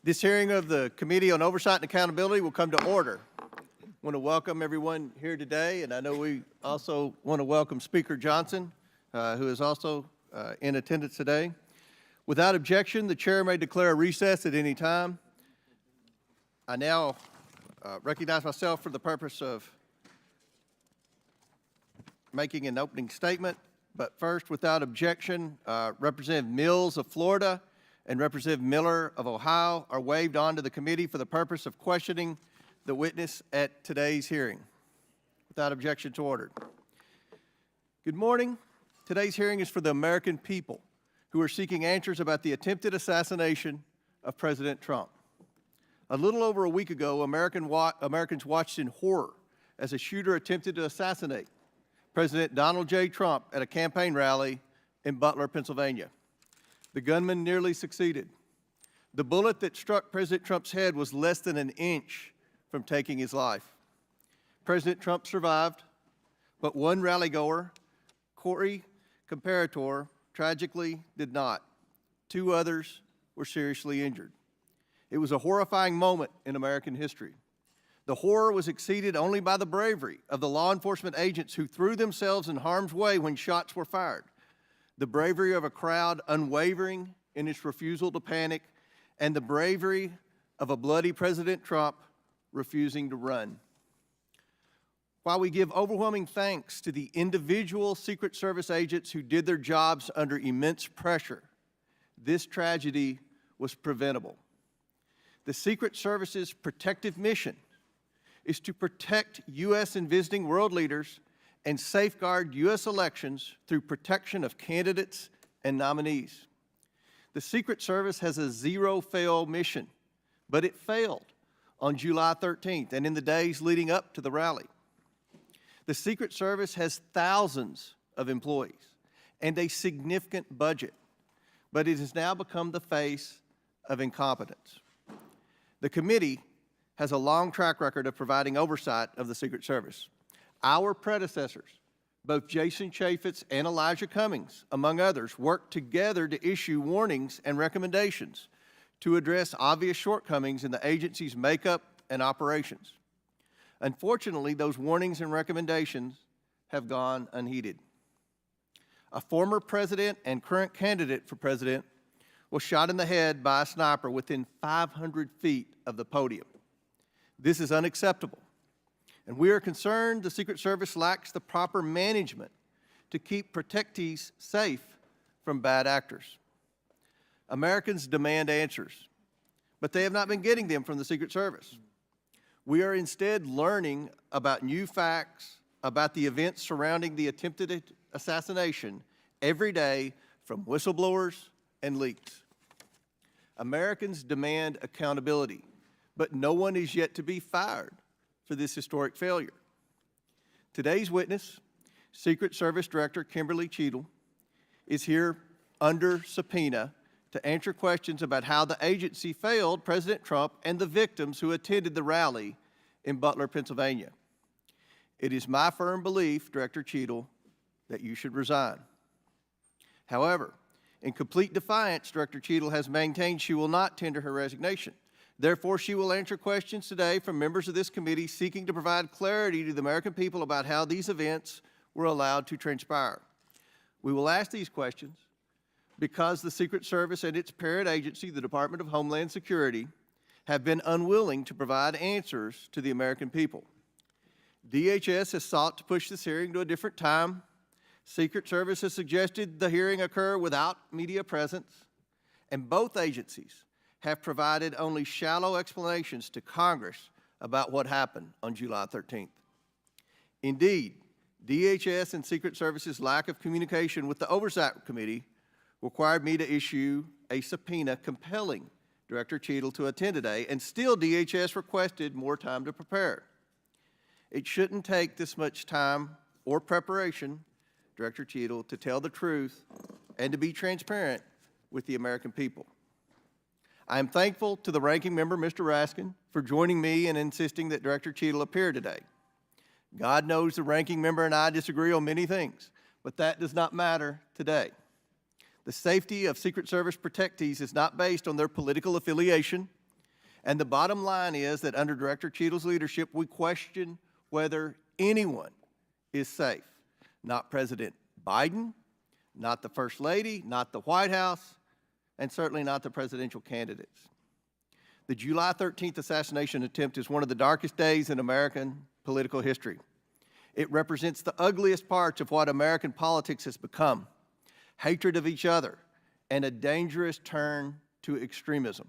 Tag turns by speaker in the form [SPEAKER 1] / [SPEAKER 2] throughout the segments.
[SPEAKER 1] This hearing of the Committee on Oversight and Accountability will come to order. I want to welcome everyone here today, and I know we also want to welcome Speaker Johnson, who is also in attendance today. Without objection, the chair may declare a recess at any time. I now recognize myself for the purpose of making an opening statement, but first, without objection, Representative Mills of Florida and Representative Miller of Ohio are waived onto the committee for the purpose of questioning the witness at today's hearing. Without objection to order. Good morning. Today's hearing is for the American people who are seeking answers about the attempted assassination of President Trump. A little over a week ago, Americans watched in horror as a shooter attempted to assassinate President Donald J. Trump at a campaign rally in Butler, Pennsylvania. The gunman nearly succeeded. The bullet that struck President Trump's head was less than an inch from taking his life. President Trump survived, but one rallygoer, Corey Comparator, tragically did not. Two others were seriously injured. It was a horrifying moment in American history. The horror was exceeded only by the bravery of the law enforcement agents who threw themselves in harm's way when shots were fired. The bravery of a crowd unwavering in its refusal to panic, and the bravery of a bloody President Trump refusing to run. While we give overwhelming thanks to the individual Secret Service agents who did their jobs under immense pressure, this tragedy was preventable. The Secret Service's protective mission is to protect U.S. and visiting world leaders and safeguard U.S. elections through protection of candidates and nominees. The Secret Service has a zero-fail mission, but it failed on July 13th and in the days leading up to the rally. The Secret Service has thousands of employees and a significant budget, but it has now become the face of incompetence. The committee has a long track record of providing oversight of the Secret Service. Our predecessors, both Jason Chaffetz and Elijah Cummings, among others, worked together to issue warnings and recommendations to address obvious shortcomings in the agency's makeup and operations. Unfortunately, those warnings and recommendations have gone unheeded. A former president and current candidate for president was shot in the head by a sniper within 500 feet of the podium. This is unacceptable, and we are concerned the Secret Service lacks the proper management to keep protectees safe from bad actors. Americans demand answers, but they have not been getting them from the Secret Service. We are instead learning about new facts about the events surrounding the attempted assassination every day from whistleblowers and leaks. Americans demand accountability, but no one is yet to be fired for this historic failure. Today's witness, Secret Service Director Kimberly Cheadle, is here under subpoena to answer questions about how the agency failed President Trump and the victims who attended the rally in Butler, Pennsylvania. It is my firm belief, Director Cheadle, that you should resign. However, in complete defiance, Director Cheadle has maintained she will not tender her resignation. Therefore, she will answer questions today from members of this committee seeking to provide clarity to the American people about how these events were allowed to transpire. We will ask these questions because the Secret Service and its parent agency, the Department of Homeland Security, have been unwilling to provide answers to the American people. DHS has sought to push this hearing to a different time. Secret Service has suggested the hearing occur without media presence, and both agencies have provided only shallow explanations to Congress about what happened on July 13th. Indeed, DHS and Secret Service's lack of communication with the Oversight Committee required me to issue a subpoena compelling Director Cheadle to attend today, and still DHS requested more time to prepare. It shouldn't take this much time or preparation, Director Cheadle, to tell the truth and to be transparent with the American people. I am thankful to the ranking member, Mr. Raskin, for joining me in insisting that Director Cheadle appear today. God knows the ranking member and I disagree on many things, but that does not matter today. The safety of Secret Service protectees is not based on their political affiliation. And the bottom line is that under Director Cheadle's leadership, we question whether anyone is safe. Not President Biden, not the First Lady, not the White House, and certainly not the presidential candidates. The July 13th assassination attempt is one of the darkest days in American political history. It represents the ugliest parts of what American politics has become: hatred of each other and a dangerous turn to extremism.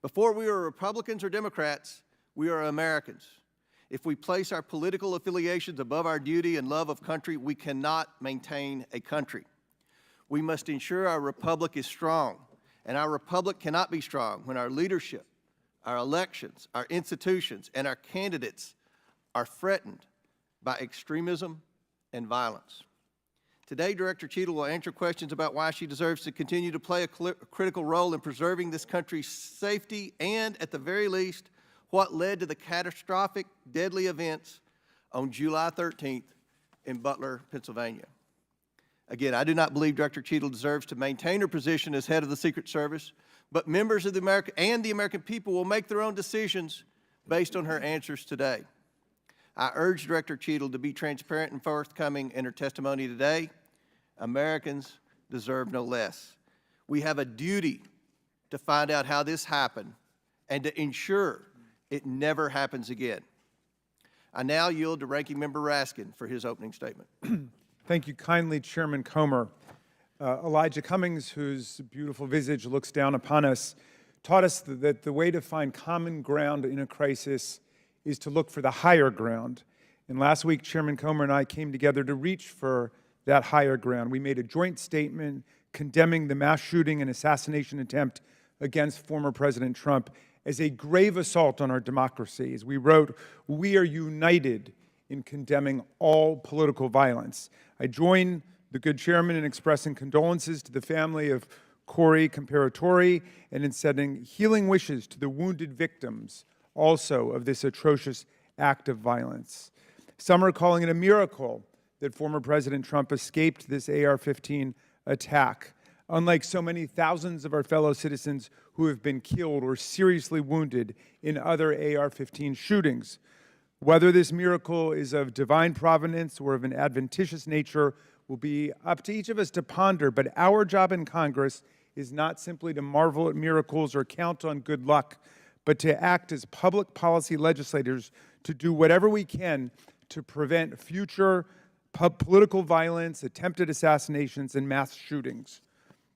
[SPEAKER 1] Before we are Republicans or Democrats, we are Americans. If we place our political affiliations above our duty and love of country, we cannot maintain a country. We must ensure our republic is strong, and our republic cannot be strong when our leadership, our elections, our institutions, and our candidates are threatened by extremism and violence. Today, Director Cheadle will answer questions about why she deserves to continue to play a critical role in preserving this country's safety and, at the very least, what led to the catastrophic, deadly events on July 13th in Butler, Pennsylvania. Again, I do not believe Director Cheadle deserves to maintain her position as head of the Secret Service, but members of the American people will make their own decisions based on her answers today. I urge Director Cheadle to be transparent and forthcoming in her testimony today. Americans deserve no less. We have a duty to find out how this happened and to ensure it never happens again. I now yield to Ranking Member Raskin for his opening statement.
[SPEAKER 2] Thank you kindly, Chairman Comer. Elijah Cummings, whose beautiful visage looks down upon us, taught us that the way to find common ground in a crisis is to look for the higher ground. And last week, Chairman Comer and I came together to reach for that higher ground. We made a joint statement condemning the mass shooting and assassination attempt against former President Trump as a grave assault on our democracy. As we wrote, we are united in condemning all political violence. I join the good chairman in expressing condolences to the family of Corey Comparatori and in sending healing wishes to the wounded victims also of this atrocious act of violence. Some are calling it a miracle that former President Trump escaped this AR-15 attack, unlike so many thousands of our fellow citizens who have been killed or seriously wounded in other AR-15 shootings. Whether this miracle is of divine providence or of an adventitious nature will be up to each of us to ponder, but our job in Congress is not simply to marvel at miracles or count on good luck, but to act as public policy legislators to do whatever we can to prevent future political violence, attempted assassinations, and mass shootings.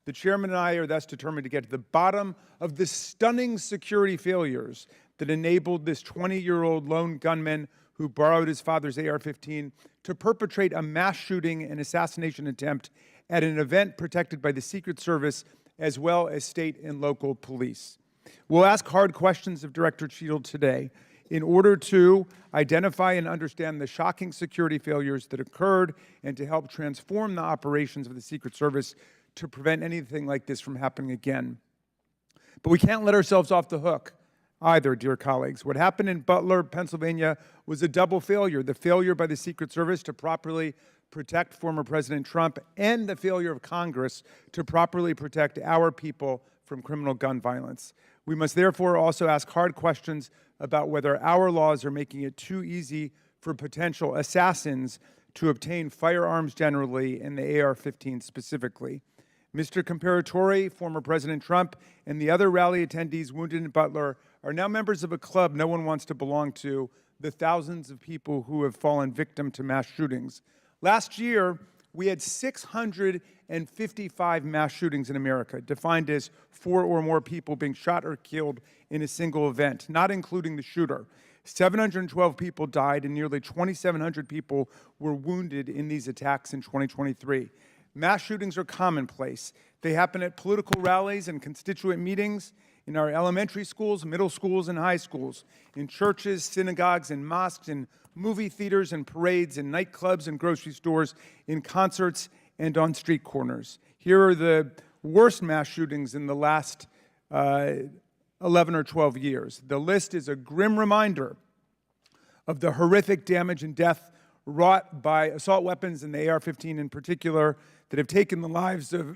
[SPEAKER 2] The chairman and I are thus determined to get to the bottom of the stunning security failures that enabled this 20-year-old lone gunman who borrowed his father's AR-15 to perpetrate a mass shooting and assassination attempt at an event protected by the Secret Service as well as state and local police. We'll ask hard questions of Director Cheadle today in order to identify and understand the shocking security failures that occurred and to help transform the operations of the Secret Service to prevent anything like this from happening again. But we can't let ourselves off the hook either, dear colleagues. What happened in Butler, Pennsylvania was a double failure: the failure by the Secret Service to properly protect former President Trump and the failure of Congress to properly protect our people from criminal gun violence. We must therefore also ask hard questions about whether our laws are making it too easy for potential assassins to obtain firearms generally and the AR-15 specifically. Mr. Comparatori, former President Trump, and the other rally attendees wounded in Butler are now members of a club no one wants to belong to, the thousands of people who have fallen victim to mass shootings. Last year, we had 655 mass shootings in America, defined as 4 or more people being shot or killed in a single event, not including the shooter. 712 people died and nearly 2,700 people were wounded in these attacks in 2023. Mass shootings are commonplace. They happen at political rallies and constituent meetings, in our elementary schools, middle schools, and high schools, in churches, synagogues, and mosques, in movie theaters and parades, in nightclubs and grocery stores, in concerts, and on street corners. Here are the worst mass shootings in the last 11 or 12 years. The list is a grim reminder of the horrific damage and death wrought by assault weapons and the AR-15 in particular that have taken the lives of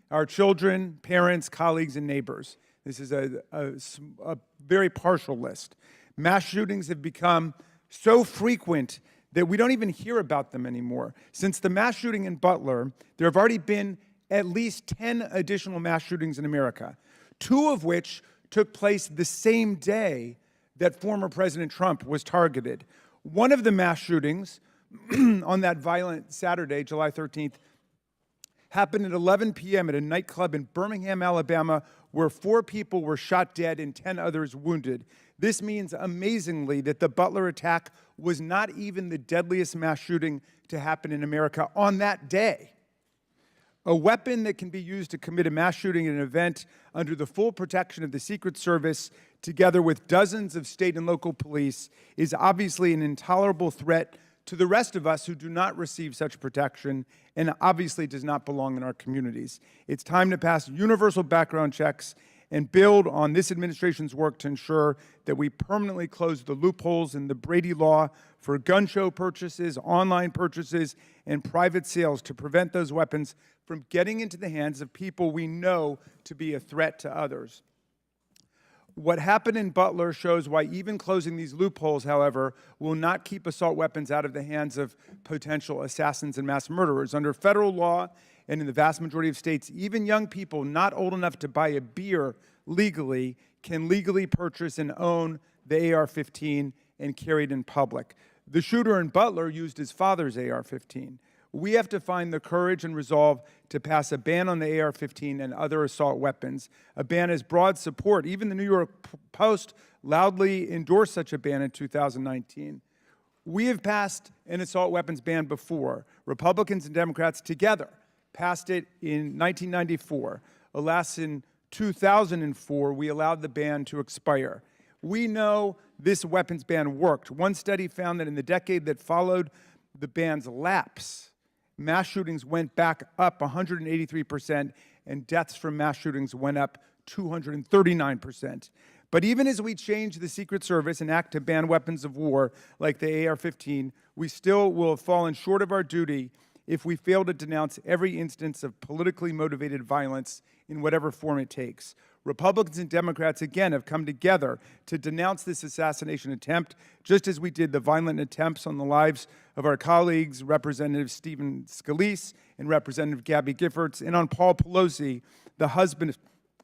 [SPEAKER 2] our children, parents, colleagues, and neighbors. This is a very partial list. Mass shootings have become so frequent that we don't even hear about them anymore. Since the mass shooting in Butler, there have already been at least 10 additional mass shootings in America, 2 of which took place the same day that former President Trump was targeted. One of the mass shootings on that violent Saturday, July 13th, happened at 11 p.m. at a nightclub in Birmingham, Alabama, where 4 people were shot dead and 10 others wounded. This means, amazingly, that the Butler attack was not even the deadliest mass shooting to happen in America on that day. A weapon that can be used to commit a mass shooting at an event under the full protection of the Secret Service, together with dozens of state and local police, is obviously an intolerable threat to the rest of us who do not receive such protection and obviously does not belong in our communities. It's time to pass universal background checks and build on this administration's work to ensure that we permanently close the loopholes in the Brady law for gun show purchases, online purchases, and private sales to prevent those weapons from getting into the hands of people we know to be a threat to others. What happened in Butler shows why even closing these loopholes, however, will not keep assault weapons out of the hands of potential assassins and mass murderers. Under federal law, and in the vast majority of states, even young people not old enough to buy a beer legally can legally purchase and own the AR-15 and carry it in public. The shooter in Butler used his father's AR-15. We have to find the courage and resolve to pass a ban on the AR-15 and other assault weapons. A ban has broad support. Even the New York Post loudly endorsed such a ban in 2019. We have passed an assault weapons ban before. Republicans and Democrats together passed it in 1994. Alas, in 2004, we allowed the ban to expire. We know this weapons ban worked. One study found that in the decade that followed the ban's lapse, mass shootings went back up 183%, and deaths from mass shootings went up 239%. But even as we change the Secret Service and act to ban weapons of war like the AR-15, we still will have fallen short of our duty if we fail to denounce every instance of politically motivated violence in whatever form it takes. Republicans and Democrats, again, have come together to denounce this assassination attempt, just as we did the violent attempts on the lives of our colleagues, Representative Stephen Scalise and Representative Gabby Giffords, and on Paul Pelosi, the husband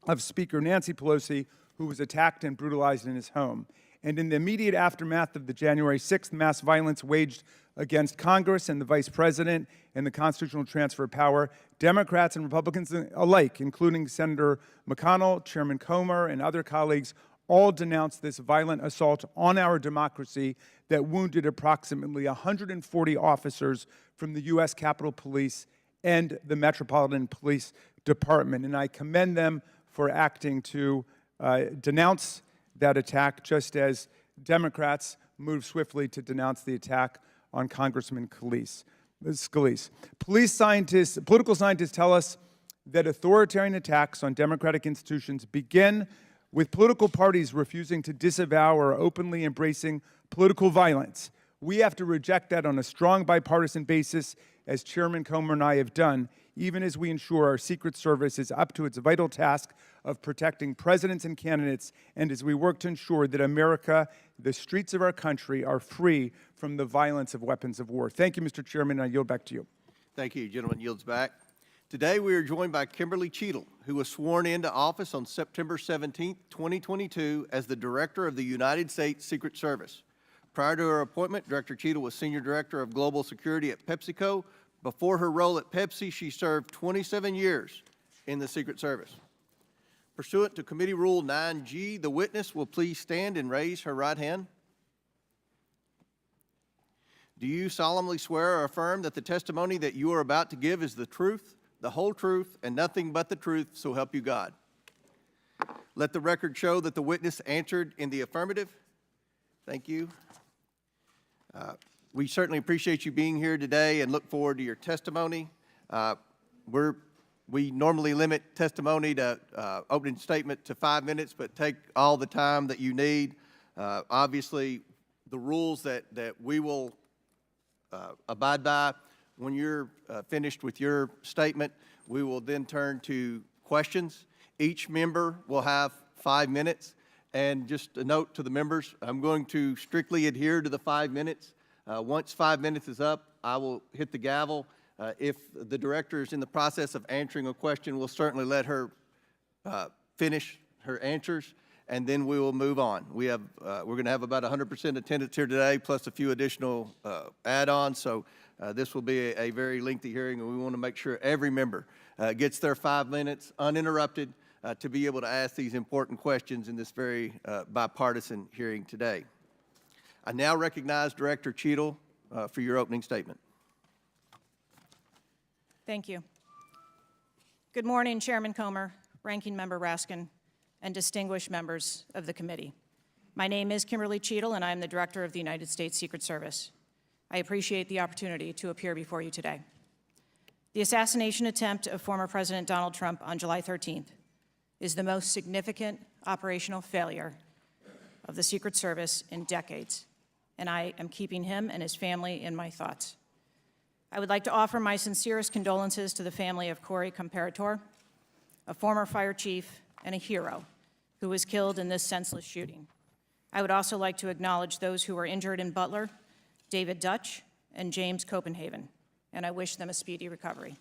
[SPEAKER 2] of Speaker Nancy Pelosi, who was attacked and brutalized in his home. And in the immediate aftermath of the January 6th mass violence waged against Congress and the Vice President and the constitutional transfer of power, Democrats and Republicans alike, including Senator McConnell, Chairman Comer, and other colleagues, all denounced this violent assault on our democracy that wounded approximately 140 officers from the U.S. Capitol Police and the Metropolitan Police Department. And I commend them for acting to denounce that attack, just as Democrats moved swiftly to denounce the attack on Congressman Scalise. Political scientists tell us that authoritarian attacks on democratic institutions begin with political parties refusing to disavow or openly embracing political violence. We have to reject that on a strong bipartisan basis, as Chairman Comer and I have done, even as we ensure our Secret Service is up to its vital task of protecting presidents and candidates, and as we work to ensure that America, the streets of our country, are free from the violence of weapons of war. Thank you, Mr. Chairman, and I yield back to you.
[SPEAKER 1] Thank you. Gentleman yields back. Today, we are joined by Kimberly Cheadle, who was sworn into office on September 17, 2022, as the Director of the United States Secret Service. Prior to her appointment, Director Cheadle was Senior Director of Global Security at PepsiCo. Before her role at Pepsi, she served 27 years in the Secret Service. Pursuant to Committee Rule 9G, the witness will please stand and raise her right hand. Do you solemnly swear or affirm that the testimony that you are about to give is the truth, the whole truth, and nothing but the truth, so help you God? Let the record show that the witness answered in the affirmative. Thank you. We certainly appreciate you being here today and look forward to your testimony. We normally limit testimony to opening statement to 5 minutes, but take all the time that you need. Obviously, the rules that we will abide by, when you're finished with your statement, we will then turn to questions. Each member will have 5 minutes. And just a note to the members, I'm going to strictly adhere to the 5 minutes. Once 5 minutes is up, I will hit the gavel. If the director is in the process of answering a question, we'll certainly let her finish her answers, and then we will move on. We're going to have about 100% attendance here today, plus a few additional add-ons. So this will be a very lengthy hearing, and we want to make sure every member gets their 5 minutes uninterrupted to be able to ask these important questions in this very bipartisan hearing today. I now recognize Director Cheadle for your opening statement.
[SPEAKER 3] Thank you. Good morning, Chairman Comer, Ranking Member Raskin, and distinguished members of the committee. My name is Kimberly Cheadle, and I am the Director of the United States Secret Service. I appreciate the opportunity to appear before you today. The assassination attempt of former President Donald Trump on July 13th is the most significant operational failure of the Secret Service in decades, and I am keeping him and his family in my thoughts. I would like to offer my sincerest condolences to the family of Corey Comparator, a former fire chief and a hero who was killed in this senseless shooting. I would also like to acknowledge those who were injured in Butler, David Dutch and James Copenhagen, and I wish them a speedy recovery.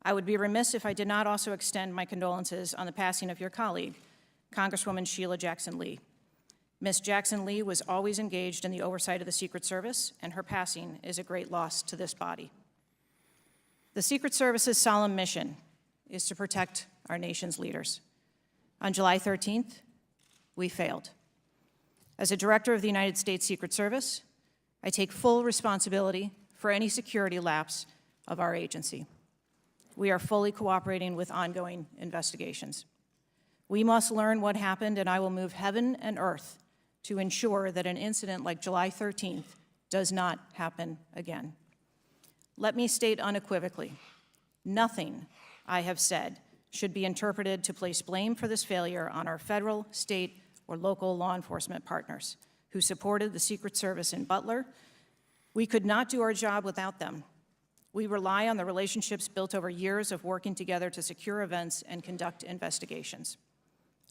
[SPEAKER 3] I would be remiss if I did not also extend my condolences on the passing of your colleague, Congresswoman Sheila Jackson Lee. Ms. Jackson Lee was always engaged in the oversight of the Secret Service, and her passing is a great loss to this body. The Secret Service's solemn mission is to protect our nation's leaders. On July 13th, we failed. As a director of the United States Secret Service, I take full responsibility for any security lapse of our agency. We are fully cooperating with ongoing investigations. We must learn what happened, and I will move heaven and earth to ensure that an incident like July 13th does not happen again. Let me state unequivocally, nothing I have said should be interpreted to place blame for this failure on our federal, state, or local law enforcement partners who supported the Secret Service in Butler. We could not do our job without them. We rely on the relationships built over years of working together to secure events and conduct investigations.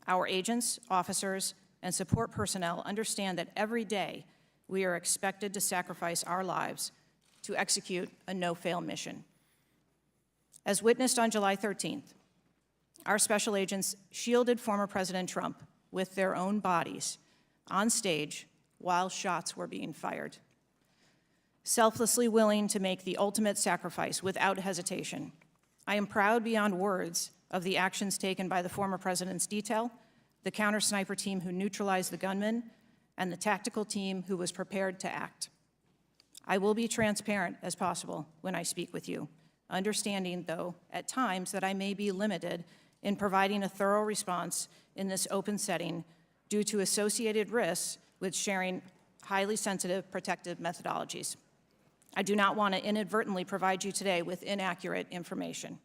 [SPEAKER 3] Our agents, officers, and support personnel understand that every day we are expected to sacrifice our lives to execute a no-fail mission. As witnessed on July 13th, our special agents shielded former President Trump with their own bodies on stage while shots were being fired. Selflessly willing to make the ultimate sacrifice without hesitation, I am proud beyond words of the actions taken by the former president's detail, the counter-sniper team who neutralized the gunman, and the tactical team who was prepared to act. I will be transparent as possible when I speak with you, understanding, though, at times that I may be limited in providing a thorough response in this open setting due to associated risks with sharing highly sensitive protective methodologies. I do not want to inadvertently provide you today with inaccurate information.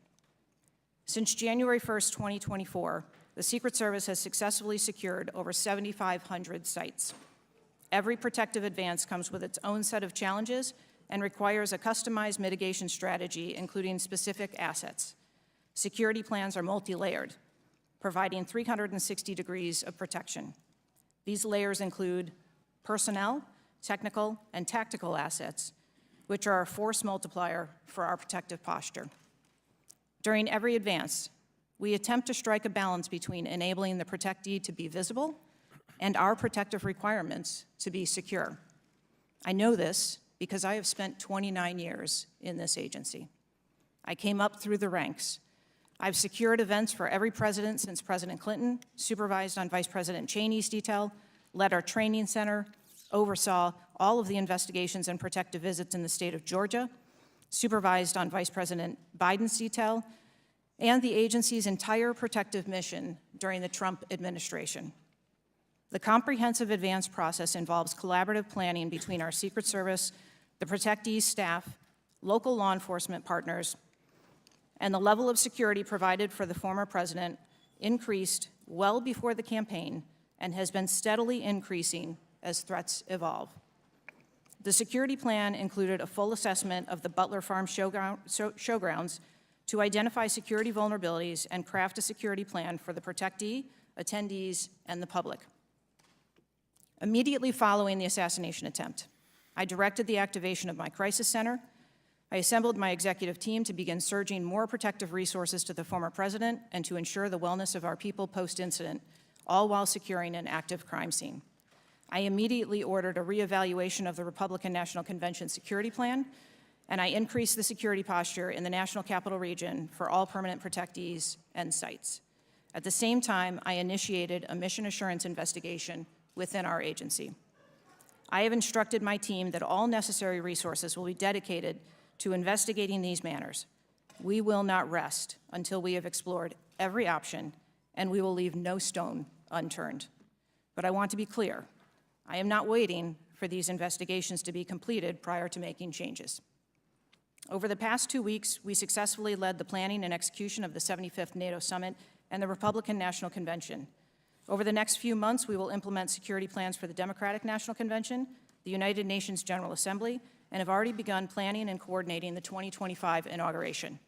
[SPEAKER 3] Since January 1st, 2024, the Secret Service has successfully secured over 7,500 sites. Every protective advance comes with its own set of challenges and requires a customized mitigation strategy, including specific assets. Security plans are multi-layered, providing 360 degrees of protection. These layers include personnel, technical, and tactical assets, which are a force multiplier for our protective posture. During every advance, we attempt to strike a balance between enabling the protectee to be visible and our protective requirements to be secure. I know this because I have spent 29 years in this agency. I came up through the ranks. I've secured events for every president since President Clinton, supervised on Vice President Cheney's detail, led our training center, oversaw all of the investigations and protective visits in the state of Georgia, supervised on Vice President Biden's detail, and the agency's entire protective mission during the Trump administration. The comprehensive advance process involves collaborative planning between our Secret Service, the protectee's staff, local law enforcement partners, and the level of security provided for the former president increased well before the campaign and has been steadily increasing as threats evolve. The security plan included a full assessment of the Butler Farm showgrounds to identify security vulnerabilities and craft a security plan for the protectee, attendees, and the public. Immediately following the assassination attempt, I directed the activation of my crisis center. I assembled my executive team to begin surging more protective resources to the former president and to ensure the wellness of our people post-incident, all while securing an active crime scene. I immediately ordered a reevaluation of the Republican National Convention security plan, and I increased the security posture in the National Capital Region for all permanent protectees and sites. At the same time, I initiated a mission assurance investigation within our agency. I have instructed my team that all necessary resources will be dedicated to investigating these matters. We will not rest until we have explored every option, and we will leave no stone unturned. But I want to be clear, I am not waiting for these investigations to be completed prior to making changes. Over the past 2 weeks, we successfully led the planning and execution of the 75th NATO Summit and the Republican National Convention. Over the next few months, we will implement security plans for the Democratic National Convention, the United Nations General Assembly, and have already begun planning and coordinating the 2025 inauguration.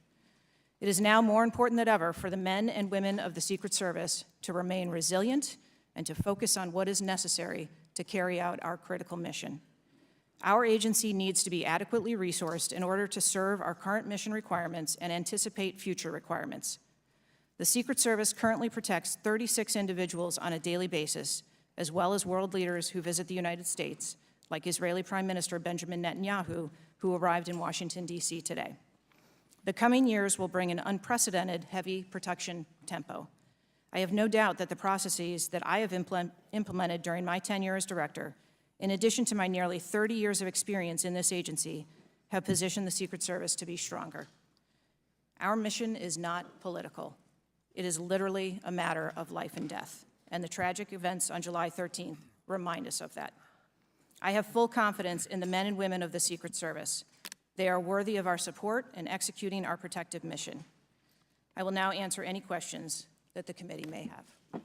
[SPEAKER 3] It is now more important than ever for the men and women of the Secret Service to remain resilient and to focus on what is necessary to carry out our critical mission. Our agency needs to be adequately resourced in order to serve our current mission requirements and anticipate future requirements. The Secret Service currently protects 36 individuals on a daily basis, as well as world leaders who visit the United States, like Israeli Prime Minister Benjamin Netanyahu, who arrived in Washington, D.C. today. The coming years will bring an unprecedented heavy protection tempo. I have no doubt that the processes that I have implemented during my tenure as director, in addition to my nearly 30 years of experience in this agency, have positioned the Secret Service to be stronger. Our mission is not political. It is literally a matter of life and death, and the tragic events on July 13th remind us of that. I have full confidence in the men and women of the Secret Service. They are worthy of our support in executing our protective mission. I will now answer any questions that the committee may have.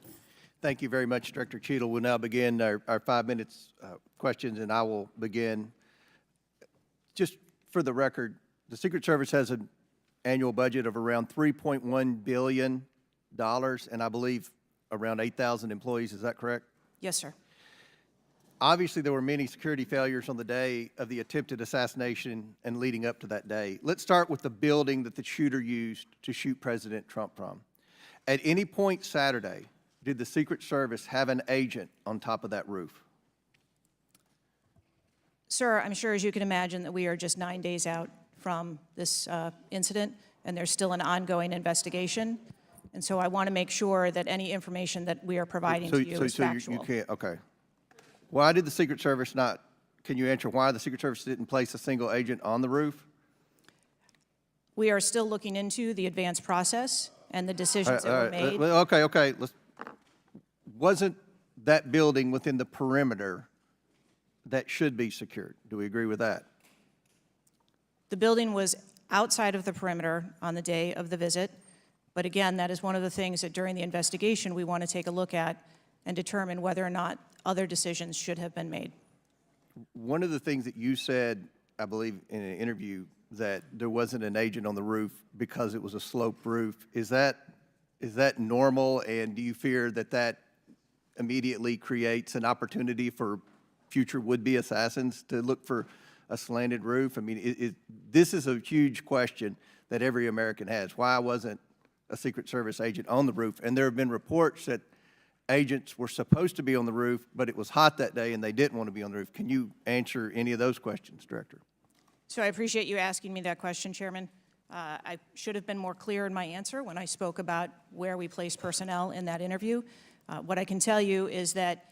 [SPEAKER 1] Thank you very much, Director Cheadle. We'll now begin our 5 minutes questions, and I will begin. Just for the record, the Secret Service has an annual budget of around $3.1 billion, and I believe around 8,000 employees. Is that correct?
[SPEAKER 3] Yes, sir.
[SPEAKER 1] Obviously, there were many security failures on the day of the attempted assassination and leading up to that day. Let's start with the building that the shooter used to shoot President Trump from. At any point Saturday, did the Secret Service have an agent on top of that roof?
[SPEAKER 3] Sir, I'm sure, as you can imagine, that we are just 9 days out from this incident, and there's still an ongoing investigation. And so I want to make sure that any information that we are providing to you is factual.
[SPEAKER 1] You can't, okay. Why did the Secret Service not, can you answer why the Secret Service didn't place a single agent on the roof?
[SPEAKER 3] We are still looking into the advanced process and the decisions that were made.
[SPEAKER 1] Okay. Wasn't that building within the perimeter that should be secured? Do we agree with that?
[SPEAKER 3] The building was outside of the perimeter on the day of the visit. But again, that is one of the things that during the investigation we want to take a look at and determine whether or not other decisions should have been made.
[SPEAKER 1] One of the things that you said, I believe in an interview, that there wasn't an agent on the roof because it was a sloped roof. Is that normal, and do you fear that that immediately creates an opportunity for future would-be assassins to look for a slanted roof? I mean, this is a huge question that every American has. Why wasn't a Secret Service agent on the roof? And there have been reports that agents were supposed to be on the roof, but it was hot that day and they didn't want to be on the roof. Can you answer any of those questions, Director?
[SPEAKER 3] So I appreciate you asking me that question, Chairman. I should have been more clear in my answer when I spoke about where we place personnel in that interview. What I can tell you is that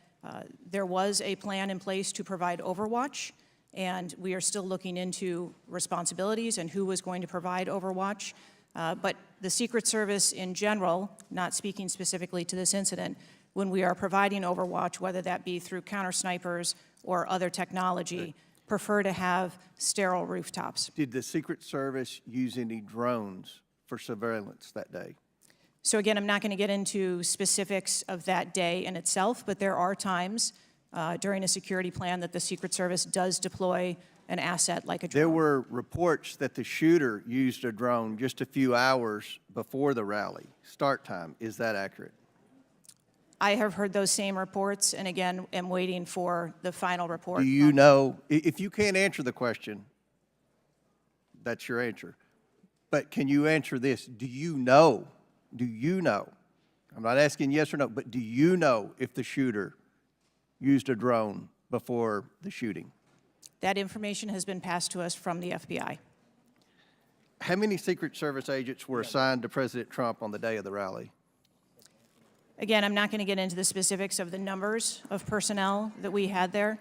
[SPEAKER 3] there was a plan in place to provide overwatch, and we are still looking into responsibilities and who was going to provide overwatch. But the Secret Service in general, not speaking specifically to this incident, when we are providing overwatch, whether that be through counter snipers or other technology, prefer to have sterile rooftops.
[SPEAKER 1] Did the Secret Service use any drones for surveillance that day?
[SPEAKER 3] So again, I'm not going to get into specifics of that day in itself, but there are times during a security plan that the Secret Service does deploy an asset like a drone.
[SPEAKER 1] There were reports that the shooter used a drone just a few hours before the rally start time. Is that accurate?
[SPEAKER 3] I have heard those same reports, and again, am waiting for the final report.
[SPEAKER 1] Do you know, if you can't answer the question, that's your answer. But can you answer this? Do you know, I'm not asking yes or no, but do you know if the shooter used a drone before the shooting?
[SPEAKER 3] That information has been passed to us from the FBI.
[SPEAKER 1] How many Secret Service agents were assigned to President Trump on the day of the rally?
[SPEAKER 3] Again, I'm not going to get into the specifics of the numbers of personnel that we had there,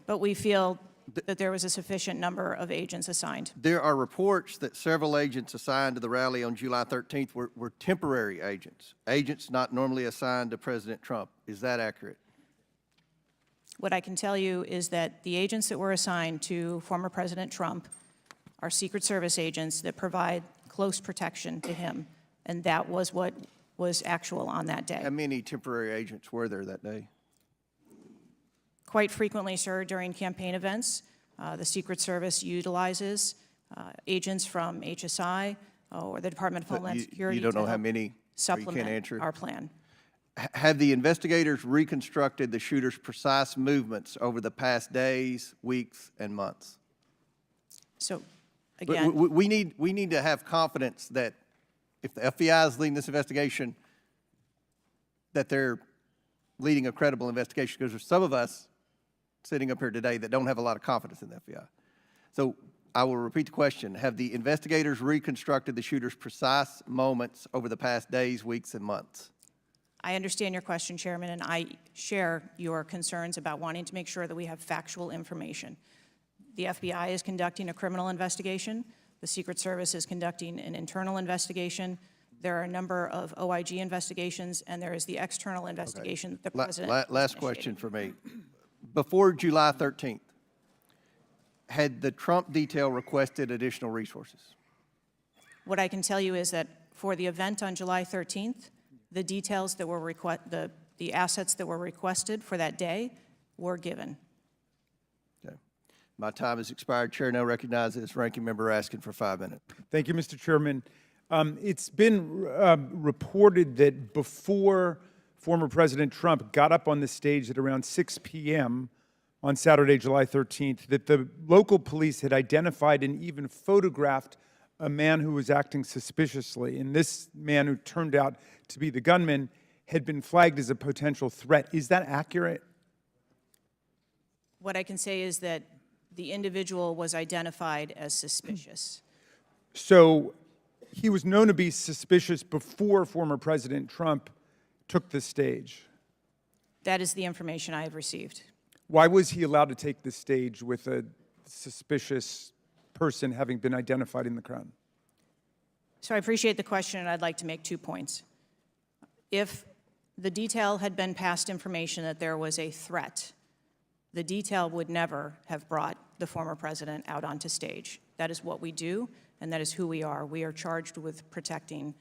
[SPEAKER 3] but we feel that there was a sufficient number of agents assigned.
[SPEAKER 1] There are reports that several agents assigned to the rally on July 13th were temporary agents not normally assigned to President Trump. Is that accurate?
[SPEAKER 3] What I can tell you is that the agents that were assigned to former President Trump are Secret Service agents that provide close protection to him, and that was what was actual on that day.
[SPEAKER 1] How many temporary agents were there that day?
[SPEAKER 3] Quite frequently, sir, during campaign events, the Secret Service utilizes agents from HSI or the Department of Homeland Security.
[SPEAKER 1] You don't
[SPEAKER 3] to
[SPEAKER 1] know how
[SPEAKER 3] help
[SPEAKER 1] many, or you
[SPEAKER 3] supplement
[SPEAKER 1] can't answer?
[SPEAKER 3] our plan.
[SPEAKER 1] Have the investigators reconstructed the shooter's precise movements over the past days, weeks, and months?
[SPEAKER 3] So, again,
[SPEAKER 1] We need to have confidence that if the FBI is leading this investigation, that they're leading a credible investigation, because there's some of us sitting up here today that don't have a lot of confidence in the FBI. So I will repeat the question. Have the investigators reconstructed the shooter's precise moments over the past days, weeks, and months?
[SPEAKER 3] I understand your question, Chairman, and I share your concerns about wanting to make sure that we have factual information. The FBI is conducting a criminal investigation. The Secret Service is conducting an internal investigation. There are a number of OIG investigations, and there is the external investigation that the President
[SPEAKER 1] Last question for me. Before July 13th, had the Trump detail requested additional resources?
[SPEAKER 3] What I can tell you is that for the event on July 13th, the details that were the assets that were requested for that day were given.
[SPEAKER 1] Okay. My time has expired. Chair now recognizes Ranking Member Raskin for 5 minutes.
[SPEAKER 2] Thank you, Mr. Chairman. It's been reported that before former President Trump got up on the stage at around 6 p.m. on Saturday, July 13th, that the local police had identified and even photographed a man who was acting suspiciously. And this man, who turned out to be the gunman, had been flagged as a potential threat. Is that accurate?
[SPEAKER 3] What I can say is that the individual was identified as suspicious.
[SPEAKER 2] So he was known to be suspicious before former President Trump took the stage.
[SPEAKER 3] That is the information I have received.
[SPEAKER 2] Why was he allowed to take the stage with a suspicious person having been identified in the crowd?
[SPEAKER 3] So I appreciate the question, and I'd like to make 2 points. If the detail had been passed information that there was a threat, the detail would never have brought the former president out onto stage. That is what we do, and that is who we are. We are charged with protecting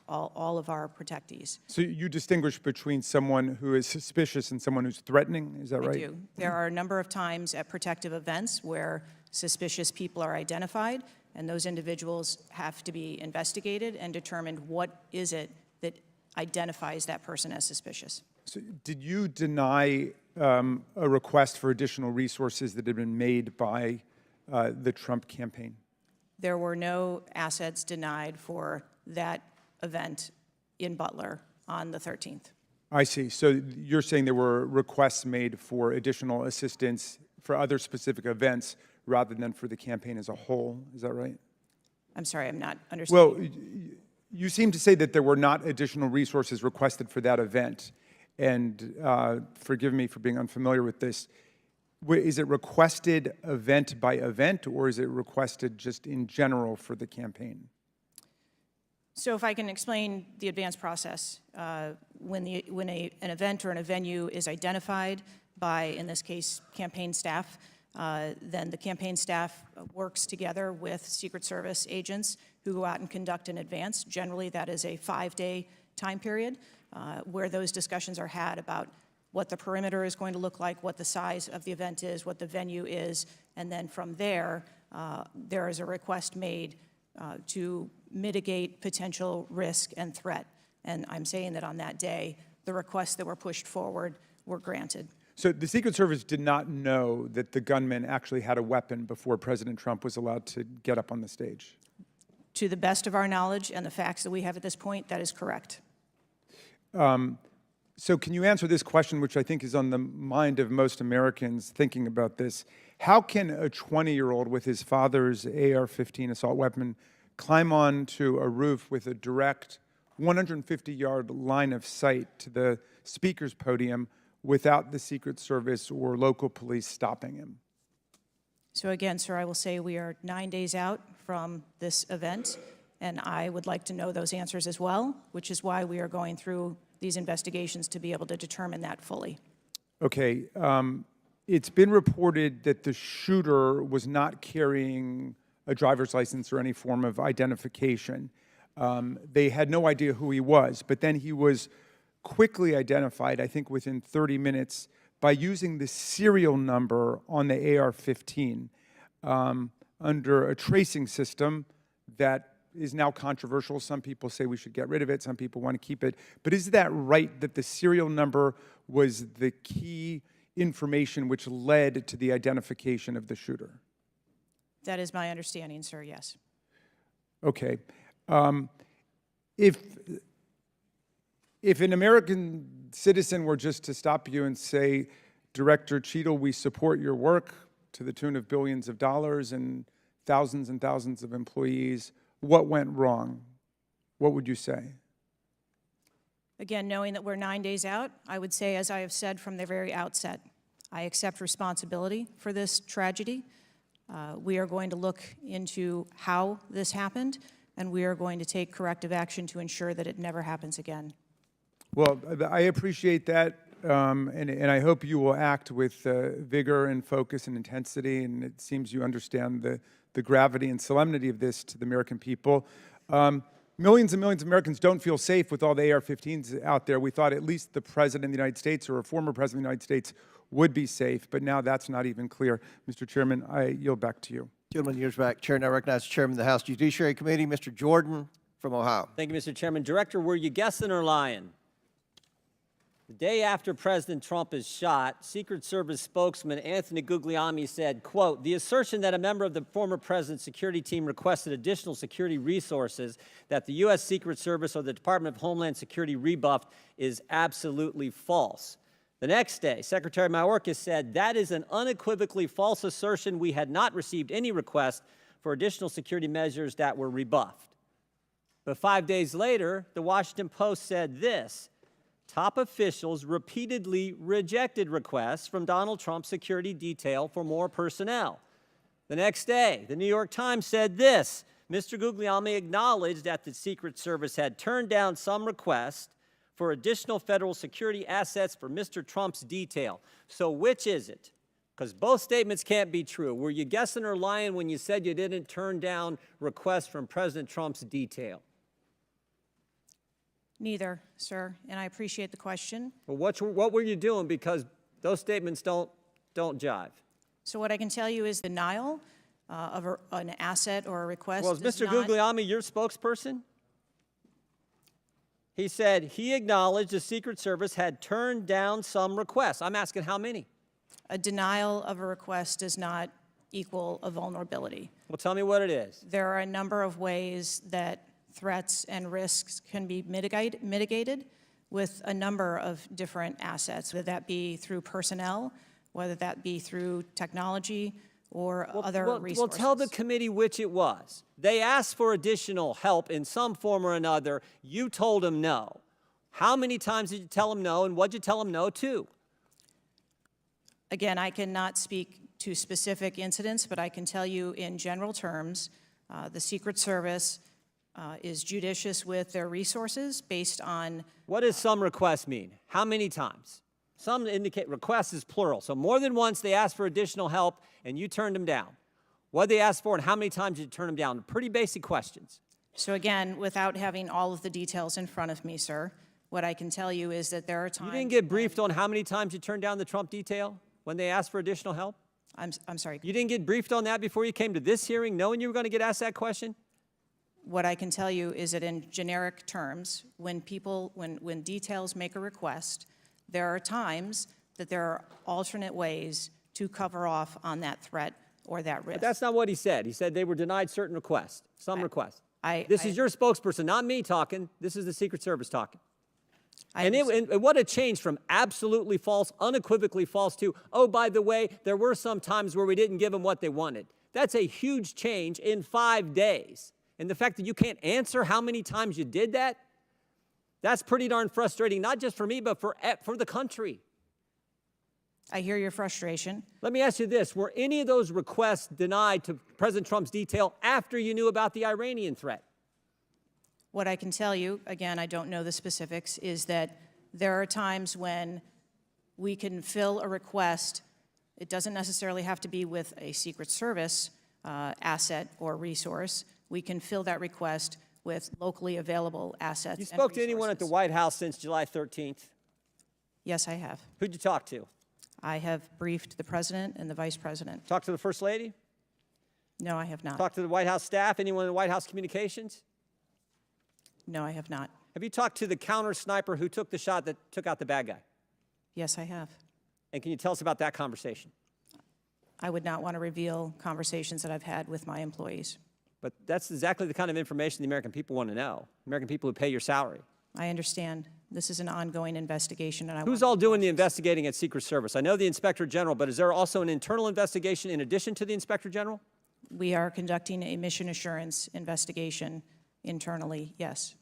[SPEAKER 3] all of our protectees.
[SPEAKER 2] So you distinguish between someone who is suspicious and someone who's threatening, is that right?
[SPEAKER 3] I do. There are a number of times at protective events where suspicious people are identified, and those individuals have to be investigated and determined what is it that identifies that person as suspicious.
[SPEAKER 2] So did you deny a request for additional resources that had been made by the Trump campaign?
[SPEAKER 3] There were no assets denied for that event in Butler on the 13th.
[SPEAKER 2] I see. So you're saying there were requests made for additional assistance for other specific events rather than for the campaign as a whole. Is that right?
[SPEAKER 3] I'm sorry, I'm not understanding.
[SPEAKER 2] Well, you seem to say that there were not additional resources requested for that event. And forgive me for being unfamiliar with this. Is it requested event by event, or is it requested just in general for the campaign?
[SPEAKER 3] So if I can explain the advance process, when an event or a venue is identified by, in this case, campaign staff, then the campaign staff works together with Secret Service agents who go out and conduct an advance. Generally, that is a 5-day time period where those discussions are had about what the perimeter is going to look like, what the size of the event is, what the venue is, and then from there, there is a request made to mitigate potential risk and threat. And I'm saying that on that day, the requests that were pushed forward were granted.
[SPEAKER 2] So the Secret Service did not know that the gunman actually had a weapon before President Trump was allowed to get up on the stage?
[SPEAKER 3] To the best of our knowledge and the facts that we have at this point, that is correct.
[SPEAKER 2] So can you answer this question, which I think is on the mind of most Americans thinking about this? How can a 20-year-old with his father's AR-15 assault weapon climb onto a roof with a direct 150-yard line of sight to the speaker's podium without the Secret Service or local police stopping him?
[SPEAKER 3] So again, sir, I will say we are 9 days out from this event, and I would like to know those answers as well, which is why we are going through these investigations to be able to determine that fully. Okay.
[SPEAKER 2] It's been reported that the shooter was not carrying a driver's license or any form of identification. They had no idea who he was, but then he was quickly identified, I think within 30 minutes, by using the serial number on the AR-15 under a tracing system that is now controversial. Some people say we should get rid of it. Some people want to keep it. But is that right, that the serial number was the key information which led to the identification of the shooter?
[SPEAKER 3] That is my understanding, sir, yes.
[SPEAKER 2] Okay. If an American citizen were just to stop you and say, Director Cheadle, we support your work to the tune of billions of dollars and thousands of employees, what went wrong? What would you say?
[SPEAKER 3] Again, knowing that we're 9 days out, I would say, as I have said from the very outset, I accept responsibility for this tragedy. We are going to look into how this happened, and we are going to take corrective action to ensure that it never happens again.
[SPEAKER 2] Well, I appreciate that, and I hope you will act with vigor and focus and intensity, and it seems you understand the gravity and solemnity of this to the American people. Millions and millions of Americans don't feel safe with all the AR-15s out there. We thought at least the President of the United States or a former President of the United States would be safe, but now that's not even clear. Mr. Chairman, I yield back to you.
[SPEAKER 1] Gentleman yields back. Chair now recognizes the Chairman of the House Judiciary Committee, Mr. Jordan from Ohio.
[SPEAKER 4] Thank you, Mr. Chairman. Director, were you guessing or lying? The day after President Trump is shot, Secret Service spokesman Anthony Guglielmi said, quote, "The assertion that a member of the former president's security team requested additional security resources that the U.S. Secret Service or the Department of Homeland Security rebuffed is absolutely false." The next day, Secretary Mayorkas said, "That is an unequivocally false assertion. We had not received any request for additional security measures that were rebuffed." But 5 days later, the Washington Post said this: "Top officials repeatedly rejected requests from Donald Trump's security detail for more personnel." The next day, the New York Times said this: "Mr. Guglielmi acknowledged that the Secret Service had turned down some requests for additional federal security assets for Mr. Trump's detail." So which is it? Because both statements can't be true. Were you guessing or lying when you said you didn't turn down requests from President Trump's detail?
[SPEAKER 3] Neither, sir, and I appreciate the question.
[SPEAKER 4] Well, what were you doing? Because those statements don't jive.
[SPEAKER 3] So what I can tell you is denial of an asset or a request.
[SPEAKER 4] Well, is Mr. Guglielmi your spokesperson? He said he acknowledged the Secret Service had turned down some requests. I'm asking how many?
[SPEAKER 3] A denial of a request does not equal a vulnerability.
[SPEAKER 4] Well, tell me what it is.
[SPEAKER 3] There are a number of ways that threats and risks can be mitigated with a number of different assets, whether that be through personnel, whether that be through technology, or other resources.
[SPEAKER 4] Well, tell the committee which it was. They asked for additional help in some form or another. You told them no. How many times did you tell them no, and what did you tell them no to?
[SPEAKER 3] Again, I cannot speak to specific incidents, but I can tell you in general terms, the Secret Service is judicious with their resources based on...
[SPEAKER 4] What does some requests mean? How many times? Some indicate requests is plural. So more than once they asked for additional help and you turned them down. What did they ask for and how many times did you turn them down? Pretty basic questions.
[SPEAKER 3] So again, without having all of the details in front of me, sir, what I can tell you is that there are times...
[SPEAKER 4] You didn't get briefed on how many times you turned down the Trump detail when they asked for additional help?
[SPEAKER 3] I'm sorry.
[SPEAKER 4] You didn't get briefed on that before you came to this hearing knowing you were going to get asked that question?
[SPEAKER 3] What I can tell you is that in generic terms, when details make a request, there are times that there are alternate ways to cover off on that threat or that risk.
[SPEAKER 4] But that's not what he said. He said they were denied certain requests, some requests. This is
[SPEAKER 3] I-
[SPEAKER 4] your spokesperson, not me talking. This is the Secret Service talking.
[SPEAKER 3] I
[SPEAKER 4] And
[SPEAKER 3] understand.
[SPEAKER 4] what a change from absolutely false, unequivocally false to, oh, by the way, there were some times where we didn't give them what they wanted. That's a huge change in 5 days. And the fact that you can't answer how many times you did that, that's pretty darn frustrating, not just for me, but for the country.
[SPEAKER 3] I hear your frustration.
[SPEAKER 4] Let me ask you this. Were any of those requests denied to President Trump's detail after you knew about the Iranian threat?
[SPEAKER 3] What I can tell you, again, I don't know the specifics, is that there are times when we can fill a request. It doesn't necessarily have to be with a Secret Service asset or resource. We can fill that request with locally available assets.
[SPEAKER 4] You spoke to anyone at the
[SPEAKER 3] resources.
[SPEAKER 4] White House since July 13th?
[SPEAKER 3] Yes, I have.
[SPEAKER 4] Who'd you talk to?
[SPEAKER 3] I have briefed the President and the Vice President.
[SPEAKER 4] Talk to the First Lady?
[SPEAKER 3] No, I have not.
[SPEAKER 4] Talk to the White House staff? Anyone in the White House communications?
[SPEAKER 3] No, I have not.
[SPEAKER 4] Have you talked to the counter sniper who took the shot that took out the bad guy?
[SPEAKER 3] Yes, I have.
[SPEAKER 4] And can you tell us about that conversation?
[SPEAKER 3] I would not want to reveal conversations that I've had with my employees.
[SPEAKER 4] But that's exactly the kind of information the American people want to know. American people who pay your salary.
[SPEAKER 3] I understand this is an ongoing investigation, and I
[SPEAKER 4] Who's
[SPEAKER 3] want
[SPEAKER 4] all
[SPEAKER 3] to be
[SPEAKER 4] doing the
[SPEAKER 3] cautious.
[SPEAKER 4] investigating at Secret Service? I know the Inspector General, but is there also an internal investigation in addition to the Inspector General?
[SPEAKER 3] We are conducting a mission assurance investigation internally, yes.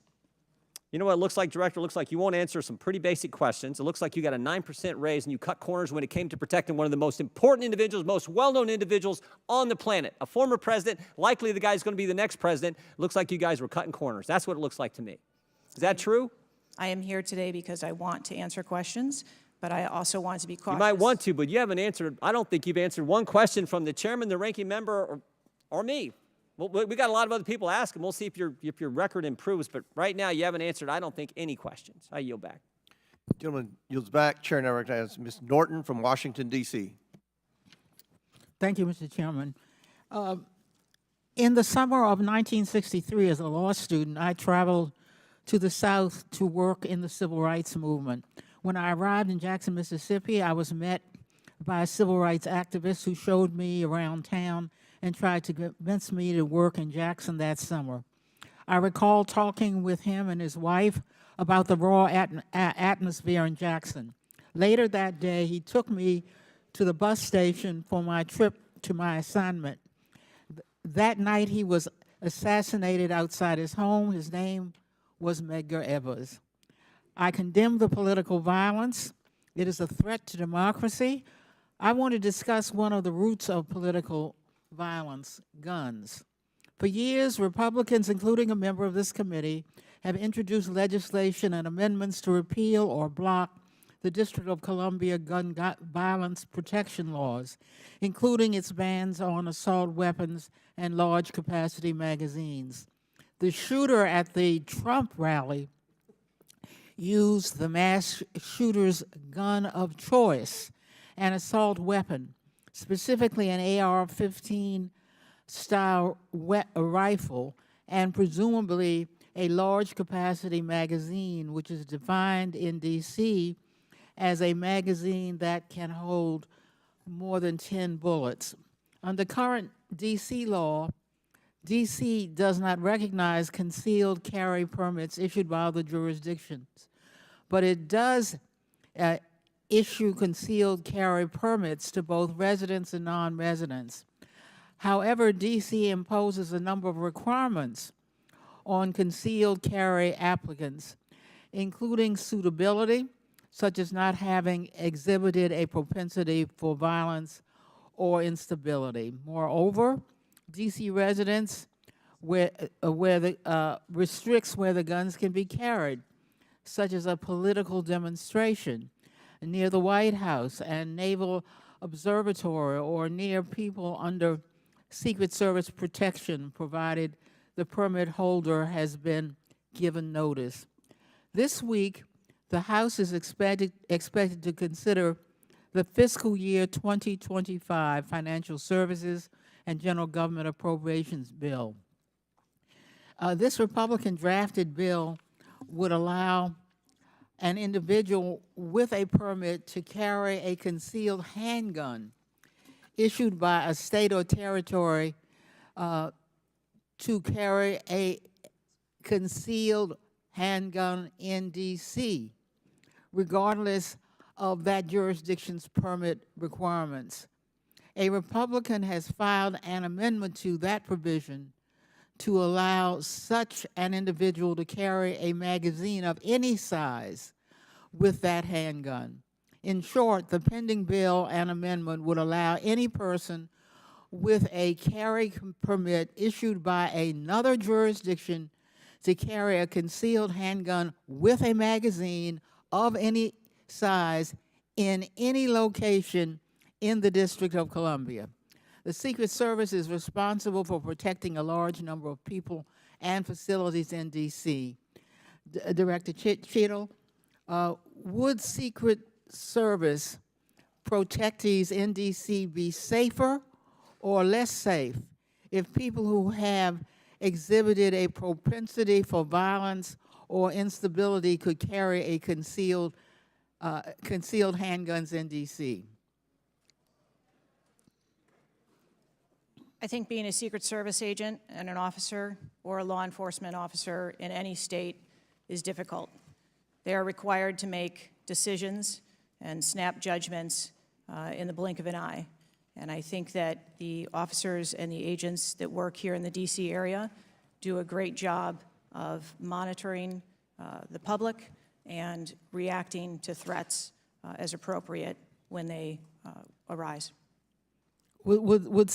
[SPEAKER 4] You know what it looks like, Director? It looks like you won't answer some pretty basic questions. It looks like you got a 9% raise and you cut corners when it came to protecting one of the most important individuals, most well-known individuals on the planet. A former president, likely the guy who's going to be the next president. It looks like you guys were cutting corners. That's what it looks like to me. Is that true?
[SPEAKER 3] I am here today because I want to answer questions, but I also want to be cautious.
[SPEAKER 4] You might want to, but you haven't answered. I don't think you've answered one question from the chairman, the ranking member, or me. Well, we got a lot of other people asking. We'll see if your record improves. But right now, you haven't answered, I don't think, any questions. I yield back.
[SPEAKER 1] Gentleman yields back. Chair now recognizes Ms. Norton from Washington, D.C.
[SPEAKER 5] Thank you, Mr. Chairman. In the summer of 1963, as a law student, I traveled to the South to work in the civil rights movement. When I arrived in Jackson, Mississippi, I was met by a civil rights activist who showed me around town and tried to convince me to work in Jackson that summer. I recall talking with him and his wife about the raw atmosphere in Jackson. Later that day, he took me to the bus station for my trip to my assignment. That night, he was assassinated outside his home. His name was Medgar Evers. I condemn the political violence. It is a threat to democracy. I want to discuss one of the roots of political violence, guns. For years, Republicans, including a member of this committee, have introduced legislation and amendments to repeal or block the District of Columbia gun violence protection laws, including its bans on assault weapons and large capacity magazines. The shooter at the Trump rally used the mass shooter's gun of choice, an assault weapon, specifically an AR-15 style rifle, and presumably a large capacity magazine, which is defined in D.C. as a magazine that can hold more than 10 bullets. Under current D.C. law, D.C. does not recognize concealed carry permits issued by other jurisdictions, but it does issue concealed carry permits to both residents and non-residents. However, D.C. imposes a number of requirements on concealed carry applicants, including suitability, such as not having exhibited a propensity for violence or instability. Moreover, D.C. residents restricts where the guns can be carried, such as a political demonstration near the White House and Naval Observatory, or near people under Secret Service protection, provided the permit holder has been given notice. This week, the House is expected to consider the fiscal year 2025 Financial Services and General Government Appropriations Bill. This Republican drafted bill would allow an individual with a permit to carry a concealed handgun issued by a state or territory to carry a concealed handgun in D.C., regardless of that jurisdiction's permit requirements. A Republican has filed an amendment to that provision to allow such an individual to carry a magazine of any size with that handgun. In short, the pending bill and amendment would allow any person with a carry permit issued by another jurisdiction to carry a concealed handgun with a magazine of any size in any location in the District of Columbia. The Secret Service is responsible for protecting a large number of people and facilities in D.C. Director Cheadle, would Secret Service protectees in D.C. be safer or less safe if people who have exhibited a propensity for violence or instability could carry a concealed handguns in D.C.?
[SPEAKER 3] I think being a Secret Service agent and an officer or a law enforcement officer in any state is difficult. They are required to make decisions and snap judgments in the blink of an eye. And I think that the officers and the agents that work here in the D.C. area do a great job of monitoring the public and reacting to threats as appropriate when they arise.
[SPEAKER 5] Would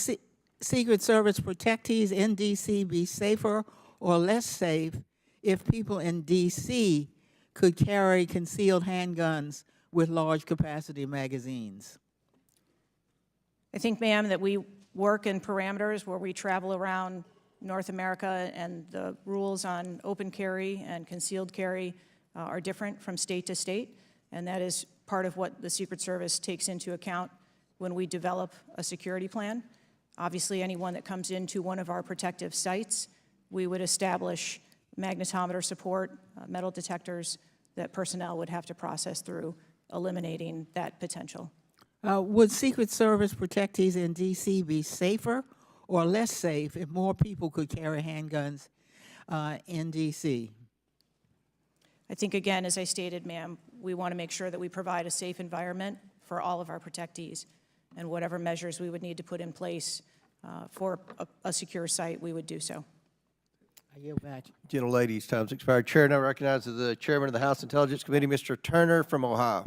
[SPEAKER 5] Secret Service protectees in D.C. be safer or less safe if people in D.C. could carry concealed handguns with large capacity magazines?
[SPEAKER 3] I think, ma'am, that we work in parameters where we travel around North America, and the rules on open carry and concealed carry are different from state to state, and that is part of what the Secret Service takes into account when we develop a security plan. Obviously, anyone that comes into one of our protective sites, we would establish magnetometer support, metal detectors that personnel would have to process through, eliminating that potential.
[SPEAKER 5] Would Secret Service protectees in D.C. be safer or less safe if more people could carry handguns in D.C.?
[SPEAKER 3] I think, again, as I stated, ma'am, we want to make sure that we provide a safe environment for all of our protectees, and whatever measures we would need to put in place for a secure site, we would do so.
[SPEAKER 5] I yield back.
[SPEAKER 1] Gentlelady's time's expired. Chair now recognizes the chairman of the House Intelligence Committee, Mr. Turner from Ohio.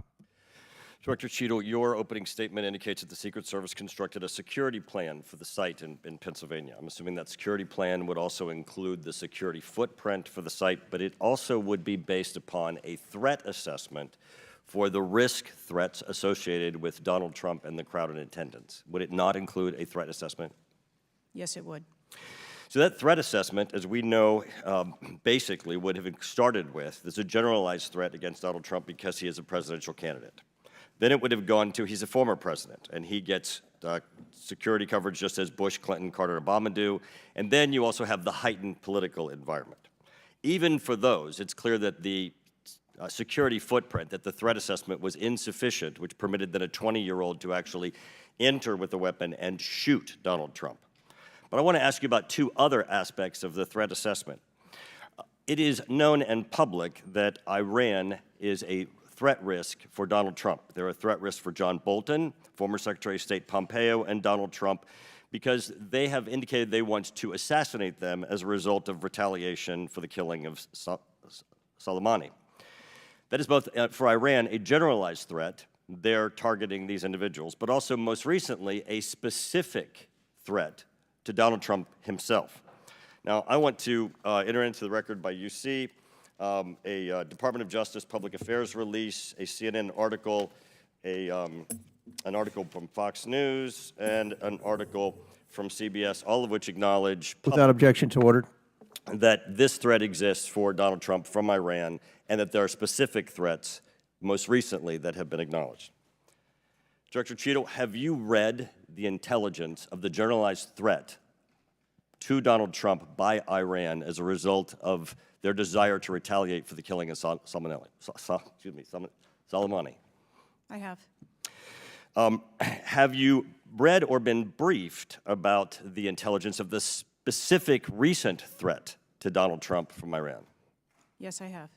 [SPEAKER 6] Director Cheadle, your opening statement indicates that the Secret Service constructed a security plan for the site in Pennsylvania. I'm assuming that security plan would also include the security footprint for the site, but it also would be based upon a threat assessment for the risk threats associated with Donald Trump and the crowd in attendance. Would it not include a threat assessment?
[SPEAKER 3] Yes, it would.
[SPEAKER 6] So that threat assessment, as we know, basically would have started with, there's a generalized threat against Donald Trump because he is a presidential candidate. Then it would have gone to, he's a former president, and he gets security coverage just as Bush, Clinton, Carter, and Obama do. And then you also have the heightened political environment. Even for those, it's clear that the security footprint, that the threat assessment was insufficient, which permitted then a 20-year-old to actually enter with a weapon and shoot Donald Trump. But I want to ask you about two other aspects of the threat assessment. It is known and public that Iran is a threat risk for Donald Trump. They're a threat risk for John Bolton, former Secretary of State Pompeo, and Donald Trump, because they have indicated they want to assassinate them as a result of retaliation for the killing of Soleimani. That is both, for Iran, a generalized threat. They're targeting these individuals, but also most recently, a specific threat to Donald Trump himself. Now, I want to enter into the record by UC a Department of Justice Public Affairs release, a CNN article, an article from Fox News, and an article from CBS, all of which acknowledge
[SPEAKER 1] Without objection to order.
[SPEAKER 6] that this threat exists for Donald Trump from Iran, and that there are specific threats, most recently, that have been acknowledged. Director Cheadle, have you read the intelligence of the generalized threat to Donald Trump by Iran as a result of their desire to retaliate for the killing of Soleimani.
[SPEAKER 3] I have.
[SPEAKER 6] Have you read or been briefed about the intelligence of the specific recent threat to Donald Trump from Iran?
[SPEAKER 3] Yes, I have.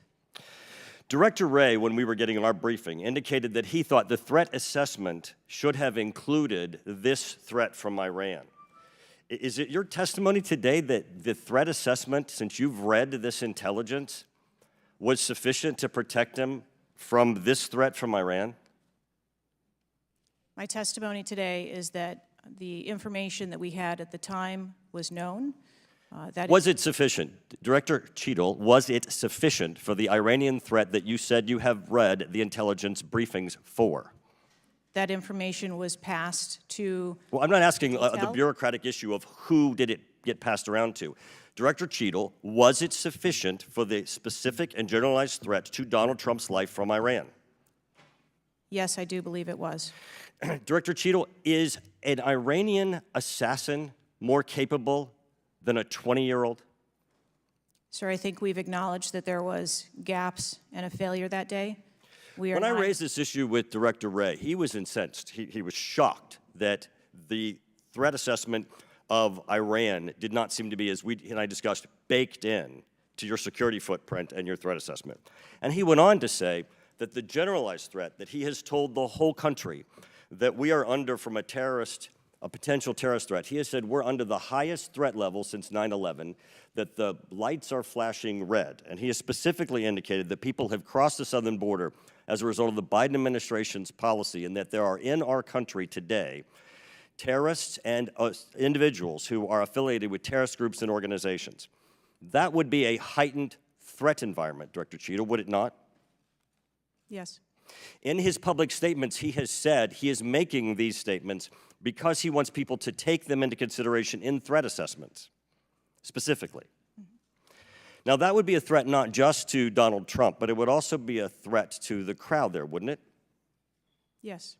[SPEAKER 6] Director Wray, when we were getting our briefing, indicated that he thought the threat assessment should have included this threat from Iran. Is it your testimony today that the threat assessment, since you've read this intelligence, was sufficient to protect him from this threat from Iran?
[SPEAKER 3] My testimony today is that the information that we had at the time was known.
[SPEAKER 6] Was it sufficient? Director Cheadle, was it sufficient for the Iranian threat that you said you have read the intelligence briefings for?
[SPEAKER 3] That information was passed to...
[SPEAKER 6] Well, I'm not asking the
[SPEAKER 3] Hotel?
[SPEAKER 6] bureaucratic issue of who did it get passed around to. Director Cheadle, was it sufficient for the specific and generalized threat to Donald Trump's life from Iran?
[SPEAKER 3] Yes, I do believe it was.
[SPEAKER 6] Director Cheadle, is an Iranian assassin more capable than a 20-year-old?
[SPEAKER 3] Sir, I think we've acknowledged that there was gaps and a failure that day.
[SPEAKER 6] When I raised this issue with Director Wray, he was incensed. He was shocked that the threat assessment of Iran did not seem to be, as we and I discussed, baked in to your security footprint and your threat assessment. And he went on to say that the generalized threat that he has told the whole country that we are under from a potential terrorist threat. He has said we're under the highest threat level since 9/11, that the lights are flashing red. And he has specifically indicated that people have crossed the southern border as a result of the Biden administration's policy, and that there are in our country today terrorists and individuals who are affiliated with terrorist groups and organizations. That would be a heightened threat environment, Director Cheadle, would it not?
[SPEAKER 3] Yes.
[SPEAKER 6] In his public statements, he has said he is making these statements because he wants people to take them into consideration in threat assessments, specifically. Now, that would be a threat not just to Donald Trump, but it would also be a threat to the crowd there, wouldn't it?
[SPEAKER 3] Yes.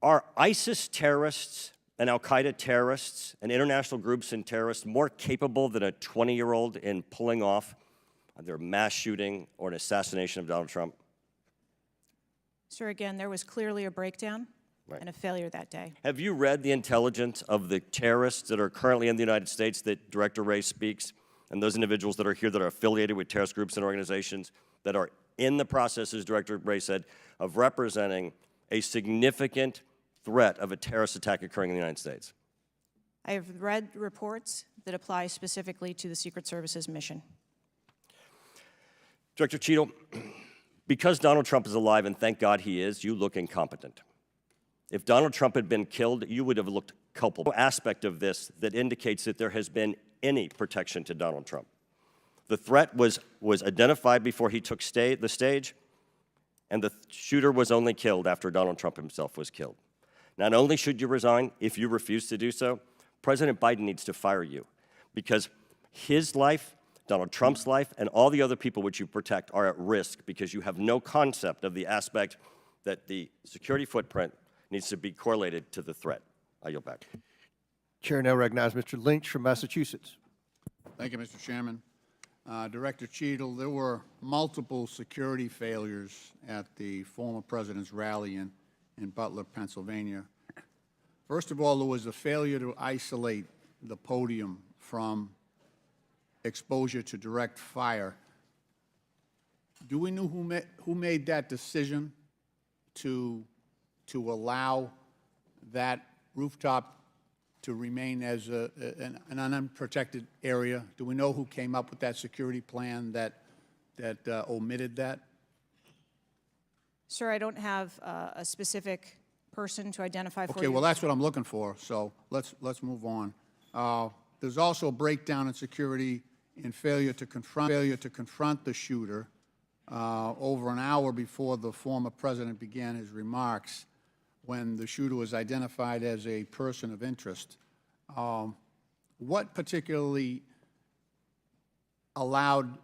[SPEAKER 6] Are ISIS terrorists and al-Qaeda terrorists and international groups and terrorists more capable than a 20-year-old in pulling off either a mass shooting or an assassination of Donald Trump?
[SPEAKER 3] Sir, again, there was clearly a breakdown and a failure that day.
[SPEAKER 6] Have you read the intelligence of the terrorists that are currently in the United States that Director Wray speaks, and those individuals that are here that are affiliated with terrorist groups and organizations that are in the process, as Director Wray said, of representing a significant threat of a terrorist attack occurring in the United States?
[SPEAKER 3] I have read reports that apply specifically to the Secret Service's mission.
[SPEAKER 6] Director Cheadle, because Donald Trump is alive, and thank God he is, you look incompetent. If Donald Trump had been killed, you would have looked culpable. No aspect of this that indicates that there has been any protection to Donald Trump. The threat was identified before he took the stage, and the shooter was only killed after Donald Trump himself was killed. Not only should you resign, if you refuse to do so, President Biden needs to fire you, because his life, Donald Trump's life, and all the other people which you protect are at risk because you have no concept of the aspect that the security footprint needs to be correlated to the threat. I yield back.
[SPEAKER 1] Chair now recognizes Mr. Lynch from Massachusetts.
[SPEAKER 7] Thank you, Mr. Chairman. Director Cheadle, there were multiple security failures at the former president's rally in Butler, Pennsylvania. First of all, there was a failure to isolate the podium from exposure to direct fire. Do we know who made that decision to allow that rooftop to remain as an unprotected area? Do we know who came up with that security plan that omitted that?
[SPEAKER 3] Sir, I don't have a specific person to identify for you.
[SPEAKER 7] Okay, well, that's what I'm looking for, so let's move on. There's also a breakdown in security and failure to confront the shooter over an hour before the former president began his remarks, when the shooter was identified as a person of interest. What particularly allowed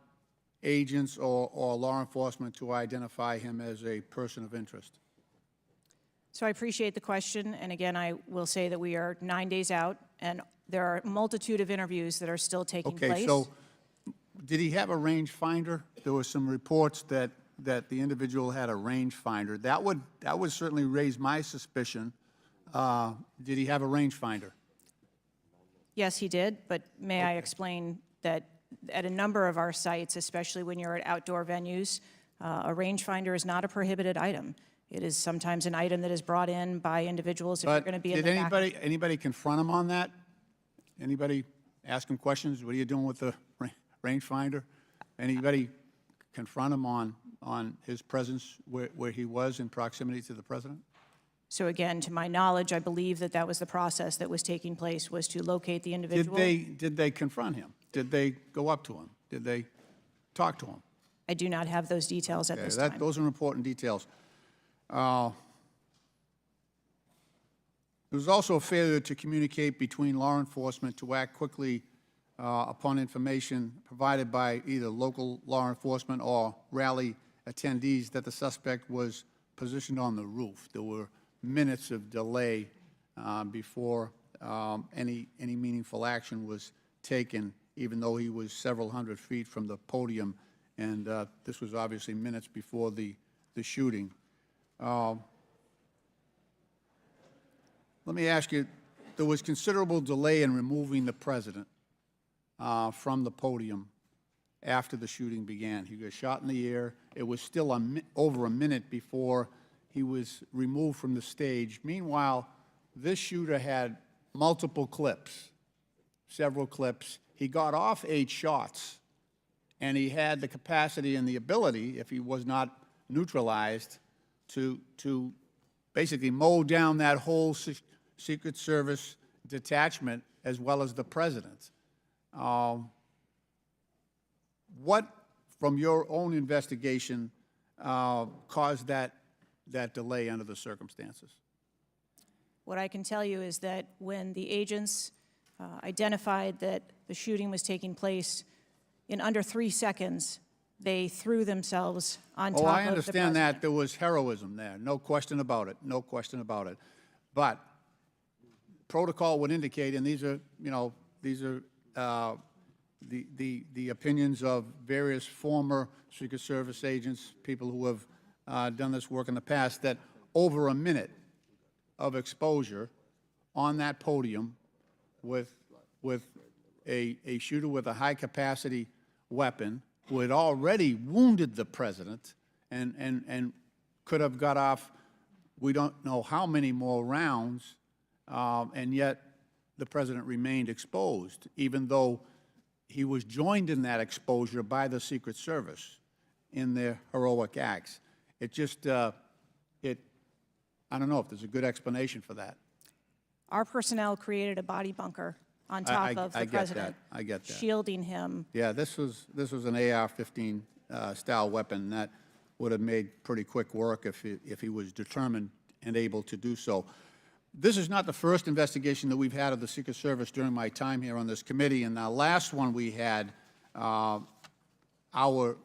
[SPEAKER 7] agents or law enforcement to identify him as a person of interest?
[SPEAKER 3] So I appreciate the question, and again, I will say that we are 9 days out, and There are a multitude of interviews that are still taking
[SPEAKER 7] Okay,
[SPEAKER 3] place.
[SPEAKER 7] so did he have a rangefinder? There were some reports that the individual had a rangefinder. That would certainly raise my suspicion. Did he have a rangefinder?
[SPEAKER 3] Yes, he did, but may I explain that at a number of our sites, especially when you're at outdoor venues, a rangefinder is not a prohibited item. It is sometimes an item that is brought in by individuals if you're going to be in the back.
[SPEAKER 7] Did anybody confront him on that? Anybody ask him questions? What are you doing with the rangefinder? Anybody confront him on his presence where he was in proximity to the president?
[SPEAKER 3] So again, to my knowledge, I believe that that was the process that was taking place, was to locate the individual.
[SPEAKER 7] Did they confront him? Did they go up to him? Did they talk to him?
[SPEAKER 3] I do not have those details at
[SPEAKER 7] Okay,
[SPEAKER 3] this time.
[SPEAKER 7] those are important details. There was also a failure to communicate between law enforcement to act quickly upon information provided by either local law enforcement or rally attendees that the suspect was positioned on the roof. There were minutes of delay before any meaningful action was taken, even though he was several hundred feet from the podium, and this was obviously minutes before the shooting. Let me ask you, there was considerable delay in removing the president from the podium after the shooting began. He got shot in the air. It was still over a minute before he was removed from the stage. Meanwhile, this shooter had multiple clips, several clips. He got off 8 shots, and he had the capacity and the ability, if he was not neutralized, to basically mow down that whole Secret Service detachment as well as the president. What, from your own investigation, caused that delay under the circumstances?
[SPEAKER 3] What I can tell you is that when the agents identified that the shooting was taking place, in under 3 seconds, they threw themselves on top of the president.
[SPEAKER 7] I understand that there was heroism there, no question about it, no question about it. But protocol would indicate, and these are, the opinions of various former Secret Service agents, people who have done this work in the past, that over a minute of exposure on that podium with a shooter with a high-capacity weapon who had already wounded the president and could have got off, we don't know how many more rounds, and yet the president remained exposed, even though he was joined in that exposure by the Secret Service in their heroic acts. It just, I don't know if there's a good explanation for that.
[SPEAKER 3] Our personnel created a body bunker on top of the president.
[SPEAKER 7] I get that.
[SPEAKER 3] Shielding him.
[SPEAKER 7] Yeah, this was an AR-15 style weapon that would have made pretty quick work if he was determined and able to do so. This is not the first investigation that we've had of the Secret Service during my time here on this committee, and the last one we had, our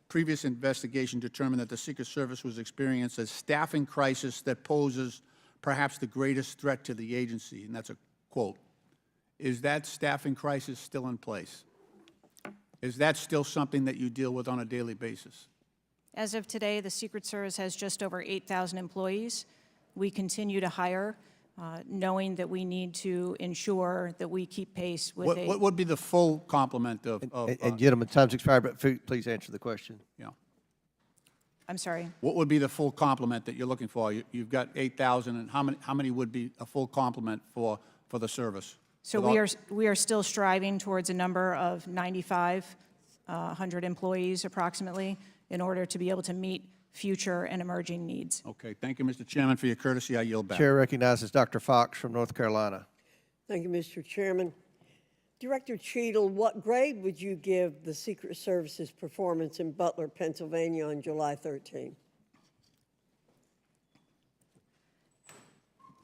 [SPEAKER 7] previous investigation determined that the Secret Service was experiencing a staffing crisis that poses perhaps the greatest threat to the agency, and that's a quote. Is that staffing crisis still in place? Is that still something that you deal with on a daily basis?
[SPEAKER 3] As of today, the Secret Service has just over 8,000 employees. We continue to hire, knowing that we need to ensure that we keep pace with
[SPEAKER 7] What would be the full complement of
[SPEAKER 1] And gentlemen, time's expired, but please answer the question.
[SPEAKER 7] yeah.
[SPEAKER 3] I'm sorry.
[SPEAKER 7] What would be the full complement that you're looking for? You've got 8,000, and how many would be a full complement for the service?
[SPEAKER 3] So we are still striving towards a number of 9,500 employees approximately in order to be able to meet future and emerging needs.
[SPEAKER 7] Okay, thank you, Mr. Chairman, for your courtesy. I yield back.
[SPEAKER 1] Chair recognizes Dr. Fox from North Carolina.
[SPEAKER 8] Thank you, Mr. Chairman. Director Cheadle, what grade would you give the Secret Service's performance in Butler, Pennsylvania on July 13?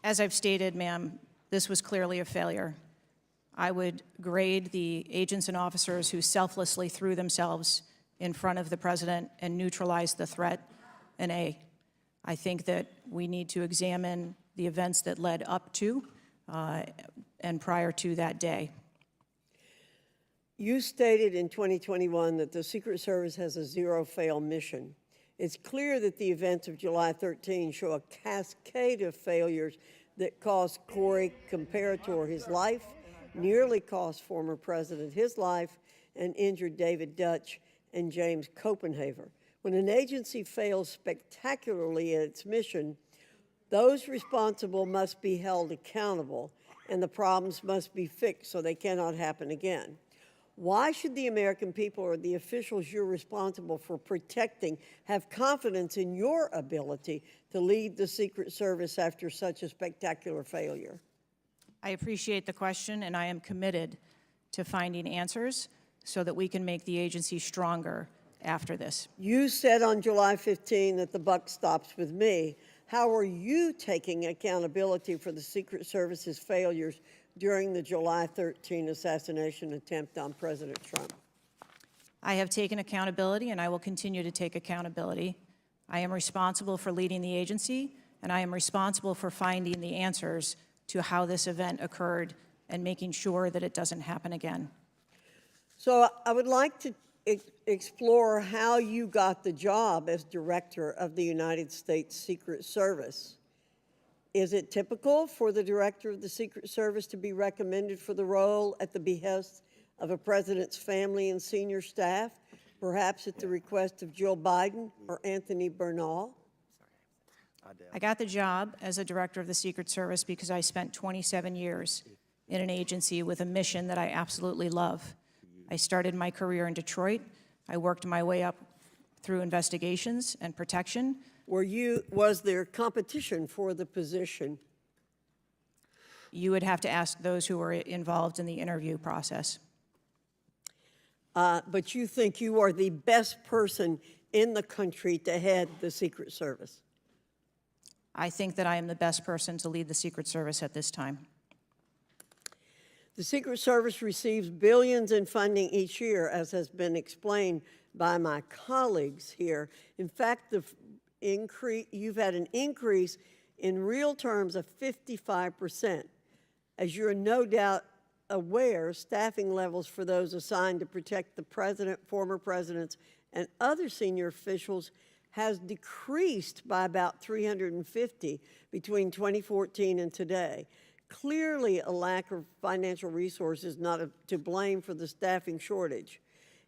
[SPEAKER 3] As I've stated, ma'am, this was clearly a failure. I would grade the agents and officers who selflessly threw themselves in front of the president and neutralized the threat an A. I think that we need to examine the events that led up to and prior to that day.
[SPEAKER 8] You stated in 2021 that the Secret Service has a zero-fail mission. It's clear that the events of July 13 show a cascade of failures that cost Corey Comparator his life, nearly cost former president his life, and injured David Dutch and James Copenhaver. When an agency fails spectacularly at its mission, those responsible must be held accountable, and the problems must be fixed so they cannot happen again. Why should the American people or the officials you're responsible for protecting have confidence in your ability to lead the Secret Service after such a spectacular failure?
[SPEAKER 3] I appreciate the question, and I am committed to finding answers so that we can make the agency stronger after this.
[SPEAKER 8] You said on July 15 that the buck stops with me. How are you taking accountability for the Secret Service's failures during the July 13 assassination attempt on President Trump?
[SPEAKER 3] I have taken accountability, and I will continue to take accountability. I am responsible for leading the agency, and I am responsible for finding the answers to how this event occurred and making sure that it doesn't happen again.
[SPEAKER 8] So I would like to explore how you got the job as director of the United States Secret Service. Is it typical for the director of the Secret Service to be recommended for the role at the behest of a president's family and senior staff, perhaps at the request of Jill Biden or Anthony Bernal?
[SPEAKER 3] I got the job as a director of the Secret Service because I spent 27 years in an agency with a mission that I absolutely love. I started my career in Detroit. I worked my way up through investigations and protection.
[SPEAKER 8] Was there competition for the position?
[SPEAKER 3] You would have to ask those who were involved in the interview process.
[SPEAKER 8] But you think you are the best person in the country to head the Secret Service?
[SPEAKER 3] I think that I am the best person to lead the Secret Service at this time.
[SPEAKER 8] The Secret Service receives billions in funding each year, as has been explained by my colleagues here. In fact, you've had an increase in real terms of 55%. As you're no doubt aware, staffing levels for those assigned to protect the president, former presidents, and other senior officials has decreased by about 350 between 2014 and today. Clearly, a lack of financial resources not to blame for the staffing shortage.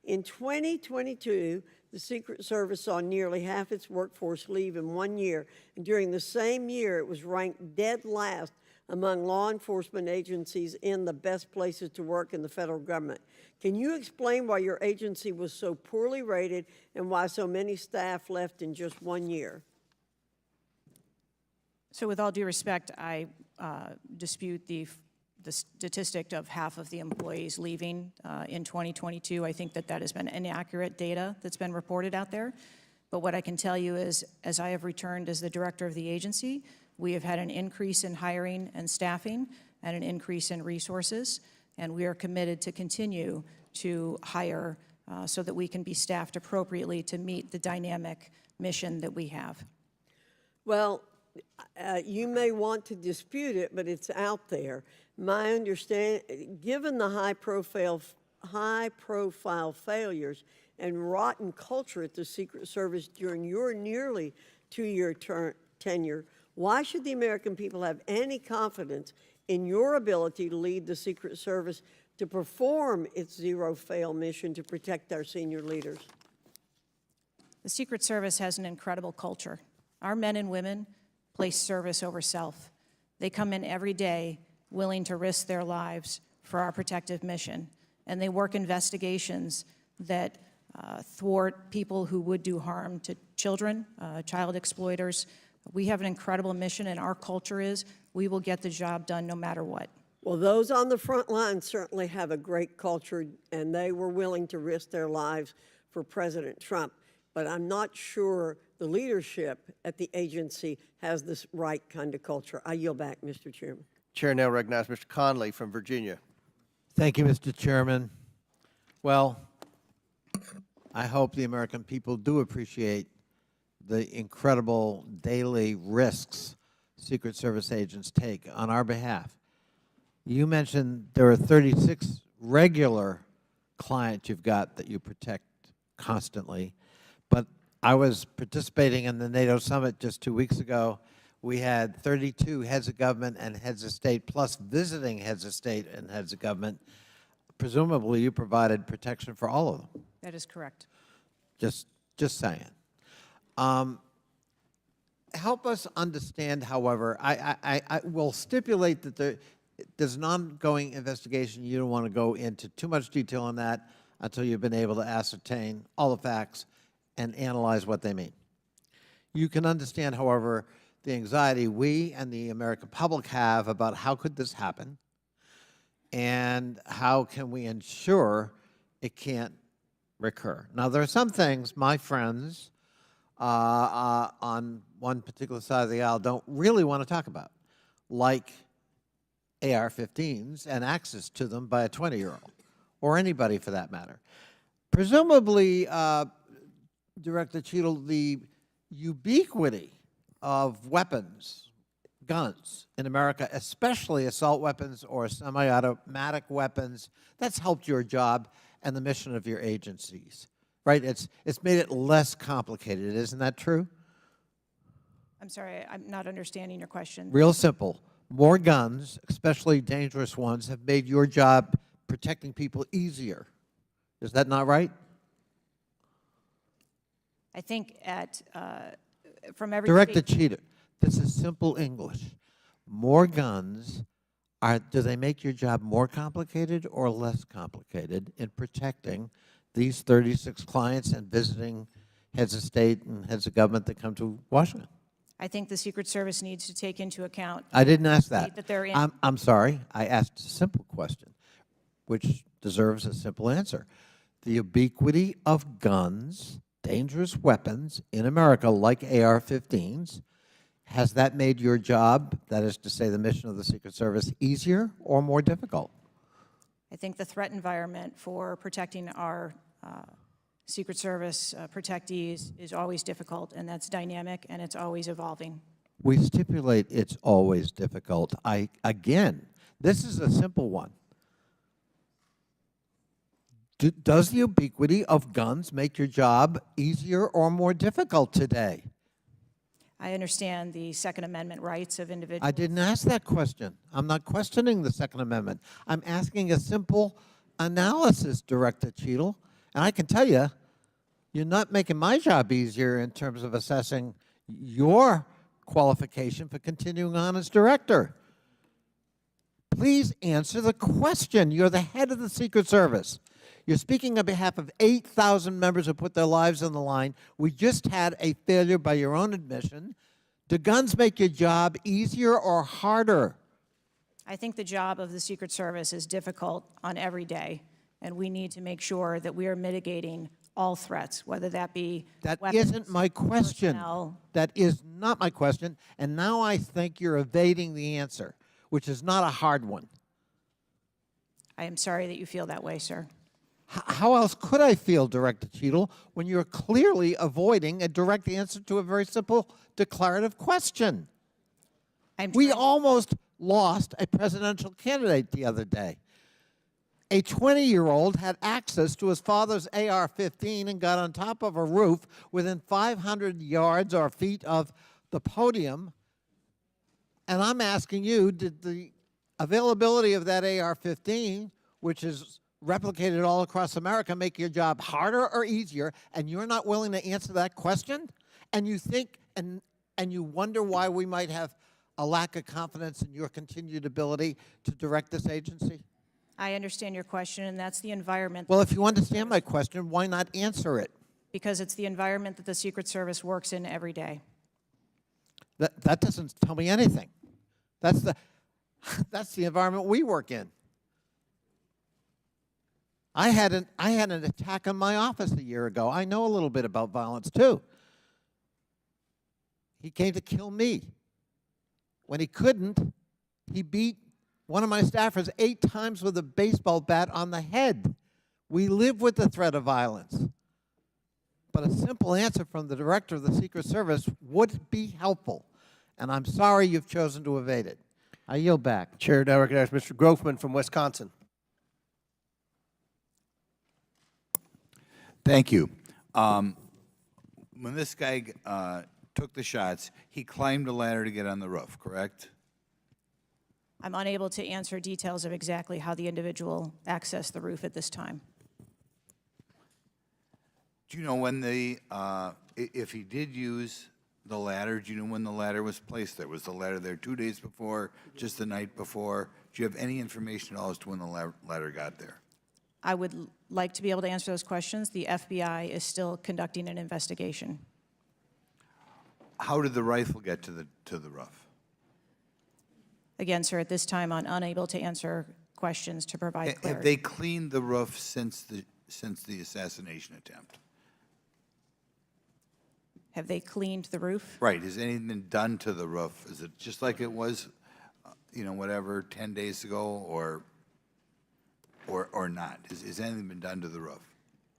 [SPEAKER 8] In 2022, the Secret Service saw nearly half its workforce leave in 1 year, and during the same year, it was ranked dead last among law enforcement agencies in the best places to work in the federal government. Can you explain why your agency was so poorly rated and why so many staff left in just 1 year?
[SPEAKER 3] So with all due respect, I dispute the statistic of half of the employees leaving in 2022. I think that has been inaccurate data that's been reported out there. But what I can tell you is, as I have returned as the director of the agency, we have had an increase in hiring and staffing and an increase in resources, and we are committed to continue to hire so that we can be staffed appropriately to meet the dynamic mission that we have.
[SPEAKER 8] Well, you may want to dispute it, but it's out there. My understanding, given the high-profile failures and rotten culture at the Secret Service during your nearly two-year tenure, why should the American people have any confidence in your ability to lead the Secret Service to perform its zero-fail mission to protect our senior leaders?
[SPEAKER 3] The Secret Service has an incredible culture. Our men and women place service over self. They come in every day willing to risk their lives for our protective mission, and they work investigations that thwart people who would do harm to children, child exploiters. We have an incredible mission, and our culture is we will get the job done no matter what.
[SPEAKER 8] Well, those on the front line certainly have a great culture, and they were willing to risk their lives for President Trump. But I'm not sure the leadership at the agency has this right kind of culture. I yield back, Mr. Chairman.
[SPEAKER 1] Chair now recognizes Mr. Conley from Virginia.
[SPEAKER 9] Thank you, Mr. Chairman. Well, I hope the American people do appreciate the incredible daily risks Secret Service agents take on our behalf. You mentioned there are 36 regular clients you've got that you protect constantly, but I was participating in the NATO summit just 2 weeks ago. We had 32 heads of government and heads of state, plus visiting heads of state and heads of government. Presumably, you provided protection for all of them.
[SPEAKER 3] That is correct.
[SPEAKER 9] Just saying. Help us understand, however, I will stipulate that there's an ongoing investigation. You don't want to go into too much detail on that until you've been able to ascertain all the facts and analyze what they mean. You can understand, however, the anxiety we and the American public have about how could this happen and how can we ensure it can't recur. Now, there are some things my friends on one particular side of the aisle don't really want to talk about, like AR-15s and access to them by a 20-year-old, or anybody for that matter. Presumably, Director Cheadle, the ubiquity of weapons, guns in America, especially assault weapons or semi-automatic weapons, that's helped your job and the mission of your agencies, right? It's made it less complicated. Isn't that true?
[SPEAKER 3] I'm sorry, I'm not understanding your question.
[SPEAKER 9] Real simple. More guns, especially dangerous ones, have made your job protecting people easier. Is that not right?
[SPEAKER 3] I think from every
[SPEAKER 9] Director
[SPEAKER 3] state-
[SPEAKER 9] Cheater, this is simple English. More guns, do they make your job more complicated or less complicated in protecting these 36 clients and visiting heads of state and heads of government that come to Washington?
[SPEAKER 3] I think the Secret Service needs to take into account
[SPEAKER 9] I didn't ask that.
[SPEAKER 3] that they're in.
[SPEAKER 9] I'm sorry. I asked a simple question, which deserves a simple answer. The ubiquity of guns, dangerous weapons in America, like AR-15s, has that made your job, that is to say the mission of the Secret Service, easier or more difficult?
[SPEAKER 3] I think the threat environment for protecting our Secret Service protectees is always difficult, and that's dynamic, and it's always evolving.
[SPEAKER 9] We stipulate it's always difficult. Again, this is a simple one. Does the ubiquity of guns make your job easier or more difficult today?
[SPEAKER 3] I understand the Second Amendment rights of individuals.
[SPEAKER 9] I didn't ask that question. I'm not questioning the Second Amendment. I'm asking a simple analysis, Director Cheadle. And I can tell you, you're not making my job easier in terms of assessing your qualification for continuing on as director. Please answer the question. You're the head of the Secret Service. You're speaking on behalf of 8,000 members who put their lives on the line. We just had a failure by your own admission. Do guns make your job easier or harder?
[SPEAKER 3] I think the job of the Secret Service is difficult on every day, and we need to make sure that we are mitigating all threats, whether that be
[SPEAKER 9] That
[SPEAKER 3] weapons,
[SPEAKER 9] isn't my question.
[SPEAKER 3] personnel.
[SPEAKER 9] That is not my question. And now I think you're evading the answer, which is not a hard one.
[SPEAKER 3] I am sorry that you feel that way, sir.
[SPEAKER 9] How else could I feel, Director Cheadle, when you're clearly avoiding a direct answer to a very simple declarative question? We almost lost a presidential candidate the other day. A 20-year-old had access to his father's AR-15 and got on top of a roof within 500 yards or feet of the podium. And I'm asking you, did the availability of that AR-15, which is replicated all across America, make your job harder or easier? And you're not willing to answer that question? And you think and you wonder why we might have a lack of confidence in your continued ability to direct this agency?
[SPEAKER 3] I understand your question, and that's the environment.
[SPEAKER 9] Well, if you understand my question, why not answer it?
[SPEAKER 3] Because it's the environment that the Secret Service works in every day.
[SPEAKER 9] That doesn't tell me anything. That's the environment we work in. I had an attack on my office a year ago. I know a little bit about violence too. He came to kill me. When he couldn't, he beat one of my staffers 8 times with a baseball bat on the head. We live with the threat of violence. But a simple answer from the director of the Secret Service would be helpful. And I'm sorry you've chosen to evade it. I yield back.
[SPEAKER 1] Chair now recognizes Mr. Grofman from Wisconsin.
[SPEAKER 10] Thank you. When this guy took the shots, he climbed a ladder to get on the roof, correct?
[SPEAKER 3] I'm unable to answer details of exactly how the individual accessed the roof at this time.
[SPEAKER 10] Do you know when if he did use the ladder, do you know when the ladder was placed there? Was the ladder there 2 days before, just the night before? Do you have any information at all as to when the ladder got there?
[SPEAKER 3] I would like to be able to answer those questions. The FBI is still conducting an investigation.
[SPEAKER 10] How did the rifle get to the roof?
[SPEAKER 3] Again, sir, at this time, I'm unable to answer questions to provide
[SPEAKER 10] Have
[SPEAKER 3] clarity.
[SPEAKER 10] they cleaned the roof since the assassination attempt?
[SPEAKER 3] Have they cleaned the roof?
[SPEAKER 10] Right. Has anything been done to the roof? Is it just like it was, whatever, 10 days ago, or not? Has anything been done to the roof?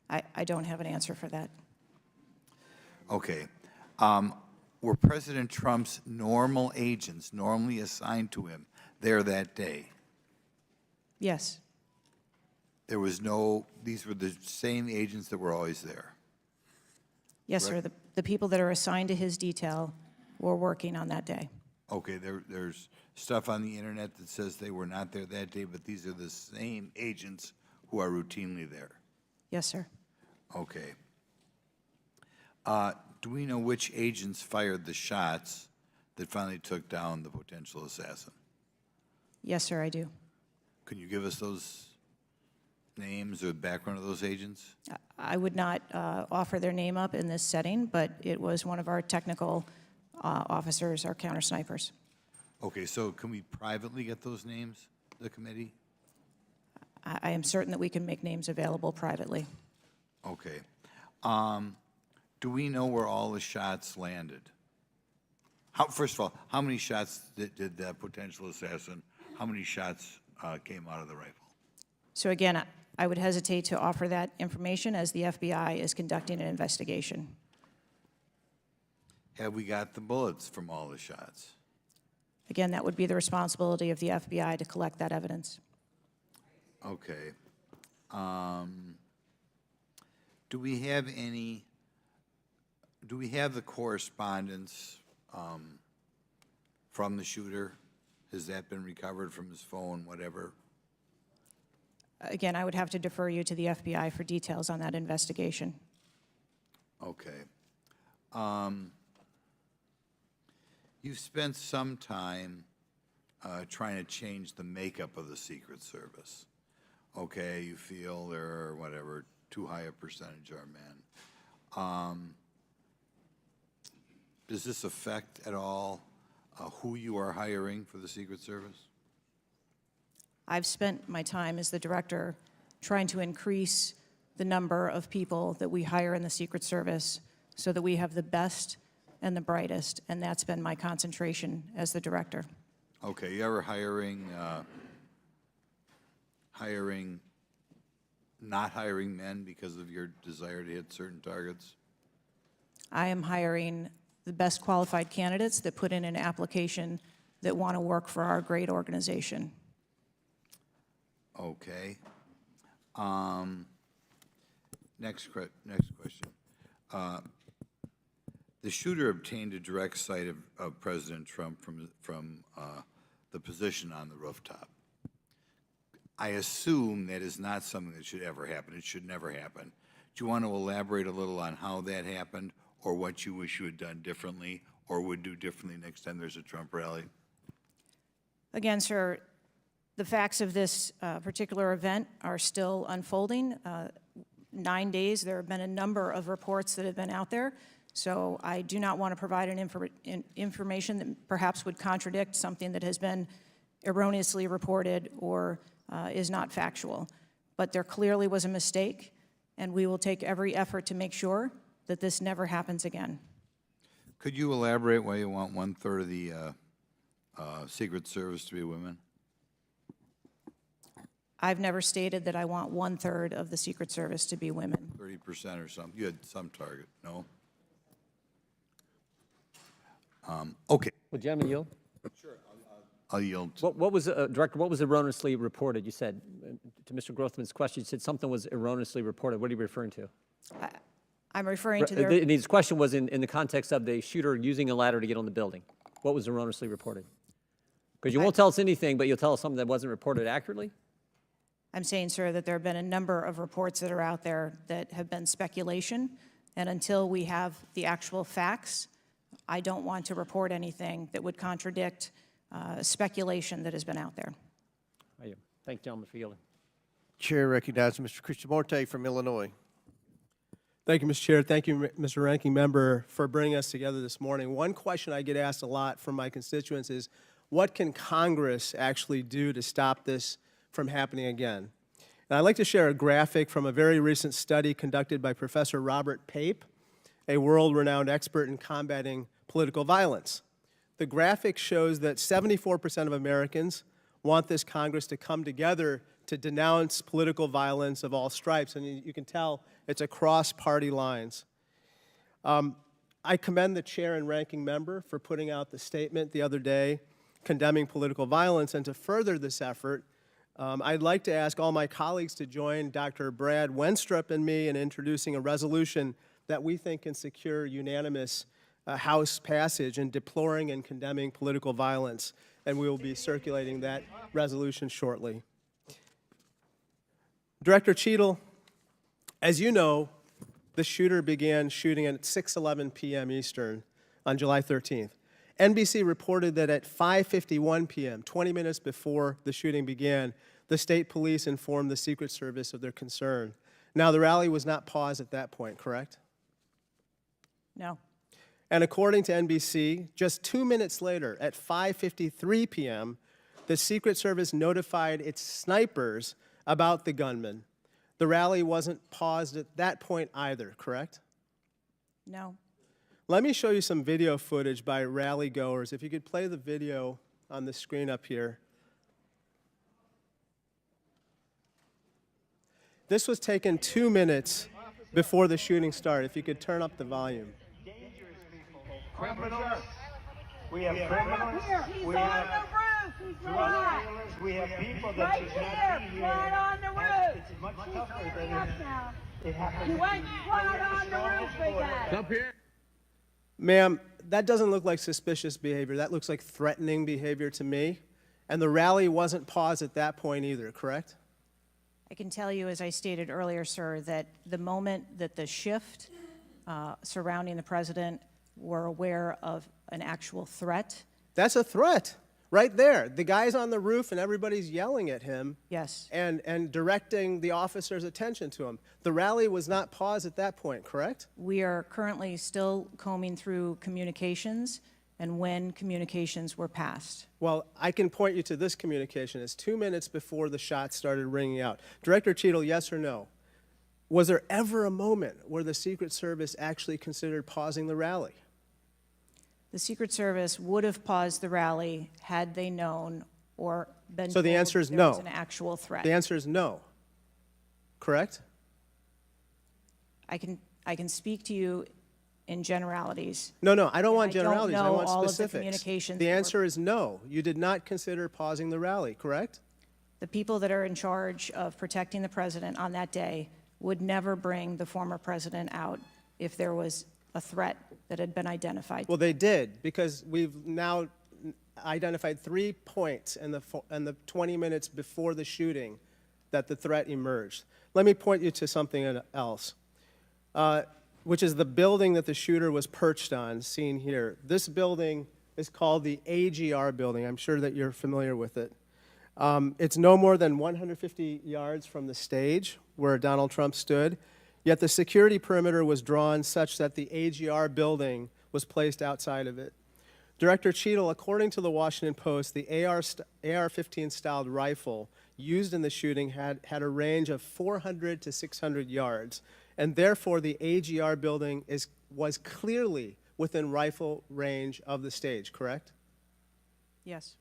[SPEAKER 3] I don't have an answer for that.
[SPEAKER 10] Okay. Were President Trump's normal agents normally assigned to him there that day?
[SPEAKER 3] Yes.
[SPEAKER 10] There was these were the same agents that were always there?
[SPEAKER 3] Yes, sir. The people that are assigned to his detail were working on that day.
[SPEAKER 10] Okay, there's stuff on the internet that says they were not there that day, but these are the same agents who are routinely there?
[SPEAKER 3] Yes, sir.
[SPEAKER 10] Okay. Do we know which agents fired the shots that finally took down the potential assassin?
[SPEAKER 3] Yes, sir, I do.
[SPEAKER 10] Can you give us those names or the background of those agents?
[SPEAKER 3] I would not offer their name up in this setting, but it was one of our technical officers, our counter snipers.
[SPEAKER 10] Okay, so can we privately get those names, the committee?
[SPEAKER 3] I am certain that we can make names available privately.
[SPEAKER 10] Okay. Do we know where all the shots landed? First of all, how many shots did that potential assassin, how many shots came out of the rifle?
[SPEAKER 3] So again, I would hesitate to offer that information as the FBI is conducting an investigation.
[SPEAKER 10] Have we got the bullets from all the shots?
[SPEAKER 3] Again, that would be the responsibility of the FBI to collect that evidence.
[SPEAKER 10] Okay. Do we have the correspondence from the shooter? Has that been recovered from his phone, whatever?
[SPEAKER 3] Again, I would have to defer you to the FBI for details on that investigation.
[SPEAKER 10] Okay. You've spent some time trying to change the makeup of the Secret Service. Okay, you feel there are, whatever, too high a percentage are men. Does this affect at all who you are hiring for the Secret Service?
[SPEAKER 3] I've spent my time as the director trying to increase the number of people that we hire in the Secret Service so that we have the best and the brightest, and that's been my concentration as the director.
[SPEAKER 10] Okay, you ever not hiring men because of your desire to hit certain targets?
[SPEAKER 3] I am hiring the best qualified candidates that put in an application that want to work for our great organization.
[SPEAKER 10] Okay. Next question. The shooter obtained a direct sight of President Trump from the position on the rooftop. I assume that is not something that should ever happen. It should never happen. Do you want to elaborate a little on how that happened, or what you wish you had done differently, or would do differently next time there's a Trump rally?
[SPEAKER 3] Again, sir, the facts of this particular event are still unfolding. 9 days, there have been a number of reports that have been out there, so I do not want to provide information that perhaps would contradict something that has been erroneously reported or is not factual. But there clearly was a mistake, and we will take every effort to make sure that this never happens again.
[SPEAKER 10] Could you elaborate why you want 1/3 of the Secret Service to be women?
[SPEAKER 3] I've never stated that I want 1/3 of the Secret Service to be women.
[SPEAKER 10] 30% or something? You had some target, no? Okay.
[SPEAKER 4] Well, gentlemen, yield.
[SPEAKER 10] I'll yield.
[SPEAKER 4] What was, Director, what was erroneously reported? You said, to Mr. Grothman's question, you said something was erroneously reported. What are you referring to?
[SPEAKER 3] I'm referring to their,
[SPEAKER 4] His question was in the context of the shooter using a ladder to get on the building. What was erroneously reported? Because you won't tell us anything, but you'll tell us something that wasn't reported accurately?
[SPEAKER 3] I'm saying, sir, that there have been a number of reports that are out there that have been speculation, and until we have the actual facts, I don't want to report anything that would contradict speculation that has been out there.
[SPEAKER 4] Thank you, gentlemen, for yielding.
[SPEAKER 1] Chair recognizes Mr. Krishnamurti from Illinois.
[SPEAKER 11] Thank you, Mr. Chair. Thank you, Mr. Ranking Member, for bringing us together this morning. One question I get asked a lot from my constituents is, what can Congress actually do to stop this from happening again? And I'd like to share a graphic from a very recent study conducted by Professor Robert Pape, a world-renowned expert in combating political violence. The graphic shows that 74% of Americans want this Congress to come together to denounce political violence of all stripes, and you can tell it's across party lines. I commend the chair and ranking member for putting out the statement the other day condemning political violence, and to further this effort, I'd like to ask all my colleagues to join Dr. Brad Wenstrup and me in introducing a resolution that we think can secure unanimous House passage in deploring and condemning political violence, and we will be circulating that resolution shortly. Director Cheadle, as you know, the shooter began shooting at 6:11 p.m. Eastern on July 13th. NBC reported that at 5:51 p.m., 20 minutes before the shooting began, the state police informed the Secret Service of their concern. Now, the rally was not paused at that point, correct?
[SPEAKER 3] No.
[SPEAKER 11] And according to NBC, just 2 minutes later, at 5:53 p.m., the Secret Service notified its snipers about the gunman. The rally wasn't paused at that point either, correct?
[SPEAKER 3] No.
[SPEAKER 11] Let me show you some video footage by rally goers. If you could play the video on the screen up here. This was taken 2 minutes before the shooting started. If you could turn up the volume.
[SPEAKER 12] Criminals. We have criminals. We have drug dealers. We have people that should not be here.
[SPEAKER 13] Right on the roof.
[SPEAKER 12] It's much tougher than it happens.
[SPEAKER 13] You went right on the roof again.
[SPEAKER 11] Up here. Ma'am, that doesn't look like suspicious behavior. That looks like threatening behavior to me. And the rally wasn't paused at that point either, correct?
[SPEAKER 3] I can tell you, as I stated earlier, sir, that the moment that the shift surrounding the president were aware of an actual threat.
[SPEAKER 11] That's a threat right there. The guy's on the roof and everybody's yelling at him.
[SPEAKER 3] Yes.
[SPEAKER 11] And directing the officer's attention to him. The rally was not paused at that point, correct?
[SPEAKER 3] We are currently still combing through communications and when communications were passed.
[SPEAKER 11] Well, I can point you to this communication. It's 2 minutes before the shots started ringing out. Director Cheadle, yes or no? Was there ever a moment where the Secret Service actually considered pausing the rally?
[SPEAKER 3] The Secret Service would have paused the rally had they known or been
[SPEAKER 11] So the
[SPEAKER 3] told
[SPEAKER 11] answer is
[SPEAKER 3] there
[SPEAKER 11] no.
[SPEAKER 3] was an actual threat.
[SPEAKER 11] The answer is no. Correct?
[SPEAKER 3] I can speak to you in generalities.
[SPEAKER 11] No, I don't want
[SPEAKER 3] I don't
[SPEAKER 11] generalities. I
[SPEAKER 3] know
[SPEAKER 11] want
[SPEAKER 3] all of the
[SPEAKER 11] specifics.
[SPEAKER 3] communications
[SPEAKER 11] The
[SPEAKER 3] that were-
[SPEAKER 11] answer is no. You did not consider pausing the rally, correct?
[SPEAKER 3] The people that are in charge of protecting the president on that day would never bring the former president out if there was a threat that had been identified.
[SPEAKER 11] Well, they did, because we've now identified 3 points in the 20 minutes before the shooting that the threat emerged. Let me point you to something else, which is the building that the shooter was perched on, seen here. This building is called the AGR building. I'm sure that you're familiar with it. It's no more than 150 yards from the stage where Donald Trump stood, yet the security perimeter was drawn such that the AGR building was placed outside of it. Director Cheadle, according to the Washington Post, the AR-15 styled rifle used in the shooting had a range of 400 to 600 yards, and therefore the AGR building was clearly within rifle range of the stage, correct?
[SPEAKER 3] Yes.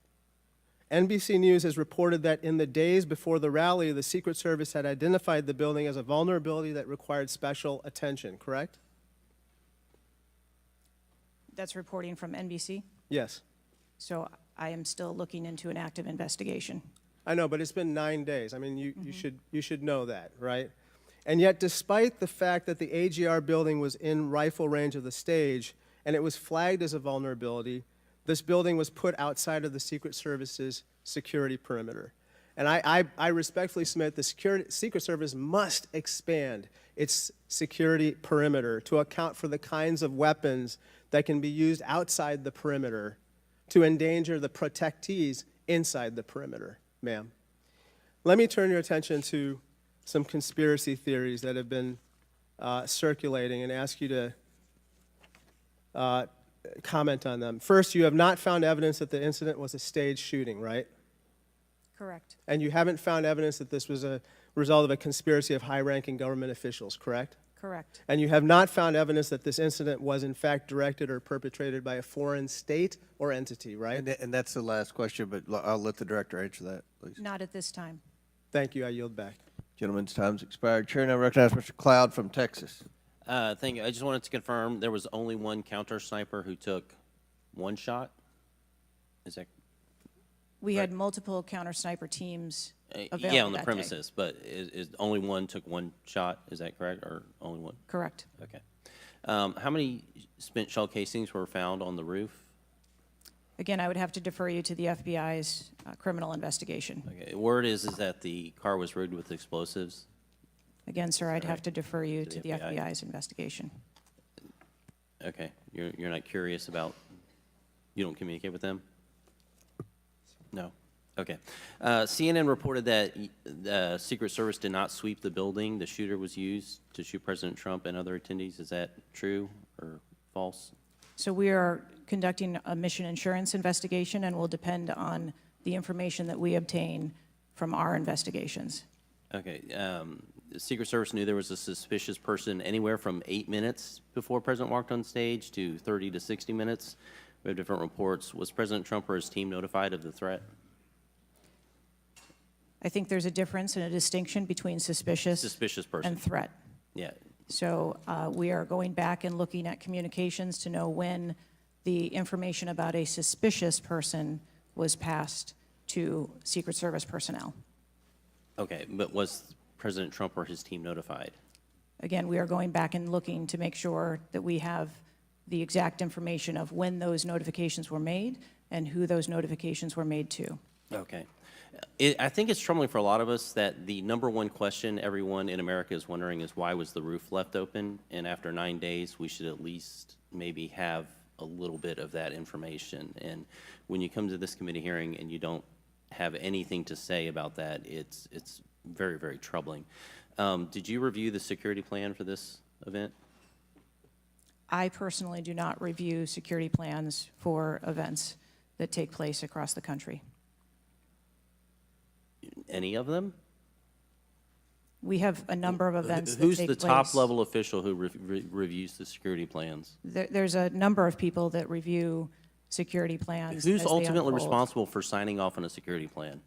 [SPEAKER 11] NBC News has reported that in the days before the rally, the Secret Service had identified the building as a vulnerability that required special attention, correct?
[SPEAKER 3] That's reporting from NBC.
[SPEAKER 11] Yes.
[SPEAKER 3] So I am still looking into an active investigation.
[SPEAKER 11] I know, but it's been 9 days. I mean, you should know that, right? And yet, despite the fact that the AGR building was in rifle range of the stage and it was flagged as a vulnerability, this building was put outside of the Secret Service's security perimeter. And I respectfully submit the Secret Service must expand its security perimeter to account for the kinds of weapons that can be used outside the perimeter to endanger the protectees inside the perimeter, ma'am. Let me turn your attention to some conspiracy theories that have been circulating and ask you to comment on them. First, you have not found evidence that the incident was a staged shooting, right?
[SPEAKER 3] Correct.
[SPEAKER 11] And you haven't found evidence that this was a result of a conspiracy of high-ranking government officials, correct?
[SPEAKER 3] Correct.
[SPEAKER 11] And you have not found evidence that this incident was in fact directed or perpetrated by a foreign state or entity, right?
[SPEAKER 1] And that's the last question, but I'll let the director answer that, please.
[SPEAKER 3] Not at this time.
[SPEAKER 11] Thank you. I yield back.
[SPEAKER 1] Gentleman's time's expired. Chair now recognizes Mr. Cloud from Texas.
[SPEAKER 14] Thank you. I just wanted to confirm there was only one counter sniper who took one shot? Is that
[SPEAKER 3] We had multiple counter sniper teams available
[SPEAKER 14] yeah, on the
[SPEAKER 3] that day.
[SPEAKER 14] premises, but is only one took one shot? Is that correct, or only one?
[SPEAKER 3] Correct.
[SPEAKER 14] Okay. How many spent shell casings were found on the roof?
[SPEAKER 3] Again, I would have to defer you to the FBI's criminal investigation.
[SPEAKER 14] Okay. Word is that the car was rigged with explosives.
[SPEAKER 3] Again, sir, I'd have to defer you to
[SPEAKER 14] the
[SPEAKER 3] the
[SPEAKER 14] FBI?
[SPEAKER 3] FBI's investigation.
[SPEAKER 14] Okay. You're not curious about? You don't communicate with them? No. Okay. CNN reported that the Secret Service did not sweep the building the shooter was used to shoot President Trump and other attendees. Is that true or false?
[SPEAKER 3] So we are conducting a mission insurance investigation and will depend on the information that we obtain from our investigations.
[SPEAKER 14] Okay. The Secret Service knew there was a suspicious person anywhere from 8 minutes before President walked on stage to 30 to 60 minutes. We have different reports. Was President Trump or his team notified of the threat?
[SPEAKER 3] I think there's a difference and a distinction between suspicious
[SPEAKER 14] person.
[SPEAKER 3] and threat.
[SPEAKER 14] Yeah.
[SPEAKER 3] So we are going back and looking at communications to know when the information about a suspicious person was passed to Secret Service personnel.
[SPEAKER 14] Okay, but was President Trump or his team notified?
[SPEAKER 3] Again, we are going back and looking to make sure that we have the exact information of when those notifications were made and who those notifications were made to.
[SPEAKER 14] Okay. I think it's troubling for a lot of us that the number one question everyone in America is wondering is why was the roof left open? And after 9 days, we should at least maybe have a little bit of that information. And when you come to this committee hearing and you don't have anything to say about that, it's very, very troubling. Did you review the security plan for this event?
[SPEAKER 3] I personally do not review security plans for events that take place across the country.
[SPEAKER 14] Any of them?
[SPEAKER 3] We have a number of events that
[SPEAKER 14] Who's
[SPEAKER 3] take
[SPEAKER 14] the
[SPEAKER 3] place.
[SPEAKER 14] top level official who reviews the security plans?
[SPEAKER 3] There's a number of people that review security plans.
[SPEAKER 14] Who's
[SPEAKER 3] as they
[SPEAKER 14] ultimately
[SPEAKER 3] unfold.
[SPEAKER 14] responsible for signing off on a security plan?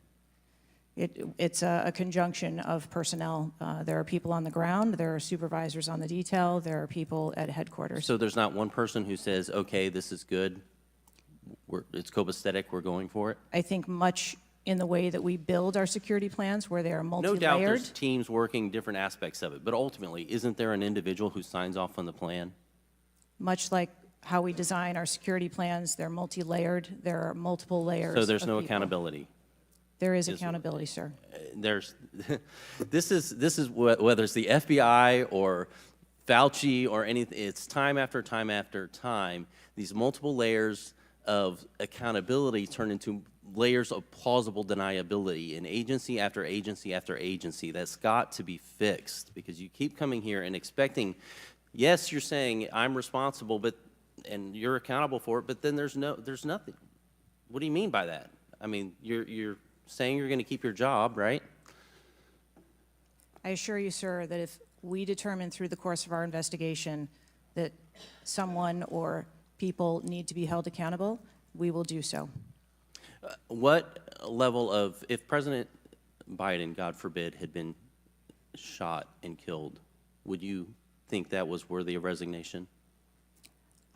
[SPEAKER 3] It's a conjunction of personnel. There are people on the ground, there are supervisors on the detail, there are people at headquarters.
[SPEAKER 14] So there's not one person who says, okay, this is good, it's copacetic, we're going for it?
[SPEAKER 3] I think much in the way that we build our security plans, where they are
[SPEAKER 14] No
[SPEAKER 3] multi-layered.
[SPEAKER 14] doubt there's teams working different aspects of it, but ultimately, isn't there an individual who signs off on the plan?
[SPEAKER 3] Much like how we design our security plans, they're multi-layered, there are multiple layers.
[SPEAKER 14] So there's
[SPEAKER 3] of
[SPEAKER 14] no
[SPEAKER 3] people.
[SPEAKER 14] accountability?
[SPEAKER 3] There is accountability, sir.
[SPEAKER 14] There's, this is whether it's the FBI or Fauci or anything, it's time after time after time, these multiple layers of accountability turn into layers of plausible deniability, and agency after agency after agency. That's got to be fixed, because you keep coming here and expecting, yes, you're saying I'm responsible, and you're accountable for it, but then there's nothing. What do you mean by that? I mean, you're saying you're going to keep your job, right?
[SPEAKER 3] I assure you, sir, that if we determine through the course of our investigation that someone or people need to be held accountable, we will do so.
[SPEAKER 14] What level of, if President Biden, God forbid, had been shot and killed, would you think that was worthy of resignation?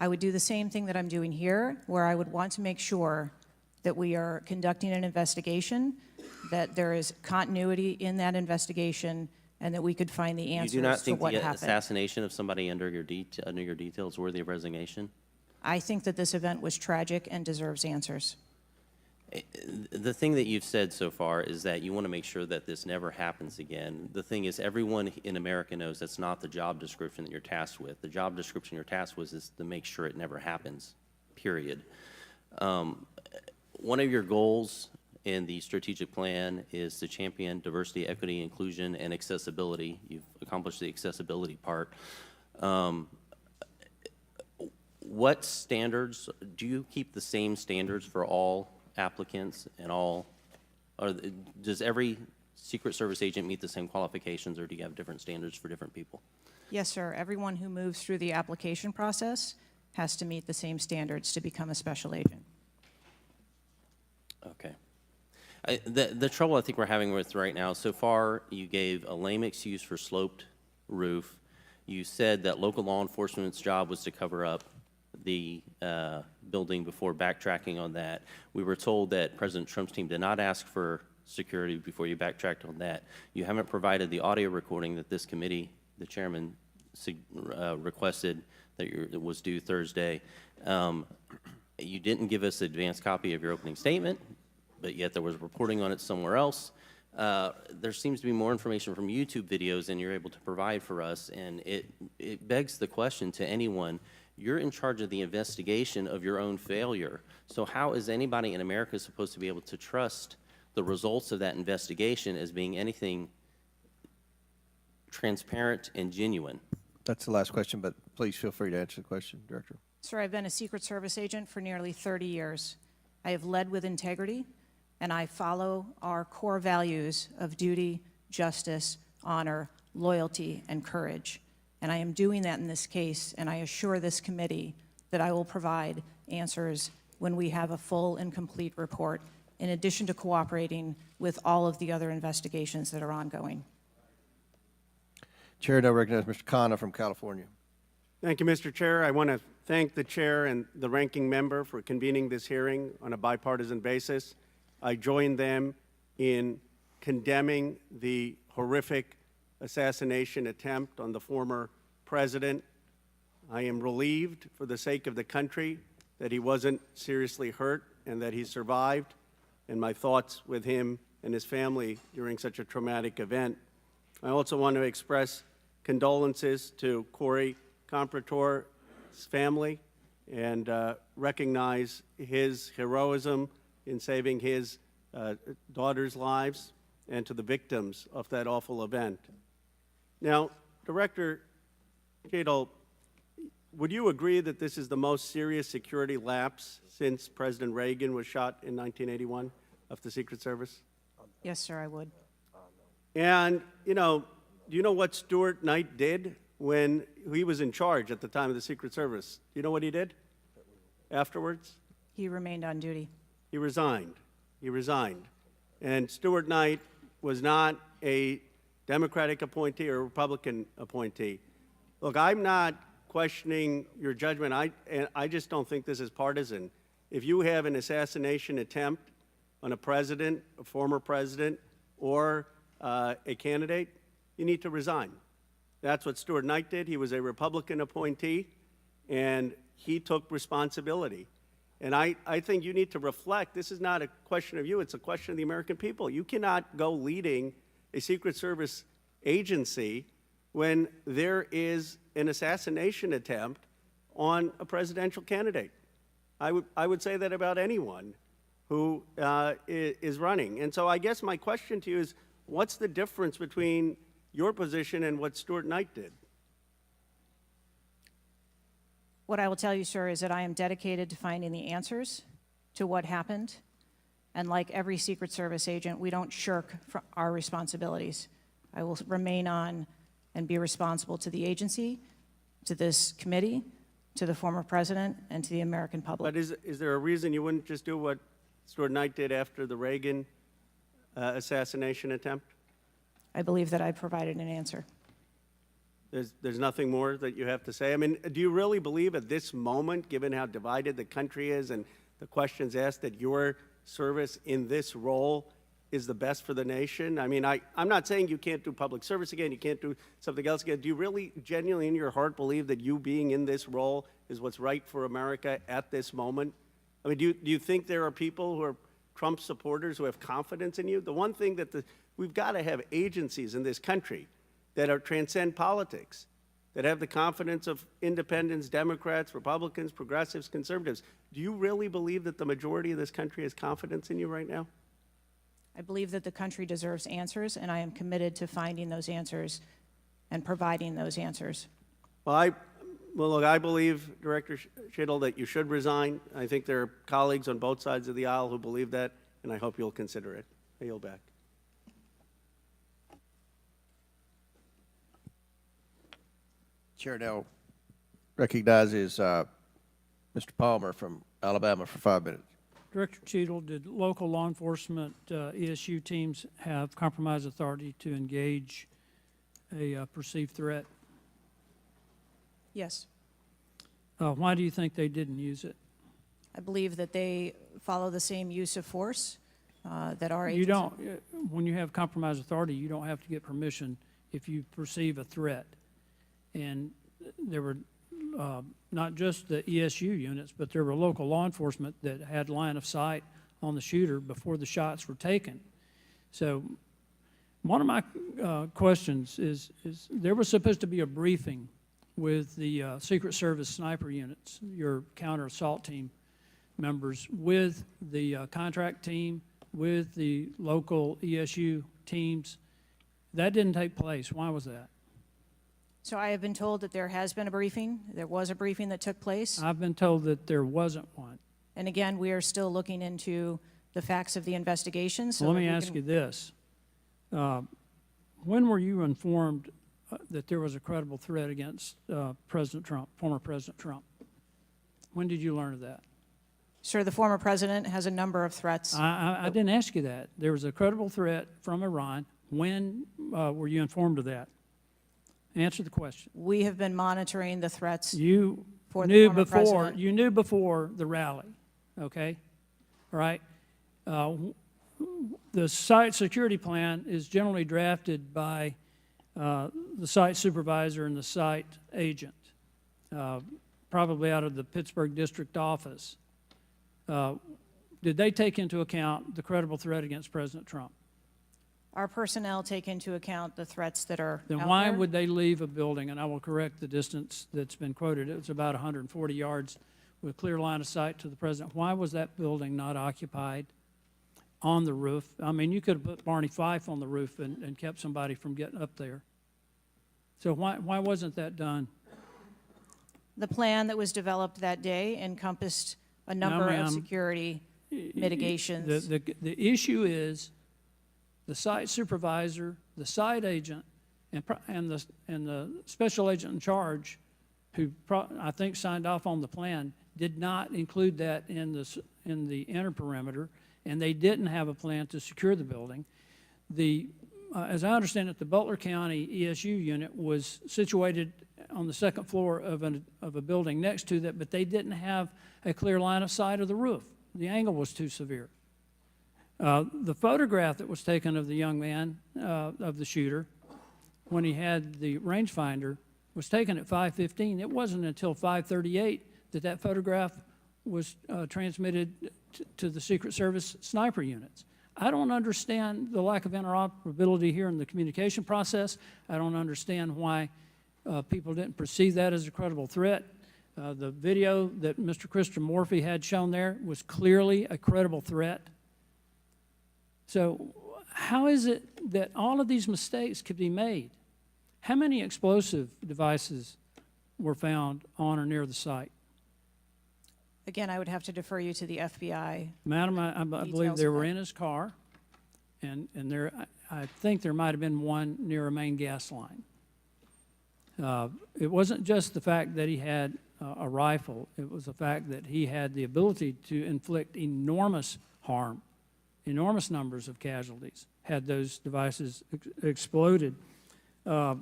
[SPEAKER 3] I would do the same thing that I'm doing here, where I would want to make sure that we are conducting an investigation, that there is continuity in that investigation, and that we could find the
[SPEAKER 14] You
[SPEAKER 3] answers
[SPEAKER 14] do not
[SPEAKER 3] to
[SPEAKER 14] think
[SPEAKER 3] what
[SPEAKER 14] the
[SPEAKER 3] happened.
[SPEAKER 14] assassination of somebody under your detail is worthy of resignation?
[SPEAKER 3] I think that this event was tragic and deserves answers.
[SPEAKER 14] The thing that you've said so far is that you want to make sure that this never happens again. The thing is, everyone in America knows that's not the job description that you're tasked with. The job description you're tasked with is to make sure it never happens, period. One of your goals in the strategic plan is to champion diversity, equity, inclusion, and accessibility. You've accomplished the accessibility part. What standards, do you keep the same standards for all applicants and all, or does every Secret Service agent meet the same qualifications, or do you have different standards for different people?
[SPEAKER 3] Yes, sir. Everyone who moves through the application process has to meet the same standards to become a special agent.
[SPEAKER 14] Okay. The trouble I think we're having with right now, so far you gave a lame excuse for sloped roof. You said that local law enforcement's job was to cover up the building before backtracking on that. We were told that President Trump's team did not ask for security before you backtracked on that. You haven't provided the audio recording that this committee, the chairman, requested that was due Thursday. You didn't give us an advanced copy of your opening statement, but yet there was reporting on it somewhere else. There seems to be more information from YouTube videos than you're able to provide for us, and it begs the question to anyone, you're in charge of the investigation of your own failure. So how is anybody in America supposed to be able to trust the results of that investigation as being anything transparent and genuine?
[SPEAKER 1] That's the last question, but please feel free to answer the question, Director.
[SPEAKER 3] Sir, I've been a Secret Service agent for nearly 30 years. I have led with integrity, and I follow our core values of duty, justice, honor, loyalty, and courage. And I am doing that in this case, and I assure this committee that I will provide answers when we have a full and complete report, in addition to cooperating with all of the other investigations that are ongoing.
[SPEAKER 1] Chair now recognizes Mr. Khanna from California.
[SPEAKER 15] Thank you, Mr. Chair. I want to thank the chair and the ranking member for convening this hearing on a bipartisan basis. I join them in condemning the horrific assassination attempt on the former president. I am relieved for the sake of the country that he wasn't seriously hurt and that he survived, and my thoughts with him and his family during such a traumatic event. I also want to express condolences to Corey Comprator's family and recognize his heroism in saving his daughter's lives, and to the victims of that awful event. Now, Director Cheadle, would you agree that this is the most serious security lapse since President Reagan was shot in 1981 of the Secret Service?
[SPEAKER 3] Yes, sir, I would.
[SPEAKER 15] And, do you know what Stuart Knight did when he was in charge at the time of the Secret Service? Do you know what he did afterwards?
[SPEAKER 3] He remained on duty.
[SPEAKER 15] He resigned. He resigned. And Stuart Knight was not a Democratic appointee or a Republican appointee. Look, I'm not questioning your judgment. I just don't think this is partisan. If you have an assassination attempt on a president, a former president, or a candidate, you need to resign. That's what Stuart Knight did. He was a Republican appointee, and he took responsibility. And I think you need to reflect. This is not a question of you. It's a question of the American people. You cannot go leading a Secret Service agency when there is an assassination attempt on a presidential candidate. I would say that about anyone who is running. And so I guess my question to you is, what's the difference between your position and what Stuart Knight did?
[SPEAKER 3] What I will tell you, sir, is that I am dedicated to finding the answers to what happened. And like every Secret Service agent, we don't shirk from our responsibilities. I will remain on and be responsible to the agency, to this committee, to the former president, and to the American public.
[SPEAKER 15] But is there a reason you wouldn't just do what Stuart Knight did after the Reagan assassination attempt?
[SPEAKER 3] I believe that I provided an answer.
[SPEAKER 15] There's nothing more that you have to say? I mean, do you really believe at this moment, given how divided the country is and the questions asked, that your Service in this role is the best for the nation? I mean, I'm not saying you can't do public service again, you can't do something else again. Do you really genuinely in your heart believe that you being in this role is what's right for America at this moment? I mean, do you think there are people who are Trump supporters who have confidence in you? The one thing that we've got to have agencies in this country that are transcend politics, that have the confidence of independents, Democrats, Republicans, progressives, conservatives. Do you really believe that the majority of this country has confidence in you right now?
[SPEAKER 3] I believe that the country deserves answers, and I am committed to finding those answers and providing those answers.
[SPEAKER 15] Well, look, I believe, Director Schittle, that you should resign. I think there are colleagues on both sides of the aisle who believe that, and I hope you'll consider it. I yield back.
[SPEAKER 1] Chair now recognizes Mr. Palmer from Alabama for 5 minutes.
[SPEAKER 16] Director Cheadle, did local law enforcement ESU teams have compromise authority to engage a perceived threat?
[SPEAKER 3] Yes.
[SPEAKER 16] Why do you think they didn't use it?
[SPEAKER 3] I believe that they follow the same use of force that our
[SPEAKER 16] You
[SPEAKER 3] agency...
[SPEAKER 16] don't, when you have compromise authority, you don't have to get permission if you perceive a threat. And there were not just the ESU units, but there were local law enforcement that had line of sight on the shooter before the shots were taken. So one of my questions is there was supposed to be a briefing with the Secret Service sniper units, your counter assault team members, with the contract team, with the local ESU teams. That didn't take place. Why was that?
[SPEAKER 3] So I have been told that there has been a briefing. There was a briefing that took place.
[SPEAKER 16] I've been told that there wasn't one.
[SPEAKER 3] And again, we are still looking into the facts of the investigation. So
[SPEAKER 16] Let me ask you this. When were you informed that there was a credible threat against President Trump, former President Trump? When did you learn of that?
[SPEAKER 3] Sir, the former president has a number of threats.
[SPEAKER 16] I didn't ask you that. There was a credible threat from Iran. When were you informed of that? Answer the question.
[SPEAKER 3] We have been monitoring the threats
[SPEAKER 16] You
[SPEAKER 3] for
[SPEAKER 16] knew
[SPEAKER 3] the former president.
[SPEAKER 16] You knew before the rally, okay? All right? The site security plan is generally drafted by the site supervisor and the site agent, probably out of the Pittsburgh district office. Did they take into account the credible threat against President Trump?
[SPEAKER 3] Our personnel take into account the threats that are
[SPEAKER 16] Then
[SPEAKER 3] out
[SPEAKER 16] why
[SPEAKER 3] there.
[SPEAKER 16] would they leave a building? And I will correct the distance that's been quoted. It was about 140 yards with clear line of sight to the president. Why was that building not occupied on the roof? I mean, you could have put Barney Fife on the roof and kept somebody from getting up there. So why wasn't that done?
[SPEAKER 3] The plan that was developed that day encompassed a number
[SPEAKER 16] ma'am,
[SPEAKER 3] of security mitigations.
[SPEAKER 16] The issue is the site supervisor, the site agent, and the special agent in charge, who I think signed off on the plan, did not include that in the inner perimeter, and they didn't have a plan to secure the building. As I understand it, the Butler County ESU unit was situated on the second floor of a building next to that, but they didn't have a clear line of sight of the roof. The angle was too severe. The photograph that was taken of the young man, of the shooter, when he had the rangefinder, was taken at 5:15. It wasn't until 5:38 that photograph was transmitted to the Secret Service sniper units. I don't understand the lack of interoperability here in the communication process. I don't understand why people didn't perceive that as a credible threat. The video that Mr. Christopher Morphy had shown there was clearly a credible threat. So how is it that all of these mistakes could be made? How many explosive devices were found on or near the site?
[SPEAKER 3] Again, I would have to defer you to the FBI.
[SPEAKER 16] Madam, I believe they were in his car, and I think there might have been one near a main gas line. It wasn't just the fact that he had a rifle. It was the fact that he had the ability to inflict enormous harm, enormous numbers of casualties, had those devices exploded. I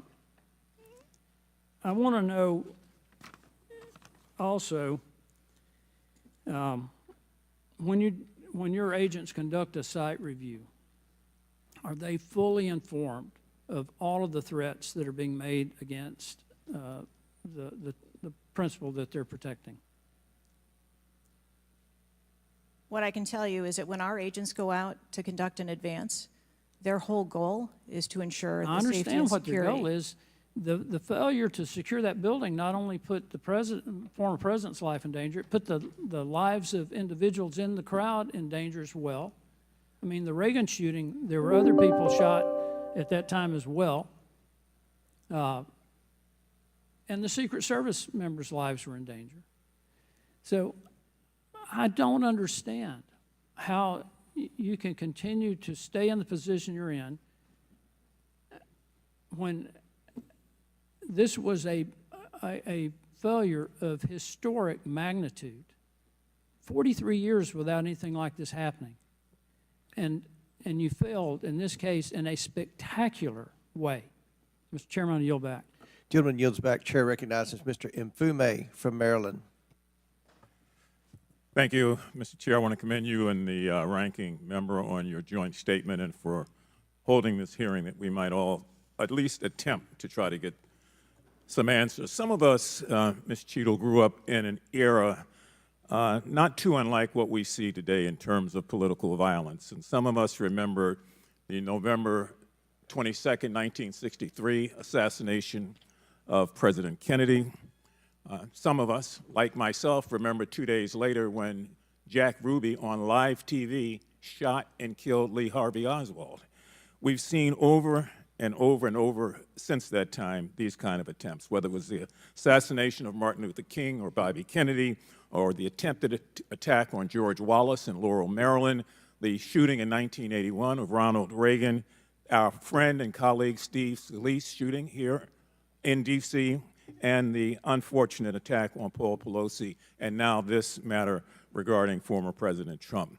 [SPEAKER 16] want to know also, when when your agents conduct a site review, are they fully informed of all of the threats that are being made against the principle that they're protecting?
[SPEAKER 3] What I can tell you is that when our agents go out to conduct an advance, their whole goal is to ensure
[SPEAKER 16] I
[SPEAKER 3] the safety
[SPEAKER 16] understand
[SPEAKER 3] and
[SPEAKER 16] what their
[SPEAKER 3] security.
[SPEAKER 16] goal is. The failure to secure that building not only put the former president's life in danger, it put the lives of individuals in the crowd in danger as well. I mean, the Reagan shooting, there were other people shot at that time as well. And the Secret Service members' lives were in danger. So I don't understand how you can continue to stay in the position you're in when this was a failure of historic magnitude. 43 years without anything like this happening. And you failed, in this case, in a spectacular way. Mr. Chairman, I yield back.
[SPEAKER 1] Gentleman yields back. Chair recognizes Mr. Mfume from Maryland.
[SPEAKER 17] Thank you, Mr. Chair. I want to commend you and the ranking member on your joint statement and for holding this hearing that we might all at least attempt to try to get some answers. Some of us, Ms. Cheadle, grew up in an era not too unlike what we see today in terms of political violence. And some of us remember the November 22nd, 1963 assassination of President Kennedy. Some of us, like myself, remember 2 days later when Jack Ruby on live TV shot and killed Lee Harvey Oswald. We've seen over and over and over since that time these kind of attempts, whether it was the assassination of Martin Luther King or Bobby Kennedy, or the attempted attack on George Wallace in Laurel, Maryland, the shooting in 1981 of Ronald Reagan, our friend and colleague Steve Scalise shooting here in D.C., and the unfortunate attack on Paul Pelosi, and now this matter regarding former President Trump.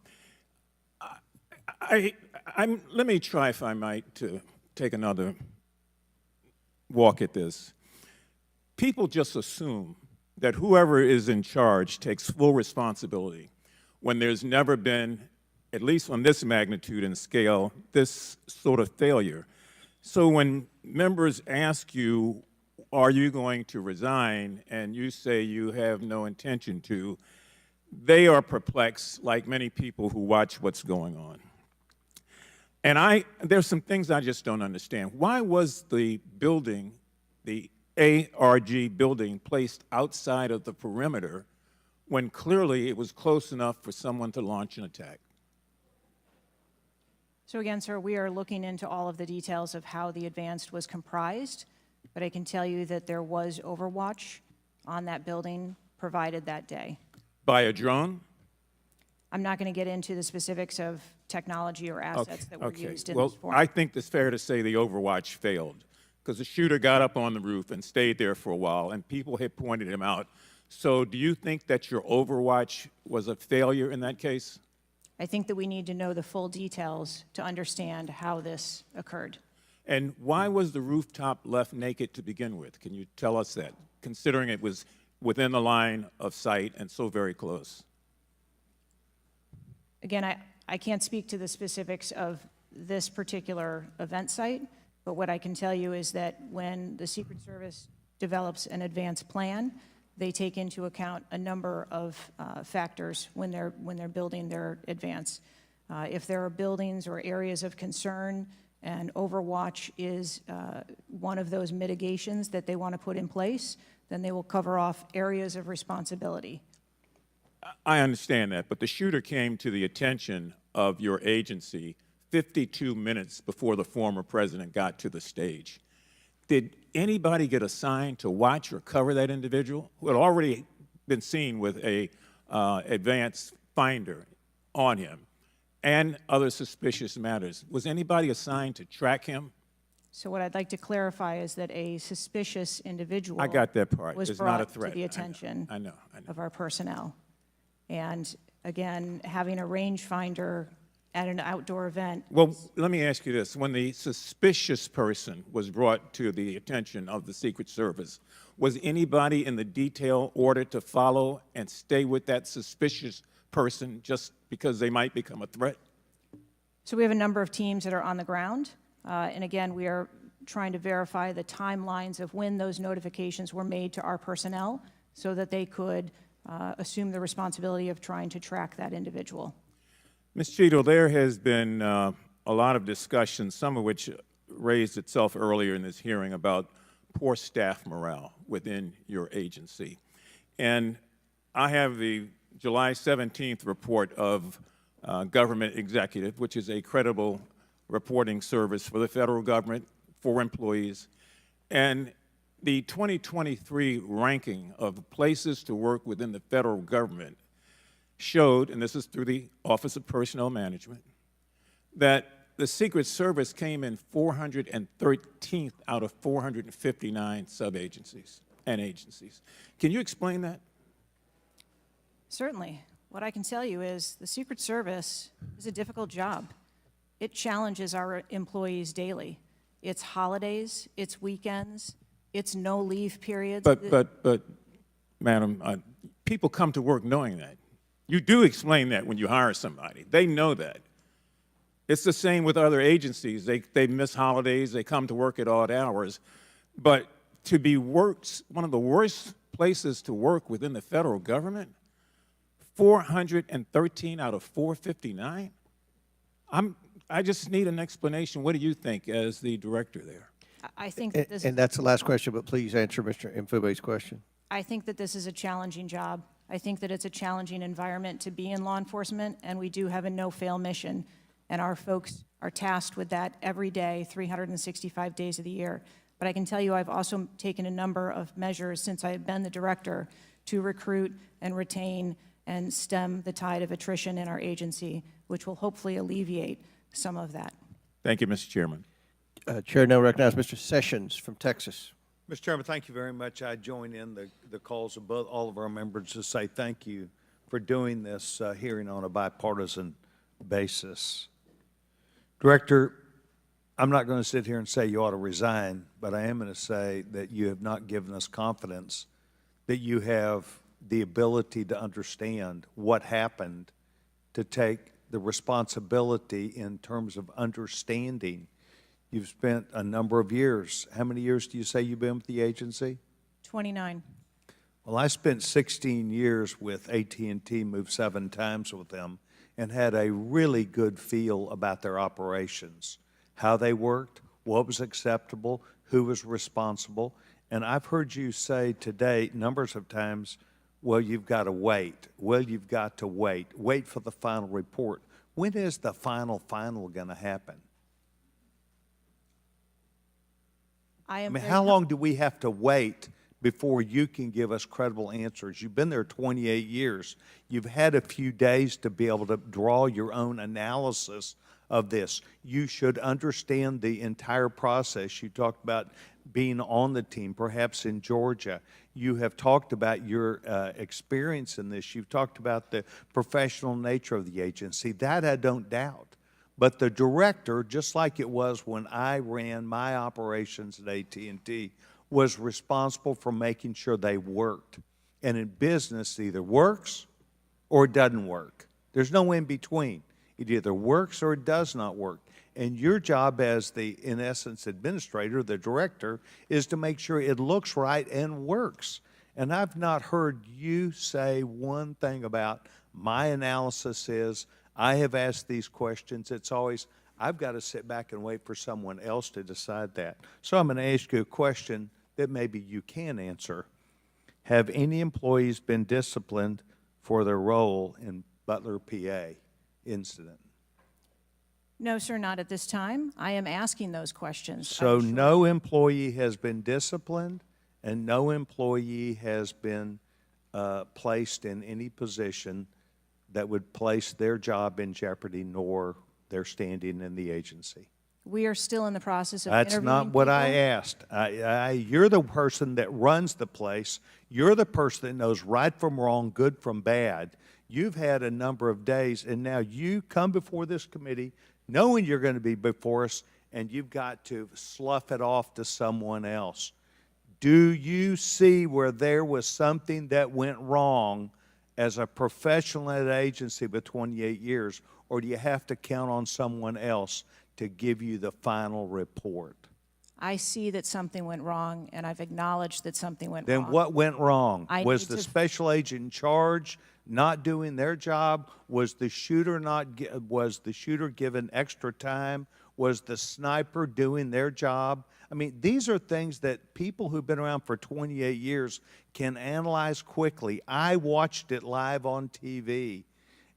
[SPEAKER 17] Let me try, if I might, to take another walk at this. People just assume that whoever is in charge takes full responsibility when there's never been, at least on this magnitude and scale, this sort of failure. So when members ask you, are you going to resign, and you say you have no intention to, they are perplexed, like many people who watch what's going on. And there's some things I just don't understand. Why was the building, the ARG building, placed outside of the perimeter when clearly it was close enough for someone to launch an attack?
[SPEAKER 3] So again, sir, we are looking into all of the details of how the advance was comprised, but I can tell you that there was overwatch on that building provided that day.
[SPEAKER 17] By a drone?
[SPEAKER 3] I'm not going to get into the specifics of technology or assets that were used in
[SPEAKER 17] well,
[SPEAKER 3] this forum.
[SPEAKER 17] I think it's fair to say the overwatch failed because the shooter got up on the roof and stayed there for a while, and people had pointed him out. So do you think that your overwatch was a failure in that case?
[SPEAKER 3] I think that we need to know the full details to understand how this occurred.
[SPEAKER 17] And why was the rooftop left naked to begin with? Can you tell us that, considering it was within the line of sight and so very close?
[SPEAKER 3] Again, I can't speak to the specifics of this particular event site, but what I can tell you is that when the Secret Service develops an advance plan, they take into account a number of factors when they're building their advance. If there are buildings or areas of concern, and overwatch is one of those mitigations that they want to put in place, then they will cover off areas of responsibility.
[SPEAKER 17] I understand that, but the shooter came to the attention of your agency 52 minutes before the former president got to the stage. Did anybody get assigned to watch or cover that individual who had already been seen with a advanced finder on him and other suspicious matters? Was anybody assigned to track him?
[SPEAKER 3] So what I'd like to clarify is that a suspicious individual
[SPEAKER 17] I got that part.
[SPEAKER 3] was
[SPEAKER 17] It's
[SPEAKER 3] brought
[SPEAKER 17] not a threat.
[SPEAKER 3] to the attention
[SPEAKER 17] I know.
[SPEAKER 3] of our personnel. And again, having a rangefinder at an outdoor event.
[SPEAKER 17] Well, let me ask you this. When the suspicious person was brought to the attention of the Secret Service, was anybody in the detail ordered to follow and stay with that suspicious person just because they might become a threat?
[SPEAKER 3] So we have a number of teams that are on the ground. And again, we are trying to verify the timelines of when those notifications were made to our personnel so that they could assume the responsibility of trying to track that individual.
[SPEAKER 17] Ms. Cheadle, there has been a lot of discussion, some of which raised itself earlier in this hearing, about poor staff morale within your agency. And I have the July 17th report of Government Executive, which is a credible reporting service for the federal government, for employees. And the 2023 ranking of places to work within the federal government showed, and this is through the Office of Personnel Management, that the Secret Service came in 413th out of 459 sub-agencies and agencies. Can you explain that?
[SPEAKER 3] Certainly. What I can tell you is the Secret Service is a difficult job. It challenges our employees daily. It's holidays, it's weekends, it's no leave periods.
[SPEAKER 17] But, Madam, people come to work knowing that. You do explain that when you hire somebody. They know that. It's the same with other agencies. They miss holidays, they come to work at odd hours. But to be one of the worst places to work within the federal government, 413 out of 459? I just need an explanation. What do you think as the director there?
[SPEAKER 3] I think that this
[SPEAKER 1] And that's the last question, but please answer Mr. Mfube's question.
[SPEAKER 3] I think that this is a challenging job. I think that it's a challenging environment to be in law enforcement, and we do have a no-fail mission, and our folks are tasked with that every day, 365 days of the year. But I can tell you I've also taken a number of measures since I have been the director to recruit and retain and stem the tide of attrition in our agency, which will hopefully alleviate some of that.
[SPEAKER 17] Thank you, Mr. Chairman.
[SPEAKER 1] Chair now recognizes Mr. Sessions from Texas.
[SPEAKER 18] Mr. Chairman, thank you very much. I join in the calls of all of our members to say thank you for doing this hearing on a bipartisan basis. Director, I'm not going to sit here and say you ought to resign, but I am going to say that you have not given us confidence that you have the ability to understand what happened, to take the responsibility in terms of understanding. You've spent a number of years. How many years do you say you've been with the agency?
[SPEAKER 3] 29.
[SPEAKER 18] Well, I spent 16 years with AT&T, moved 7 times with them, and had a really good feel about their operations, how they worked, what was acceptable, who was responsible. And I've heard you say today numbers of times, well, you've got to wait. Well, you've got to wait. Wait for the final report. When is the final going to happen? I mean, how long do we have to wait before you can give us credible answers? You've been there 28 years. You've had a few days to be able to draw your own analysis of this. You should understand the entire process. You talked about being on the team, perhaps in Georgia. You have talked about your experience in this. You've talked about the professional nature of the agency. That I don't doubt. But the director, just like it was when I ran my operations at AT&T, was responsible for making sure they worked. And in business, it either works or it doesn't work. There's no in between. It either works or it does not work. And your job as the, in essence, administrator, the director, is to make sure it looks right and works. And I've not heard you say one thing about my analysis is, I have asked these questions. It's always, I've got to sit back and wait for someone else to decide that. So I'm going to ask you a question that maybe you can answer. Have any employees been disciplined for their role in Butler, PA incident?
[SPEAKER 3] No, sir, not at this time. I am asking those questions.
[SPEAKER 18] So no employee has been disciplined and no employee has been placed in any position that would place their job in jeopardy nor their standing in the agency.
[SPEAKER 3] We are still in the process of
[SPEAKER 18] That's
[SPEAKER 3] interviewing
[SPEAKER 18] not what
[SPEAKER 3] people.
[SPEAKER 18] I asked. You're the person that runs the place. You're the person that knows right from wrong, good from bad. You've had a number of days, and now you come before this committee knowing you're going to be before us, and you've got to slough it off to someone else. Do you see where there was something that went wrong as a professional at an agency with 28 years, or do you have to count on someone else to give you the final report?
[SPEAKER 3] I see that something went wrong, and I've acknowledged that something went
[SPEAKER 18] Then
[SPEAKER 3] wrong.
[SPEAKER 18] what went wrong?
[SPEAKER 3] I
[SPEAKER 18] Was
[SPEAKER 3] need
[SPEAKER 18] the
[SPEAKER 3] to-
[SPEAKER 18] special agent in charge not doing their job? Was the shooter was the shooter given extra time? Was the sniper doing their job? I mean, these are things that people who've been around for 28 years can analyze quickly. I watched it live on TV,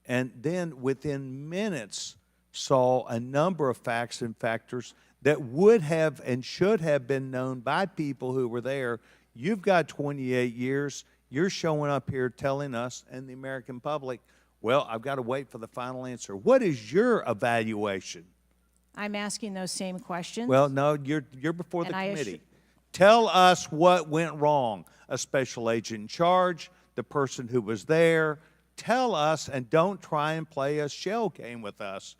[SPEAKER 18] and then within minutes saw a number of facts and factors that would have and should have been known by people who were there. You've got 28 years. You're showing up here telling us and the American public, well, I've got to wait for the final answer. What is your evaluation?
[SPEAKER 3] I'm asking those same questions.
[SPEAKER 18] Well, no, you're before the
[SPEAKER 3] And I
[SPEAKER 18] committee. Tell us what went wrong. A special agent in charge, the person who was there. Tell us, and don't try and play a shell game with us.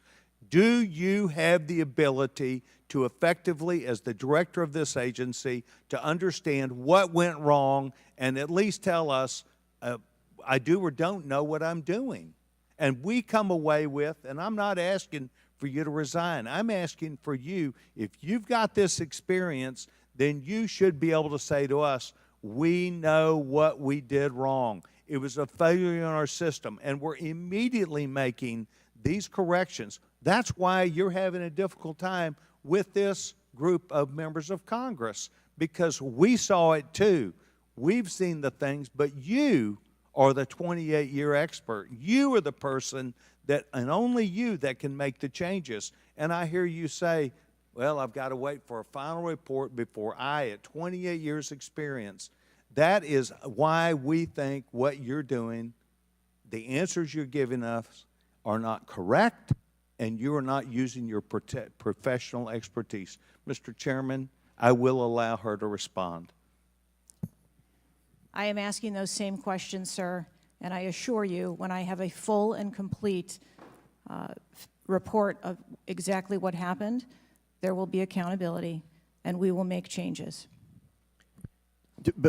[SPEAKER 18] Do you have the ability to effectively, as the director of this agency, to understand what went wrong and at least tell us, I do or don't know what I'm doing? And we come away with, and I'm not asking for you to resign. I'm asking for you, if you've got this experience, then you should be able to say to us, we know what we did wrong. It was a failure in our system, and we're immediately making these corrections. That's why you're having a difficult time with this group of members of Congress, because we saw it too. We've seen the things, but you are the 28-year expert. You are the person that, and only you, that can make the changes. And I hear you say, well, I've got to wait for a final report before I, at 28 years experience. That is why we think what you're doing, the answers you're giving us are not correct, and you are not using your professional expertise. Mr. Chairman, I will allow her to respond.
[SPEAKER 3] I am asking those same questions, sir, and I assure you, when I have a full and complete report of exactly what happened, there will be accountability, and we will make changes.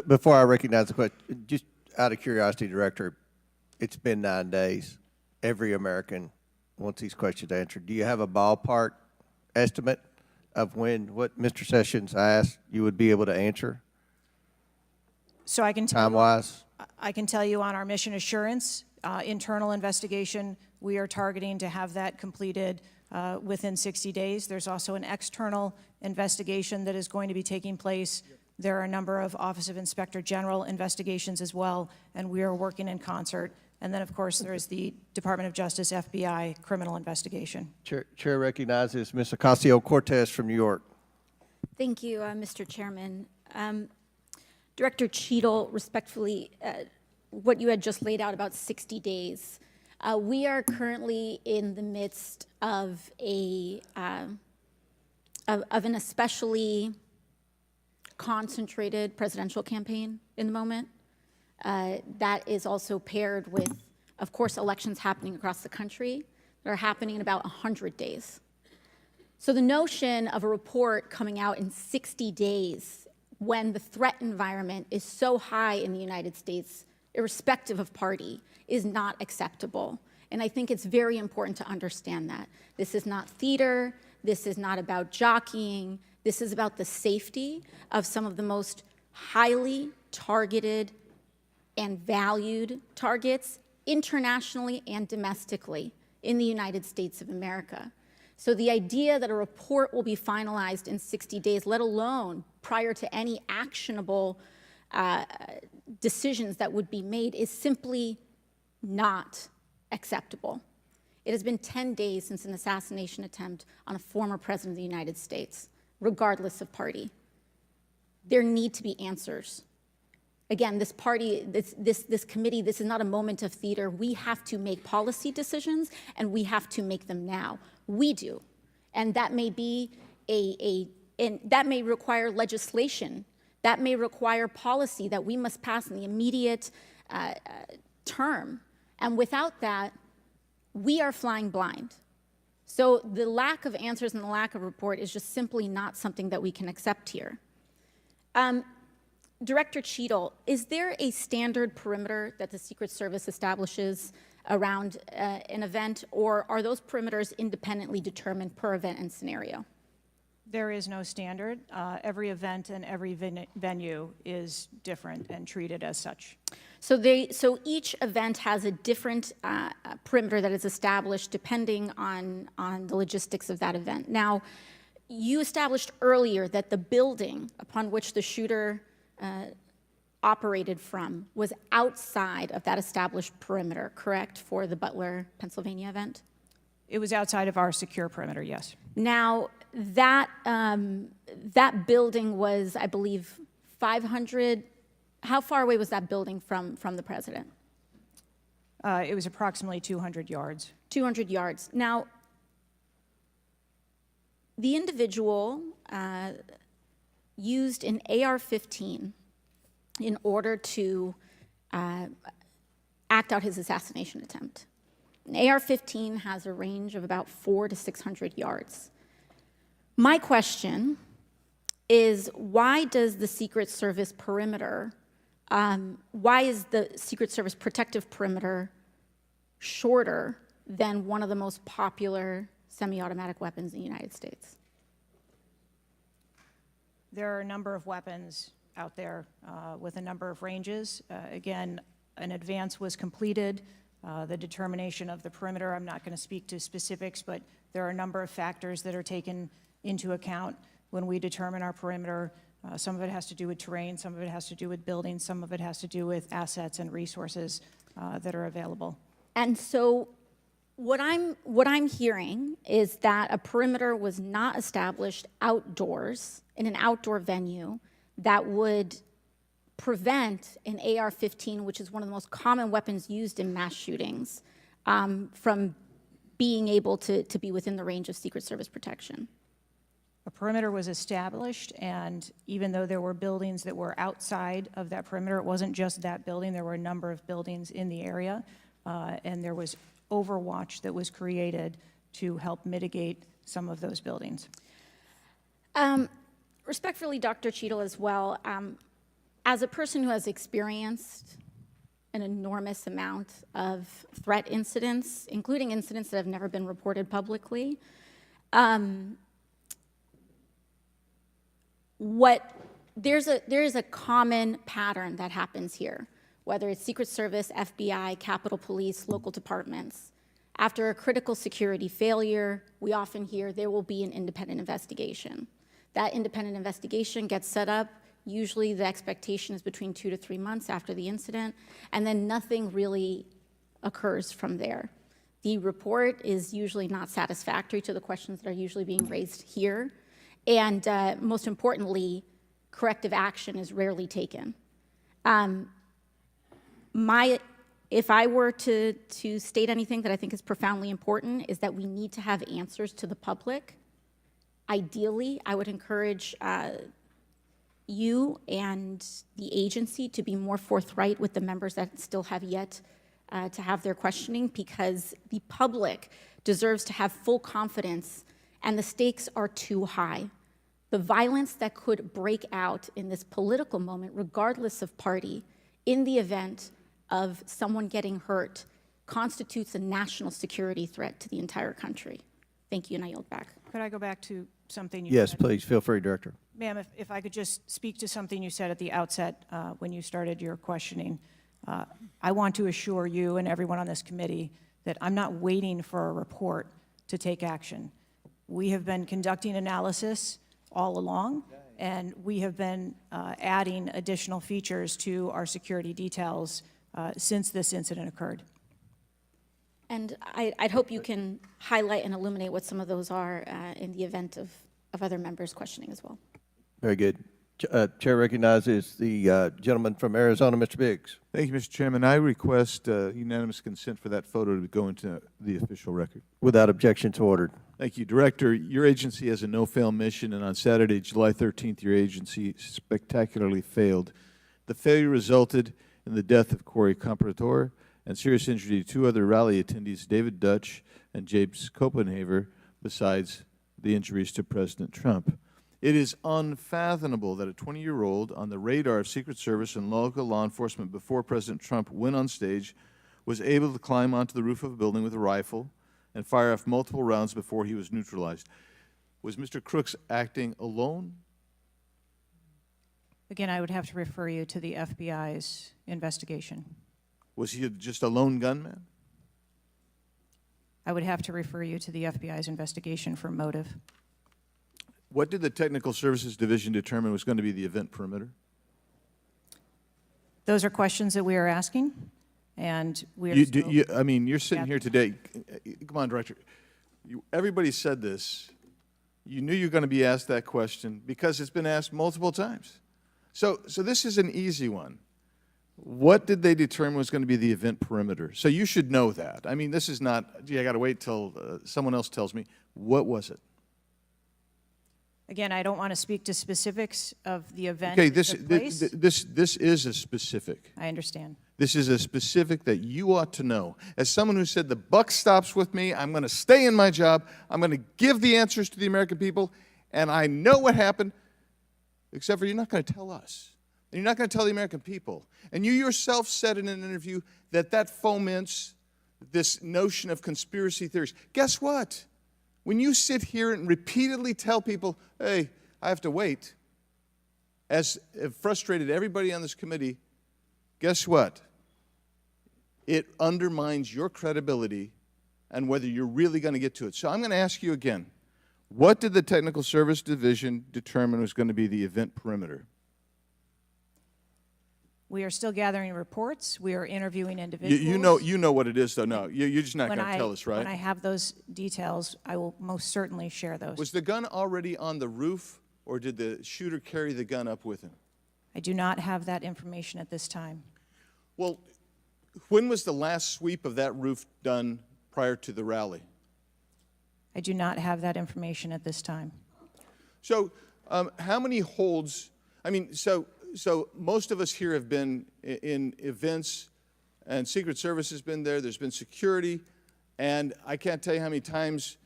[SPEAKER 1] Before I recognize the question, just out of curiosity, Director, it's been 9 days. Every American wants these questions answered. Do you have a ballpark estimate of when what Mr. Sessions asked you would be able to answer?
[SPEAKER 3] So I can tell
[SPEAKER 1] time-wise?
[SPEAKER 3] I can tell you on our mission assurance internal investigation, we are targeting to have that completed within 60 days. There's also an external investigation that is going to be taking place. There are a number of Office of Inspector General investigations as well, and we are working in concert. And then, of course, there is the Department of Justice, FBI, criminal investigation.
[SPEAKER 1] Chair recognizes Ms. Ocasio-Cortez from New York.
[SPEAKER 19] Thank you, Mr. Chairman. Director Cheadle, respectfully, what you had just laid out about 60 days. We are currently in the midst of an especially concentrated presidential campaign in the moment. That is also paired with, of course, elections happening across the country that are happening in about 100 days. So the notion of a report coming out in 60 days when the threat environment is so high in the United States, irrespective of party, is not acceptable. And I think it's very important to understand that. This is not theater. This is not about jockeying. This is about the safety of some of the most highly targeted and valued targets internationally and domestically in the United States of America. So the idea that a report will be finalized in 60 days, let alone prior to any actionable decisions that would be made, is simply not acceptable. It has been 10 days since an assassination attempt on a former president of the United States, regardless of party. There need to be answers. Again, this party, this committee, this is not a moment of theater. We have to make policy decisions, and we have to make them now. We do. And that may be and that may require legislation. That may require policy that we must pass in the immediate term. And without that, we are flying blind. So the lack of answers and the lack of report is just simply not something that we can accept here. Director Cheadle, is there a standard perimeter that the Secret Service establishes around an event, or are those perimeters independently determined per event and scenario?
[SPEAKER 3] There is no standard. Every event and every venue is different and treated as such.
[SPEAKER 19] So each event has a different perimeter that is established depending on the logistics of that event. Now, you established earlier that the building upon which the shooter operated from was outside of that established perimeter, correct, for the Butler, Pennsylvania event?
[SPEAKER 3] It was outside of our secure perimeter, yes.
[SPEAKER 19] Now, that building was, I believe, 500. How far away was that building from the president?
[SPEAKER 3] It was approximately 200 yards.
[SPEAKER 19] 200 yards. Now, the individual used an AR-15 in order to act out his assassination attempt. An AR-15 has a range of about 400 to 600 yards. My question is, why does the Secret Service perimeter, why is the Secret Service protective perimeter shorter than one of the most popular semi-automatic weapons in the United States?
[SPEAKER 3] There are a number of weapons out there with a number of ranges. Again, an advance was completed. The determination of the perimeter, I'm not going to speak to specifics, but there are a number of factors that are taken into account when we determine our perimeter. Some of it has to do with terrain, some of it has to do with buildings, some of it has to do with assets and resources that are available.
[SPEAKER 19] And so what I'm hearing is that a perimeter was not established outdoors in an outdoor venue that would prevent an AR-15, which is one of the most common weapons used in mass shootings, from being able to be within the range of Secret Service protection.
[SPEAKER 3] A perimeter was established, and even though there were buildings that were outside of that perimeter, it wasn't just that building, there were a number of buildings in the area, and there was overwatch that was created to help mitigate some of those buildings.
[SPEAKER 19] Respectfully, Dr. Cheadle, as well, as a person who has experienced an enormous amount of threat incidents, including incidents that have never been reported publicly, there is a common pattern that happens here, whether it's Secret Service, FBI, Capitol Police, local departments. After a critical security failure, we often hear there will be an independent investigation. That independent investigation gets set up. Usually the expectation is between 2 to 3 months after the incident, and then nothing really occurs from there. The report is usually not satisfactory to the questions that are usually being raised here, and most importantly, corrective action is rarely taken. If I were to state anything that I think is profoundly important, is that we need to have answers to the public. Ideally, I would encourage you and the agency to be more forthright with the members that still have yet to have their questioning, because the public deserves to have full confidence, and the stakes are too high. The violence that could break out in this political moment, regardless of party, in the event of someone getting hurt, constitutes a national security threat to the entire country. Thank you, and I yield back.
[SPEAKER 3] Could I go back to something you
[SPEAKER 1] Yes,
[SPEAKER 3] said?
[SPEAKER 1] please, feel free, Director.
[SPEAKER 3] Ma'am, if I could just speak to something you said at the outset when you started your questioning. I want to assure you and everyone on this committee that I'm not waiting for a report to take action. We have been conducting analysis all along, and we have been adding additional features to our security details since this incident occurred.
[SPEAKER 19] And I'd hope you can highlight and illuminate what some of those are in the event of other members questioning as well.
[SPEAKER 1] Very good. Chair recognizes the gentleman from Arizona, Mr. Biggs.
[SPEAKER 18] Thank you, Mr. Chairman. I request unanimous consent for that photo to go into the official record.
[SPEAKER 1] Without objection, to ordered.
[SPEAKER 18] Thank you. Director, your agency has a no-fail mission, and on Saturday, July 13th, your agency spectacularly failed. The failure resulted in the death of Corey Comparator and serious injury to 2 other rally attendees, David Dutch and James Copenhaver, besides the injuries to President Trump.
[SPEAKER 20] It is unfathomable that a 20-year-old on the radar of Secret Service and local law enforcement before President Trump went on stage was able to climb onto the roof of a building with a rifle and fire off multiple rounds before he was neutralized. Was Mr. Crooks acting alone?
[SPEAKER 3] Again, I would have to refer you to the FBI's investigation.
[SPEAKER 20] Was he just a lone gunman?
[SPEAKER 3] I would have to refer you to the FBI's investigation for motive.
[SPEAKER 20] What did the Technical Services Division determine was going to be the event perimeter?
[SPEAKER 3] Those are questions that we are asking, and we are
[SPEAKER 20] I mean, you're sitting here today. Come on, Director. Everybody said this. You knew you were going to be asked that question because it's been asked multiple times. So this is an easy one. What did they determine was going to be the event perimeter? So you should know that. I mean, this is not, gee, I got to wait till someone else tells me. What was it?
[SPEAKER 3] Again, I don't want to speak to specifics of the event.
[SPEAKER 20] Okay,
[SPEAKER 3] that took place.
[SPEAKER 20] this is a specific.
[SPEAKER 3] I understand.
[SPEAKER 20] This is a specific that you ought to know. As someone who said the buck stops with me, I'm going to stay in my job, I'm going to give the answers to the American people, and I know what happened, except for you're not going to tell us. And you're not going to tell the American people. And you yourself said in an interview that foments this notion of conspiracy theories. Guess what? When you sit here and repeatedly tell people, hey, I have to wait, as it frustrated everybody on this committee, guess what? It undermines your credibility and whether you're really going to get to it. So I'm going to ask you again, what did the Technical Service Division determine was going to be the event perimeter?
[SPEAKER 3] We are still gathering reports. We are interviewing individuals.
[SPEAKER 20] You know what it is, though. No, you're just not going to tell us, right?
[SPEAKER 3] When I have those details, I will most certainly share those.
[SPEAKER 20] Was the gun already on the roof, or did the shooter carry the gun up with him?
[SPEAKER 3] I do not have that information at this time.
[SPEAKER 20] Well, when was the last sweep of that roof done prior to the rally?
[SPEAKER 3] I do not have that information at this time.
[SPEAKER 20] So how many holds, I mean, so most of us here have been in events, and Secret Service has been there, there's been security, and I can't tell you how many times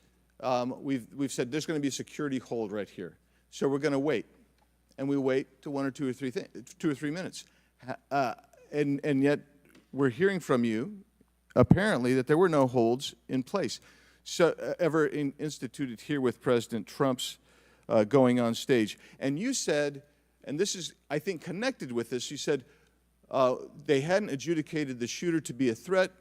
[SPEAKER 20] we've said there's going to be a security hold right here. So we're going to wait. And we wait to 1 or 2 or 3 minutes. And yet we're hearing from you, apparently, that there were no holds in place. So ever instituted here with President Trump's going on stage. And you said, and this is, I think, connected with this, you said they hadn't adjudicated the shooter to be a threat.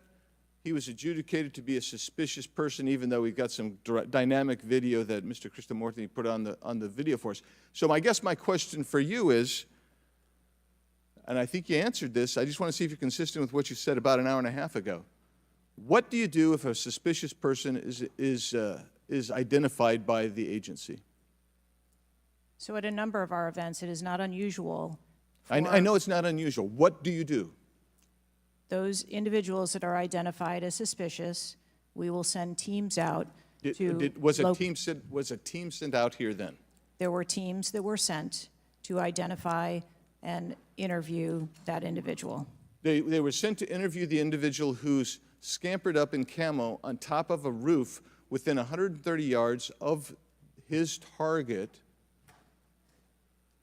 [SPEAKER 20] He was adjudicated to be a suspicious person, even though we've got some dynamic video that Mr. Krishnamurthy put on the video for us. So I guess my question for you is, and I think you answered this, I just want to see if you're consistent with what you said about an hour and a half ago. What do you do if a suspicious person is identified by the agency?
[SPEAKER 3] So at a number of our events, it is not unusual.
[SPEAKER 20] I know it's not unusual. What do you do?
[SPEAKER 3] Those individuals that are identified as suspicious, we will send teams out
[SPEAKER 20] Was a team sent out here then?
[SPEAKER 3] There were teams that were sent to identify and interview that individual.
[SPEAKER 20] They were sent to interview the individual who's scampered up in camo on top of a roof within 130 yards of his target.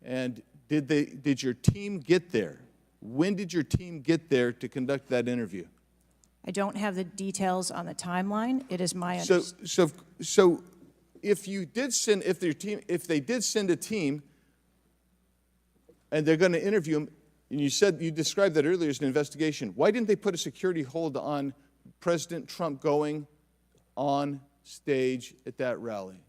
[SPEAKER 20] And did your team get there? When did your team get there to conduct that interview?
[SPEAKER 3] I don't have the details on the timeline. It is my understanding.
[SPEAKER 20] So if you did send, if they did send a team and they're going to interview him, and you described that earlier as an investigation, why didn't they put a security hold on President Trump going on stage at that rally?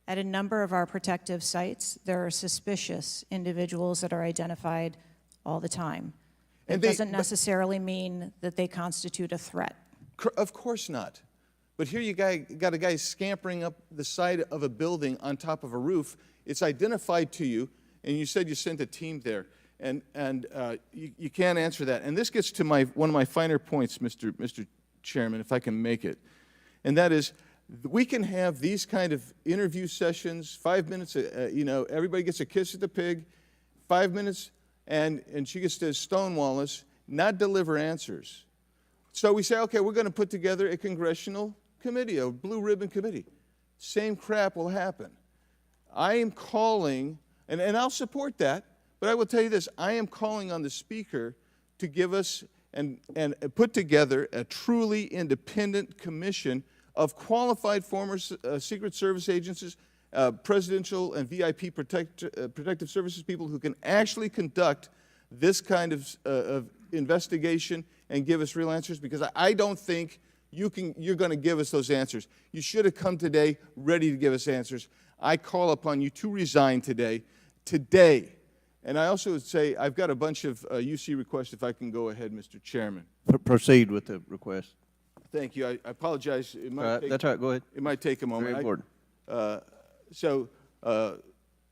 [SPEAKER 3] At a number of our protective sites, there are suspicious individuals that are identified all the time. It doesn't necessarily mean that they constitute a threat.
[SPEAKER 20] Of course not. But here you got a guy scampering up the side of a building on top of a roof. It's identified to you, and you said you sent a team there. And you can't answer that. And this gets to one of my finer points, Mr. Chairman, if I can make it. And that is, we can have these kind of interview sessions, 5 minutes, everybody gets a kiss at the pig, 5 minutes, and she gets to stonewall us, not deliver answers. So we say, okay, we're going to put together a congressional committee, a blue ribbon committee. Same crap will happen. I am calling, and I'll support that, but I will tell you this, I am calling on the Speaker to give us and put together a truly independent commission of qualified former Secret Service agents, presidential and VIP protective services people who can actually conduct this kind of investigation and give us real answers, because I don't think you're going to give us those answers. You should have come today ready to give us answers. I call upon you to resign today. And I also would say I've got a bunch of UC requests, if I can go ahead, Mr. Chairman.
[SPEAKER 1] Proceed with the request.
[SPEAKER 20] Thank you. I apologize. It might
[SPEAKER 1] That's all right. Go ahead.
[SPEAKER 20] It might take a moment.
[SPEAKER 1] Very important.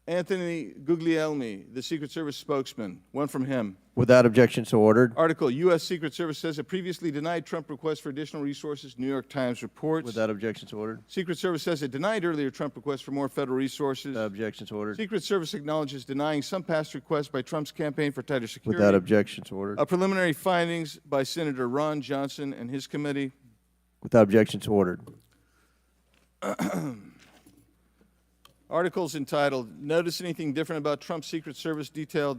[SPEAKER 20] Anthony Guglielmi, the Secret Service spokesman, one from him.
[SPEAKER 1] Without objection, so ordered.
[SPEAKER 20] Article, U.S. Secret Service says it previously denied Trump requests for additional resources, New York Times reports.
[SPEAKER 1] Without objection, so ordered.
[SPEAKER 20] Secret Service says it denied earlier Trump requests for more federal resources.
[SPEAKER 1] Without objection, so ordered.
[SPEAKER 20] Secret Service acknowledges denying some past requests by Trump's campaign for tighter security.
[SPEAKER 1] Without objection, so ordered.
[SPEAKER 20] Preliminary findings by Senator Ron Johnson and his committee.
[SPEAKER 1] Without objection, so ordered.
[SPEAKER 20] Articles entitled, Notice Anything Different About Trump's Secret Service detailed.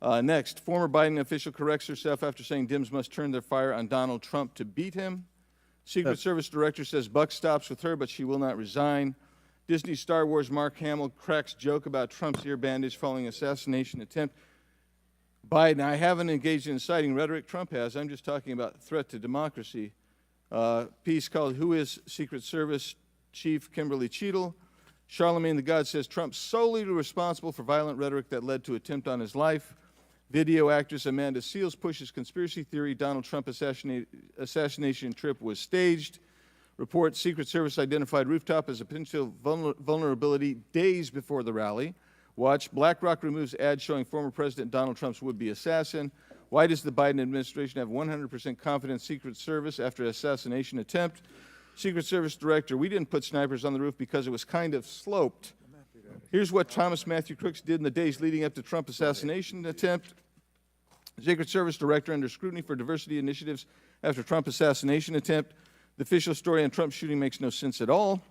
[SPEAKER 20] Next, former Biden official corrects herself after saying Dems must turn their fire on Donald Trump to beat him. Secret Service director says buck stops with her, but she will not resign. Disney Star Wars Mark Hamill cracks joke about Trump's ear bandage following assassination attempt. Biden, I haven't engaged in inciting rhetoric. Trump has. I'm just talking about threat to democracy. Piece called Who is Secret Service Chief Kimberly Cheadle? Charlemagne the God says Trump solely responsible for violent rhetoric that led to attempt on his life. Video actress Amanda Seales pushes conspiracy theory Donald Trump assassination trip was staged. Report Secret Service identified rooftop as a potential vulnerability days before the rally. Watch BlackRock removes ad showing former President Donald Trump's would-be assassin. Why does the Biden administration have 100% confidence Secret Service after assassination attempt? Secret Service director, we didn't put snipers on the roof because it was kind of sloped. Here's what Thomas Matthew Crooks did in the days leading up to Trump assassination attempt. Secret Service director under scrutiny for diversity initiatives after Trump assassination attempt. The official story on Trump shooting makes no sense at all.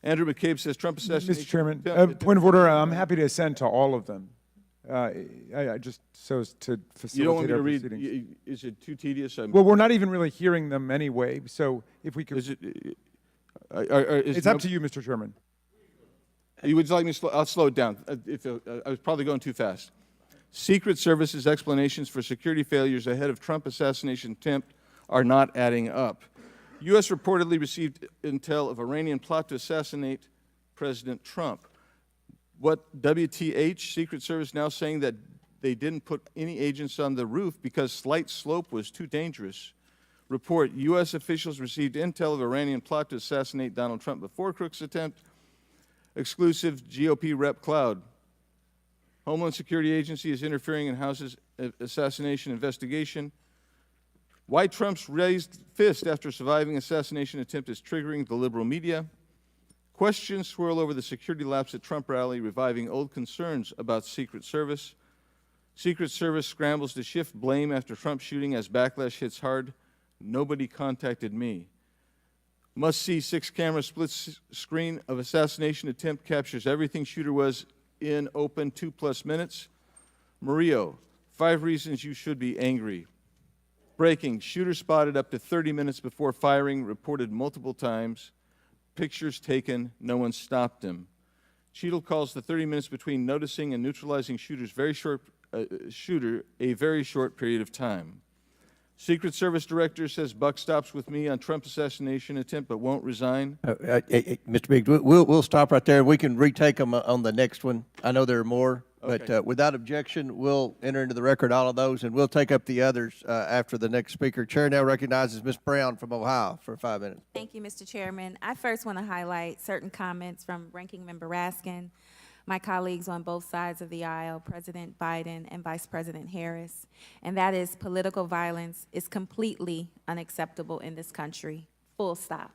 [SPEAKER 20] Andrew McCabe says Trump assassination.
[SPEAKER 2] Mr. Chairman, point of order. I'm happy to assent to all of them. I just so as to facilitate
[SPEAKER 20] you don't want me to read?
[SPEAKER 2] proceedings.
[SPEAKER 20] Is it too tedious?
[SPEAKER 2] Well, we're not even really hearing them anyway. So if we could, it's up to you, Mr. Chairman.
[SPEAKER 20] You would like me to slow? I'll slow it down. I was probably going too fast. Secret Service's explanations for security failures ahead of Trump assassination attempt are not adding up. U.S. reportedly received intel of Iranian plot to assassinate President Trump. What WTH, Secret Service now saying that they didn't put any agents on the roof because slight slope was too dangerous. Report, U.S. officials received intel of Iranian plot to assassinate Donald Trump before Crook's attempt. Exclusive GOP rep Cloud. Homeland Security Agency is interfering in House's assassination investigation. Why Trump's raised fist after surviving assassination attempt is triggering the liberal media. Questions swirl over the security lapse at Trump rally, reviving old concerns about Secret Service. Secret Service scrambles to shift blame after Trump shooting as backlash hits hard. Nobody contacted me. Must-see 6-camera split screen of assassination attempt captures everything shooter was in open 2+ minutes. Murillo, 5 reasons you should be angry. Breaking, shooter spotted up to 30 minutes before firing, reported multiple times. Pictures taken, no one stopped him. Cheadle calls the 30 minutes between noticing and neutralizing shooter a very short period of time. Secret Service director says buck stops with me on Trump assassination attempt but won't resign.
[SPEAKER 1] Mr. Biggs, we'll stop right there. We can retake them on the next one. I know there are more,
[SPEAKER 20] Okay.
[SPEAKER 1] but without objection, we'll enter into the record all of those, and we'll take up the others after the next speaker. Chair now recognizes Ms. Brown from Ohio for 5 minutes.
[SPEAKER 21] Thank you, Mr. Chairman. I first want to highlight certain comments from Ranking Member Raskin, my colleagues on both sides of the aisle, President Biden and Vice President Harris, and that is political violence is completely unacceptable in this country, full stop.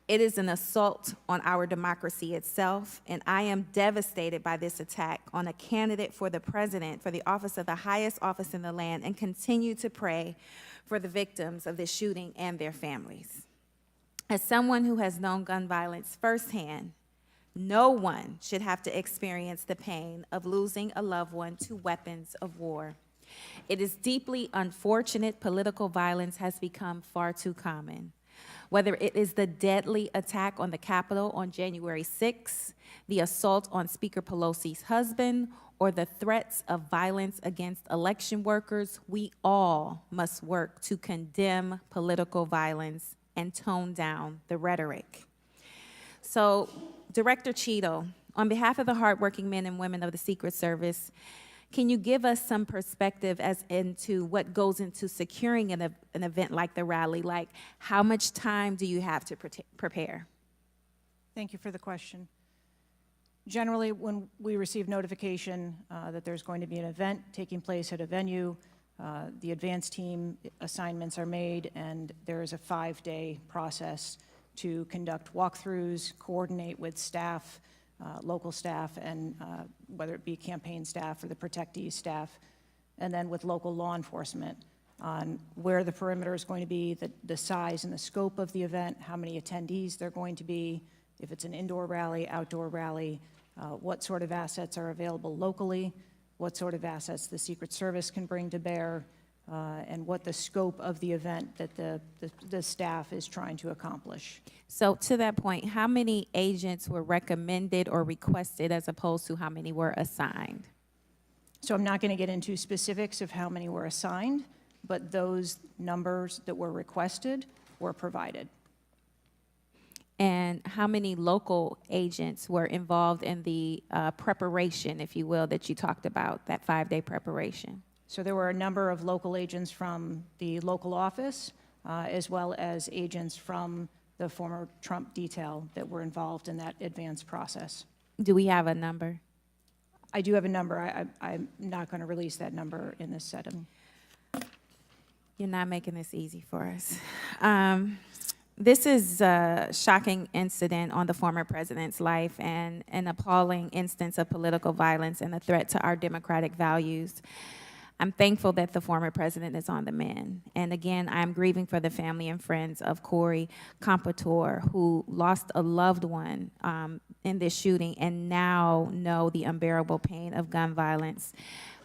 [SPEAKER 21] It is an assault on our democracy itself, and I am devastated by this attack on a candidate for the president, for the office of the highest office in the land, and continue to pray for the victims of this shooting and their families. As someone who has known gun violence firsthand, No one should have to experience the pain of losing a loved one to weapons of war. It is deeply unfortunate political violence has become far too common. Whether it is the deadly attack on the Capitol on January 6th, the assault on Speaker Pelosi's husband, or the threats of violence against election workers, we all must work to condemn political violence and tone down the rhetoric. So, Director Cheadle, on behalf of the hardworking men and women of the Secret Service, can you give us some perspective as into what goes into securing an event like the rally? Like, how much time do you have to prepare?
[SPEAKER 3] Thank you for the question. Generally, when we receive notification that there's going to be an event taking place at a venue, the advance team assignments are made, and there is a 5-day process to conduct walkthroughs, coordinate with staff, local staff, and whether it be campaign staff or the protectees staff, and then with local law enforcement on where the perimeter is going to be, the size and the scope of the event, how many attendees there are going to be, if it's an indoor rally, outdoor rally, what sort of assets are available locally, what sort of assets the Secret Service can bring to bear, and what the scope of the event that the staff is trying to accomplish.
[SPEAKER 21] So to that point, how many agents were recommended or requested as opposed to how many were assigned?
[SPEAKER 3] So I'm not going to get into specifics of how many were assigned, but those numbers that were requested were provided.
[SPEAKER 21] And how many local agents were involved in the preparation, if you will, that you talked about, that 5-day preparation?
[SPEAKER 3] So there were a number of local agents from the local office, as well as agents from the former Trump detail that were involved in that advance process.
[SPEAKER 21] Do we have a number?
[SPEAKER 3] I do have a number. I'm not going to release that number in this setting.
[SPEAKER 21] You're not making this easy for us. This is a shocking incident on the former president's life and an appalling instance of political violence and a threat to our democratic values. I'm thankful that the former president is on the mend. And again, I'm grieving for the family and friends of Corey Compatore, who lost a loved one in this shooting and now know the unbearable pain of gun violence.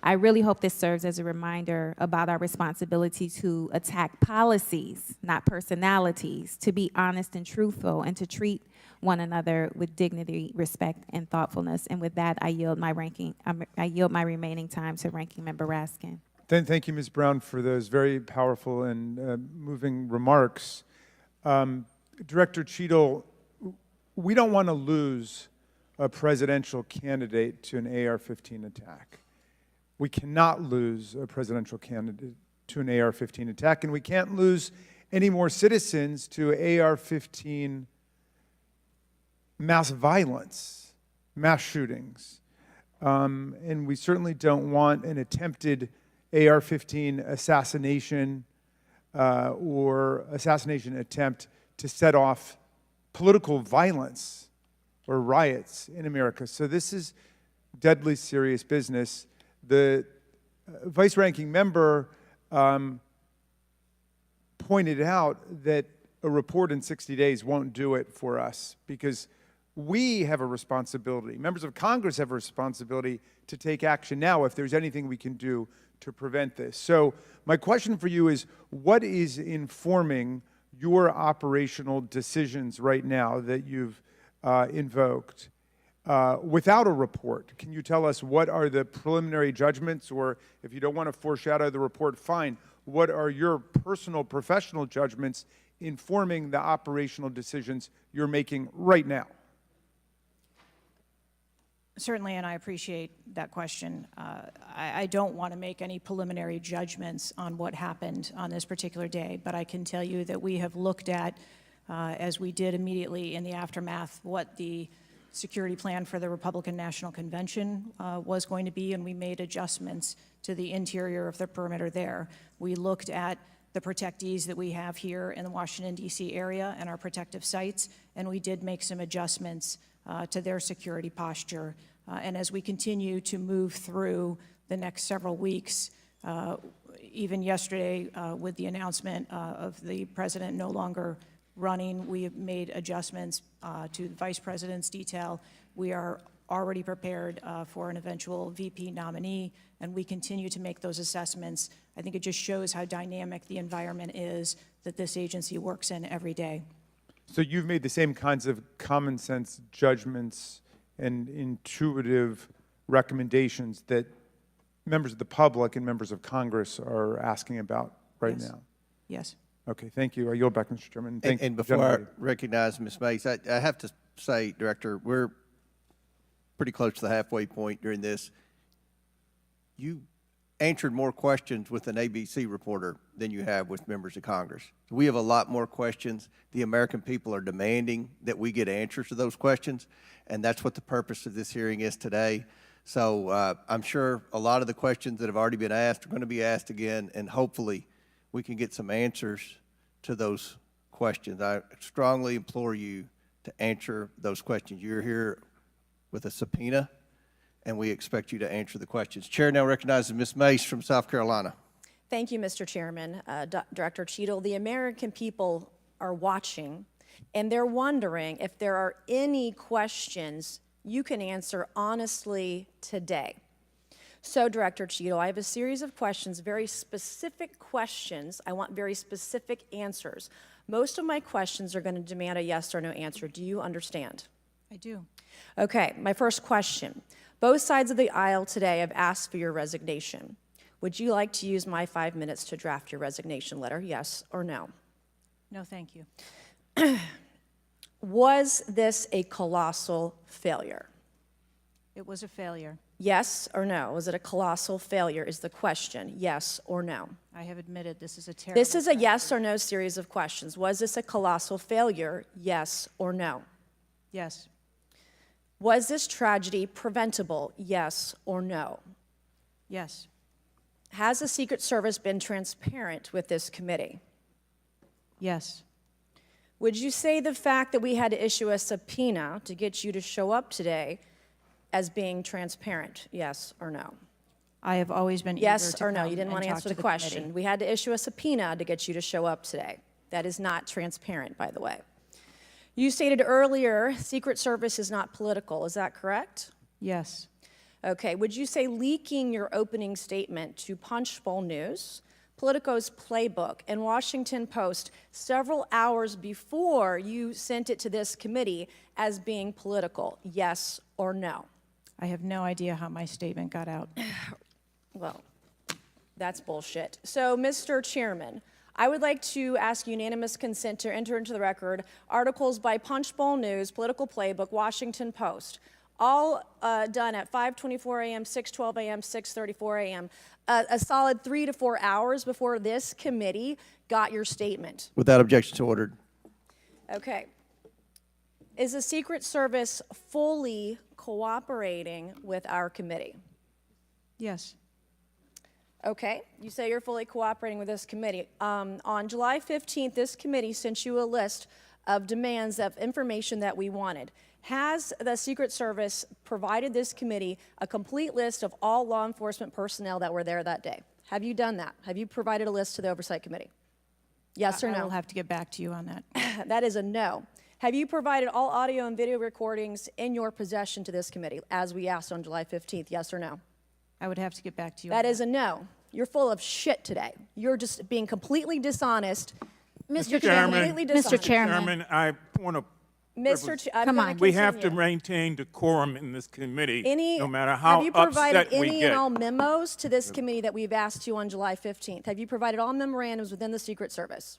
[SPEAKER 21] I really hope this serves as a reminder about our responsibility to attack policies, not personalities, to be honest and truthful, and to treat one another with dignity, respect, and thoughtfulness. And with that, I yield my remaining time to Ranking Member Raskin.
[SPEAKER 2] Thank you, Ms. Brown, for those very powerful and moving remarks. Director Cheadle, we don't want to lose a presidential candidate to an AR-15 attack. We cannot lose a presidential candidate to an AR-15 attack, and we can't lose any more citizens to AR-15 mass violence, mass shootings. And we certainly don't want an attempted AR-15 assassination or assassination attempt to set off political violence or riots in America. So this is deadly serious business. The vice-ranking member pointed out that a report in 60 days won't do it for us because we have a responsibility. Members of Congress have a responsibility to take action now if there's anything we can do to prevent this. So my question for you is, what is informing your operational decisions right now that you've invoked? Without a report, can you tell us what are the preliminary judgments, or if you don't want to foreshadow the report, fine. What are your personal, professional judgments informing the operational decisions you're making right now?
[SPEAKER 3] Certainly, and I appreciate that question. I don't want to make any preliminary judgments on what happened on this particular day, but I can tell you that we have looked at, as we did immediately in the aftermath, what the security plan for the Republican National Convention was going to be, and we made adjustments to the interior of the perimeter there. We looked at the protectees that we have here in the Washington, D.C. area and our protective sites, and we did make some adjustments to their security posture. And as we continue to move through the next several weeks, even yesterday with the announcement of the president no longer running, we have made adjustments to the vice president's detail, We are already prepared for an eventual VP nominee, and we continue to make those assessments. I think it just shows how dynamic the environment is that this agency works in every day.
[SPEAKER 2] So you've made the same kinds of common sense judgments and intuitive recommendations that members of the public and members of Congress are asking about right
[SPEAKER 3] Yes.
[SPEAKER 2] now?
[SPEAKER 3] Yes.
[SPEAKER 2] Okay, thank you. I yield back, Mr. Chairman. Thank
[SPEAKER 1] And
[SPEAKER 2] the
[SPEAKER 1] before I
[SPEAKER 2] gentlelady.
[SPEAKER 1] recognize Ms. Mace, I have to say, Director, we're pretty close to the halfway point during this. You answered more questions with an ABC reporter than you have with members of Congress. We have a lot more questions. The American people are demanding that we get answers to those questions, and that's what the purpose of this hearing is today. So I'm sure a lot of the questions that have already been asked are going to be asked again, and hopefully we can get some answers to those questions. I strongly implore you to answer those questions. You're here with a subpoena, and we expect you to answer the questions. Chair now recognizes Ms. Mace from South Carolina.
[SPEAKER 5] Thank you, Mr. Chairman. Director Cheadle, the American people are watching, and they're wondering if there are any questions you can answer honestly today. So, Director Cheadle, I have a series of questions, very specific questions. I want very specific answers. Most of my questions are going to demand a yes or no answer. Do you understand?
[SPEAKER 3] I do.
[SPEAKER 5] Okay, my first question. Both sides of the aisle today have asked for your resignation. Would you like to use my 5 minutes to draft your resignation letter, yes or no?
[SPEAKER 3] No, thank you.
[SPEAKER 5] Was this a colossal failure?
[SPEAKER 3] It was a failure.
[SPEAKER 5] Yes or no? Was it a colossal failure is the question, yes or no?
[SPEAKER 3] I have admitted this is a terrible.
[SPEAKER 5] This is a yes or no series of questions. Was this a colossal failure, yes or no?
[SPEAKER 3] Yes.
[SPEAKER 5] Was this tragedy preventable, yes or no?
[SPEAKER 3] Yes.
[SPEAKER 5] Has the Secret Service been transparent with this committee?
[SPEAKER 3] Yes.
[SPEAKER 5] Would you say the fact that we had to issue a subpoena to get you to show up today as being transparent, yes or no?
[SPEAKER 3] I have always been
[SPEAKER 5] Yes
[SPEAKER 3] eager to
[SPEAKER 5] or no?
[SPEAKER 3] come
[SPEAKER 5] You didn't
[SPEAKER 3] and
[SPEAKER 5] want to
[SPEAKER 3] talk
[SPEAKER 5] answer
[SPEAKER 3] to
[SPEAKER 5] the
[SPEAKER 3] committee.
[SPEAKER 5] question. We had to issue a subpoena to get you to show up today. That is not transparent, by the way. You stated earlier, Secret Service is not political. Is that correct?
[SPEAKER 3] Yes.
[SPEAKER 5] Okay. Would you say leaking your opening statement to Punchbowl News, Politico's Playbook, and Washington Post several hours before you sent it to this committee as being political, yes or no?
[SPEAKER 3] I have no idea how my statement got out.
[SPEAKER 5] Well, that's bullshit. So, Mr. Chairman, I would like to ask unanimous consent to enter into the record articles by Punchbowl News, Political Playbook, Washington Post, all done at 5:24 a.m., 6:12 a.m., 6:34 a.m., a solid 3 to 4 hours before this committee got your statement.
[SPEAKER 1] Without objection, so ordered.
[SPEAKER 5] Okay. Is the Secret Service fully cooperating with our committee?
[SPEAKER 3] Yes.
[SPEAKER 5] Okay, you say you're fully cooperating with this committee. On July 15th, this committee sent you a list of demands of information that we wanted. Has the Secret Service provided this committee a complete list of all law enforcement personnel that were there that day? Have you done that? Have you provided a list to the Oversight Committee? Yes or no?
[SPEAKER 3] I will have to get back to you on that.
[SPEAKER 5] That is a no. Have you provided all audio and video recordings in your possession to this committee, as we asked on July 15th? Yes or no?
[SPEAKER 3] I would have to get back to you.
[SPEAKER 5] That is a no. You're full of shit today. You're just being completely dishonest.
[SPEAKER 14] Mr. Chairman,
[SPEAKER 5] Completely dishonest.
[SPEAKER 14] Mr. Chairman.
[SPEAKER 17] Chairman, I want to.
[SPEAKER 5] Come on.
[SPEAKER 17] We have to maintain decorum in this committee, no matter how
[SPEAKER 5] have you provided
[SPEAKER 17] upset we
[SPEAKER 5] any
[SPEAKER 17] get.
[SPEAKER 5] and all memos to this committee that we've asked you on July 15th? Have you provided all memorandums within the Secret Service?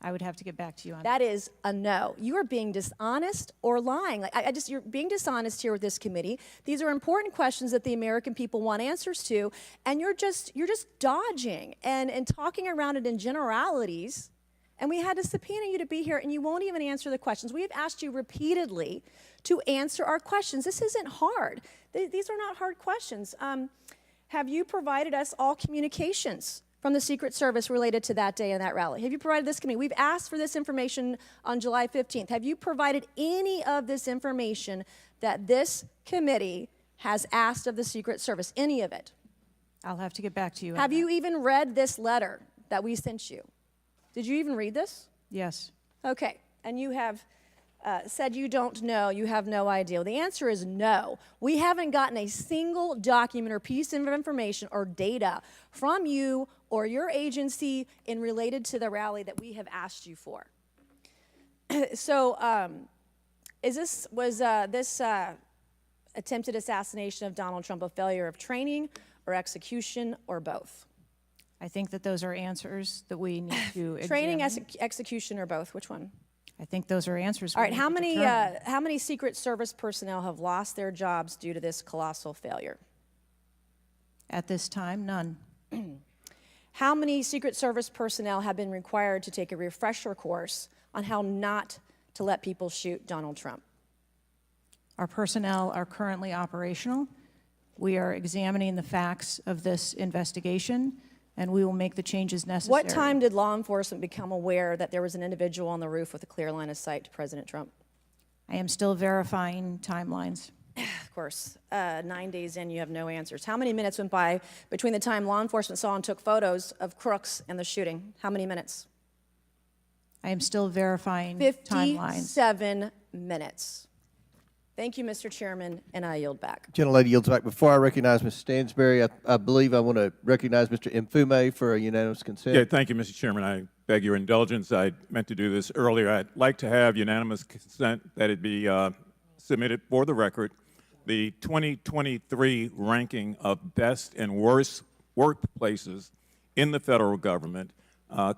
[SPEAKER 3] I would have to get back to you on that.
[SPEAKER 5] That is a no. You are being dishonest or lying. Like you're being dishonest here with this committee. These are important questions that the American people want answers to, and you're just dodging and talking around it in generalities. And we had to subpoena you to be here, and you won't even answer the questions. We have asked you repeatedly to answer our questions. This isn't hard. These are not hard questions. Have you provided us all communications from the Secret Service related to that day and that rally? Have you provided this committee? We've asked for this information on July 15th. Have you provided any of this information that this committee has asked of the Secret Service? Any of it?
[SPEAKER 3] I'll have to get back to you.
[SPEAKER 5] Have you even read this letter that we sent you? Did you even read this?
[SPEAKER 3] Yes.
[SPEAKER 5] Okay. And you have said you don't know, you have no idea. The answer is no. We haven't gotten a single document or piece of information or data from you or your agency in related to the rally that we have asked you for. So was this attempted assassination of Donald Trump a failure of training or execution or both?
[SPEAKER 3] I think that those are answers that we need to examine.
[SPEAKER 5] Training, execution, or both? Which one?
[SPEAKER 3] I think those are answers.
[SPEAKER 5] All right.
[SPEAKER 3] we
[SPEAKER 5] How
[SPEAKER 3] need to
[SPEAKER 5] many
[SPEAKER 3] determine.
[SPEAKER 5] how many Secret Service personnel have lost their jobs due to this colossal failure?
[SPEAKER 3] At this time, none.
[SPEAKER 5] How many Secret Service personnel have been required to take a refresher course on how not to let people shoot Donald Trump?
[SPEAKER 3] Our personnel are currently operational. We are examining the facts of this investigation, and we will make the changes necessary.
[SPEAKER 5] What time did law enforcement become aware that there was an individual on the roof with a clear line of sight to President Trump?
[SPEAKER 3] I am still verifying timelines.
[SPEAKER 5] Of course, 9 days in, you have no answers. How many minutes went by between the time law enforcement saw and took photos of crooks and the shooting? How many minutes?
[SPEAKER 3] I am still verifying timelines.
[SPEAKER 5] 57 minutes. Thank you, Mr. Chairman, and I yield back.
[SPEAKER 1] Gentlelady yields back. Before I recognize Mr. Stansberry, I believe I want to recognize Mr. Mfume for a unanimous consent.
[SPEAKER 17] Yeah, thank you, Mr. Chairman. I beg your indulgence. I meant to do this earlier. I'd like to have unanimous consent that it be submitted for the record. The 2023 ranking of best and worst workplaces in the federal government,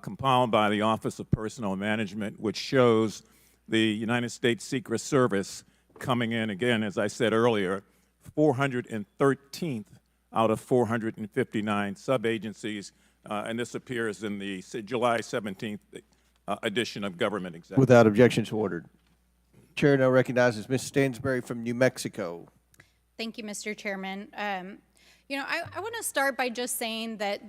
[SPEAKER 17] compiled by the Office of Personnel Management, which shows the United States Secret Service coming in, again, as I said earlier, 413th out of 459 sub-agencies, and this appears in the July 17th edition of Government Executive.
[SPEAKER 1] Without objections ordered. Chair now recognizes Ms. Stansberry from New Mexico.
[SPEAKER 6] Thank you, Mr. Chairman. You know, I want to start by just saying that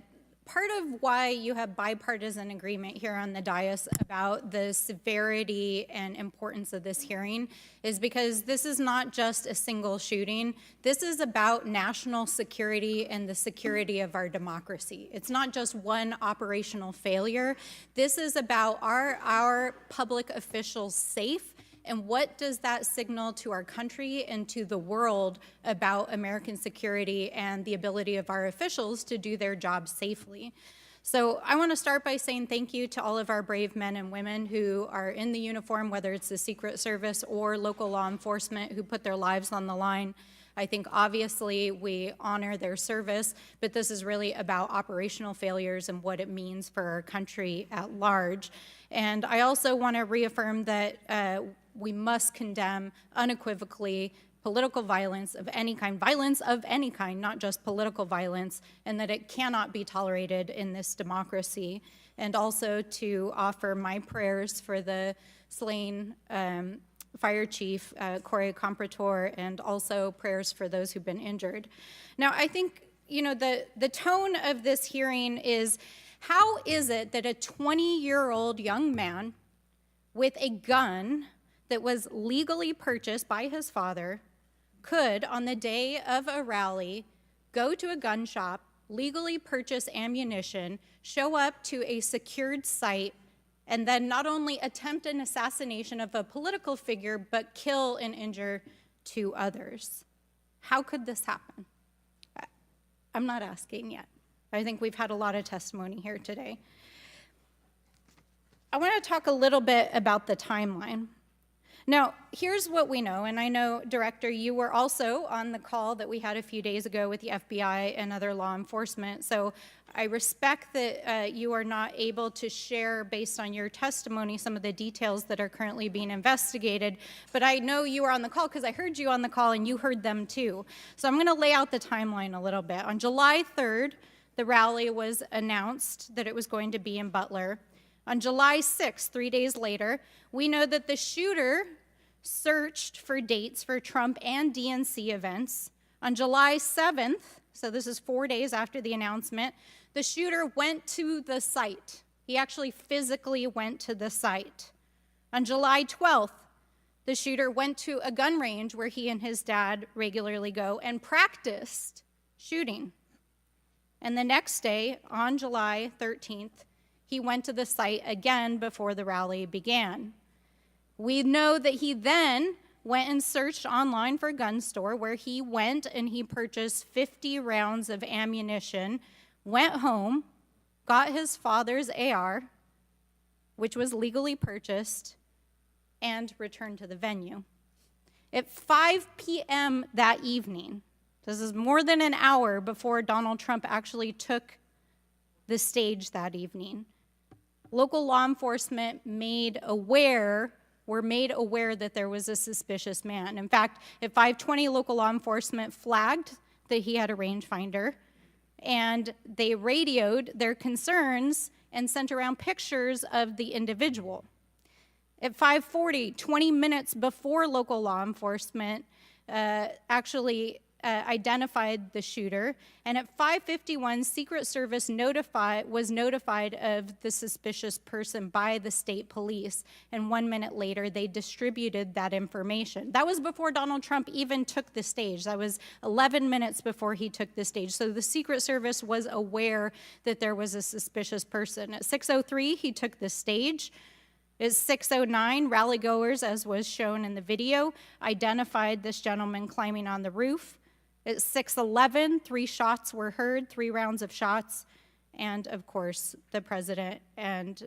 [SPEAKER 6] part of why you have bipartisan agreement here on the dais about the severity and importance of this hearing is because this is not just a single shooting. This is about national security and the security of our democracy. It's not just one operational failure. This is about our public officials safe, and what does that signal to our country and to the world about American security and the ability of our officials to do their job safely? So I want to start by saying thank you to all of our brave men and women who are in the uniform, whether it's the Secret Service or local law enforcement, who put their lives on the line. I think obviously we honor their service, but this is really about operational failures and what it means for our country at large. And I also want to reaffirm that we must condemn unequivocally political violence of any kind, not just political violence, and that it cannot be tolerated in this democracy. And also to offer my prayers for the slain Fire Chief Corey Comprator, and also prayers for those who've been injured. Now, I think, you know, the tone of this hearing is, how is it that a 20-year-old young man with a gun that was legally purchased by his father could, on the day of a rally, go to a gun shop, legally purchase ammunition, show up to a secured site, and then not only attempt an assassination of a political figure, but kill and injure 2 others? How could this happen? I'm not asking yet. I think we've had a lot of testimony here today. I want to talk a little bit about the timeline. Now, here's what we know, and I know, Director, you were also on the call that we had a few days ago with the FBI and other law enforcement, so I respect that you are not able to share, based on your testimony, some of the details that are currently being investigated, but I know you were on the call because I heard you on the call and you heard them too. So I'm going to lay out the timeline a little bit. On July 3rd, the rally was announced that it was going to be in Butler. On July 6th, 3 days later, we know that the shooter searched for dates for Trump and DNC events. On July 7th, so this is 4 days after the announcement, the shooter went to the site. He actually physically went to the site. On July 12th, the shooter went to a gun range where he and his dad regularly go and practiced shooting. And the next day, on July 13th, he went to the site again before the rally began. We know that he then went and searched online for a gun store, where he went and he purchased 50 rounds of ammunition, went home, got his father's AR, which was legally purchased, and returned to the venue. At 5 p.m. that evening, this is more than an hour before Donald Trump actually took the stage that evening, local law enforcement were made aware that there was a suspicious man. In fact, at 5:20, local law enforcement flagged that he had a rangefinder, and they radioed their concerns and sent around pictures of the individual. At 5:40, 20 minutes before local law enforcement actually identified the shooter, and at 5:51, Secret Service was notified of the suspicious person by the state police, and 1 minute later, they distributed that information. That was before Donald Trump even took the stage. That was 11 minutes before he took the stage. So the Secret Service was aware that there was a suspicious person. At 6:03, he took the stage. At 6:09, rally-goers, as was shown in the video, identified this gentleman climbing on the roof. At 6:11, 3 shots were heard, 3 rounds of shots, and of course, the president and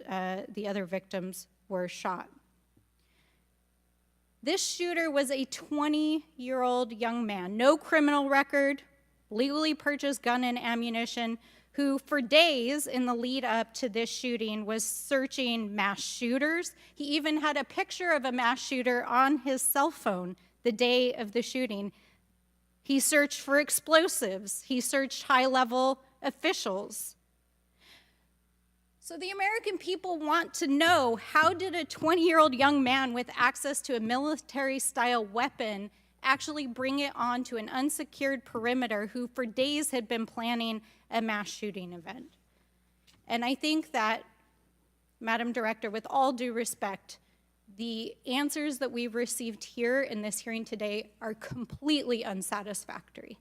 [SPEAKER 6] the other victims were shot. This shooter was a 20-year-old young man, no criminal record, legally purchased gun and ammunition, who for days in the lead up to this shooting was searching mass shooters. He even had a picture of a mass shooter on his cell phone the day of the shooting. He searched for explosives. He searched high-level officials. So the American people want to know, how did a 20-year-old young man with access to a military-style weapon actually bring it onto an unsecured perimeter who for days had been planning a mass shooting event? And I think that, Madam Director, with all due respect, the answers that we've received here in this hearing today are completely unsatisfactory.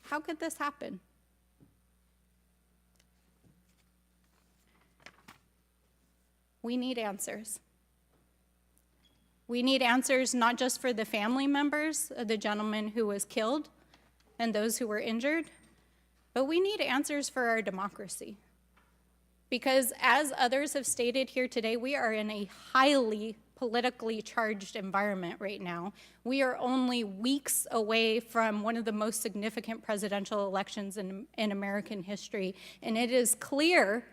[SPEAKER 6] How could this happen? We need answers. We need answers not just for the family members of the gentleman who was killed and those who were injured, but we need answers for our democracy. Because as others have stated here today, we are in a highly politically charged environment right now. We are only weeks away from one of the most significant presidential elections in American history, and it is clear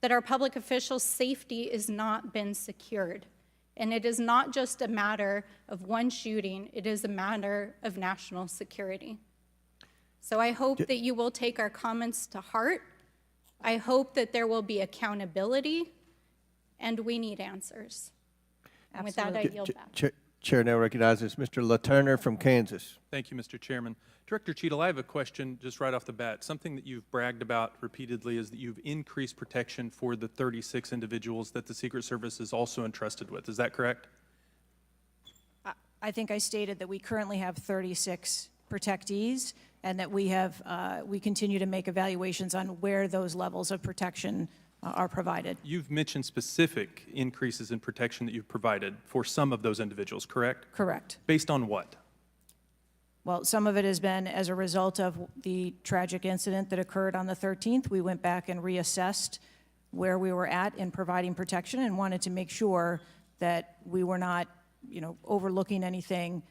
[SPEAKER 6] that our public officials' safety has not been secured. And it is not just a matter of one shooting, it is a matter of national security. So I hope that you will take our comments to heart. I hope that there will be accountability, and we need answers. And with that, I yield back.
[SPEAKER 1] Chair now recognizes Mr. LaTurner from Kansas.
[SPEAKER 7] Thank you, Mr. Chairman. Director Cheadle, I have a question just right off the bat. Something that you've bragged about repeatedly is that you've increased protection for the 36 individuals that the Secret Service is also entrusted with. Is that correct?
[SPEAKER 3] I think I stated that we currently have 36 protectees, and that we continue to make evaluations on where those levels of protection are provided.
[SPEAKER 7] You've mentioned specific increases in protection that you've provided for some of those individuals, correct?
[SPEAKER 3] Correct.
[SPEAKER 7] Based on what?
[SPEAKER 3] Well, some of it has been as a result of the tragic incident that occurred on the 13th. We went back and reassessed where we were at in providing protection and wanted to make sure that we were not, overlooking anything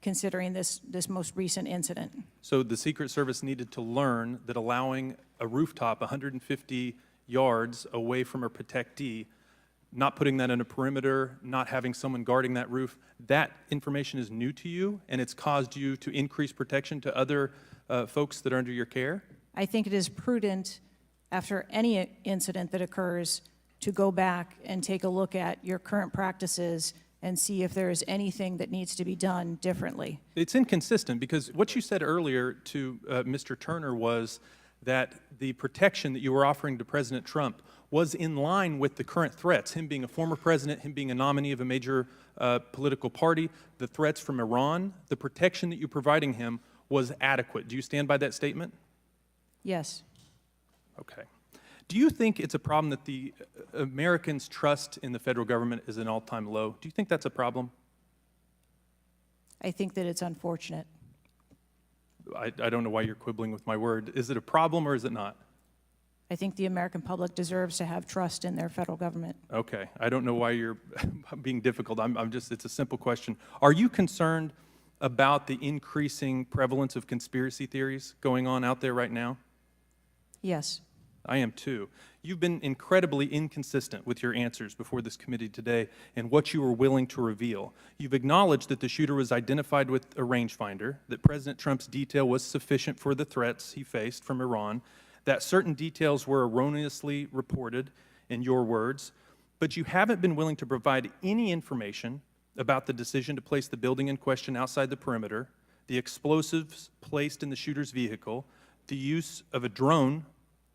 [SPEAKER 3] considering this most recent incident.
[SPEAKER 7] So the Secret Service needed to learn that allowing a rooftop 150 yards away from a protectee, not putting that in a perimeter, not having someone guarding that roof, that information is new to you, and it's caused you to increase protection to other folks that are under your care?
[SPEAKER 3] I think it is prudent, after any incident that occurs, to go back and take a look at your current practices and see if there is anything that needs to be done differently.
[SPEAKER 7] It's inconsistent, because what you said earlier to Mr. Turner was that the protection that you were offering to President Trump was in line with the current threats, him being a former president, him being a nominee of a major political party, the threats from Iran. The protection that you're providing him was adequate. Do you stand by that statement?
[SPEAKER 3] Yes.
[SPEAKER 7] Okay. Do you think it's a problem that the Americans' trust in the federal government is an all-time low? Do you think that's a problem?
[SPEAKER 3] I think that it's unfortunate.
[SPEAKER 7] I don't know why you're quibbling with my word. Is it a problem or is it not?
[SPEAKER 3] I think the American public deserves to have trust in their federal government.
[SPEAKER 7] Okay. I don't know why you're being difficult. I'm just, it's a simple question. Are you concerned about the increasing prevalence of conspiracy theories going on out there right now?
[SPEAKER 3] Yes.
[SPEAKER 7] I am too. You've been incredibly inconsistent with your answers before this committee today and what you were willing to reveal. You've acknowledged that the shooter was identified with a rangefinder, that President Trump's detail was sufficient for the threats he faced from Iran, that certain details were erroneously reported, in your words, but you haven't been willing to provide any information about the decision to place the building in question outside the perimeter, the explosives placed in the shooter's vehicle, the use of a drone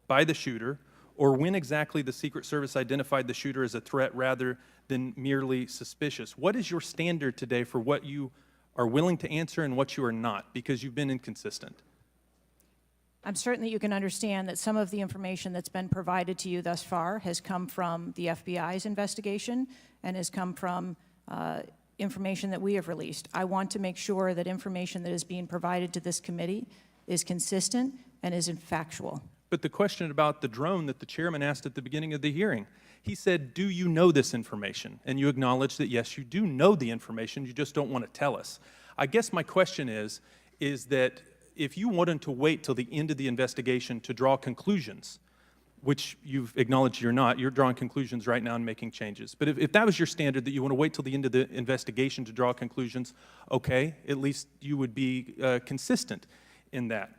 [SPEAKER 7] by the shooter, or when exactly the Secret Service identified the shooter as a threat rather than merely suspicious. What is your standard today for what you are willing to answer and what you are not, because you've been inconsistent?
[SPEAKER 3] I'm certain that you can understand that some of the information that's been provided to you thus far has come from the FBI's investigation and has come from information that we have released. I want to make sure that information that is being provided to this committee is consistent and is factual.
[SPEAKER 7] But the question about the drone that the chairman asked at the beginning of the hearing, he said, do you know this information? And you acknowledged that, yes, you do know the information, you just don't want to tell us. I guess my question is that if you wanted to wait till the end of the investigation to draw conclusions, which you've acknowledged you're not, you're drawing conclusions right now and making changes. But if that was your standard, that you want to wait till the end of the investigation to draw conclusions, okay, at least you would be consistent in that.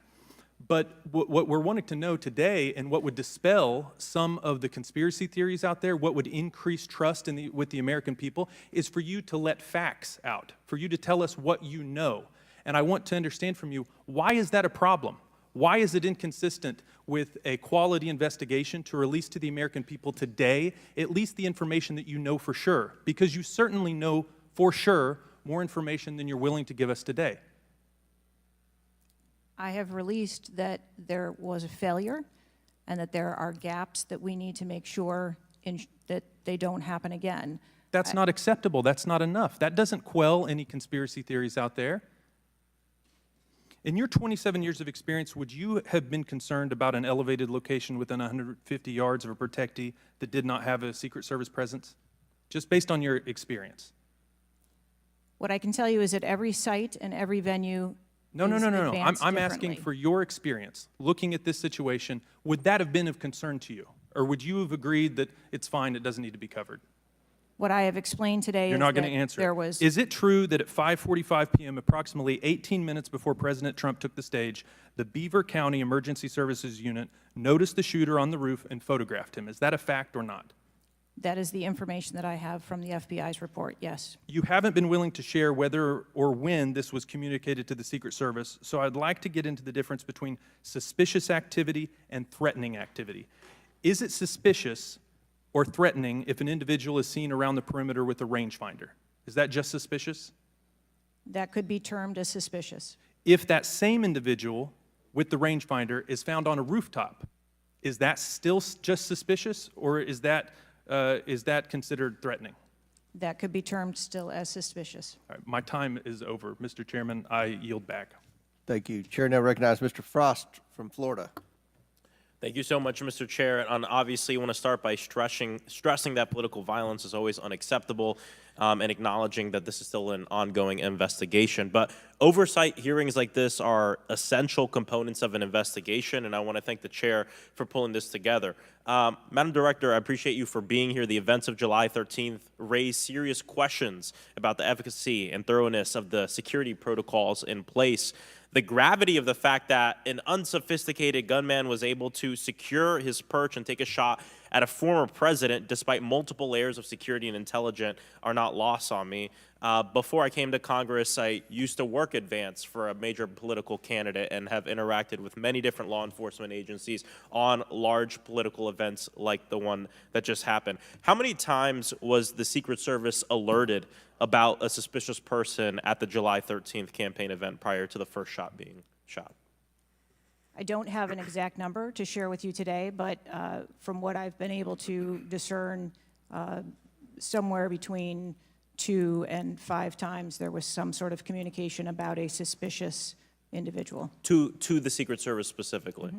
[SPEAKER 7] But what we're wanting to know today, and what would dispel some of the conspiracy theories out there, what would increase trust with the American people, is for you to let facts out, for you to tell us what you know. And I want to understand from you, why is that a problem? Why is it inconsistent with a quality investigation to release to the American people today at least the information that you know for sure? Because you certainly know for sure more information than you're willing to give us today.
[SPEAKER 3] I have released that there was a failure and that there are gaps that we need to make sure that they don't happen again.
[SPEAKER 7] That's not acceptable. That's not enough. That doesn't quell any conspiracy theories out there. In your 27 years of experience, would you have been concerned about an elevated location within 150 yards of a protectee that did not have a Secret Service presence? Just based on your experience.
[SPEAKER 3] What I can tell you is that every site and every venue
[SPEAKER 7] No. I'm asking for your experience. Looking at this situation, would that have been of concern to you? Or would you have agreed that it's fine, it doesn't need to be covered?
[SPEAKER 3] What I have explained today
[SPEAKER 7] You're
[SPEAKER 3] is
[SPEAKER 7] not
[SPEAKER 3] that
[SPEAKER 7] going to answer.
[SPEAKER 3] there was...
[SPEAKER 7] Is it true that at 5:45 p.m., approximately 18 minutes before President Trump took the stage, the Beaver County Emergency Services Unit noticed the shooter on the roof and photographed him? Is that a fact or not?
[SPEAKER 3] That is the information that I have from the FBI's report, yes.
[SPEAKER 7] You haven't been willing to share whether or when this was communicated to the Secret Service, so I'd like to get into the difference between suspicious activity and threatening activity. Is it suspicious or threatening if an individual is seen around the perimeter with a rangefinder? Is that just suspicious?
[SPEAKER 3] That could be termed as suspicious.
[SPEAKER 7] If that same individual with the rangefinder is found on a rooftop, is that still just suspicious, or is that considered threatening?
[SPEAKER 3] That could be termed still as suspicious.
[SPEAKER 7] All right, my time is over. Mr. Chairman, I yield back.
[SPEAKER 1] Thank you. Chair now recognizes Mr. Frost from Florida.
[SPEAKER 8] Thank you so much, Mr. Chair. And obviously, I want to start by stressing that political violence is always unacceptable, and acknowledging that this is still an ongoing investigation. But oversight hearings like this are essential components of an investigation, and I want to thank the chair for pulling this together. Madam Director, I appreciate you for being here. The events of July 13th raised serious questions about the efficacy and thoroughness of the security protocols in place. The gravity of the fact that an unsophisticated gunman was able to secure his perch and take a shot at a former president despite multiple layers of security and intelligence are not lost on me. Before I came to Congress, I used to work advance for a major political candidate and have interacted with many different law enforcement agencies on large political events like the one that just happened. How many times was the Secret Service alerted about a suspicious person at the July 13th campaign event prior to the first shot being shot?
[SPEAKER 3] I don't have an exact number to share with you today, but from what I've been able to discern, somewhere between 2 and 5 times there was some sort of communication about a suspicious individual.
[SPEAKER 8] To the Secret Service specifically.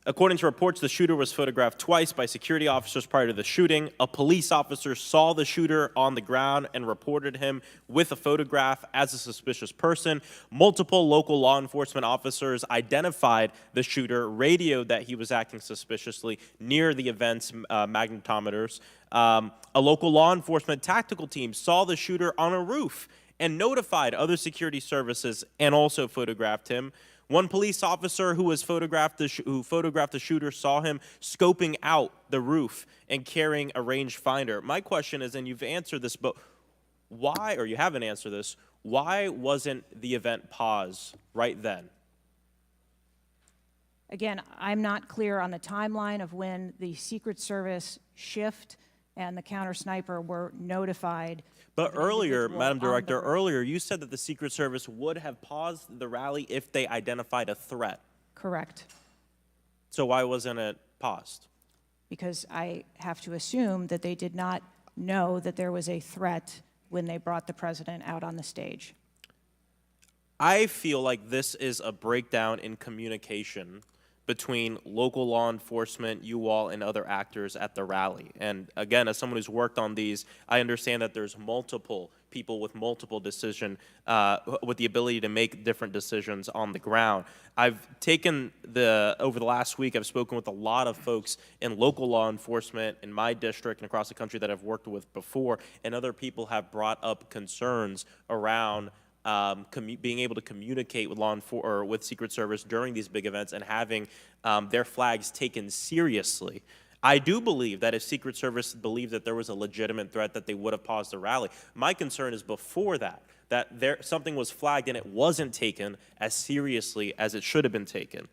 [SPEAKER 8] According to reports, the shooter was photographed twice by security officers prior to the shooting. A police officer saw the shooter on the ground and reported him with a photograph as a suspicious person. Multiple local law enforcement officers identified the shooter, radioed that he was acting suspiciously near the event's magnetometers. A local law enforcement tactical team saw the shooter on a roof and notified other security services and also photographed him. One police officer who photographed the shooter saw him scoping out the roof and carrying a rangefinder. My question is, and you've answered this, but why, or you haven't answered this, why wasn't the event paused right then?
[SPEAKER 3] Again, I'm not clear on the timeline of when the Secret Service shift and the counter sniper were notified.
[SPEAKER 8] But earlier, Madam Director, earlier you said that the Secret Service would have paused the rally if they identified a threat.
[SPEAKER 3] Correct.
[SPEAKER 8] So why wasn't it paused?
[SPEAKER 3] Because I have to assume that they did not know that there was a threat when they brought the president out on the stage.
[SPEAKER 8] I feel like this is a breakdown in communication between local law enforcement, you all, and other actors at the rally. And again, as someone who's worked on these, I understand that there's multiple people with multiple with the ability to make different decisions on the ground. I've taken over the last week, I've spoken with a lot of folks in local law enforcement in my district and across the country that I've worked with before, and other people have brought up concerns around being able to communicate with with Secret Service during these big events and having their flags taken seriously. I do believe that if Secret Service believed that there was a legitimate threat, that they would have paused the rally. My concern is before that something was flagged and it wasn't taken as seriously as it should have been taken.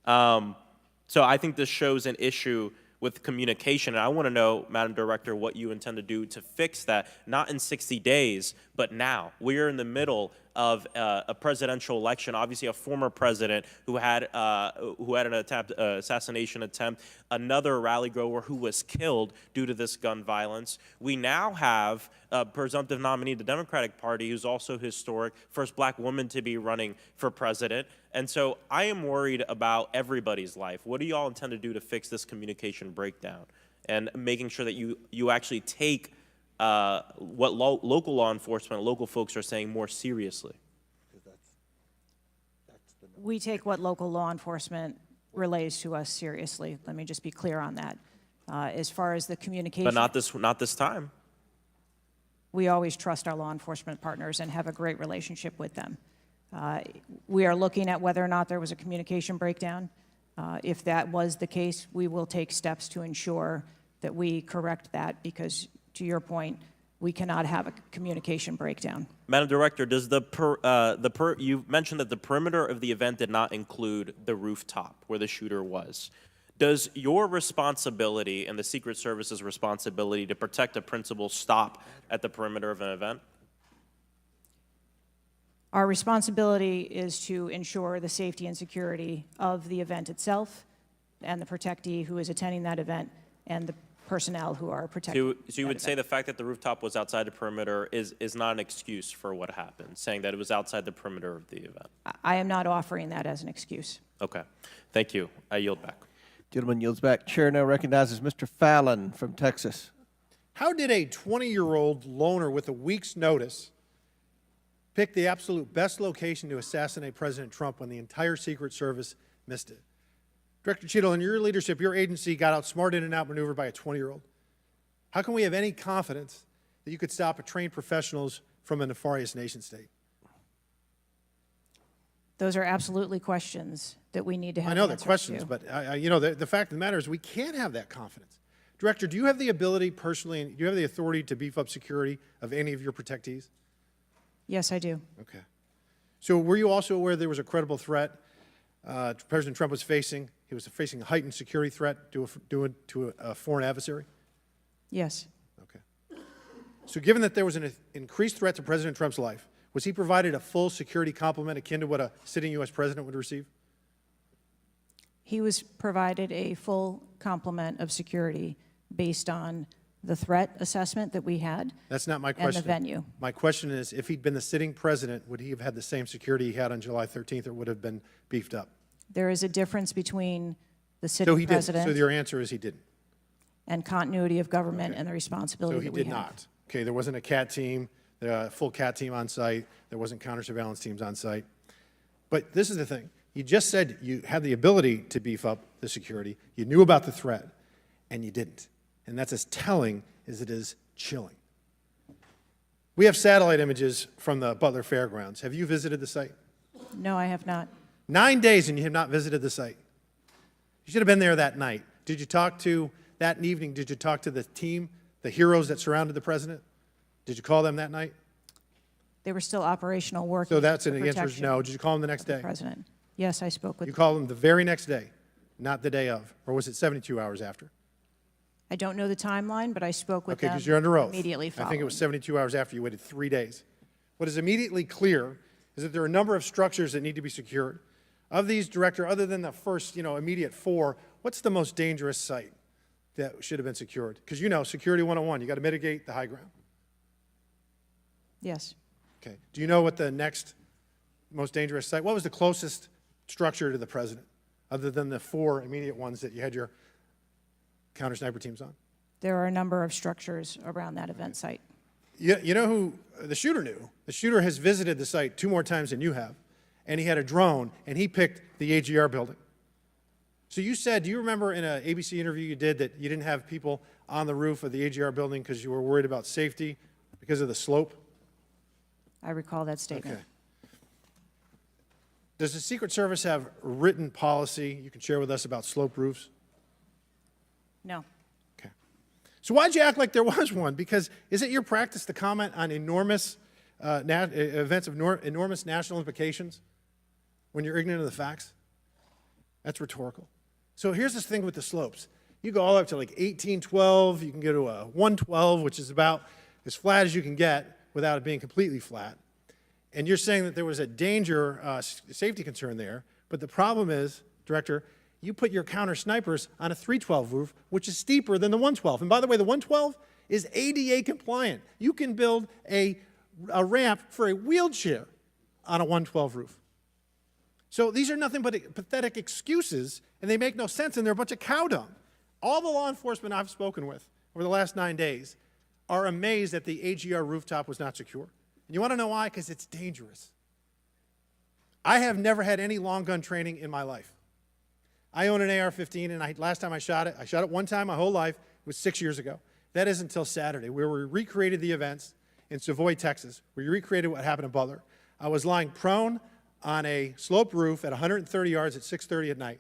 [SPEAKER 8] So I think this shows an issue with communication. And I want to know, Madam Director, what you intend to do to fix that, not in 60 days, but now. We are in the middle of a presidential election, obviously a former president who had an assassination attempt, another rally goer who was killed due to this gun violence. We now have a presumptive nominee of the Democratic Party who's also historic, first black woman to be running for president. And so I am worried about everybody's life. What do you all intend to do to fix this communication breakdown and making sure that you actually take what local law enforcement, local folks are saying more seriously?
[SPEAKER 3] We take what local law enforcement relays to us seriously. Let me just be clear on that. As far as the communication.
[SPEAKER 8] But not this time.
[SPEAKER 3] We always trust our law enforcement partners and have a great relationship with them. We are looking at whether or not there was a communication breakdown. If that was the case, we will take steps to ensure that we correct that because, to your point, we cannot have a communication breakdown.
[SPEAKER 8] Madam Director, does you mentioned that the perimeter of the event did not include the rooftop where the shooter was. Does your responsibility and the Secret Service's responsibility to protect a principal stop at the perimeter of an event?
[SPEAKER 3] Our responsibility is to ensure the safety and security of the event itself and the protectee who is attending that event and the personnel who are protecting.
[SPEAKER 8] So you would say the fact that the rooftop was outside the perimeter is not an excuse for what happened, saying that it was outside the perimeter of the event?
[SPEAKER 3] I am not offering that as an excuse.
[SPEAKER 8] Okay. Thank you. I yield back.
[SPEAKER 1] Gentleman yields back. Chair now recognizes Mr. Fallon from Texas.
[SPEAKER 9] How did a 20-year-old loner with a week's notice pick the absolute best location to assassinate President Trump when the entire Secret Service missed it? Director Cheadle, in your leadership, your agency got outsmarted and outmaneuvered by a 20-year-old. How can we have any confidence that you could stop a trained professionals from a nefarious nation state?
[SPEAKER 3] Those are absolutely questions that we need to have.
[SPEAKER 9] I know they're questions, but the fact of the matter is we can't have that confidence. Director, do you have the ability personally, and do you have the authority to beef up security of any of your protectees?
[SPEAKER 3] Yes, I do.
[SPEAKER 9] Okay. So were you also aware there was a credible threat President Trump was facing? He was facing a heightened security threat to a foreign adversary?
[SPEAKER 3] Yes.
[SPEAKER 9] Okay. So given that there was an increased threat to President Trump's life, was he provided a full security complement akin to what a sitting U.S. president would receive?
[SPEAKER 3] He was provided a full complement of security based on the threat assessment that we had.
[SPEAKER 9] That's not my
[SPEAKER 3] and
[SPEAKER 9] question.
[SPEAKER 3] the venue.
[SPEAKER 9] My question is, if he'd been the sitting president, would he have had the same security he had on July 13th, or would have been beefed up?
[SPEAKER 3] There is a difference between the
[SPEAKER 9] So
[SPEAKER 3] sitting
[SPEAKER 9] he didn't.
[SPEAKER 3] president
[SPEAKER 9] So your answer is he didn't.
[SPEAKER 3] and continuity of government and the
[SPEAKER 9] So
[SPEAKER 3] responsibility
[SPEAKER 9] he
[SPEAKER 3] that we
[SPEAKER 9] did
[SPEAKER 3] have.
[SPEAKER 9] not. Okay, there wasn't a CAT team, a full CAT team on site. There wasn't counter surveillance teams on site. But this is the thing. You just said you had the ability to beef up the security. You knew about the threat, and you didn't. And that's as telling as it is chilling. We have satellite images from the Butler Fairgrounds. Have you visited the site?
[SPEAKER 3] No, I have not.
[SPEAKER 9] 9 days and you have not visited the site. You should have been there that night. Did you talk to, that evening, did you talk to the team, the heroes that surrounded the president? Did you call them that night?
[SPEAKER 3] They were still operational working.
[SPEAKER 9] So that's
[SPEAKER 3] for
[SPEAKER 9] an answer is
[SPEAKER 3] protection
[SPEAKER 9] no. Did you call them the next
[SPEAKER 3] of the
[SPEAKER 9] day?
[SPEAKER 3] president. Yes, I spoke with.
[SPEAKER 9] You called them the very next day, not the day of, or was it 72 hours after?
[SPEAKER 3] I don't know the timeline, but I spoke with
[SPEAKER 9] Okay,
[SPEAKER 3] them
[SPEAKER 9] because you're under oath.
[SPEAKER 3] immediately following.
[SPEAKER 9] I think it was 72 hours after. You waited 3 days. What is immediately clear is that there are a number of structures that need to be secured. Of these, Director, other than the first, immediate 4, what's the most dangerous site that should have been secured? Because Security 101, you got to mitigate the high ground.
[SPEAKER 3] Yes.
[SPEAKER 9] Okay. Do you know what the next most dangerous site, what was the closest structure to the president, other than the 4 immediate ones that you had your counter sniper teams on?
[SPEAKER 3] There are a number of structures around that event site.
[SPEAKER 9] You know who the shooter knew? The shooter has visited the site 2 more times than you have, and he had a drone, and he picked the AGR building. So you said, do you remember in an ABC interview you did that you didn't have people on the roof of the AGR building because you were worried about safety because of the slope?
[SPEAKER 3] I recall that statement.
[SPEAKER 9] Okay. Does the Secret Service have written policy you can share with us about slope roofs?
[SPEAKER 3] No.
[SPEAKER 9] Okay. So why'd you act like there was one? Because is it your practice to comment on enormous events of enormous national implications when you're ignorant of the facts? That's rhetorical. So here's this thing with the slopes. You go all up to like 1812, you can go to a 112, which is about as flat as you can get without it being completely flat. And you're saying that there was a danger, safety concern there, but the problem is, Director, you put your counter snipers on a 312 roof, which is steeper than the 112. And by the way, the 112 is ADA compliant. You can build a ramp for a wheelchair on a 112 roof. So these are nothing but pathetic excuses, and they make no sense, and they're a bunch of cow dung. All the law enforcement I've spoken with over the last 9 days are amazed that the AGR rooftop was not secure. And you want to know why? Because it's dangerous. I have never had any long gun training in my life. I own an AR-15, and last time I shot it one time my whole life. It was 6 years ago. That is until Saturday, where we recreated the events in Savoy, Texas, where we recreated what happened in Butler. I was lying prone on a sloped roof at 130 yards at 6:30 at night.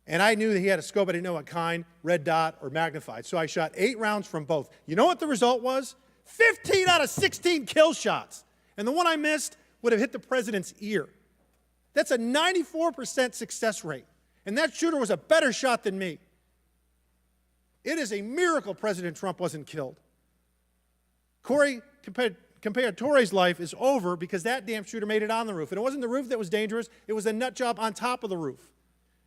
[SPEAKER 9] And I knew that he had a scope. I didn't know what kind, red dot or magnified. So I shot 8 rounds from both. You know what the result was? 15 out of 16 kill shots. And the one I missed would have hit the president's ear. That's a 94% success rate. And that shooter was a better shot than me. It is a miracle President Trump wasn't killed. Corey Comparatore's life is over because that damn shooter made it on the roof. And it wasn't the roof that was dangerous. It was a nut job on top of the roof.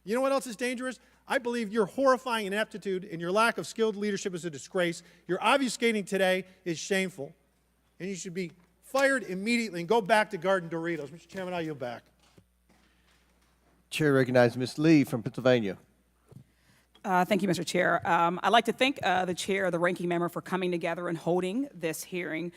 [SPEAKER 9] You know what else is dangerous? I believe your horrifying ineptitude and your lack of skilled leadership is a disgrace. Your obfuscating today is shameful. And you should be fired immediately and go back to Garden Doritos. Mr. Chairman, I yield back.
[SPEAKER 1] Chair recognizes Ms. Lee from Pennsylvania.
[SPEAKER 10] Thank you, Mr. Chair. I'd like to thank the chair, the ranking member, for coming together and holding this hearing.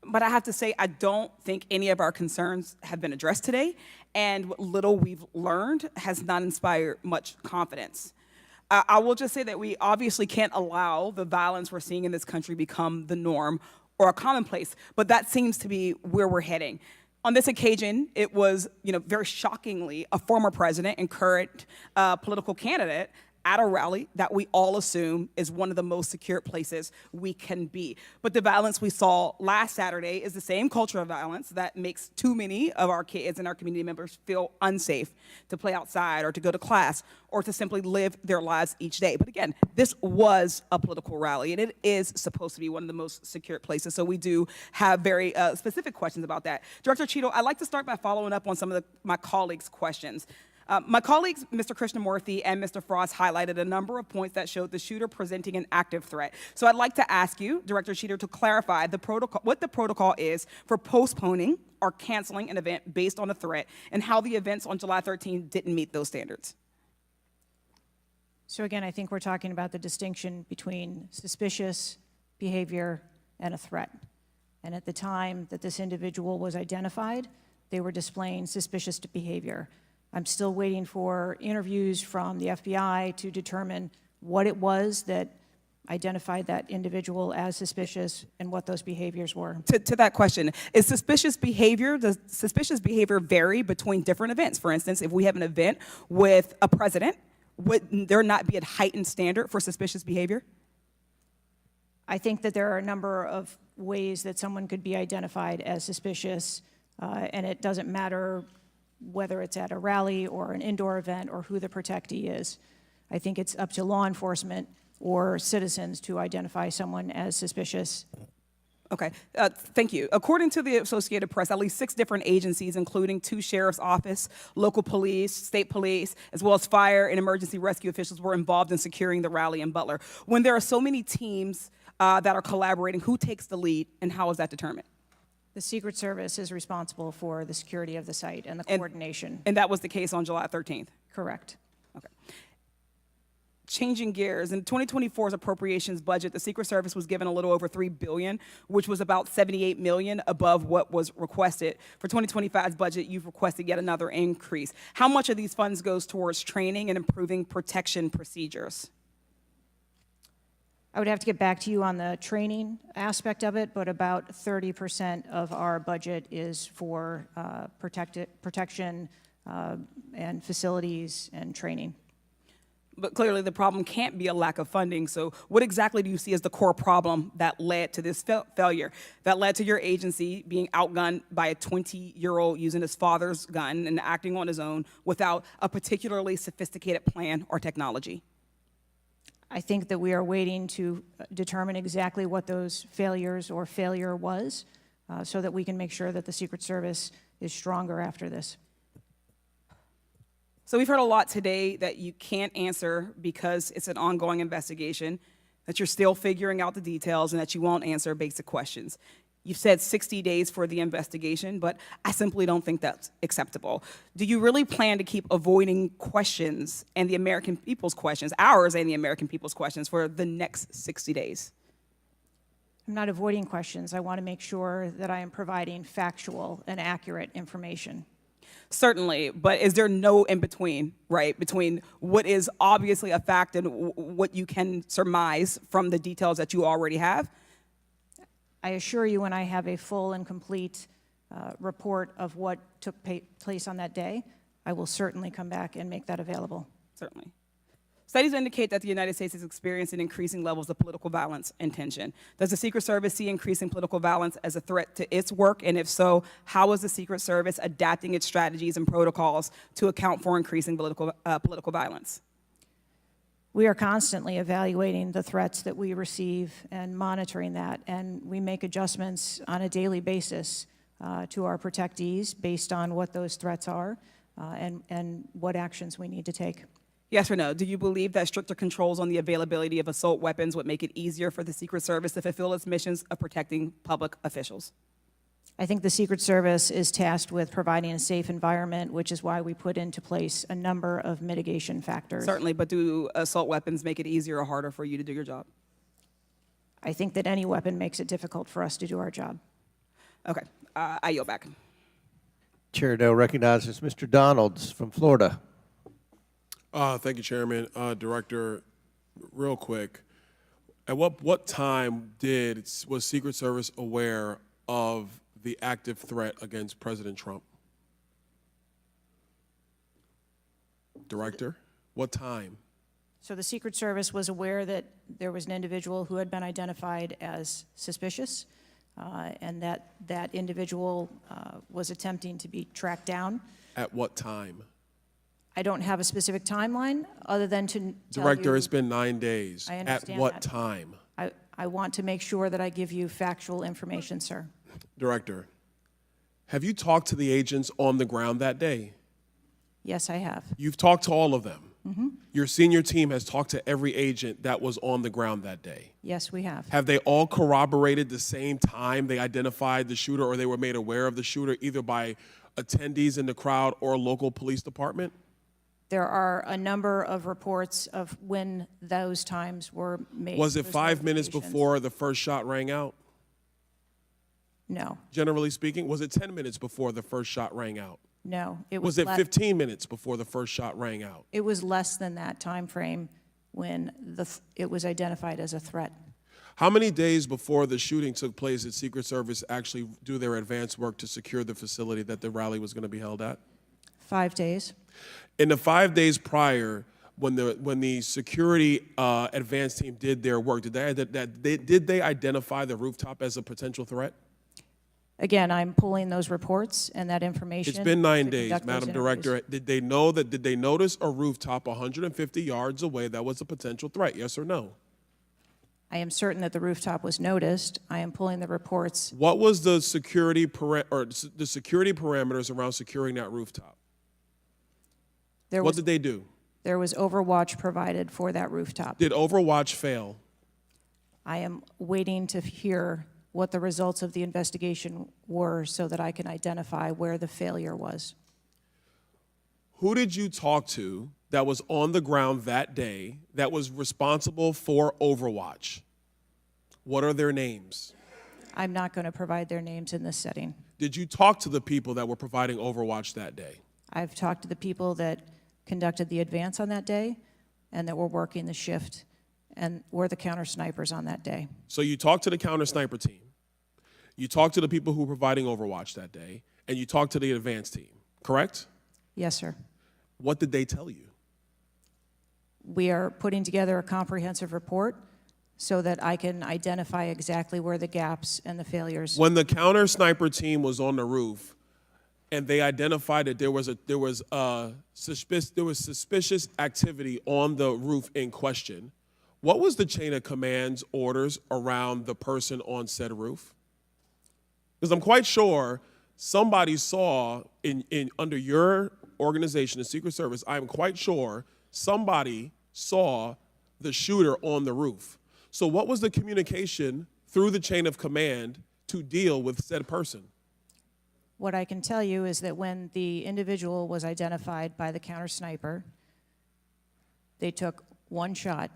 [SPEAKER 10] But I have to say, I don't think any of our concerns have been addressed today, and what little we've learned has not inspired much confidence. I will just say that we obviously can't allow the violence we're seeing in this country become the norm or a commonplace, but that seems to be where we're heading. On this occasion, it was, very shockingly, a former president and current political candidate at a rally that we all assume is one of the most secure places we can be. But the violence we saw last Saturday is the same culture of violence that makes too many of our kids and our community members feel unsafe to play outside or to go to class or to simply live their lives each day. But again, this was a political rally, and it is supposed to be one of the most secure places. So we do have very specific questions about that. Director Cheadle, I'd like to start by following up on some of my colleagues' questions. My colleagues, Mr. Krishnamurthy and Mr. Frost, highlighted a number of points that showed the shooter presenting an active threat. So I'd like to ask you, Director Cheater, to clarify what the protocol is for postponing or canceling an event based on a threat, and how the events on July 13 didn't meet those standards.
[SPEAKER 3] So again, I think we're talking about the distinction between suspicious behavior and a threat. And at the time that this individual was identified, they were displaying suspicious behavior. I'm still waiting for interviews from the FBI to determine what it was that identified that individual as suspicious and what those behaviors were.
[SPEAKER 10] To that question, does suspicious behavior vary between different events? For instance, if we have an event with a president, would there not be a heightened standard for suspicious behavior?
[SPEAKER 3] I think that there are a number of ways that someone could be identified as suspicious, and it doesn't matter whether it's at a rally or an indoor event or who the protectee is. I think it's up to law enforcement or citizens to identify someone as suspicious.
[SPEAKER 10] Okay, thank you. According to the Associated Press, at least 6 different agencies, including 2 sheriff's office, local police, state police, as well as fire and emergency rescue officials, were involved in securing the rally in Butler. When there are so many teams that are collaborating, who takes the lead and how is that determined?
[SPEAKER 3] The Secret Service is responsible for the security of the site and the coordination.
[SPEAKER 10] And that was the case on July 13th?
[SPEAKER 3] Correct.
[SPEAKER 10] Okay. Changing gears, in 2024's appropriations budget, the Secret Service was given a little over $3 billion, which was about $78 million above what was requested. For 2025's budget, you've requested yet another increase. How much of these funds goes towards training and improving protection procedures?
[SPEAKER 3] I would have to get back to you on the training aspect of it, but about 30% of our budget is for protection and facilities and training.
[SPEAKER 10] But clearly the problem can't be a lack of funding. So what exactly do you see as the core problem that led to this failure, that led to your agency being outgunned by a 20-year-old using his father's gun and acting on his own without a particularly sophisticated plan or technology?
[SPEAKER 3] I think that we are waiting to determine exactly what those failures or failure was so that we can make sure that the Secret Service is stronger after this.
[SPEAKER 10] So we've heard a lot today that you can't answer because it's an ongoing investigation, that you're still figuring out the details, and that you won't answer basic questions. You've said 60 days for the investigation, but I simply don't think that's acceptable. Do you really plan to keep avoiding questions and the American people's questions, ours and the American people's questions, for the next 60 days?
[SPEAKER 3] I'm not avoiding questions. I want to make sure that I am providing factual and accurate information.
[SPEAKER 10] Certainly, but is there no in-between, right, between what is obviously a fact and what you can surmise from the details that you already have?
[SPEAKER 3] I assure you, when I have a full and complete report of what took place on that day, I will certainly come back and make that available.
[SPEAKER 10] Certainly. Studies indicate that the United States is experiencing increasing levels of political violence and tension. Does the Secret Service see increasing political violence as a threat to its work? And if so, how is the Secret Service adapting its strategies and protocols to account for increasing political violence?
[SPEAKER 3] We are constantly evaluating the threats that we receive and monitoring that, and we make adjustments on a daily basis to our protectees based on what those threats are and what actions we need to take.
[SPEAKER 10] Yes or no? Do you believe that stricter controls on the availability of assault weapons would make it easier for the Secret Service to fulfill its missions of protecting public officials?
[SPEAKER 3] I think the Secret Service is tasked with providing a safe environment, which is why we put into place a number of mitigation factors.
[SPEAKER 10] Certainly, but do assault weapons make it easier or harder for you to do your job?
[SPEAKER 3] I think that any weapon makes it difficult for us to do our job.
[SPEAKER 10] Okay, I yield back.
[SPEAKER 1] Chair Doe recognizes Mr. Donalds from Florida.
[SPEAKER 4] Thank you, Chairman. Director, real quick, at what time was Secret Service aware of the active threat against President Trump? Director, what time?
[SPEAKER 3] So the Secret Service was aware that there was an individual who had been identified as suspicious and that that individual was attempting to be tracked down.
[SPEAKER 4] At what time?
[SPEAKER 3] I don't have a specific timeline other than to tell
[SPEAKER 4] Director,
[SPEAKER 3] you,
[SPEAKER 4] it's been 9 days.
[SPEAKER 3] I understand
[SPEAKER 4] At what
[SPEAKER 3] that.
[SPEAKER 4] time?
[SPEAKER 3] I want to make sure that I give you factual information, sir.
[SPEAKER 4] Director, have you talked to the agents on the ground that day?
[SPEAKER 3] Yes, I have.
[SPEAKER 4] You've talked to all of them.
[SPEAKER 3] Mm-hmm.
[SPEAKER 4] Your senior team has talked to every agent that was on the ground that day.
[SPEAKER 3] Yes, we have.
[SPEAKER 4] Have they all corroborated the same time they identified the shooter or they were made aware of the shooter, either by attendees in the crowd or a local police department?
[SPEAKER 3] There are a number of reports of when those times were made.
[SPEAKER 4] Was it
[SPEAKER 3] those
[SPEAKER 4] 5 minutes
[SPEAKER 3] notifications.
[SPEAKER 4] before the first shot rang out?
[SPEAKER 3] No,
[SPEAKER 4] Generally speaking, was it 10 minutes before the first shot rang out?
[SPEAKER 3] no.
[SPEAKER 4] Was it 15 minutes before the first shot rang out?
[SPEAKER 3] It was less than that time frame when it was identified as a threat.
[SPEAKER 4] How many days before the shooting took place did Secret Service actually do their advance work to secure the facility that the rally was going to be held at?
[SPEAKER 3] 5 days.
[SPEAKER 4] In the 5 days prior, when the security advance team did their work, did they identify the rooftop as a potential threat?
[SPEAKER 3] Again, I'm pulling those reports and that information.
[SPEAKER 4] It's been 9
[SPEAKER 3] to
[SPEAKER 4] days,
[SPEAKER 3] conduct those
[SPEAKER 4] Madam
[SPEAKER 3] interviews.
[SPEAKER 4] Director. Did they notice a rooftop 150 yards away that was a potential threat? Yes or no?
[SPEAKER 3] I am certain that the rooftop was noticed. I am pulling the reports.
[SPEAKER 4] What was the security parameters around securing that rooftop? What did they do?
[SPEAKER 3] There was overwatch provided for that rooftop.
[SPEAKER 4] Did Overwatch fail?
[SPEAKER 3] I am waiting to hear what the results of the investigation were so that I can identify where the failure was.
[SPEAKER 4] Who did you talk to that was on the ground that day that was responsible for Overwatch? What are their names?
[SPEAKER 3] I'm not going to provide their names in this setting.
[SPEAKER 4] Did you talk to the people that were providing Overwatch that day?
[SPEAKER 3] I've talked to the people that conducted the advance on that day and that were working the shift and were the counter snipers on that day.
[SPEAKER 4] So you talked to the counter sniper team, you talked to the people who were providing Overwatch that day, and you talked to the advance team, correct?
[SPEAKER 3] Yes, sir.
[SPEAKER 4] What did they tell you?
[SPEAKER 3] We are putting together a comprehensive report so that I can identify exactly where the gaps and the failures.
[SPEAKER 4] When the counter sniper team was on the roof and they identified that there was suspicious activity on the roof in question, what was the chain of command's orders around the person on said roof? Because I'm quite sure somebody saw under your organization, the Secret Service, I'm quite sure somebody saw the shooter on the roof. So what was the communication through the chain of command to deal with said person?
[SPEAKER 3] What I can tell you is that when the individual was identified by the counter sniper, they took one shot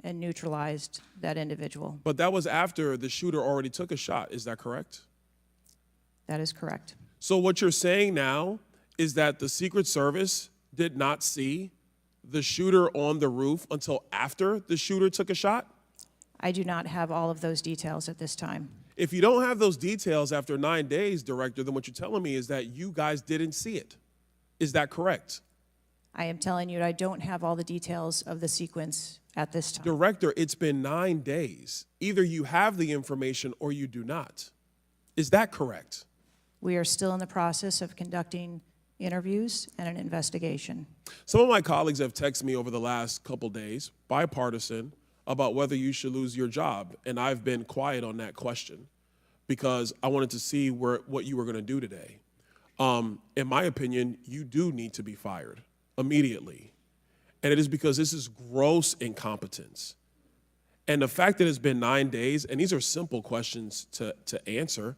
[SPEAKER 3] and neutralized that individual.
[SPEAKER 4] But that was after the shooter already took a shot, is that correct?
[SPEAKER 3] That is correct.
[SPEAKER 4] So what you're saying now is that the Secret Service did not see the shooter on the roof until after the shooter took a shot?
[SPEAKER 3] I do not have all of those details at this time.
[SPEAKER 4] If you don't have those details after 9 days, Director, then what you're telling me is that you guys didn't see it. Is that correct?
[SPEAKER 3] I am telling you I don't have all the details of the sequence at this time.
[SPEAKER 4] Director, it's been 9 days. Either you have the information or you do not. Is that correct?
[SPEAKER 3] We are still in the process of conducting interviews and an investigation.
[SPEAKER 4] Some of my colleagues have texted me over the last couple days, bipartisan, about whether you should lose your job, and I've been quiet on that question because I wanted to see what you were going to do today. In my opinion, you do need to be fired immediately, and it is because this is gross incompetence. And the fact that it's been 9 days, and these are simple questions to answer,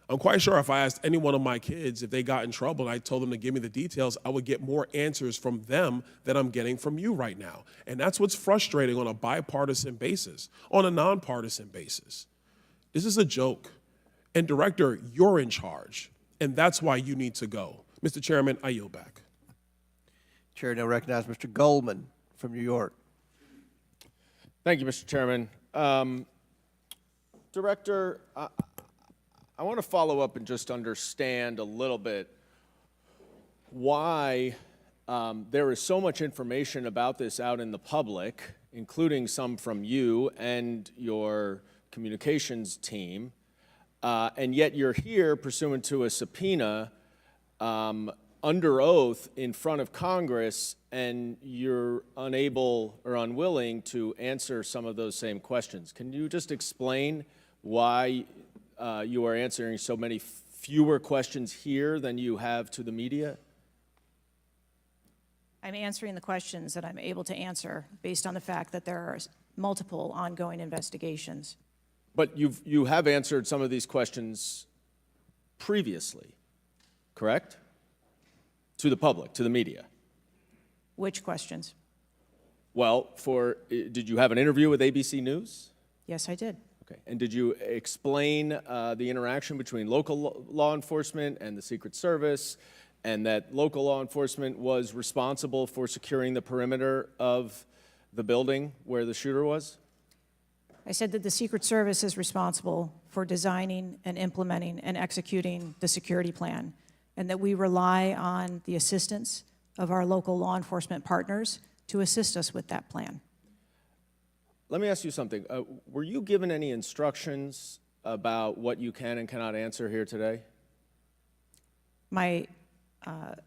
[SPEAKER 4] I'm quite sure if I asked any one of my kids if they got in trouble and I told them to give me the details, I would get more answers from them than I'm getting from you right now. And that's what's frustrating on a bipartisan basis, on a nonpartisan basis. This is a joke. And Director, you're in charge, and that's why you need to go. Mr. Chairman, I yield back.
[SPEAKER 1] Chair now recognize Mr. Goldman from New York.
[SPEAKER 12] Thank you, Mr. Chairman. Director, I want to follow up and just understand a little bit why there is so much information about this out in the public, including some from you and your communications team, and yet you're here pursuant to a subpoena under oath in front of Congress, and you're unable or unwilling to answer some of those same questions. Can you just explain why you are answering so many fewer questions here than you have to the media?
[SPEAKER 3] I'm answering the questions that I'm able to answer based on the fact that there are multiple ongoing investigations.
[SPEAKER 12] But you have answered some of these questions previously, correct? To the public, to the media.
[SPEAKER 3] Which questions?
[SPEAKER 12] Well, did you have an interview with ABC News?
[SPEAKER 3] Yes, I did.
[SPEAKER 12] Okay. And did you explain the interaction between local law enforcement and the Secret Service, and that local law enforcement was responsible for securing the perimeter of the building where the shooter was?
[SPEAKER 3] I said that the Secret Service is responsible for designing and implementing and executing the security plan, and that we rely on the assistance of our local law enforcement partners to assist us with that plan.
[SPEAKER 12] Let me ask you something. Were you given any instructions about what you can and cannot answer here today?
[SPEAKER 3] My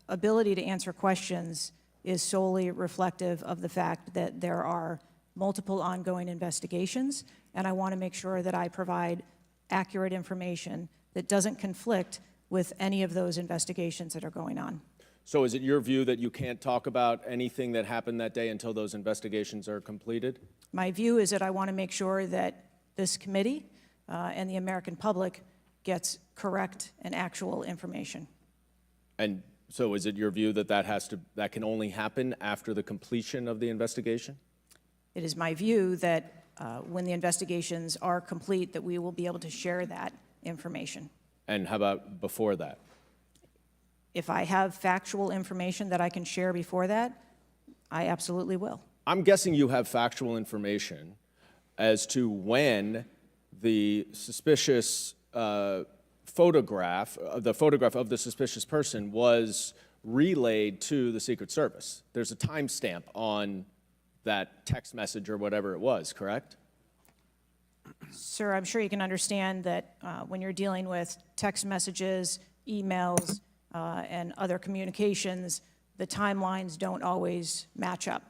[SPEAKER 3] ability to answer questions is solely reflective of the fact that there are multiple ongoing investigations, and I want to make sure that I provide accurate information that doesn't conflict with any of those investigations that are going on.
[SPEAKER 12] So is it your view that you can't talk about anything that happened that day until those investigations are completed?
[SPEAKER 3] My view is that I want to make sure that this committee and the American public gets correct and actual information.
[SPEAKER 12] And so is it your view that that can only happen after the completion of the investigation?
[SPEAKER 3] It is my view that when the investigations are complete, that we will be able to share that information.
[SPEAKER 12] And how about before that?
[SPEAKER 3] If I have factual information that I can share before that, I absolutely will.
[SPEAKER 12] I'm guessing you have factual information as to when the suspicious photograph of the suspicious person was relayed to the Secret Service. There's a timestamp on that text message or whatever it was, correct?
[SPEAKER 3] Sir, I'm sure you can understand that when you're dealing with text messages, emails, and other communications, the timelines don't always match up.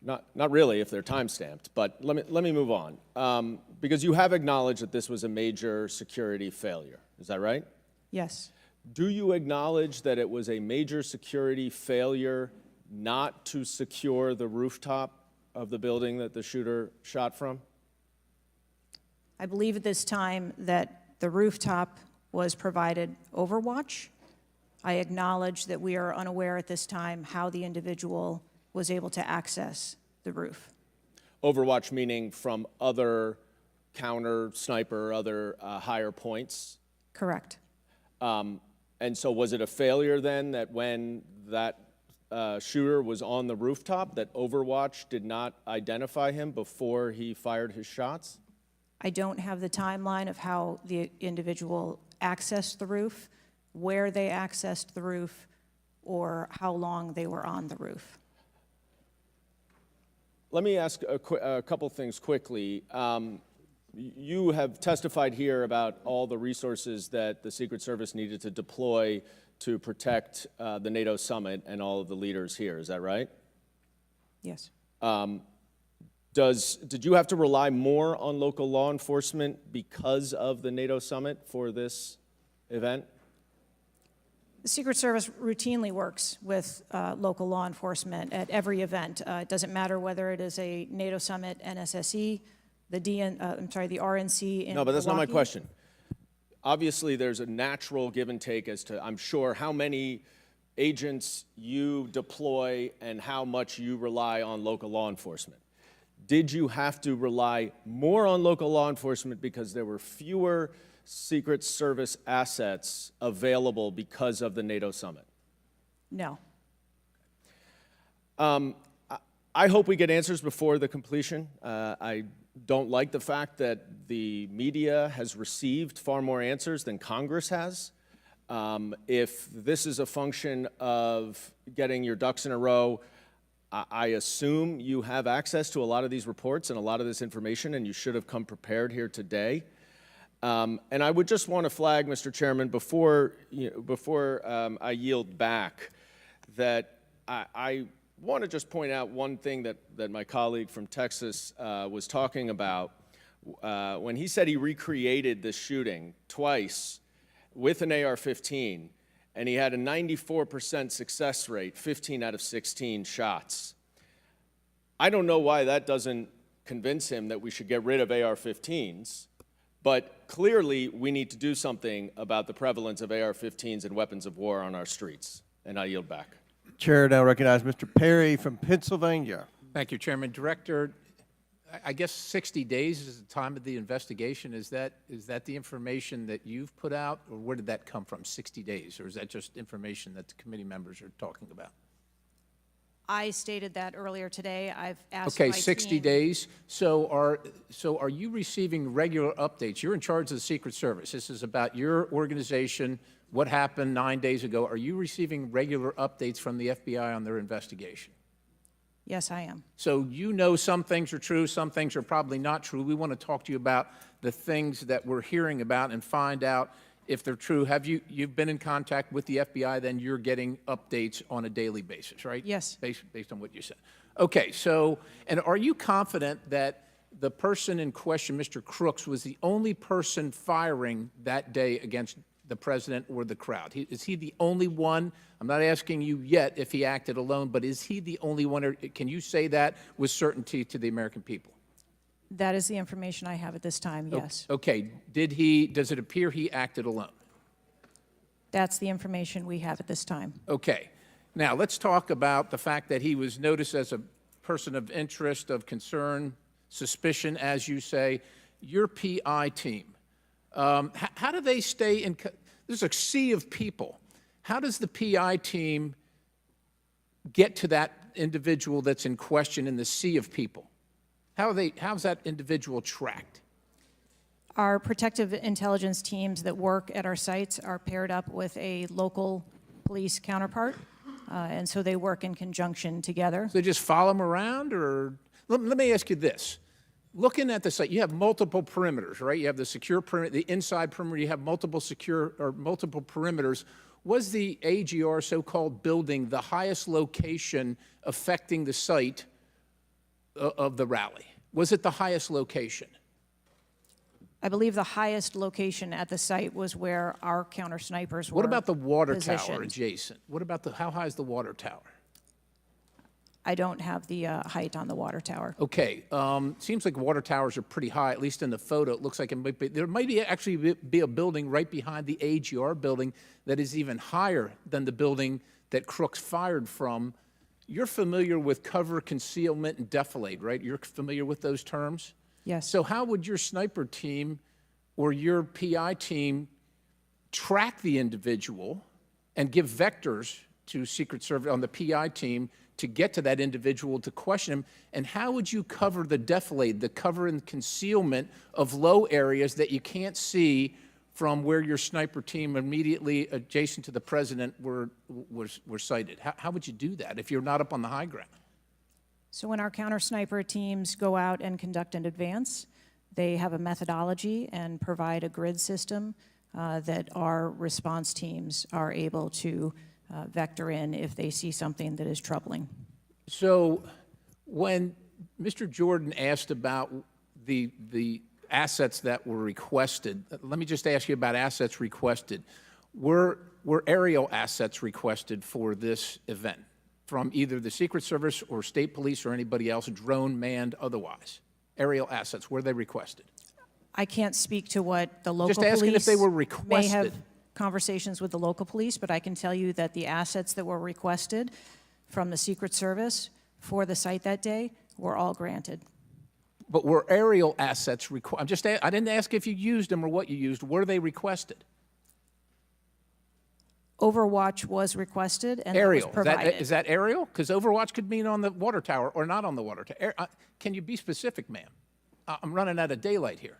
[SPEAKER 12] Not really if they're time-stamped, but let me move on. Because you have acknowledged that this was a major security failure. Is that right?
[SPEAKER 3] Yes.
[SPEAKER 12] Do you acknowledge that it was a major security failure not to secure the rooftop of the building that the shooter shot from?
[SPEAKER 3] I believe at this time that the rooftop was provided Overwatch. I acknowledge that we are unaware at this time how the individual was able to access the roof.
[SPEAKER 12] Overwatch meaning from other counter sniper, other higher points?
[SPEAKER 3] Correct.
[SPEAKER 12] And so was it a failure then that when that shooter was on the rooftop that Overwatch did not identify him before he fired his shots?
[SPEAKER 3] I don't have the timeline of how the individual accessed the roof, where they accessed the roof, or how long they were on the roof.
[SPEAKER 12] Let me ask a couple things quickly. You have testified here about all the resources that the Secret Service needed to deploy to protect the NATO summit and all of the leaders here. Is that right?
[SPEAKER 3] Yes.
[SPEAKER 12] Did you have to rely more on local law enforcement because of the NATO summit for this event?
[SPEAKER 3] The Secret Service routinely works with local law enforcement at every event. It doesn't matter whether it is a NATO summit, NSSE, the RNC in
[SPEAKER 12] No, but that's not my
[SPEAKER 3] Milwaukee.
[SPEAKER 12] question. Obviously, there's a natural give and take as to, I'm sure, how many agents you deploy and how much you rely on local law enforcement. Did you have to rely more on local law enforcement because there were fewer Secret Service assets available because of the NATO summit?
[SPEAKER 3] No.
[SPEAKER 12] I hope we get answers before the completion. I don't like the fact that the media has received far more answers than Congress has. If this is a function of getting your ducks in a row, I assume you have access to a lot of these reports and a lot of this information, and you should have come prepared here today. And I would just want to flag, Mr. Chairman, before I yield back, that I want to just point out one thing that my colleague from Texas was talking about. When he said he recreated this shooting twice with an AR-15, and he had a 94% success rate, 15 out of 16 shots. I don't know why that doesn't convince him that we should get rid of AR-15s, but clearly we need to do something about the prevalence of AR-15s and weapons of war on our streets. And I yield back.
[SPEAKER 1] Chair now recognize Mr. Perry from Pennsylvania.
[SPEAKER 13] Thank you, Chairman. Director, I guess 60 days is the time of the investigation. Is that the information that you've put out, or where did that come from, 60 days? Or is that just information that the committee members are talking about?
[SPEAKER 3] I stated that earlier today. I've asked
[SPEAKER 13] Okay,
[SPEAKER 3] my
[SPEAKER 13] 60
[SPEAKER 3] team.
[SPEAKER 13] days. So are you receiving regular updates? You're in charge of the Secret Service. This is about your organization, what happened 9 days ago. Are you receiving regular updates from the FBI on their investigation?
[SPEAKER 3] Yes, I am.
[SPEAKER 13] So you know some things are true, some things are probably not true. We want to talk to you about the things that we're hearing about and find out if they're true. Have you've been in contact with the FBI, then you're getting updates on a daily basis, right?
[SPEAKER 3] Yes.
[SPEAKER 13] Based on what you said. Okay, so, and are you confident that the person in question, Mr. Crooks, was the only person firing that day against the president or the crowd? Is he the only one? I'm not asking you yet if he acted alone, but is he the only one, or can you say that with certainty to the American people?
[SPEAKER 3] That is the information I have at this time, yes.
[SPEAKER 13] Okay, does it appear he acted alone?
[SPEAKER 3] That's the information we have at this time.
[SPEAKER 13] Okay, now let's talk about the fact that he was noticed as a person of interest, of concern, suspicion, as you say. Your PI team, how do they stay in, there's a sea of people. How does the PI team get to that individual that's in question in the sea of people? How's that individual tracked?
[SPEAKER 3] Our protective intelligence teams that work at our sites are paired up with a local police counterpart, and so they work in conjunction together.
[SPEAKER 13] So they just follow them around, or let me ask you this. Looking at the site, you have multiple perimeters, right? You have the secure perimeter, the inside perimeter, you have multiple perimeters. Was the AGR so-called building the highest location affecting the site of the rally? Was it the highest location?
[SPEAKER 3] I believe the highest location at the site was where our counter snipers were
[SPEAKER 13] What about the water tower
[SPEAKER 3] positioned.
[SPEAKER 13] adjacent? What about how high is the water tower?
[SPEAKER 3] I don't have the height on the water tower.
[SPEAKER 13] Okay, seems like water towers are pretty high, at least in the photo. It looks like it might be, there might be actually be a building right behind the AGR building that is even higher than the building that Crooks fired from. You're familiar with cover, concealment, and defilade, right? You're familiar with those terms?
[SPEAKER 3] Yes.
[SPEAKER 13] So how would your sniper team or your PI team track the individual and give vectors to Secret Service on the PI team to get to that individual to question him? And how would you cover the defilade, the cover and concealment of low areas that you can't see from where your sniper team immediately adjacent to the president were sighted? How would you do that if you're not up on the high ground?
[SPEAKER 3] So when our counter sniper teams go out and conduct an advance, they have a methodology and provide a grid system that our response teams are able to vector in if they see something that is troubling.
[SPEAKER 13] So when Mr. Jordan asked about the assets that were requested, let me just ask you about assets requested. Were aerial assets requested for this event from either the Secret Service or state police or anybody else, drone, manned, otherwise? Aerial assets, were they requested?
[SPEAKER 3] I can't speak to what the local
[SPEAKER 13] Just asking
[SPEAKER 3] police
[SPEAKER 13] if they were
[SPEAKER 3] may have
[SPEAKER 13] requested.
[SPEAKER 3] conversations with the local police, but I can tell you that the assets that were requested from the Secret Service for the site that day were all granted.
[SPEAKER 13] But were aerial assets requested? I didn't ask if you used them or what you used. Were they requested?
[SPEAKER 3] Overwatch was requested and that was
[SPEAKER 13] Aerial.
[SPEAKER 3] provided.
[SPEAKER 13] Is that aerial? Because Overwatch could mean on the water tower or not on the water tower. Can you be specific, ma'am? I'm running out of daylight here.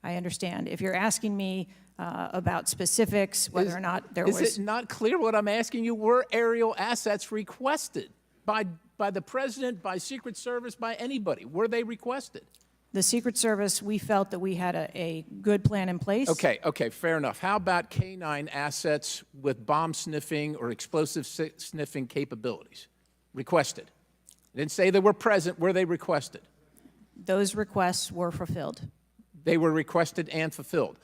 [SPEAKER 3] I understand. If you're asking me about specifics, whether or not there was...
[SPEAKER 13] Is it not clear what I'm asking you? Were aerial assets requested by the president, by Secret Service, by anybody? Were they requested?
[SPEAKER 3] The Secret Service, we felt that we had a good plan in place.
[SPEAKER 13] Okay, fair enough. How about K-9 assets with bomb sniffing or explosive sniffing capabilities? Requested. I didn't say they were present. Were they requested?
[SPEAKER 3] Those requests were fulfilled.
[SPEAKER 13] They were requested and fulfilled.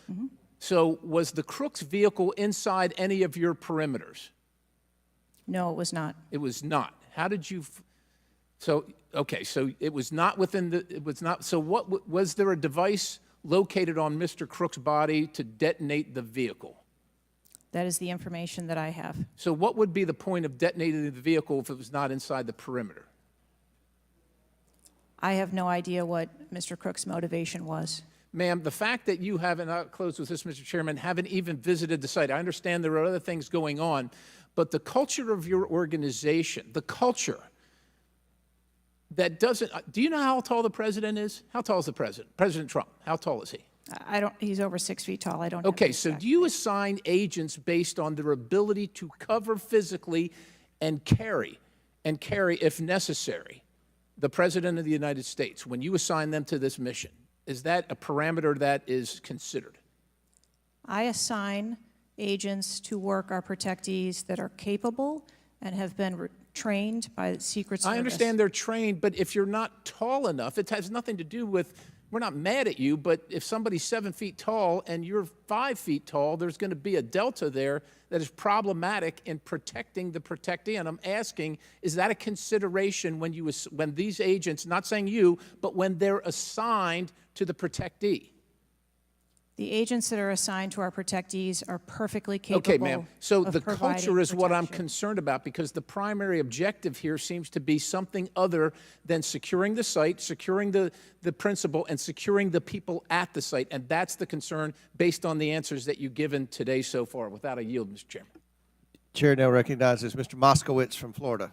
[SPEAKER 13] So was the crook's vehicle inside any of your perimeters?
[SPEAKER 3] No, it was not.
[SPEAKER 13] It was not. How did you, so, okay, so it was not within the, it was not, so what, was there a device located on Mr. Crook's body to detonate the vehicle?
[SPEAKER 3] That is the information that I have.
[SPEAKER 13] So what would be the point of detonating the vehicle if it was not inside the perimeter?
[SPEAKER 3] I have no idea what Mr. Crook's motivation was.
[SPEAKER 13] Ma'am, the fact that you haven't, I'll close with this, Mr. Chairman, haven't even visited the site, I understand there are other things going on, but the culture of your organization, the culture that doesn't, do you know how tall the president is? How tall is the president? President Trump, how tall is he?
[SPEAKER 3] I don't, he's over 6 feet tall. I don't have
[SPEAKER 13] Okay,
[SPEAKER 3] the
[SPEAKER 13] so
[SPEAKER 3] exact-
[SPEAKER 13] do you assign agents based on their ability to cover physically and carry, if necessary, the President of the United States when you assign them to this mission? Is that a parameter that is considered?
[SPEAKER 3] I assign agents to work our protectees that are capable and have been trained by the Secret Service.
[SPEAKER 13] I understand they're trained, but if you're not tall enough, it has nothing to do with, we're not mad at you, but if somebody's 7 feet tall and you're 5 feet tall, there's going to be a delta there that is problematic in protecting the protectee. And I'm asking, is that a consideration when you, when these agents, not saying you, but when they're assigned to the protectee?
[SPEAKER 3] The agents that are assigned to our protectees are perfectly capable.
[SPEAKER 13] Okay, ma'am. So
[SPEAKER 3] of
[SPEAKER 13] the
[SPEAKER 3] providing
[SPEAKER 13] culture is what I'm
[SPEAKER 3] protection.
[SPEAKER 13] concerned about, because the primary objective here seems to be something other than securing the site, securing the principal, and securing the people at the site. And that's the concern based on the answers that you've given today so far. Without a yield, Mr. Chairman.
[SPEAKER 1] Chair now recognizes Mr. Moskowitz from Florida.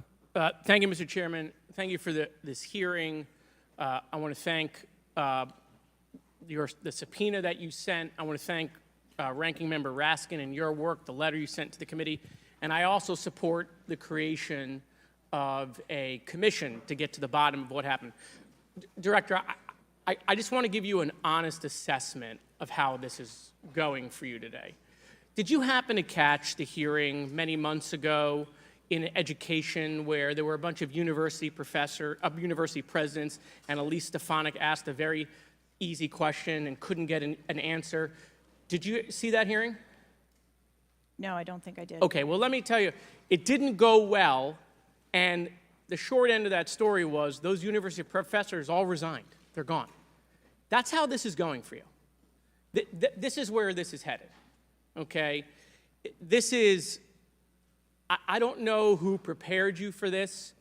[SPEAKER 11] Thank you, Mr. Chairman. Thank you for this hearing. I want to thank the subpoena that you sent. I want to thank Ranking Member Raskin and your work, the letter you sent to the committee. And I also support the creation of a commission to get to the bottom of what happened. Director, I just want to give you an honest assessment of how this is going for you today. Did you happen to catch the hearing many months ago in education where there were a bunch of university presidents and Elise Stefanik asked a very easy question and couldn't get an answer? Did you see that hearing?
[SPEAKER 3] No, I don't think I did.
[SPEAKER 11] Okay, well, let me tell you, it didn't go well, and the short end of that story was those university professors all resigned. They're gone. That's how this is going for you. This is where this is headed, okay? This is, I don't know who prepared you for this.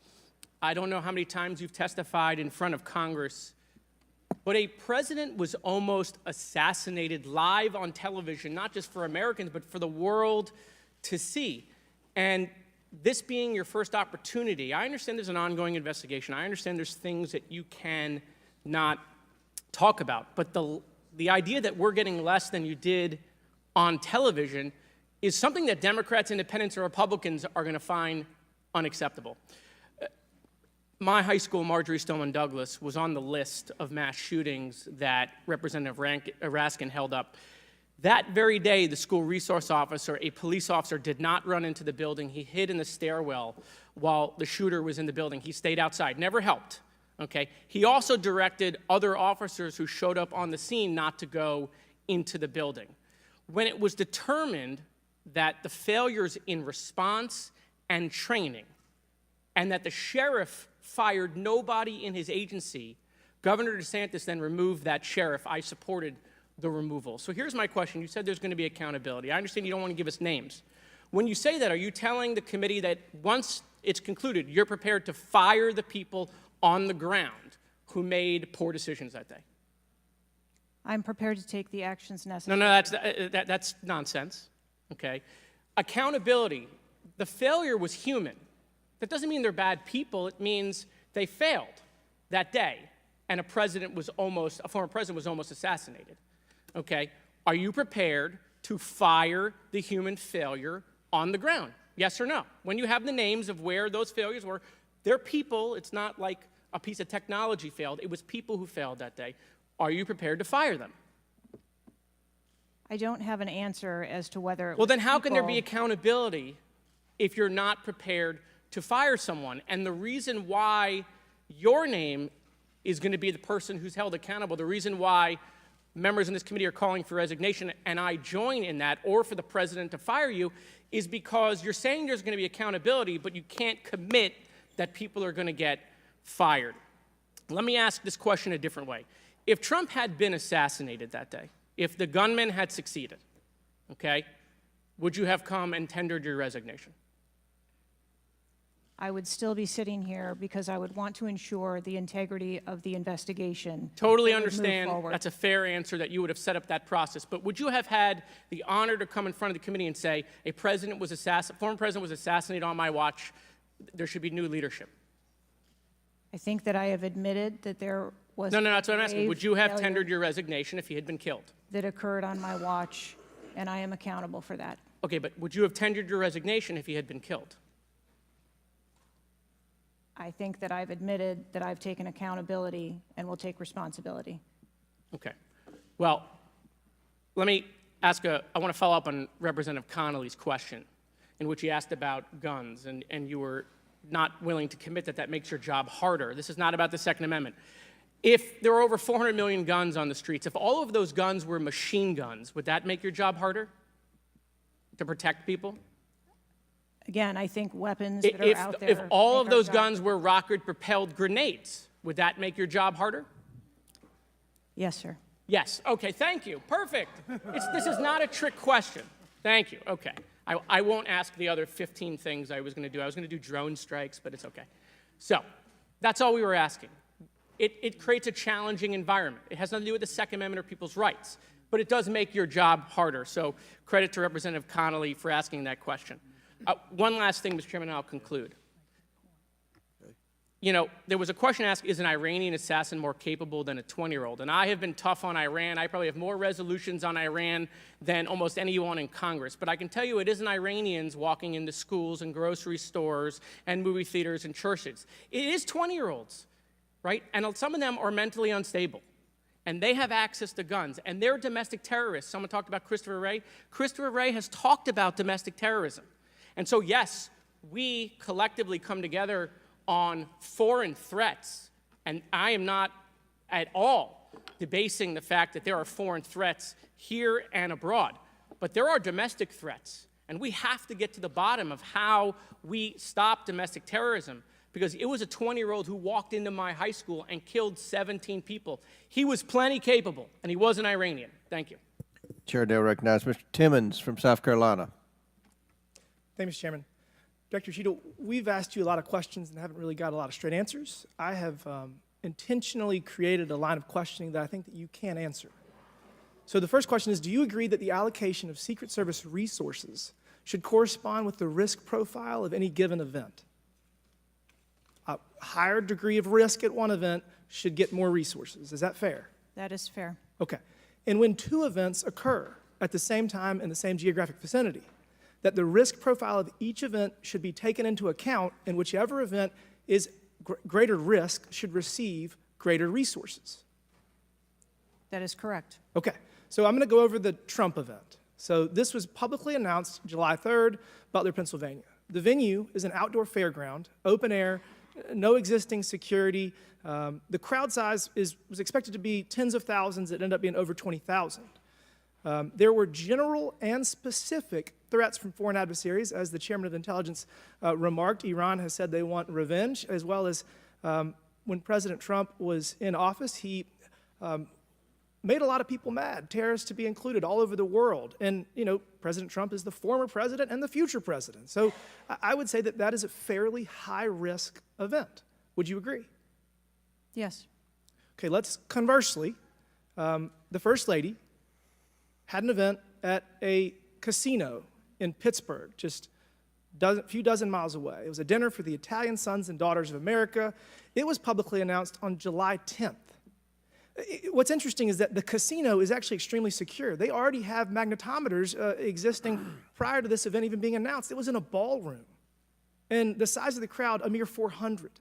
[SPEAKER 11] I don't know how many times you've testified in front of Congress, but a president was almost assassinated live on television, not just for Americans, but for the world to see. And this being your first opportunity, I understand there's an ongoing investigation. I understand there's things that you can not talk about. But the idea that we're getting less than you did on television is something that Democrats, Independents, or Republicans are going to find unacceptable. My high school, Marjorie Stoneman Douglas, was on the list of mass shootings that Representative Raskin held up. That very day, the school resource officer, a police officer, did not run into the building. He hid in the stairwell while the shooter was in the building. He stayed outside, never helped, okay? He also directed other officers who showed up on the scene not to go into the building. When it was determined that the failures in response and training, and that the sheriff fired nobody in his agency, Governor DeSantis then removed that sheriff. I supported the removal. So here's my question. You said there's going to be accountability. I understand you don't want to give us names. When you say that, are you telling the committee that once it's concluded, you're prepared to fire the people on the ground who made poor decisions that day?
[SPEAKER 3] I'm prepared to take the actions necessary.
[SPEAKER 11] No, that's nonsense, okay? Accountability, the failure was human. That doesn't mean they're bad people. It means they failed that day, and a former president was almost assassinated, okay? Are you prepared to fire the human failure on the ground? Yes or no? When you have the names of where those failures were, they're people. It's not like a piece of technology failed. It was people who failed that day. Are you prepared to fire them?
[SPEAKER 3] I don't have an answer as to whether.
[SPEAKER 11] Well, then how can there be accountability if you're not prepared to fire someone? And the reason why your name is going to be the person who's held accountable, the reason why members in this committee are calling for resignation and I join in that, or for the president to fire you, is because you're saying there's going to be accountability, but you can't commit that people are going to get fired. Let me ask this question a different way. If Trump had been assassinated that day, if the gunman had succeeded, okay, would you have come and tendered your resignation?
[SPEAKER 3] I would still be sitting here because I would want to ensure the integrity of the investigation.
[SPEAKER 11] Totally
[SPEAKER 3] that would move
[SPEAKER 11] understand.
[SPEAKER 3] forward.
[SPEAKER 11] That's a fair answer, that you would have set up that process. But would you have had the honor to come in front of the committee and say, a president was former president was assassinated on my watch, there should be new leadership?
[SPEAKER 3] I think that I have admitted that there was
[SPEAKER 11] No, that's what I'm asking.
[SPEAKER 3] grave
[SPEAKER 11] Would you have
[SPEAKER 3] failure
[SPEAKER 11] tendered your resignation if he had been killed?
[SPEAKER 3] that occurred on my watch, and I am accountable for that.
[SPEAKER 11] Okay, but would you have tendered your resignation if he had been killed?
[SPEAKER 3] I think that I've admitted that I've taken accountability and will take responsibility.
[SPEAKER 11] Okay. Well, let me ask I want to follow up on Representative Connolly's question, in which he asked about guns, and you were not willing to commit that makes your job harder. This is not about the Second Amendment. If there were over 400 million guns on the streets, if all of those guns were machine guns, would that make your job harder to protect people?
[SPEAKER 3] Again, I think weapons that are out there.
[SPEAKER 11] If all of
[SPEAKER 3] make our
[SPEAKER 11] those
[SPEAKER 3] job
[SPEAKER 11] guns were rocket-propelled grenades, would that make your job harder?
[SPEAKER 3] Yes, sir.
[SPEAKER 11] Yes. Okay, thank you. Perfect. This is not a trick question. Thank you. Okay. I won't ask the other 15 things I was going to do. I was going to do drone strikes, but it's okay. So that's all we were asking. It creates a challenging environment. It has nothing to do with the Second Amendment or people's rights, but it does make your job harder. So credit to Representative Connolly for asking that question. One last thing, Mr. Chairman, and I'll conclude. You know, there was a question asked, is an Iranian assassin more capable than a 20-year-old? And I have been tough on Iran. I probably have more resolutions on Iran than almost anyone in Congress. But I can tell you it isn't Iranians walking into schools and grocery stores and movie theaters and churches. It is 20-year-olds, right? And some of them are mentally unstable. And they have access to guns. And they're domestic terrorists. Someone talked about Christopher Wray. Christopher Wray has talked about domestic terrorism. And so, yes, we collectively come together on foreign threats, and I am not at all debasing the fact that there are foreign threats here and abroad, but there are domestic threats, and we have to get to the bottom of how we stop domestic terrorism, because it was a 20-year-old who walked into my high school and killed 17 people. He was plenty capable, and he was an Iranian. Thank you.
[SPEAKER 1] Chair now recognizes Mr. Timmons from South Carolina.
[SPEAKER 15] Thank you, Mr. Chairman. Director Cheadle, we've asked you a lot of questions and haven't really got a lot of straight answers. I have intentionally created a line of questioning that I think that you can answer. So the first question is, do you agree that the allocation of Secret Service resources should correspond with the risk profile of any given event? A higher degree of risk at one event should get more resources. Is that fair?
[SPEAKER 3] That is fair.
[SPEAKER 15] Okay. And when two events occur at the same time in the same geographic vicinity, that the risk profile of each event should be taken into account, and whichever event is greater risk should receive greater resources.
[SPEAKER 3] That is correct.
[SPEAKER 15] Okay, so I'm going to go over the Trump event. So this was publicly announced July 3rd, Butler, Pennsylvania. The venue is an outdoor fairground, open air, no existing security. The crowd size was expected to be tens of thousands. It ended up being over 20,000. There were general and specific threats from foreign adversaries. As the chairman of intelligence remarked, Iran has said they want revenge, as well as when President Trump was in office, he made a lot of people mad, terrorists to be included all over the world. And, you know, President Trump is the former president and the future president. So I would say that that is a fairly high-risk event. Would you agree?
[SPEAKER 3] Yes.
[SPEAKER 15] Okay, let's conversely, the First Lady had an event at a casino in Pittsburgh, just a few dozen miles away. It was a dinner for the Italian Sons and Daughters of America. It was publicly announced on July 10th. What's interesting is that the casino is actually extremely secure. They already have magnetometers existing prior to this event even being announced. It was in a ballroom. And the size of the crowd, a mere 400.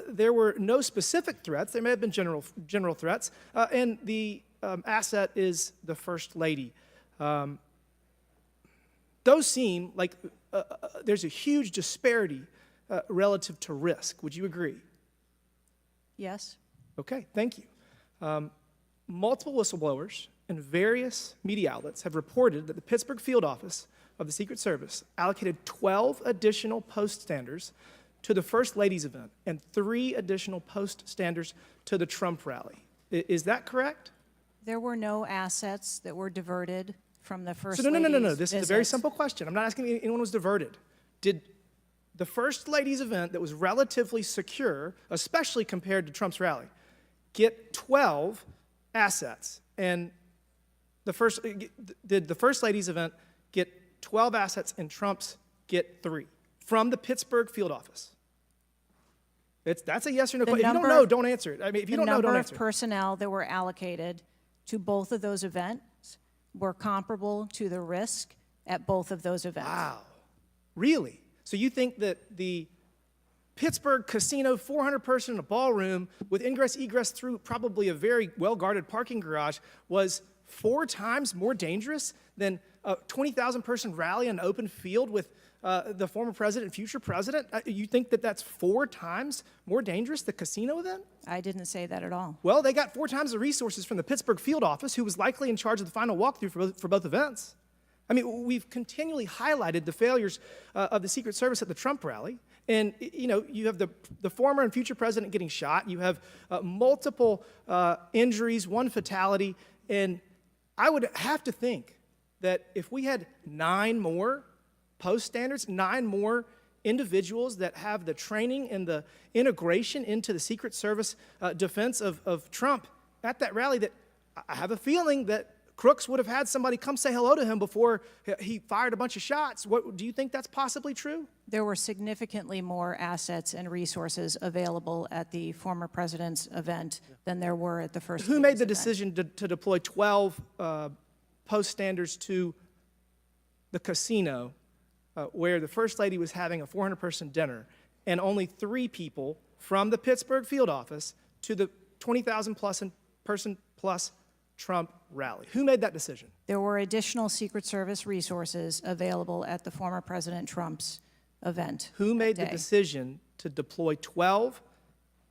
[SPEAKER 15] There were no specific threats. There may have been general threats. And the asset is the First Lady. Those seem like there's a huge disparity relative to risk. Would you agree?
[SPEAKER 3] Yes.
[SPEAKER 15] Okay, thank you. multiple whistleblowers and various media outlets have reported that the Pittsburgh field office of the Secret Service allocated 12 additional post standers to the First Lady's event and 3 additional post standers to the Trump rally. Is that correct?
[SPEAKER 3] There were no assets that were diverted from the First
[SPEAKER 15] So no.
[SPEAKER 3] Lady's
[SPEAKER 15] This is a very
[SPEAKER 3] visit.
[SPEAKER 15] simple question. I'm not asking if anyone was diverted. Did the First Lady's event that was relatively secure, especially compared to Trump's rally, get 12 assets? And did the First Lady's event get 12 assets and Trump's get 3 from the Pittsburgh field office? That's a yes or no question. If you don't know, don't answer it. I mean, if you don't know, don't
[SPEAKER 3] The number
[SPEAKER 15] answer
[SPEAKER 3] of
[SPEAKER 15] it.
[SPEAKER 3] personnel that were allocated to both of those events were comparable to the risk at both of those events.
[SPEAKER 15] Wow. Really? So you think that the Pittsburgh casino, 400-person in a ballroom with ingress, egress through probably a very well-guarded parking garage was 4 times more dangerous than a 20,000-person rally in an open field with the former president, future president? You think that that's 4 times more dangerous, the casino event?
[SPEAKER 3] I didn't say that at all.
[SPEAKER 15] Well, they got 4 times the resources from the Pittsburgh field office, who was likely in charge of the final walkthrough for both events. I mean, we've continually highlighted the failures of the Secret Service at the Trump rally. And, you know, you have the former and future president getting shot. You have multiple injuries, 1 fatality. And I would have to think that if we had 9 more post standards, 9 more individuals that have the training and the integration into the Secret Service defense of Trump at that rally, that I have a feeling that Crooks would have had somebody come say hello to him before he fired a bunch of shots. Do you think that's possibly true?
[SPEAKER 3] There were significantly more assets and resources available at the former president's event than there were at the First
[SPEAKER 15] Who
[SPEAKER 3] Lady's
[SPEAKER 15] made the
[SPEAKER 3] event.
[SPEAKER 15] decision to deploy 12 post standards to the casino where the First Lady was having a 400-person dinner, and only 3 people from the Pittsburgh field office to the 20,000-person plus Trump rally? Who made that decision?
[SPEAKER 3] There were additional Secret Service resources available at the former President Trump's event.
[SPEAKER 15] Who made
[SPEAKER 3] that
[SPEAKER 15] the
[SPEAKER 3] day.
[SPEAKER 15] decision to deploy 12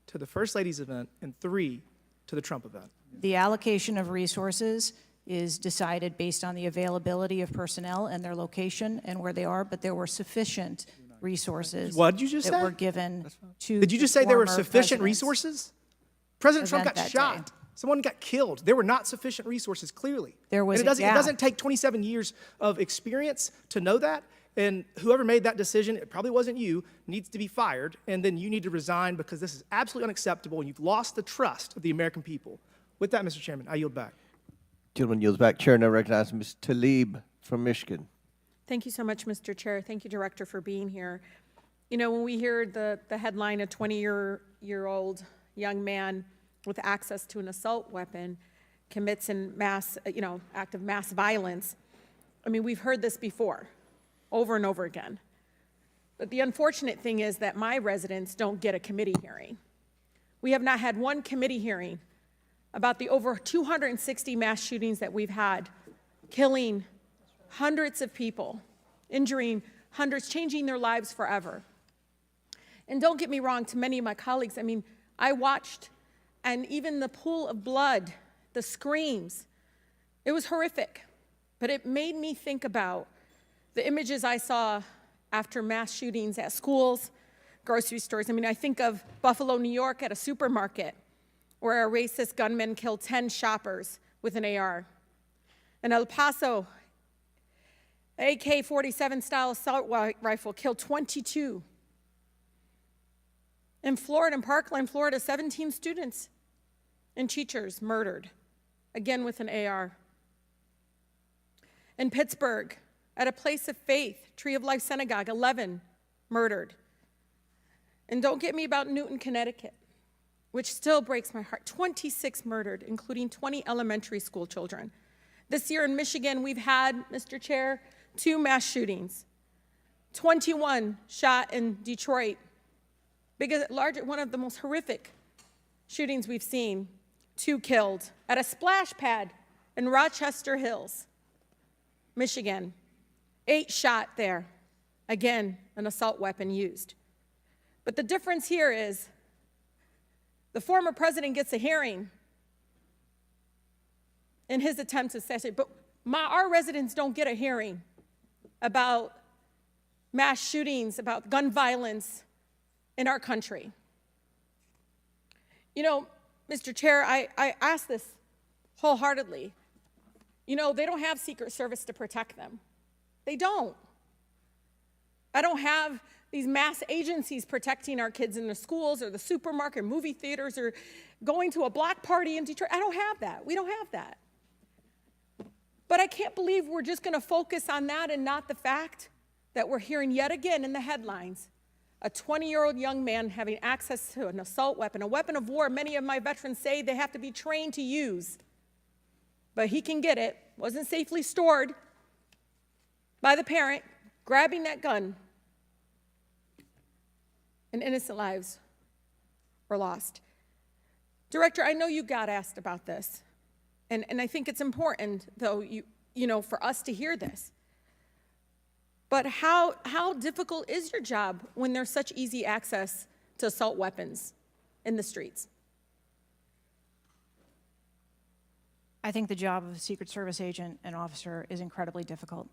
[SPEAKER 15] to the First Lady's event and 3 to the Trump event?
[SPEAKER 3] The allocation of resources is decided based on the availability of personnel and their location and where they are, but there were sufficient resources
[SPEAKER 15] What did you just
[SPEAKER 3] that
[SPEAKER 15] say?
[SPEAKER 3] were given to
[SPEAKER 15] Did you just
[SPEAKER 3] the
[SPEAKER 15] say there were
[SPEAKER 3] former
[SPEAKER 15] sufficient
[SPEAKER 3] president's
[SPEAKER 15] resources? President Trump
[SPEAKER 3] event
[SPEAKER 15] got
[SPEAKER 3] that
[SPEAKER 15] shot.
[SPEAKER 3] day.
[SPEAKER 15] Someone got killed. There were not sufficient resources, clearly.
[SPEAKER 3] There was
[SPEAKER 15] And
[SPEAKER 3] a
[SPEAKER 15] it
[SPEAKER 3] gap.
[SPEAKER 15] doesn't take 27 years of experience to know that. And whoever made that decision, it probably wasn't you, needs to be fired. And then you need to resign because this is absolutely unacceptable and you've lost the trust of the American people. With that, Mr. Chairman, I yield back.
[SPEAKER 1] Gentleman yields back. Chair now recognizes Ms. Tlaib from Michigan.
[SPEAKER 16] Thank you so much, Mr. Chair. Thank you, Director, for being here. You know, when we hear the headline, a 20-year-old young man with access to an assault weapon commits an act of mass violence, I mean, we've heard this before, over and over again. But the unfortunate thing is that my residents don't get a committee hearing. We have not had one committee hearing about the over 260 mass shootings that we've had, killing hundreds of people, injuring hundreds, changing their lives forever. And don't get me wrong, to many of my colleagues, I mean, I watched, and even the pool of blood, the screams, it was horrific. But it made me think about the images I saw after mass shootings at schools, grocery stores. I mean, I think of Buffalo, New York at a supermarket where a racist gunman killed 10 shoppers with an AR. In El Paso, AK-47 style assault rifle killed 22. In Florida, in Parkland, Florida, 17 students and teachers murdered, again with an AR. In Pittsburgh, at a place of faith, Tree of Life Synagogue, 11 murdered. And don't get me about Newton, Connecticut, which still breaks my heart. 26 murdered, including 20 elementary school children. This year in Michigan, we've had, Mr. Chair, 2 mass shootings. 21 shot in Detroit. One of the most horrific shootings we've seen. 2 killed at a splash pad in Rochester Hills, Michigan. 8 shot there. Again, an assault weapon used. But the difference here is the former president gets a hearing, in his attempt to assassinate. But our residents don't get a hearing about mass shootings, about gun violence in our country. You know, Mr. Chair, I ask this wholeheartedly. You know, they don't have Secret Service to protect them. They don't. I don't have these mass agencies protecting our kids in the schools or the supermarket, movie theaters, or going to a block party in Detroit. I don't have that. We don't have that. But I can't believe we're just going to focus on that and not the fact that we're hearing yet again in the headlines a 20-year-old young man having access to an assault weapon, a weapon of war many of my veterans say they have to be trained to use. But he can get it, wasn't safely stored by the parent, grabbing that gun, and innocent lives were lost. Director, I know you got asked about this, and I think it's important, though, you know, for us to hear this. But how difficult is your job when there's such easy access to assault weapons in the streets?
[SPEAKER 3] I think the job of a Secret Service agent and officer is incredibly difficult.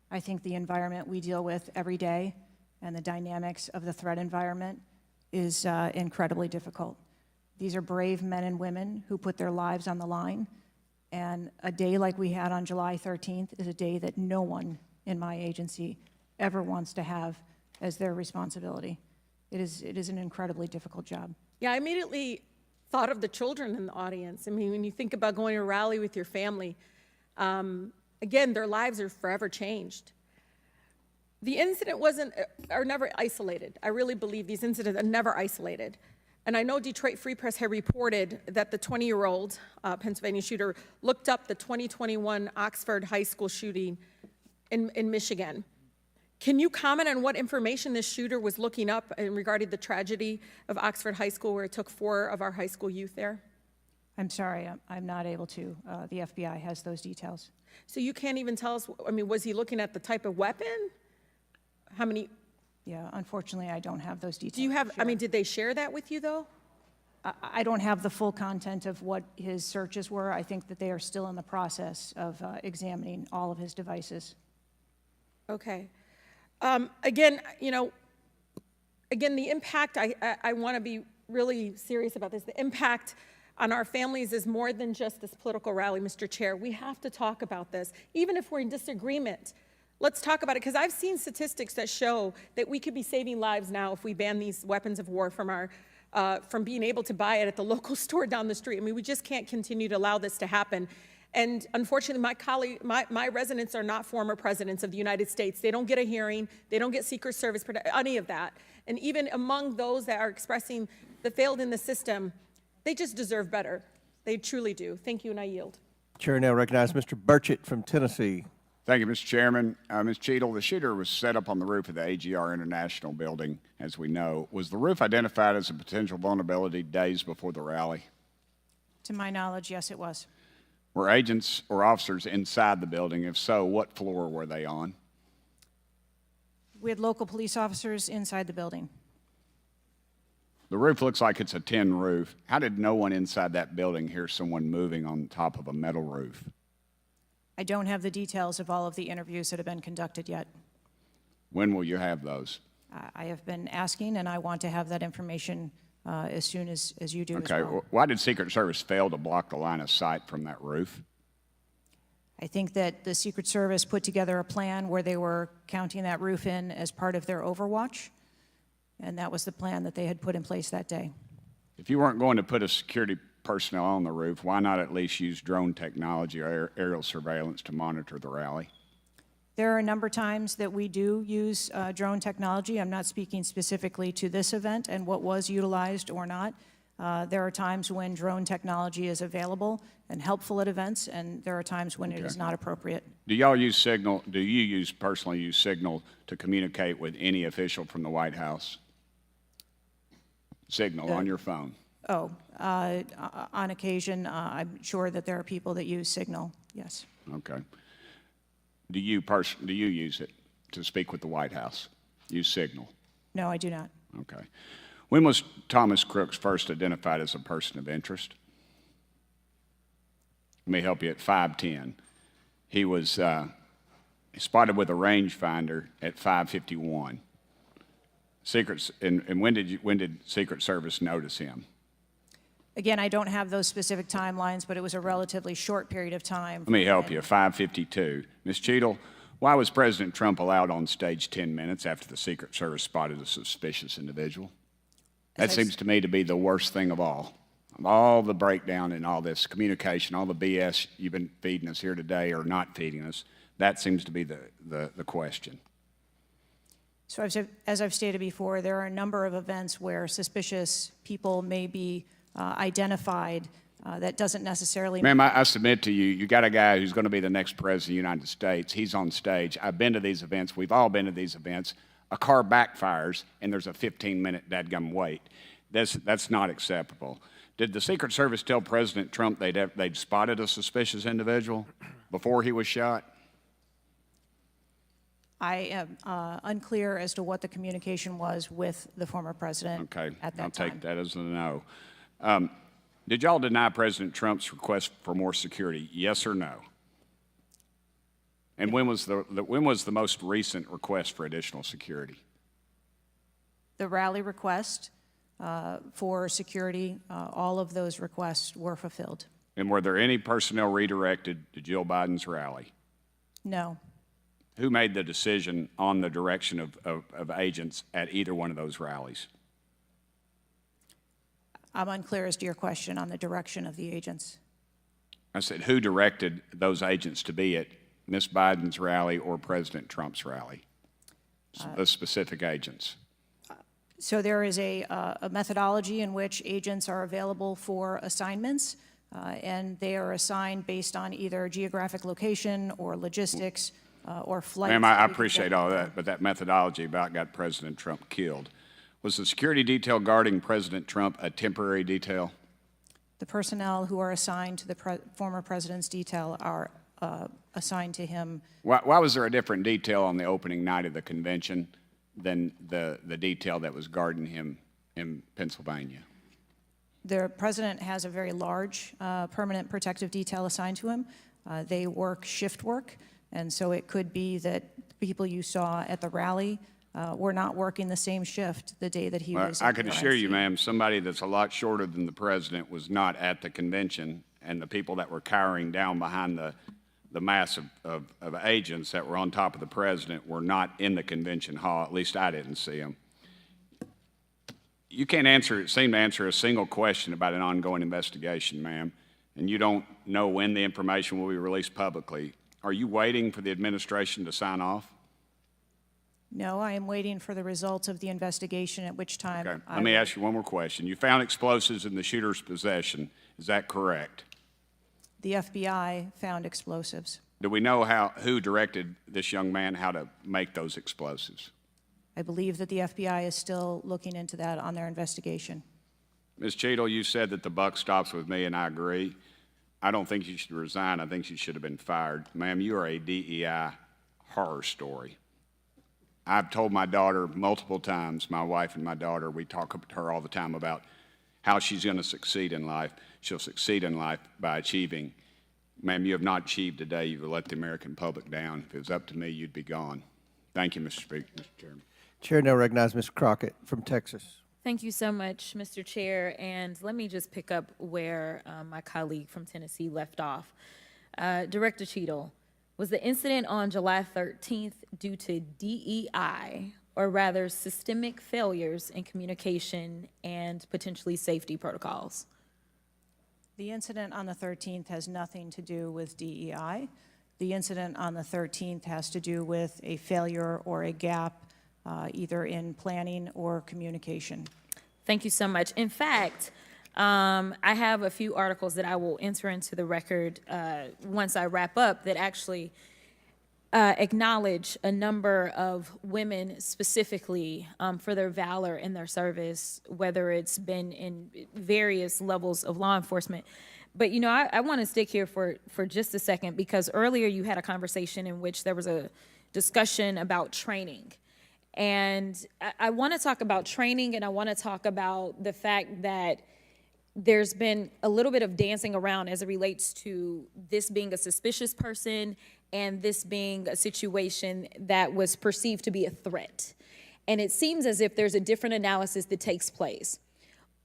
[SPEAKER 3] I think the environment we deal with every day and the dynamics of the threat environment is incredibly difficult. These are brave men and women who put their lives on the line, and a day like we had on July 13th is a day that no one in my agency ever wants to have as their responsibility. It is an incredibly difficult job.
[SPEAKER 16] Yeah, I immediately thought of the children in the audience. I mean, when you think about going to a rally with your family, again, their lives are forever changed. The incident are never isolated. I really believe these incidents are never isolated. And I know Detroit Free Press had reported that the 20-year-old Pennsylvania shooter looked up the 2021 Oxford High School shooting in Michigan. Can you comment on what information this shooter was looking up in regarding the tragedy of Oxford High School, where it took 4 of our high school youth there?
[SPEAKER 3] I'm sorry, I'm not able to. The FBI has those details.
[SPEAKER 16] So you can't even tell us, I mean, was he looking at the type of weapon? How many?
[SPEAKER 3] Yeah, unfortunately, I don't have those details.
[SPEAKER 16] Do you have, I mean, did they share that with you, though?
[SPEAKER 3] I don't have the full content of what his searches were. I think that they are still in the process of examining all of his devices.
[SPEAKER 16] Okay. Again, you know, the impact, I want to be really serious about this. The impact on our families is more than just this political rally, Mr. Chair. We have to talk about this, even if we're in disagreement. Let's talk about it, because I've seen statistics that show that we could be saving lives now if we ban these weapons of war from being able to buy it at the local store down the street. I mean, we just can't continue to allow this to happen. And unfortunately, my residents are not former presidents of the United States. They don't get a hearing. They don't get Secret Service, any of that. And even among those that are expressing the failed in the system, they just deserve better. They truly do. Thank you, and I yield.
[SPEAKER 1] Chair now recognizes Mr. Burchett from Tennessee.
[SPEAKER 19] Thank you, Mr. Chairman. Ms. Cheadle, the shooter was set up on the roof of the AGR International building, as we know. Was the roof identified as a potential vulnerability days before the rally?
[SPEAKER 3] To my knowledge, yes, it was.
[SPEAKER 19] Were agents or officers inside the building? If so, what floor were they on?
[SPEAKER 3] We had local police officers inside the building.
[SPEAKER 19] The roof looks like it's a tin roof. How did no one inside that building hear someone moving on top of a metal roof?
[SPEAKER 3] I don't have the details of all of the interviews that have been conducted yet.
[SPEAKER 19] When will you have those?
[SPEAKER 3] I have been asking, and I want to have that information as soon as you do as well.
[SPEAKER 19] Okay, why did Secret Service fail to block the line of sight from that roof?
[SPEAKER 3] I think that the Secret Service put together a plan where they were counting that roof in as part of their overwatch, and that was the plan that they had put in place that day.
[SPEAKER 19] If you weren't going to put a security personnel on the roof, why not at least use drone technology or aerial surveillance to monitor the rally?
[SPEAKER 3] There are a number of times that we do use drone technology. I'm not speaking specifically to this event and what was utilized or not. There are times when drone technology is available and helpful at events, and there are times when it is not appropriate.
[SPEAKER 19] Do y'all use Signal? Do you personally use Signal to communicate with any official from the White House? Signal on your phone?
[SPEAKER 3] Oh, on occasion, I'm sure that there are people that use Signal, yes.
[SPEAKER 19] Okay. Do you use it to speak with the White House? Use Signal?
[SPEAKER 3] No, I do not.
[SPEAKER 19] Okay. When was Thomas Crooks first identified as a person of interest? Let me help you, at 5:10. He was spotted with a rangefinder at 5:51. And when did Secret Service notice him?
[SPEAKER 3] Again, I don't have those specific timelines, but it was a relatively short period of time.
[SPEAKER 19] Let me help you, 5:52. Ms. Cheadle, why was President Trump allowed on stage 10 minutes after the Secret Service spotted a suspicious individual? That seems to me to be the worst thing of all. Of all the breakdown in all this communication, all the BS you've been feeding us here today or not feeding us, that seems to be the question.
[SPEAKER 3] So as I've stated before, there are a number of events where suspicious people may be identified. That doesn't necessarily...
[SPEAKER 19] Ma'am, I submit to you, you got a guy who's going to be the next president of the United States. He's on stage. I've been to these events. We've all been to these events. A car backfires, and there's a 15-minute dadgum wait. That's not acceptable. Did the Secret Service tell President Trump they'd spotted a suspicious individual before he was shot?
[SPEAKER 3] I am unclear as to what the communication was with the former president at that
[SPEAKER 19] I'll
[SPEAKER 3] time.
[SPEAKER 19] take that as a no. Did y'all deny President Trump's request for more security, yes or no? And when was the most recent request for additional security?
[SPEAKER 3] The rally request for security, all of those requests were fulfilled.
[SPEAKER 19] And were there any personnel redirected to Jill Biden's rally?
[SPEAKER 3] No.
[SPEAKER 19] Who made the decision on the direction of agents at either one of those rallies?
[SPEAKER 3] I'm unclear as to your question on the direction of the agents.
[SPEAKER 19] I said, who directed those agents to be at Ms. Biden's rally or President Trump's rally? Those specific agents.
[SPEAKER 3] So there is a methodology in which agents are available for assignments, and they are assigned based on either geographic location or logistics or flight.
[SPEAKER 19] Ma'am, I appreciate all that, but that methodology about got President Trump killed. Was the security detail guarding President Trump a temporary detail?
[SPEAKER 3] The personnel who are assigned to the former president's detail are assigned to him.
[SPEAKER 19] Why was there a different detail on the opening night of the convention than the detail that was guarding him in Pennsylvania?
[SPEAKER 3] The president has a very large permanent protective detail assigned to him. They work shift work, and so it could be that people you saw at the rally were not working the same shift the day that he was.
[SPEAKER 19] I can assure you, ma'am, somebody that's a lot shorter than the president was not at the convention, and the people that were cowering down behind the mass of agents that were on top of the president were not in the convention hall. At least I didn't see them. You can't seem to answer a single question about an ongoing investigation, ma'am, and you don't know when the information will be released publicly. Are you waiting for the administration to sign off?
[SPEAKER 3] No, I am waiting for the results of the investigation, at which time.
[SPEAKER 19] Okay. Let me ask you one more question. You found explosives in the shooter's possession. Is that correct?
[SPEAKER 3] The FBI found explosives.
[SPEAKER 19] Do we know who directed this young man how to make those explosives?
[SPEAKER 3] I believe that the FBI is still looking into that on their investigation.
[SPEAKER 19] Ms. Cheadle, you said that the buck stops with me, and I agree. I don't think you should resign. I think you should have been fired. Ma'am, you are a DEI horror story. I've told my daughter multiple times, my wife and my daughter, we talk to her all the time about how she's going to succeed in life. She'll succeed in life by achieving. Ma'am, you have not achieved today. You've let the American public down. If it was up to me, you'd be gone. Thank you, Mr. Speaker, Mr. Chairman.
[SPEAKER 1] Chair now recognizes Mr. Crockett from Texas.
[SPEAKER 18] Thank you so much, Mr. Chair. And let me just pick up where my colleague from Tennessee left off. Director Cheadle, was the incident on July 13th due to DEI, or rather systemic failures in communication and potentially safety protocols?
[SPEAKER 3] The incident on the 13th has nothing to do with DEI. The incident on the 13th has to do with a failure or a gap either in planning or communication.
[SPEAKER 18] Thank you so much. In fact, I have a few articles that I will enter into the record once I wrap up that actually acknowledge a number of women specifically for their valor in their service, whether it's been in various levels of law enforcement. But, you know, I want to stick here for just a second, because earlier you had a conversation in which there was a discussion about training. And I want to talk about training, and I want to talk about the fact that there's been a little bit of dancing around as it relates to this being a suspicious person and this being a situation that was perceived to be a threat. And it seems as if there's a different analysis that takes place.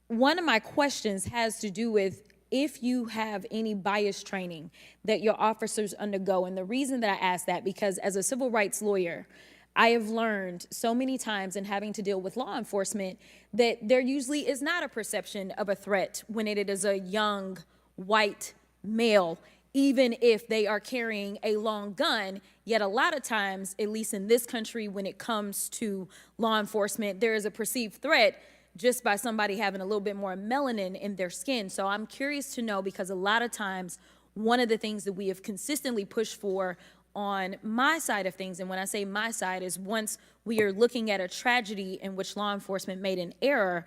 [SPEAKER 18] One of my questions has to do with if you have any bias training that your officers undergo. And the reason that I ask that, because as a civil rights lawyer, I have learned so many times in having to deal with law enforcement that there usually is not a perception of a threat when it is a young white male, even if they are carrying a long gun. Yet a lot of times, at least in this country, when it comes to law enforcement, there is a perceived threat just by somebody having a little bit more melanin in their skin. So I'm curious to know, because a lot of times, one of the things that we have consistently pushed for on my side of things, and when I say my side, is once we are looking at a tragedy in which law enforcement made an error,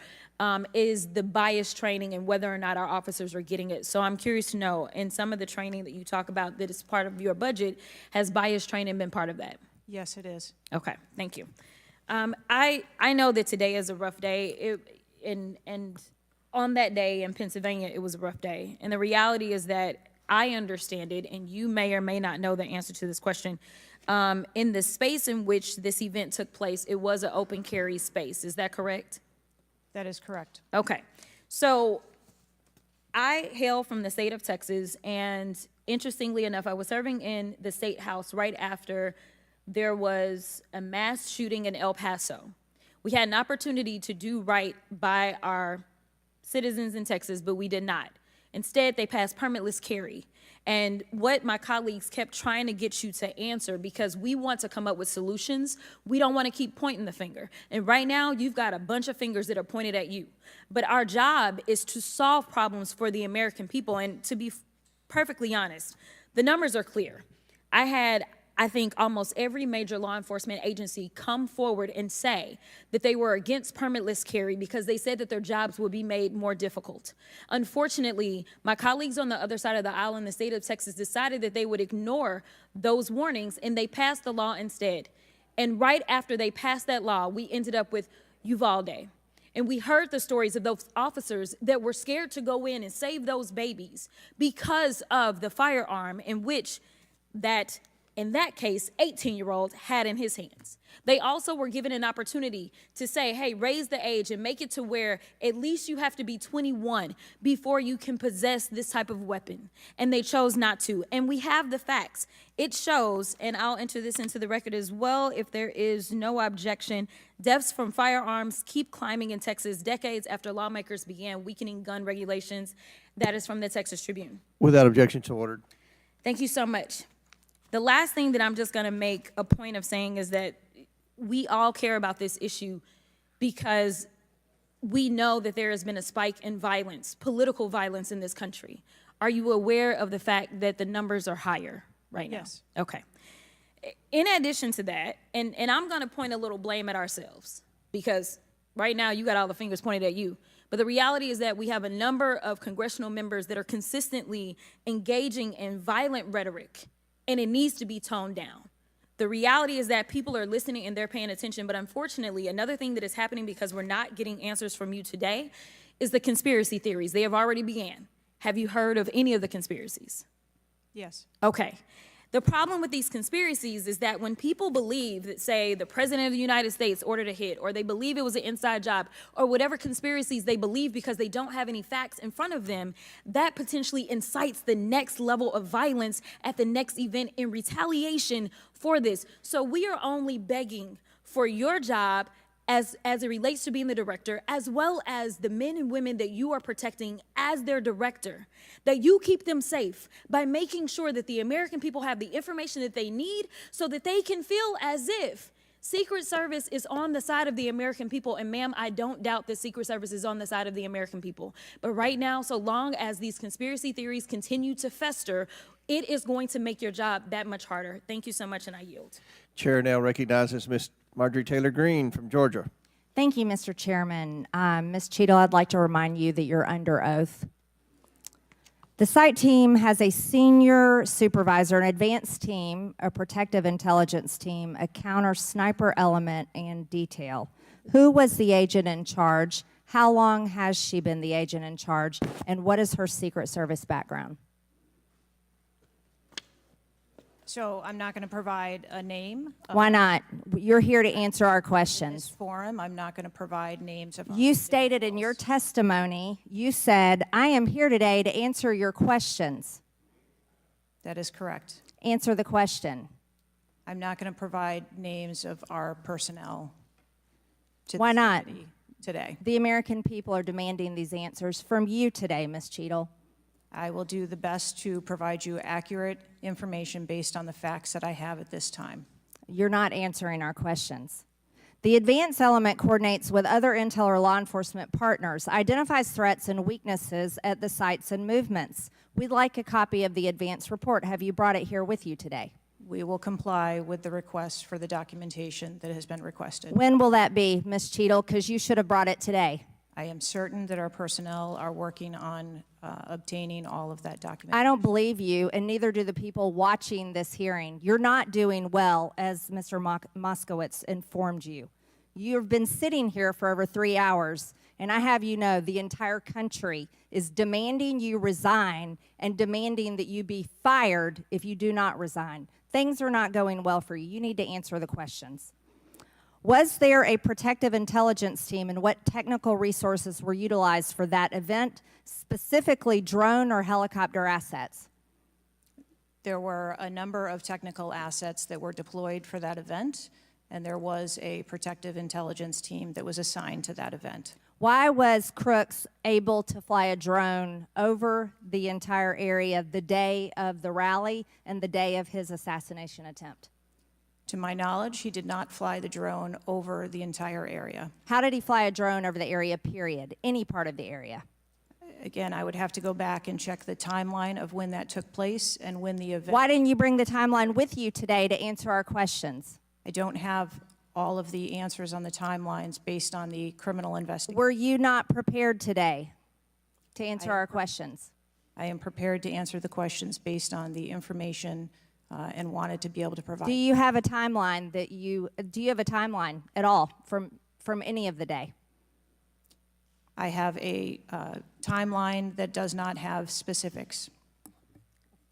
[SPEAKER 18] is the bias training and whether or not our officers are getting it. So I'm curious to know, in some of the training that you talk about that is part of your budget, has bias training been part of that?
[SPEAKER 3] Yes, it is.
[SPEAKER 18] Okay, thank you. I know that today is a rough day, and on that day in Pennsylvania, it was a rough day. And the reality is that I understand it, and you may or may not know the answer to this question. In the space in which this event took place, it was an open carry space. Is that correct?
[SPEAKER 3] That is correct.
[SPEAKER 18] Okay. So I hail from the state of Texas, and interestingly enough, I was serving in the state house right after there was a mass shooting in El Paso. We had an opportunity to do right by our citizens in Texas, but we did not. Instead, they passed permitless carry. And what my colleagues kept trying to get you to answer, because we want to come up with solutions, we don't want to keep pointing the finger. And right now, you've got a bunch of fingers that are pointed at you. But our job is to solve problems for the American people. And to be perfectly honest, the numbers are clear. I think almost every major law enforcement agency come forward and say that they were against permitless carry because they said that their jobs would be made more difficult. Unfortunately, my colleagues on the other side of the aisle in the state of Texas decided that they would ignore those warnings, and they passed the law instead. And right after they passed that law, we ended up with Uvalde. And we heard the stories of those officers that were scared to go in and save those babies because of the firearm in which in that case, 18-year-old had in his hands. They also were given an opportunity to say, hey, raise the age and make it to where at least you have to be 21 before you can possess this type of weapon. And they chose not to. And we have the facts. It shows, and I'll enter this into the record as well if there is no objection, deaths from firearms keep climbing in Texas decades after lawmakers began weakening gun regulations. That is from the Texas Tribune.
[SPEAKER 1] Without objection, so ordered.
[SPEAKER 18] Thank you so much. The last thing that I'm just going to make a point of saying is that we all care about this issue because we know that there has been a spike in violence, political violence in this country. Are you aware of the fact that the numbers are higher right now?
[SPEAKER 3] Yes.
[SPEAKER 18] Okay. In addition to that, and I'm going to point a little blame at ourselves because right now you got all the fingers pointed at you. But the reality is that we have a number of congressional members that are consistently engaging in violent rhetoric, and it needs to be toned down. The reality is that people are listening and they're paying attention, but unfortunately, another thing that is happening because we're not getting answers from you today is the conspiracy theories. They have already began. Have you heard of any of the conspiracies?
[SPEAKER 3] Yes.
[SPEAKER 18] Okay. The problem with these conspiracies is that when people believe that, say, the President of the United States ordered a hit, or they believe it was an inside job, or whatever conspiracies they believe because they don't have any facts in front of them, that potentially incites the next level of violence at the next event in retaliation for this. So we are only begging for your job as it relates to being the director, as well as the men and women that you are protecting as their director, that you keep them safe by making sure that the American people have the information that they need so that they can feel as if Secret Service is on the side of the American people. And ma'am, I don't doubt that Secret Service is on the side of the American people. But right now, so long as these conspiracy theories continue to fester, it is going to make your job that much harder. Thank you so much, and I yield.
[SPEAKER 1] Chair now recognizes Ms. Marjorie Taylor Greene from Georgia.
[SPEAKER 20] Thank you, Mr. Chairman. Ms. Cheadle, I'd like to remind you that you're under oath. The site team has a senior supervisor, an advanced team, a protective intelligence team, a counter sniper element, and detail. Who was the agent in charge? How long has she been the agent in charge? And what is her Secret Service background?
[SPEAKER 3] So I'm not going to provide a name.
[SPEAKER 20] Why not? You're here to answer our
[SPEAKER 3] This
[SPEAKER 20] questions.
[SPEAKER 3] forum, I'm not going to provide names of.
[SPEAKER 20] You stated in your testimony, you said, I am here today to answer your questions.
[SPEAKER 3] That is correct.
[SPEAKER 20] Answer the question.
[SPEAKER 3] I'm not going to provide names of our personnel to
[SPEAKER 20] Why
[SPEAKER 3] this
[SPEAKER 20] not?
[SPEAKER 3] committee today.
[SPEAKER 20] The American people are demanding these answers from you today, Ms. Cheadle.
[SPEAKER 3] I will do the best to provide you accurate information based on the facts that I have at this time.
[SPEAKER 20] You're not answering our questions. The advance element coordinates with other intel or law enforcement partners, identifies threats and weaknesses at the sites and movements. We'd like a copy of the advance report. Have you brought it here with you today?
[SPEAKER 3] We will comply with the request for the documentation that has been requested.
[SPEAKER 20] When will that be, Ms. Cheadle? Because you should have brought it today.
[SPEAKER 3] I am certain that our personnel are working on obtaining all of that documentation.
[SPEAKER 20] I don't believe you, and neither do the people watching this hearing. You're not doing well, as Mr. Moskowitz informed you. You've been sitting here for over 3 hours, and I have you know the entire country is demanding you resign and demanding that you be fired if you do not resign. Things are not going well for you. You need to answer the questions. Was there a protective intelligence team, and what technical resources were utilized for that event, specifically drone or helicopter assets?
[SPEAKER 3] There were a number of technical assets that were deployed for that event, and there was a protective intelligence team that was assigned to that event.
[SPEAKER 20] Why was Crooks able to fly a drone over the entire area the day of the rally and the day of his assassination attempt?
[SPEAKER 3] To my knowledge, he did not fly the drone over the entire area.
[SPEAKER 20] How did he fly a drone over the area, period? Any part of the area?
[SPEAKER 3] Again, I would have to go back and check the timeline of when that took place and when the event.
[SPEAKER 20] Why didn't you bring the timeline with you today to answer our questions?
[SPEAKER 3] I don't have all of the answers on the timelines based on the criminal investigation.
[SPEAKER 20] Were you not prepared today to answer our questions?
[SPEAKER 3] I am prepared to answer the questions based on the information and wanted to be able to provide.
[SPEAKER 20] Do you have a timeline do you have a timeline at all from any of the day?
[SPEAKER 3] I have a timeline that does not have specifics.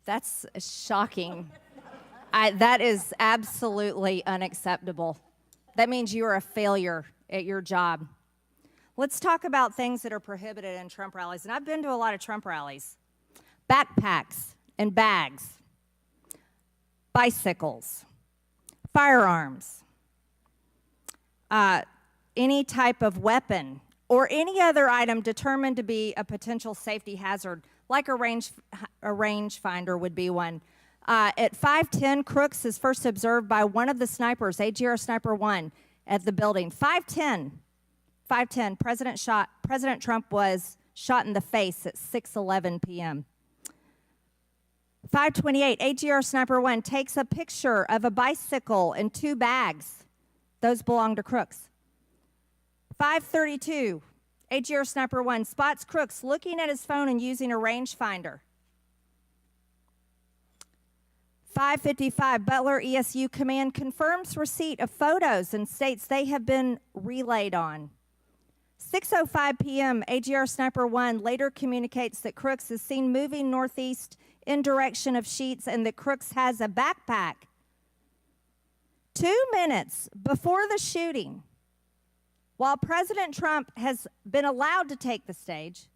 [SPEAKER 20] That's shocking. That is absolutely unacceptable. That means you are a failure at your job. Let's talk about things that are prohibited in Trump rallies. And I've been to a lot of Trump rallies. Backpacks and bags, bicycles, firearms, any type of weapon, or any other item determined to be a potential safety hazard, like a rangefinder would be one. At 5:10, Crooks is first observed by one of the snipers, AGR Sniper 1, at the building. 5:10, President Trump was shot in the face at 6:11 p.m. 5:28, AGR Sniper 1 takes a picture of a bicycle and 2 bags. Those belong to Crooks. 5:32, AGR Sniper 1 spots Crooks looking at his phone and using a rangefinder. 5:55, Butler ESU Command confirms receipt of photos and states they have been relayed on. 6:05 p.m., AGR Sniper 1 later communicates that Crooks is seen moving northeast in direction of Sheetz and that Crooks has a backpack. 2 minutes before the shooting, while President Trump has been allowed to take the stage,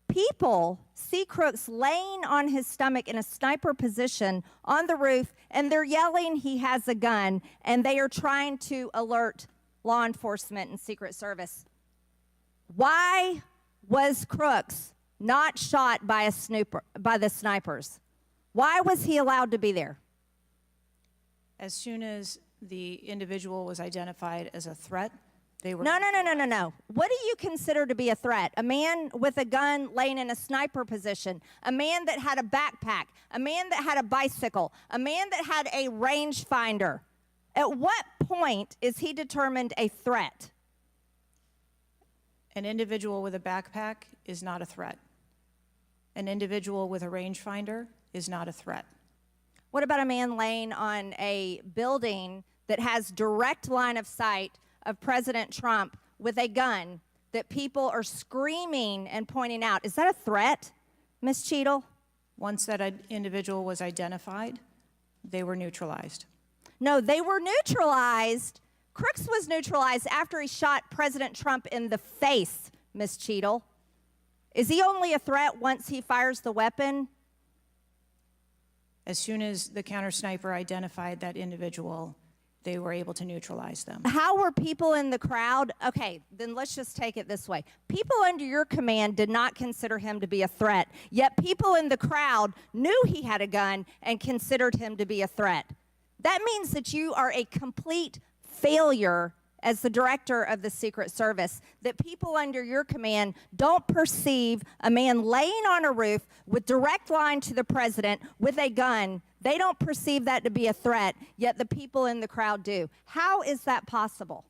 [SPEAKER 20] people see Crooks laying on his stomach in a sniper position on the roof, and they're yelling he has a gun, and they are trying to alert law enforcement and Secret Service. Why was Crooks not shot by the snipers? Why was he allowed to be there?
[SPEAKER 3] As soon as the individual was identified as a threat, they were...
[SPEAKER 20] No. What do you consider to be a threat? A man with a gun laying in a sniper position, a man that had a backpack, a man that had a bicycle, a man that had a rangefinder. At what point is he determined a threat?
[SPEAKER 3] An individual with a backpack is not a threat. An individual with a rangefinder is not a threat.
[SPEAKER 20] What about a man laying on a building that has direct line of sight of President Trump with a gun that people are screaming and pointing out. Is that a threat, Ms. Cheadle?
[SPEAKER 3] Once that individual was identified, they were neutralized.
[SPEAKER 20] No, they were neutralized. Crooks was neutralized after he shot President Trump in the face, Ms. Cheadle. Is he only a threat once he fires the weapon?
[SPEAKER 3] As soon as the counter sniper identified that individual, they were able to neutralize them.
[SPEAKER 20] How were people in the crowd? Okay, then let's just take it this way. People under your command did not consider him to be a threat, yet people in the crowd knew he had a gun and considered him to be a threat. That means that you are a complete failure as the director of the Secret Service, that people under your command don't perceive a man laying on a roof with direct line to the president with a gun. They don't perceive that to be a threat, yet the people in the crowd do. How is that possible?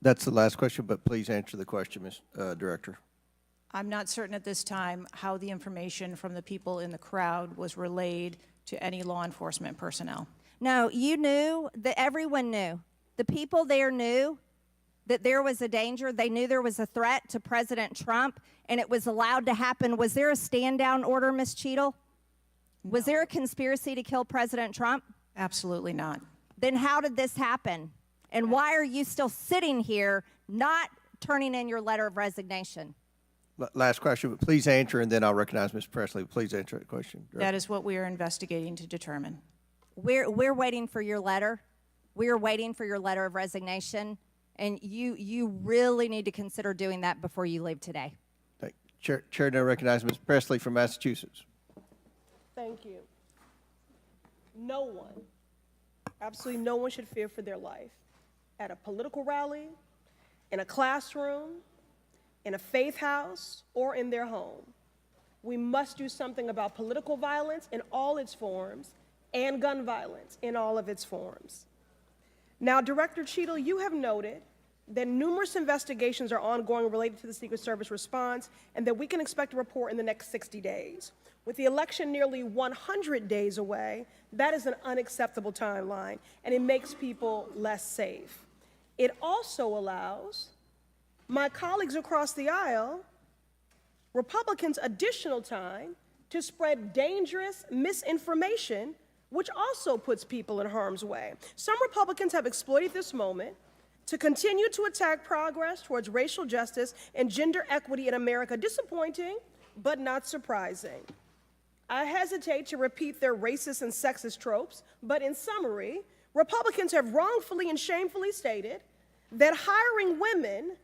[SPEAKER 1] That's the last question, but please answer the question, Ms. Director.
[SPEAKER 3] I'm not certain at this time how the information from the people in the crowd was relayed to any law enforcement personnel.
[SPEAKER 20] No, you knew, that everyone knew. The people there knew that there was a danger. They knew there was a threat to President Trump, and it was allowed to happen. Was there a stand-down order, Ms. Cheadle? Was there a conspiracy to kill President Trump?
[SPEAKER 3] Absolutely not.
[SPEAKER 20] Then how did this happen? And why are you still sitting here not turning in your letter of resignation?
[SPEAKER 1] Last question, but please answer, and then I'll recognize Ms. Presley. Please answer that question. Director.
[SPEAKER 3] That is what we are investigating to determine.
[SPEAKER 20] We're waiting for your letter. We are waiting for your letter of resignation, and you really need to consider doing that before you leave today.
[SPEAKER 1] Thank you. Chair now recognizes Ms. Presley from Massachusetts.
[SPEAKER 21] Thank you. No one, absolutely no one should fear for their life at a political rally, in a classroom, in a faith house, or in their home. We must do something about political violence in all its forms and gun violence in all of its forms. Now, Director Cheadle, you have noted that numerous investigations are ongoing related to the Secret Service response and that we can expect a report in the next 60 days. With the election nearly 100 days away, that is an unacceptable timeline, and it makes people less safe. It also allows my colleagues across the aisle, Republicans, additional time to spread dangerous misinformation, which also puts people in harm's way. Some Republicans have exploited this moment to continue to attack progress towards racial justice and gender equity in America. Disappointing, but not surprising. I hesitate to repeat their racist and sexist tropes, but in summary, Republicans have wrongfully and shamefully stated that hiring women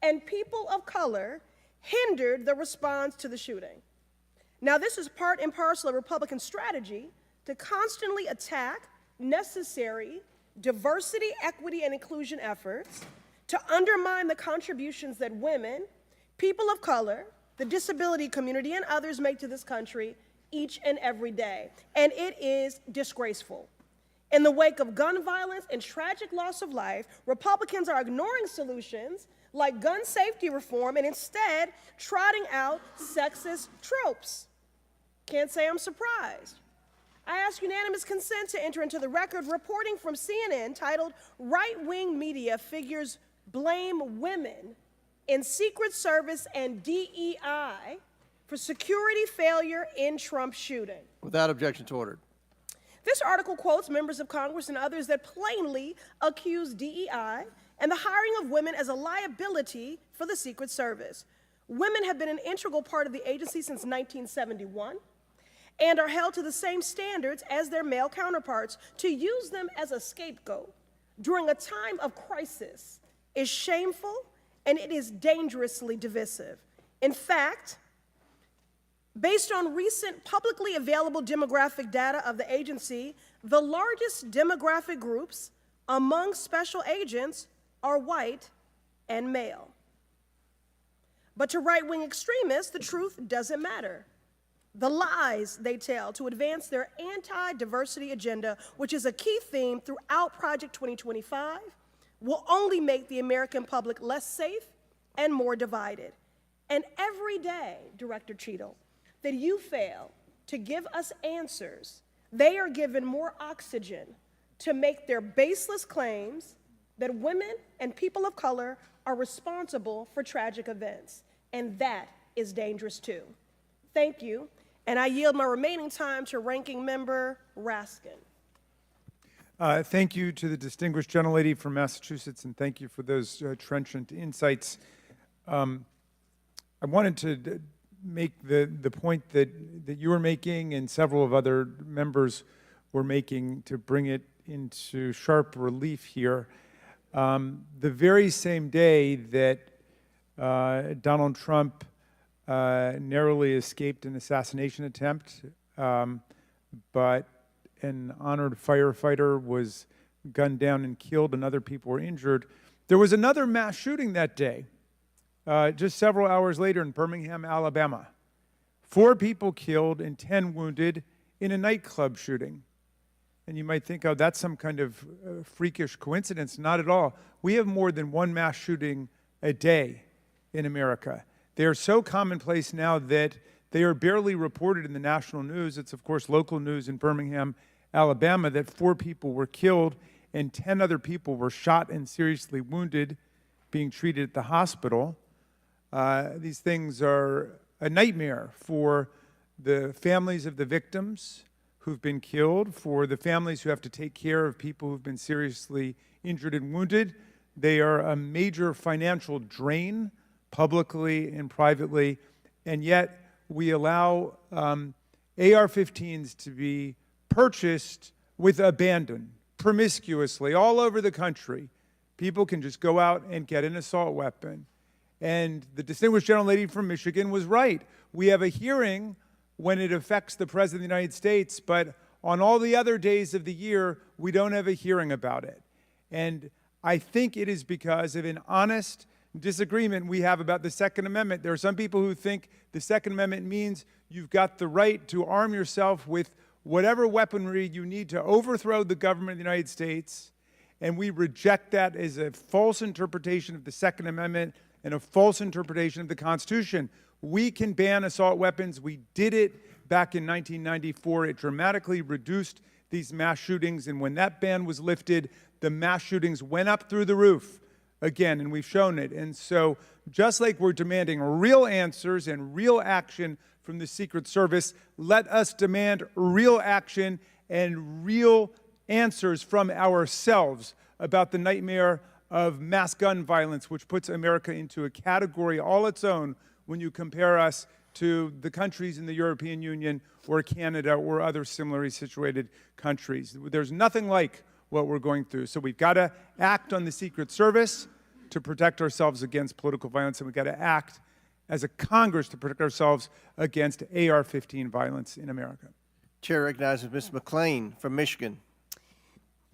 [SPEAKER 21] and people of color hindered the response to the shooting. Now, this is part and parcel of Republican strategy to constantly attack necessary diversity, equity, and inclusion efforts, to undermine the contributions that women, people of color, the disability community, and others make to this country each and every day. And it is disgraceful. In the wake of gun violence and tragic loss of life, Republicans are ignoring solutions like gun safety reform and instead trotting out sexist tropes. Can't say I'm surprised. I ask unanimous consent to enter into the record reporting from CNN titled "Right-Wing Media Figures Blame Women in Secret Service and DEI for Security Failure in Trump Shooting."
[SPEAKER 1] Without objection to order.
[SPEAKER 21] This article quotes members of Congress and others that plainly accuse DEI and the hiring of women as a liability for the Secret Service. Women have been an integral part of the agency since 1971 and are held to the same standards as their male counterparts. To use them as a scapegoat during a time of crisis is shameful and it is dangerously divisive. In fact, based on recent publicly available demographic data of the agency, the largest demographic groups among special agents are white and male. But to right-wing extremists, the truth doesn't matter. The lies they tell to advance their anti-diversity agenda, which is a key theme throughout Project 2025, will only make the American public less safe and more divided. And every day, Director Cheadle, that you fail to give us answers, they are given more oxygen to make their baseless claims that women and people of color are responsible for tragic events, and that is dangerous too. Thank you, and I yield my remaining time to Ranking Member Raskin.
[SPEAKER 2] Thank you to the distinguished gentlelady from Massachusetts, and thank you for those trenchant insights. I wanted to make the point that you were making and several of other members were making to bring it into sharp relief here. The very same day that Donald Trump narrowly escaped an assassination attempt, but an honored firefighter was gunned down and killed and other people were injured. There was another mass shooting that day, just several hours later in Birmingham, Alabama. 4 people killed and 10 wounded in a nightclub shooting. And you might think, oh, that's some kind of freakish coincidence. Not at all. We have more than one mass shooting a day in America. They are so commonplace now that they are barely reported in the national news. It's, of course, local news in Birmingham, Alabama, that 4 people were killed and 10 other people were shot and seriously wounded, being treated at the hospital. These things are a nightmare for the families of the victims who've been killed, for the families who have to take care of people who've been seriously injured and wounded. They are a major financial drain, publicly and privately, and yet we allow AR-15s to be purchased with abandon, promiscuously, all over the country. People can just go out and get an assault weapon. And the distinguished gentlelady from Michigan was right. We have a hearing when it affects the President of the United States, but on all the other days of the year, we don't have a hearing about it. And I think it is because of an honest disagreement we have about the Second Amendment. There are some people who think the Second Amendment means you've got the right to arm yourself with whatever weaponry you need to overthrow the government of the United States, and we reject that as a false interpretation of the Second Amendment and a false interpretation of the Constitution. We can ban assault weapons. We did it back in 1994. It dramatically reduced these mass shootings, and when that ban was lifted, the mass shootings went up through the roof again, and we've shown it. And so just like we're demanding real answers and real action from the Secret Service, let us demand real action and real answers from ourselves about the nightmare of mass gun violence, which puts America into a category all its own when you compare us to the countries in the European Union or Canada or other similarly situated countries. There's nothing like what we're going through. So we've got to act on the Secret Service to protect ourselves against political violence, and we've got to act as a Congress to protect ourselves against AR-15 violence in America.
[SPEAKER 1] Chair recognizes Ms. McClain from Michigan.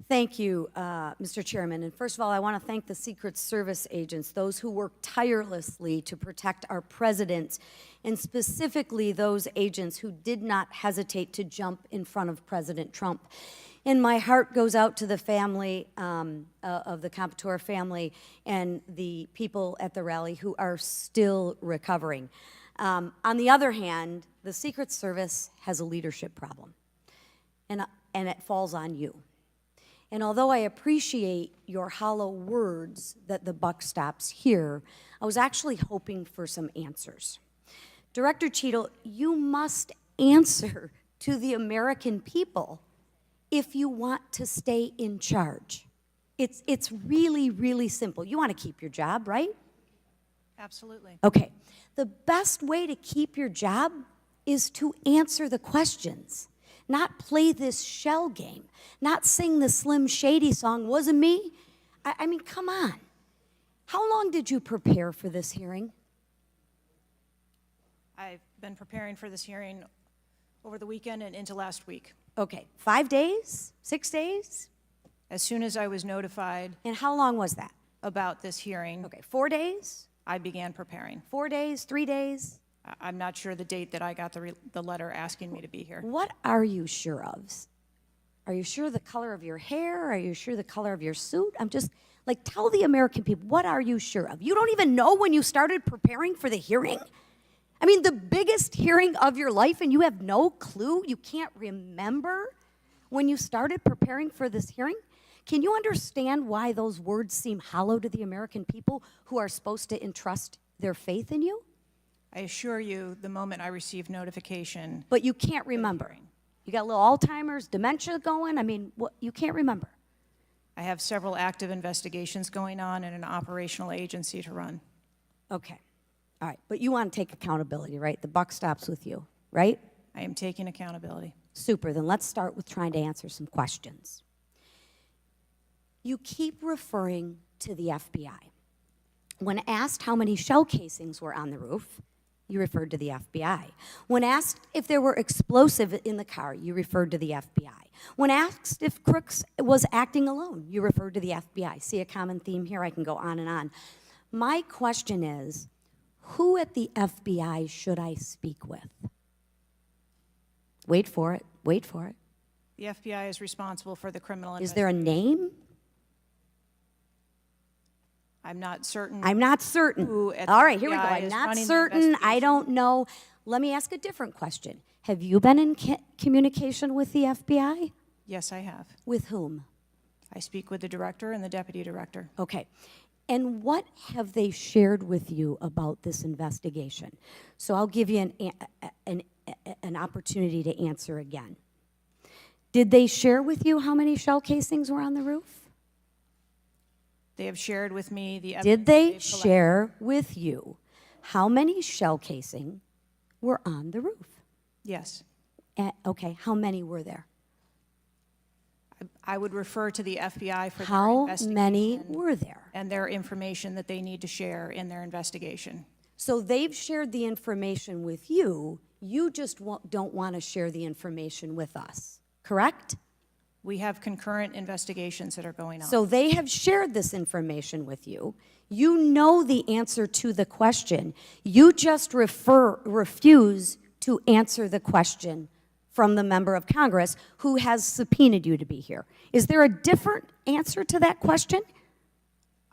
[SPEAKER 22] Thank you, Mr. Chairman. And first of all, I want to thank the Secret Service agents, those who work tirelessly to protect our presidents, and specifically those agents who did not hesitate to jump in front of President Trump. And my heart goes out to the family of the Comptoir family and the people at the rally who are still recovering. On the other hand, the Secret Service has a leadership problem, and it falls on you. And although I appreciate your hollow words that the buck stops here, I was actually hoping for some answers. Director Cheadle, you must answer to the American people if you want to stay in charge. It's really, really simple. You want to keep your job, right?
[SPEAKER 3] Absolutely.
[SPEAKER 22] Okay. The best way to keep your job is to answer the questions, not play this shell game, not sing the Slim Shady song, wasn't me. I mean, come on. How long did you prepare for this hearing?
[SPEAKER 3] I've been preparing for this hearing over the weekend and into last week.
[SPEAKER 22] Okay, 5 days, 6 days?
[SPEAKER 3] As soon as I was notified.
[SPEAKER 22] And how long was that?
[SPEAKER 3] About this hearing.
[SPEAKER 22] Okay, 4 days?
[SPEAKER 3] I began preparing.
[SPEAKER 22] 4 days, 3 days?
[SPEAKER 3] I'm not sure the date that I got the letter asking me to be here.
[SPEAKER 22] What are you sure of? Are you sure the color of your hair? Are you sure the color of your suit? I'm just, like, tell the American people, what are you sure of? You don't even know when you started preparing for the hearing? I mean, the biggest hearing of your life, and you have no clue? You can't remember when you started preparing for this hearing? Can you understand why those words seem hollow to the American people who are supposed to entrust their faith in you?
[SPEAKER 3] I assure you, the moment I received notification.
[SPEAKER 22] But you can't remember. You got a little Alzheimer's, dementia going? I mean, what, you can't remember.
[SPEAKER 3] I have several active investigations going on and an operational agency to run.
[SPEAKER 22] Okay. All right. But you want to take accountability, right? The buck stops with you, right?
[SPEAKER 3] I am taking accountability.
[SPEAKER 22] Super. Then let's start with trying to answer some questions. You keep referring to the FBI. When asked how many shell casings were on the roof, you referred to the FBI. When asked if there were explosives in the car, you referred to the FBI. When asked if Crooks was acting alone, you referred to the FBI. See a common theme here? I can go on and on. My question is, who at the FBI should I speak with? Wait for it. Wait for it.
[SPEAKER 3] The FBI is responsible for the criminal
[SPEAKER 22] Is there a name?
[SPEAKER 3] I'm not certain.
[SPEAKER 22] I'm not certain.
[SPEAKER 3] Who at
[SPEAKER 22] All
[SPEAKER 3] the
[SPEAKER 22] right, here we go.
[SPEAKER 3] FBI
[SPEAKER 22] I'm
[SPEAKER 3] is
[SPEAKER 22] not
[SPEAKER 3] running the
[SPEAKER 22] certain. I
[SPEAKER 3] investigation.
[SPEAKER 22] don't know. Let me ask a different question. Have you been in communication with the FBI?
[SPEAKER 3] Yes, I have.
[SPEAKER 22] With whom?
[SPEAKER 3] I speak with the director and the deputy director.
[SPEAKER 22] Okay. And what have they shared with you about this investigation? So I'll give you an opportunity to answer again. Did they share with you how many shell casings were on the roof?
[SPEAKER 3] They have shared with me the evidence.
[SPEAKER 22] Did they
[SPEAKER 3] they've collected.
[SPEAKER 22] share with you how many shell casing were on the roof?
[SPEAKER 3] Yes.
[SPEAKER 22] Okay, how many were there?
[SPEAKER 3] I would refer to the FBI for their
[SPEAKER 22] How
[SPEAKER 3] investigation
[SPEAKER 22] many were there?
[SPEAKER 3] and their information that they need to share in their investigation.
[SPEAKER 22] So they've shared the information with you, you just don't want to share the information with us, correct?
[SPEAKER 3] We have concurrent investigations that are going on.
[SPEAKER 22] So they have shared this information with you. You know the answer to the question. You just refuse to answer the question from the member of Congress who has subpoenaed you to be here. Is there a different answer to that question?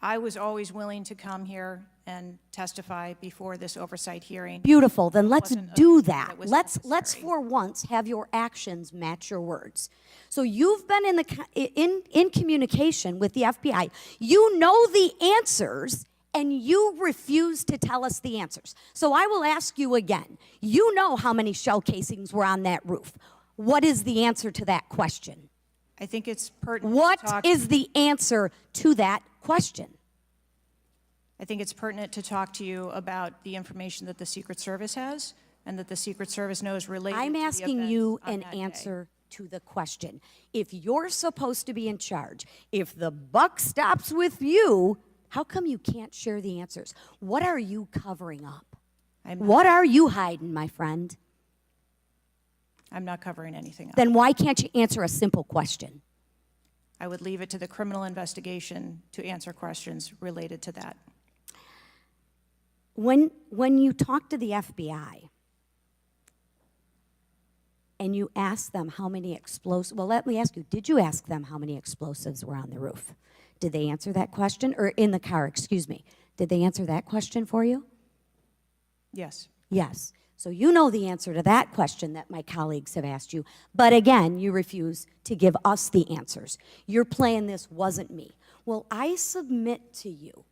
[SPEAKER 3] I was always willing to come here and testify before this oversight hearing.
[SPEAKER 22] Beautiful, then let's
[SPEAKER 3] Wasn't
[SPEAKER 22] do
[SPEAKER 3] a-
[SPEAKER 22] that.
[SPEAKER 3] was
[SPEAKER 22] Let's
[SPEAKER 3] necessary.
[SPEAKER 22] for once have your actions match your words. So you've been in communication with the FBI. You know the answers, and you refuse to tell us the answers. So I will ask you again. You know how many shell casings were on that roof. What is the answer to that question?
[SPEAKER 3] I think it's pertinent
[SPEAKER 22] What
[SPEAKER 3] to talk.
[SPEAKER 22] is the answer to that question?
[SPEAKER 3] I think it's pertinent to talk to you about the information that the Secret Service has and that the Secret Service knows related
[SPEAKER 22] I'm
[SPEAKER 3] to the
[SPEAKER 22] asking
[SPEAKER 3] events
[SPEAKER 22] you
[SPEAKER 3] on
[SPEAKER 22] an
[SPEAKER 3] that day.
[SPEAKER 22] answer to the question. If you're supposed to be in charge, if the buck stops with you, how come you can't share the answers? What are you covering up? What are you hiding, my friend?
[SPEAKER 3] I'm not covering anything up.
[SPEAKER 22] Then why can't you answer a simple question?
[SPEAKER 3] I would leave it to the criminal investigation to answer questions related to that.
[SPEAKER 22] When you talk to the FBI and you ask them how many explosives, well, let me ask you, did you ask them how many explosives were on the roof? Did they answer that question? Or in the car, excuse me. Did they answer that question for you?
[SPEAKER 3] Yes.
[SPEAKER 22] Yes. So you know the answer to that question that my colleagues have asked you. But again, you refuse to give us the answers. You're playing this wasn't me. Well, I submit to you,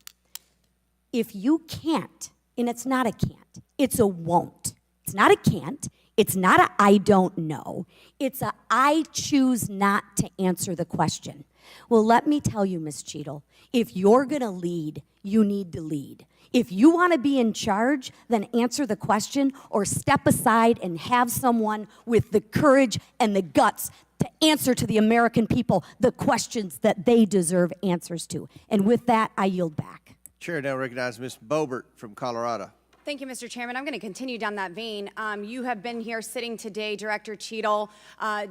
[SPEAKER 22] if you can't, and it's not a can't, it's a won't. It's not a can't. It's not a I don't know. It's a I choose not to answer the question. Well, let me tell you, Ms. Cheadle, if you're going to lead, you need to lead. If you want to be in charge, then answer the question or step aside and have someone with the courage and the guts to answer to the American people the questions that they deserve answers to. And with that, I yield back.
[SPEAKER 1] Chair now recognizes Ms. Boebert from Colorado.
[SPEAKER 5] Thank you, Mr. Chairman. I'm going to continue down that vein. You have been here sitting today, Director Cheadle,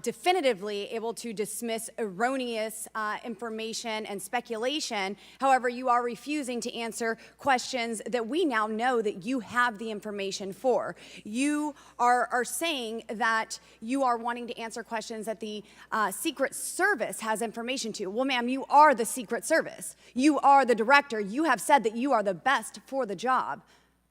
[SPEAKER 5] definitively able to dismiss erroneous information and speculation. However, you are refusing to answer questions that we now know that you have the information for. You are saying that you are wanting to answer questions that the Secret Service has information to. Well, ma'am, you are the Secret Service. You are the director. You have said that you are the best for the job.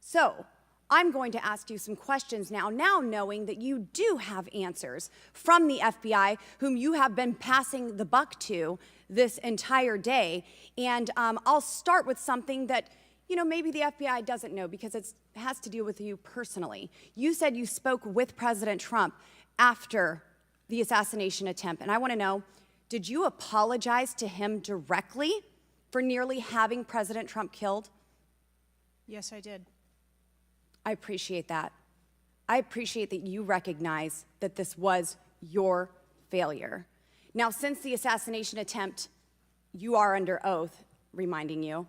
[SPEAKER 5] So, I'm going to ask you some questions now knowing that you do have answers from the FBI, whom you have been passing the buck to this entire day. And I'll start with something that, maybe the FBI doesn't know because it has to do with you personally. You said you spoke with President Trump after the assassination attempt, and I want to know, did you apologize to him directly for nearly having President Trump killed?
[SPEAKER 3] Yes, I did.
[SPEAKER 5] I appreciate that. I appreciate that you recognize that this was your failure. Now, since the assassination attempt, you are under oath, reminding you,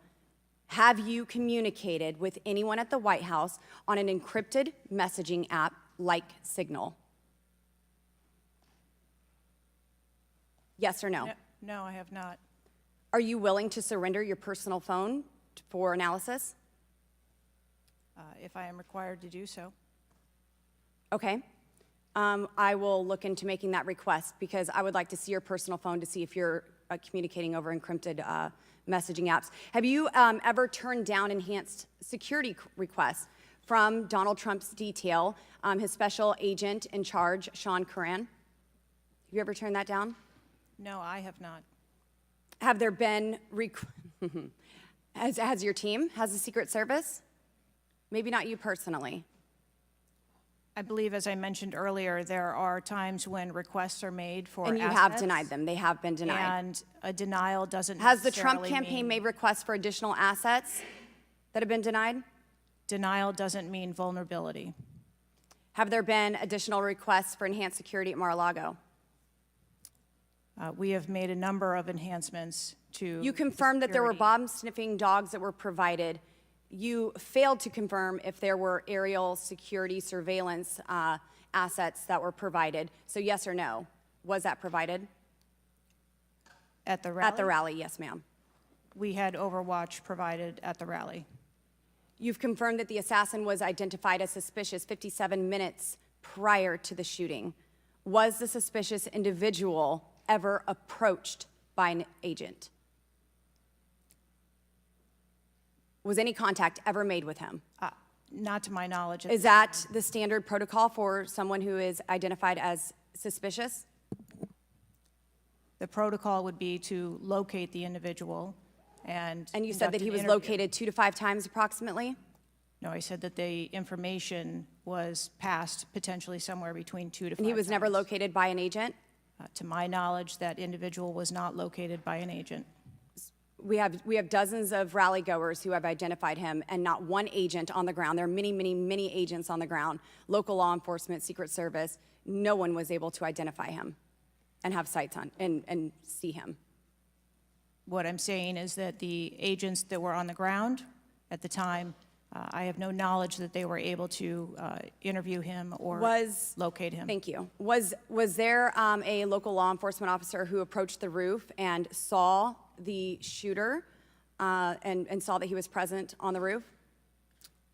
[SPEAKER 5] have you communicated with anyone at the White House on an encrypted messaging app like Signal? Yes or no?
[SPEAKER 3] No, I have not.
[SPEAKER 5] Are you willing to surrender your personal phone for analysis?
[SPEAKER 3] If I am required to do so.
[SPEAKER 5] Okay. I will look into making that request because I would like to see your personal phone to see if you're communicating over encrypted messaging apps. Have you ever turned down enhanced security requests from Donald Trump's detail, his special agent in charge, Sean Curran? Have you ever turned that down?
[SPEAKER 3] No, I have not.
[SPEAKER 5] Have there been, has your team, has the Secret Service? Maybe not you personally.
[SPEAKER 3] I believe, as I mentioned earlier, there are times when requests are made for
[SPEAKER 5] And you have
[SPEAKER 3] assets,
[SPEAKER 5] denied them. They have been denied.
[SPEAKER 3] and a denial doesn't
[SPEAKER 5] Has the Trump
[SPEAKER 3] necessarily
[SPEAKER 5] campaign
[SPEAKER 3] mean-
[SPEAKER 5] made requests for additional assets that have been denied?
[SPEAKER 3] Denial doesn't mean vulnerability.
[SPEAKER 5] Have there been additional requests for enhanced security at Mar-a-Lago?
[SPEAKER 3] We have made a number of enhancements to.
[SPEAKER 5] You confirmed that there were bomb-sniffing dogs that were provided. You failed to confirm if there were aerial security surveillance assets that were provided. So yes or no, was that provided?
[SPEAKER 3] At the rally?
[SPEAKER 5] At the rally, yes, ma'am.
[SPEAKER 3] We had Overwatch provided at the rally.
[SPEAKER 5] You've confirmed that the assassin was identified as suspicious 57 minutes prior to the shooting. Was the suspicious individual ever approached by an agent? Was any contact ever made with him?
[SPEAKER 3] Not to my knowledge.
[SPEAKER 5] Is that the standard protocol for someone who is identified as suspicious?
[SPEAKER 3] The protocol would be to locate the individual and.
[SPEAKER 5] And you said that he was located 2 to 5 times approximately?
[SPEAKER 3] No, I said that the information was passed potentially somewhere between 2 to 5
[SPEAKER 5] And he was never
[SPEAKER 3] times.
[SPEAKER 5] located by an agent?
[SPEAKER 3] To my knowledge, that individual was not located by an agent.
[SPEAKER 5] We have dozens of rally goers who have identified him and not one agent on the ground. There are many, many, many agents on the ground, local law enforcement, Secret Service. No one was able to identify him and have sights on and see him.
[SPEAKER 3] What I'm saying is that the agents that were on the ground at the time, I have no knowledge that they were able to interview him or locate him.
[SPEAKER 5] Thank you. Was there a local law enforcement officer who approached the roof and saw the shooter and saw that he was present on the roof?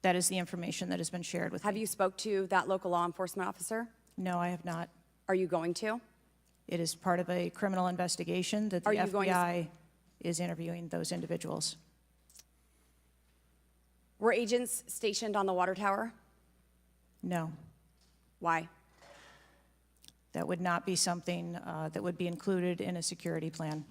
[SPEAKER 3] That is the information that has been shared with me.
[SPEAKER 5] Have you spoke to that local law enforcement officer?
[SPEAKER 3] No, I have not.
[SPEAKER 5] Are you going to?
[SPEAKER 3] It is part of a criminal investigation that the
[SPEAKER 5] Are you going to-
[SPEAKER 3] FBI is interviewing those individuals.
[SPEAKER 5] Were agents stationed on the water tower?
[SPEAKER 3] No.
[SPEAKER 5] Why?
[SPEAKER 3] That would not be something that would be included in a security plan.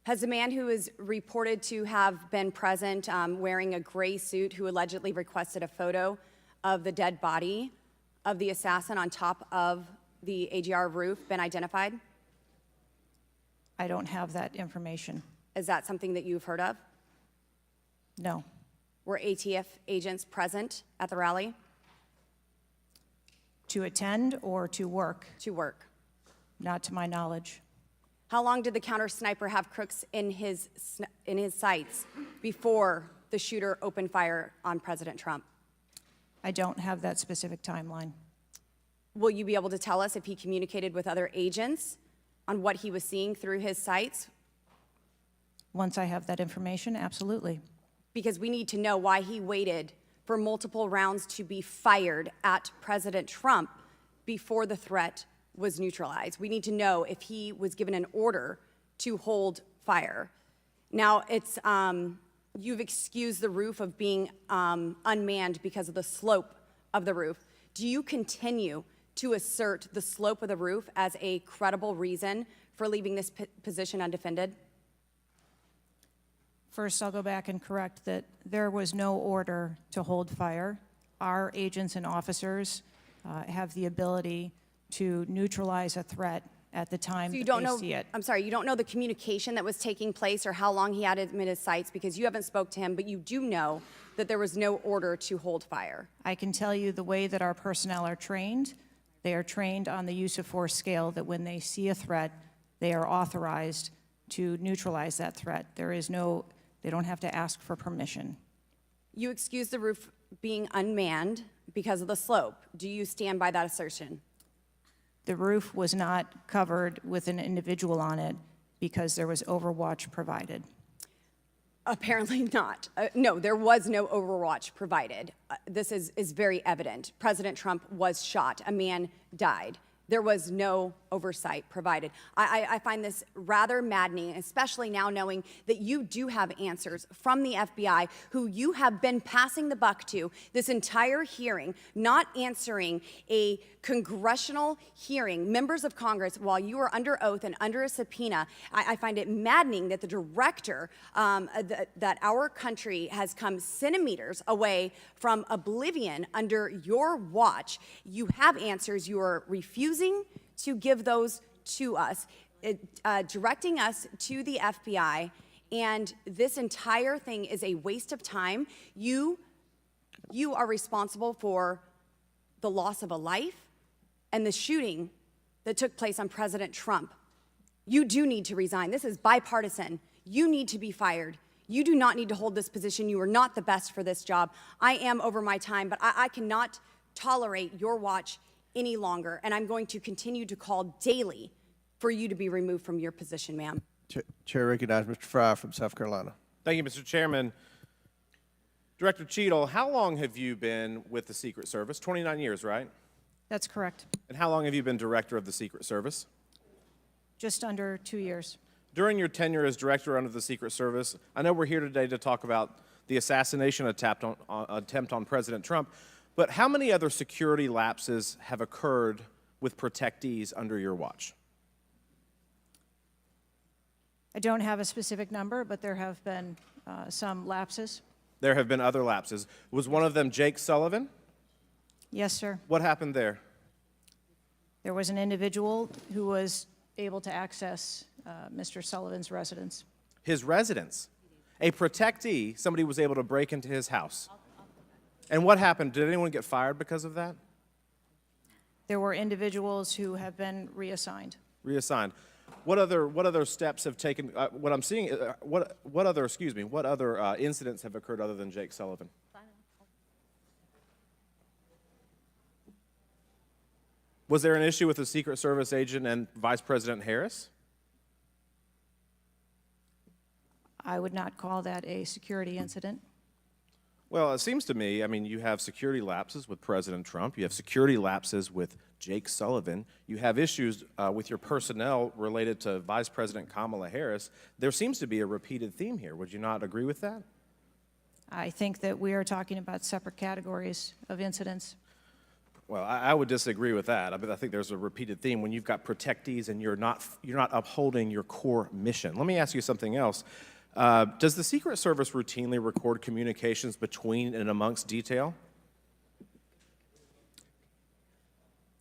[SPEAKER 5] Has the man who is reported to have been present wearing a gray suit who allegedly requested a photo of the dead body of the assassin on top of the AGR roof been identified?
[SPEAKER 3] I don't have that information.
[SPEAKER 5] Is that something that you've heard of?
[SPEAKER 3] No.
[SPEAKER 5] Were ATF agents present at the rally?
[SPEAKER 3] To attend or to work?
[SPEAKER 5] To work.
[SPEAKER 3] Not to my knowledge.
[SPEAKER 5] How long did the counter sniper have crooks in his sights before the shooter opened fire on President Trump?
[SPEAKER 3] I don't have that specific timeline.
[SPEAKER 5] Will you be able to tell us if he communicated with other agents on what he was seeing through his sights?
[SPEAKER 3] Once I have that information, absolutely.
[SPEAKER 5] Because we need to know why he waited for multiple rounds to be fired at President Trump before the threat was neutralized. We need to know if he was given an order to hold fire. Now, it's you've excused the roof of being unmanned because of the slope of the roof. Do you continue to assert the slope of the roof as a credible reason for leaving this position undefended?
[SPEAKER 3] First, I'll go back and correct that there was no order to hold fire. Our agents and officers have the ability to neutralize a threat at the time
[SPEAKER 5] So you
[SPEAKER 3] that
[SPEAKER 5] don't
[SPEAKER 3] they
[SPEAKER 5] know,
[SPEAKER 3] see it.
[SPEAKER 5] I'm sorry, you don't know the communication that was taking place or how long he had him in his sights because you haven't spoke to him, but you do know that there was no order to hold fire.
[SPEAKER 3] I can tell you the way that our personnel are trained. They are trained on the use of force scale, that when they see a threat, they are authorized to neutralize that threat. They don't have to ask for permission.
[SPEAKER 5] You excuse the roof being unmanned because of the slope. Do you stand by that assertion?
[SPEAKER 3] The roof was not covered with an individual on it because there was overwatch provided.
[SPEAKER 5] Apparently not. No, there was no overwatch provided. This is very evident. President Trump was shot. A man died. There was no oversight provided. I find this rather maddening, especially now knowing that you do have answers from the FBI, who you have been passing the buck to this entire hearing, not answering a congressional hearing, members of Congress, while you are under oath and under a subpoena. I find it maddening that the director, that our country has come centimeters away from oblivion under your watch. You have answers. You are refusing to give those to us, directing us to the FBI, and this entire thing is a waste of time. You are responsible for the loss of a life and the shooting that took place on President Trump. You do need to resign. This is bipartisan. You need to be fired. You do not need to hold this position. You are not the best for this job. I am over my time, but I cannot tolerate your watch any longer, and I'm going to continue to call daily for you to be removed from your position, ma'am.
[SPEAKER 1] Chair recognizes Mr. Fry from South Carolina.
[SPEAKER 14] Thank you, Mr. Chairman. Director Cheadle, how long have you been with the Secret Service? 29 years, right?
[SPEAKER 3] That's correct.
[SPEAKER 14] And how long have you been director of the Secret Service?
[SPEAKER 3] Just under 2 years.
[SPEAKER 14] During your tenure as director under the Secret Service, I know we're here today to talk about the assassination attempt on President Trump, but how many other security lapses have occurred with protectees under your watch?
[SPEAKER 3] I don't have a specific number, but there have been some lapses.
[SPEAKER 14] There have been other lapses. Was one of them Jake Sullivan?
[SPEAKER 3] Yes, sir.
[SPEAKER 14] What happened there?
[SPEAKER 3] There was an individual who was able to access Mr. Sullivan's residence.
[SPEAKER 14] His residence. A protectee, somebody was able to break into his house. And what happened? Did anyone get fired because of that?
[SPEAKER 3] There were individuals who have been reassigned.
[SPEAKER 14] Reassigned. What other steps have taken? What I'm seeing. What other incidents have occurred other than Jake Sullivan? Was there an issue with the Secret Service agent and Vice President Harris?
[SPEAKER 3] I would not call that a security incident.
[SPEAKER 14] Well, it seems to me, I mean, you have security lapses with President Trump. You have security lapses with Jake Sullivan. You have issues with your personnel related to Vice President Kamala Harris. There seems to be a repeated theme here. Would you not agree with that?
[SPEAKER 3] I think that we are talking about separate categories of incidents.
[SPEAKER 14] Well, I would disagree with that. I think there's a repeated theme when you've got protectees and you're not upholding your core mission. Let me ask you something else. Does the Secret Service routinely record communications between and amongst detail?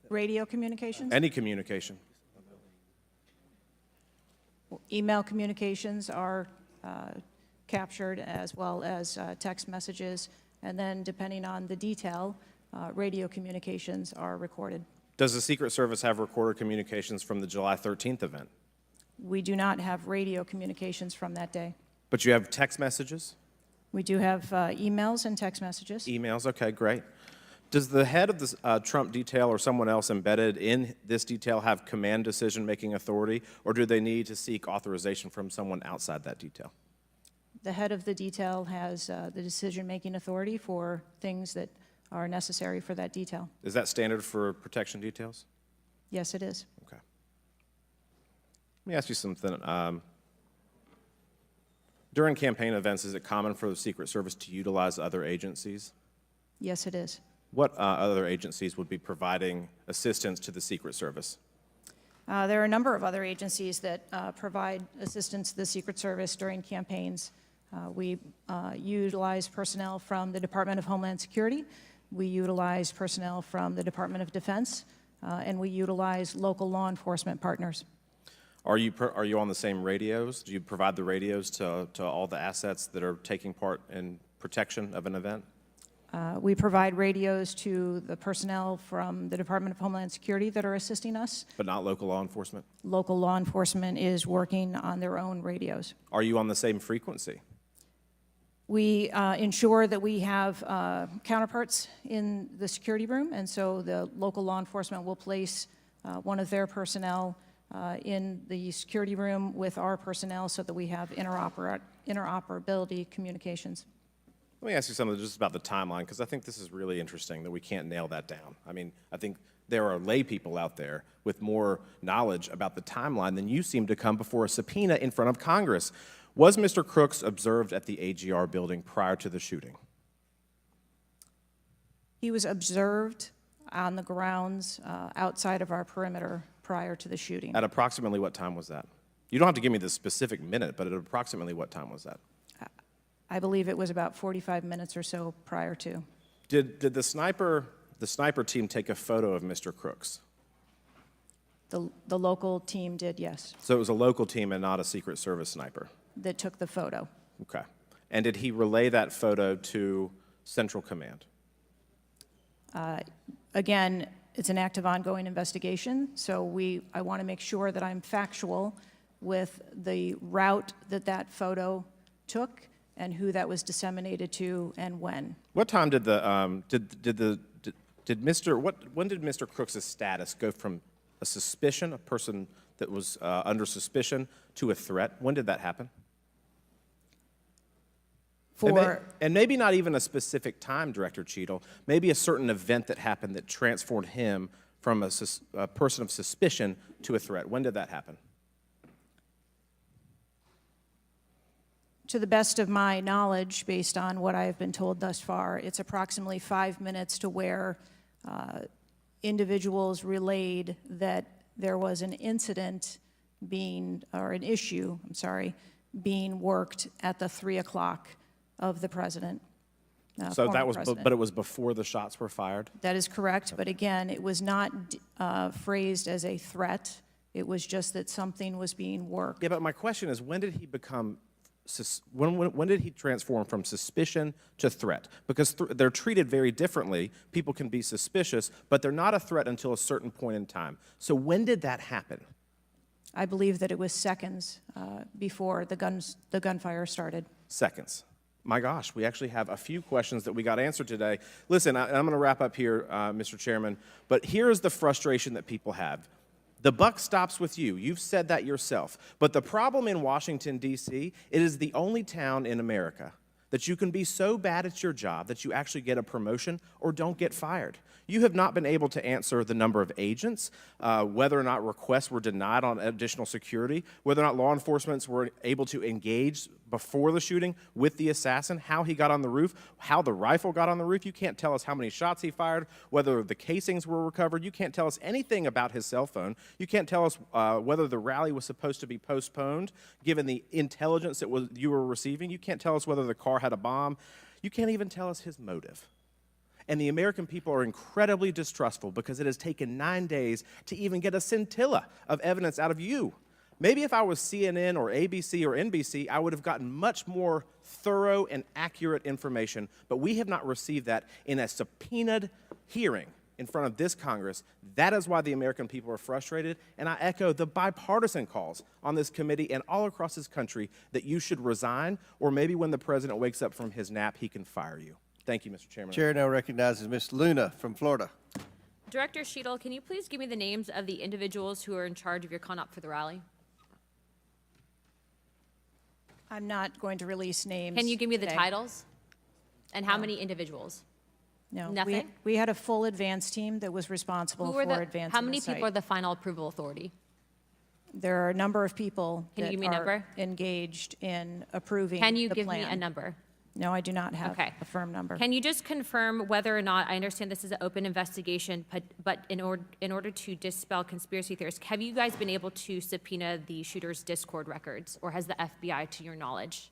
[SPEAKER 3] Radio communications?
[SPEAKER 14] Any communication?
[SPEAKER 3] Email communications are captured, as well as text messages, and then depending on the detail, radio communications are recorded.
[SPEAKER 14] Does the Secret Service have recorded communications from the July 13th event?
[SPEAKER 3] We do not have radio communications from that day.
[SPEAKER 14] But you have text messages?
[SPEAKER 3] We do have emails and text messages.
[SPEAKER 14] Emails, okay, great. Does the head of the Trump detail or someone else embedded in this detail have command decision-making authority, or do they need to seek authorization from someone outside that detail?
[SPEAKER 3] The head of the detail has the decision-making authority for things that are necessary for that detail.
[SPEAKER 14] Is that standard for protection details?
[SPEAKER 3] Yes, it is.
[SPEAKER 14] Okay. Let me ask you something. During campaign events, is it common for the Secret Service to utilize other agencies?
[SPEAKER 3] Yes, it is.
[SPEAKER 14] What other agencies would be providing assistance to the Secret Service?
[SPEAKER 3] There are a number of other agencies that provide assistance to the Secret Service during campaigns. We utilize personnel from the Department of Homeland Security. We utilize personnel from the Department of Defense, and we utilize local law enforcement partners.
[SPEAKER 14] Are you on the same radios? Do you provide the radios to all the assets that are taking part in protection of an event?
[SPEAKER 3] We provide radios to the personnel from the Department of Homeland Security that are assisting us.
[SPEAKER 14] But not local law enforcement?
[SPEAKER 3] Local law enforcement is working on their own radios.
[SPEAKER 14] Are you on the same frequency?
[SPEAKER 3] We ensure that we have counterparts in the security room, and so the local law enforcement will place one of their personnel in the security room with our personnel so that we have interoperability communications.
[SPEAKER 14] Let me ask you something just about the timeline, because I think this is really interesting that we can't nail that down. I mean, I think there are lay people out there with more knowledge about the timeline than you seem to come before a subpoena in front of Congress. Was Mr. Crooks observed at the AGR building prior to the shooting?
[SPEAKER 3] He was observed on the grounds outside of our perimeter prior to the shooting.
[SPEAKER 14] At approximately what time was that? You don't have to give me the specific minute, but at approximately what time was that?
[SPEAKER 3] I believe it was about 45 minutes or so prior to.
[SPEAKER 14] Did the sniper team take a photo of Mr. Crooks?
[SPEAKER 3] The local team did, yes,
[SPEAKER 14] So it was a local team and not a Secret Service sniper?
[SPEAKER 3] that took the photo.
[SPEAKER 14] Okay. And did he relay that photo to Central Command?
[SPEAKER 3] Again, it's an active ongoing investigation, so I want to make sure that I'm factual with the route that photo took and who that was disseminated to and when.
[SPEAKER 14] What time did when did Mr. Crooks' status go from a suspicion, a person that was under suspicion, to a threat? When did that happen? And maybe not even a specific time, Director Cheadle, maybe a certain event that happened that transformed him from a person of suspicion to a threat. When did that happen?
[SPEAKER 3] To the best of my knowledge, based on what I have been told thus far, it's approximately 5 minutes to where individuals relayed that there was an incident an issue, being worked at the 3 o'clock of the president.
[SPEAKER 14] So that was, but it was before the shots were fired?
[SPEAKER 3] That is correct, but again, it was not phrased as a threat. It was just that something was being worked.
[SPEAKER 14] Yeah, but my question is, when did he become, when did he transform from suspicion to threat? Because they're treated very differently. People can be suspicious, but they're not a threat until a certain point in time. So when did that happen?
[SPEAKER 3] I believe that it was seconds before the gunfire started.
[SPEAKER 14] Seconds. My gosh, we actually have a few questions that we got answered today. Listen, I'm going to wrap up here, Mr. Chairman, but here's the frustration that people have. The buck stops with you. You've said that yourself. But the problem in Washington, D.C., it is the only town in America that you can be so bad at your job that you actually get a promotion or don't get fired. You have not been able to answer the number of agents, whether or not requests were denied on additional security, whether or not law enforcement were able to engage before the shooting with the assassin, how he got on the roof, how the rifle got on the roof. You can't tell us how many shots he fired, whether the casings were recovered. You can't tell us anything about his cell phone. You can't tell us whether the rally was supposed to be postponed, given the intelligence that you were receiving. You can't tell us whether the car had a bomb. You can't even tell us his motive. And the American people are incredibly distrustful because it has taken 9 days to even get a scintilla of evidence out of you. Maybe if I was CNN or ABC or NBC, I would have gotten much more thorough and accurate information, but we have not received that in a subpoenaed hearing in front of this Congress. That is why the American people are frustrated, and I echo the bipartisan calls on this committee and all across this country that you should resign, or maybe when the president wakes up from his nap, he can fire you. Thank you, Mr. Chairman.
[SPEAKER 1] Chair now recognizes Ms. Luna from Florida.
[SPEAKER 6] Director Cheadle, can you please give me the names of the individuals who are in charge of your conduct for the rally?
[SPEAKER 3] I'm not going to release names.
[SPEAKER 6] Can you give me the
[SPEAKER 3] today.
[SPEAKER 6] titles? And how many individuals?
[SPEAKER 3] No.
[SPEAKER 6] Nothing?
[SPEAKER 3] We had a full advance team that was responsible for advancing
[SPEAKER 6] How many
[SPEAKER 3] the site.
[SPEAKER 6] people are the final approval authority?
[SPEAKER 3] There are a number of people
[SPEAKER 6] Can you
[SPEAKER 3] that
[SPEAKER 6] give me a
[SPEAKER 3] are
[SPEAKER 6] number?
[SPEAKER 3] engaged in approving
[SPEAKER 6] Can you
[SPEAKER 3] the
[SPEAKER 6] give me a
[SPEAKER 3] plan.
[SPEAKER 6] number?
[SPEAKER 3] No, I do not have
[SPEAKER 6] Okay.
[SPEAKER 3] a firm number.
[SPEAKER 6] Can you just confirm whether or not, I understand this is an open investigation, but in order to dispel conspiracy theories, have you guys been able to subpoena the shooter's Discord records, or has the FBI, to your knowledge?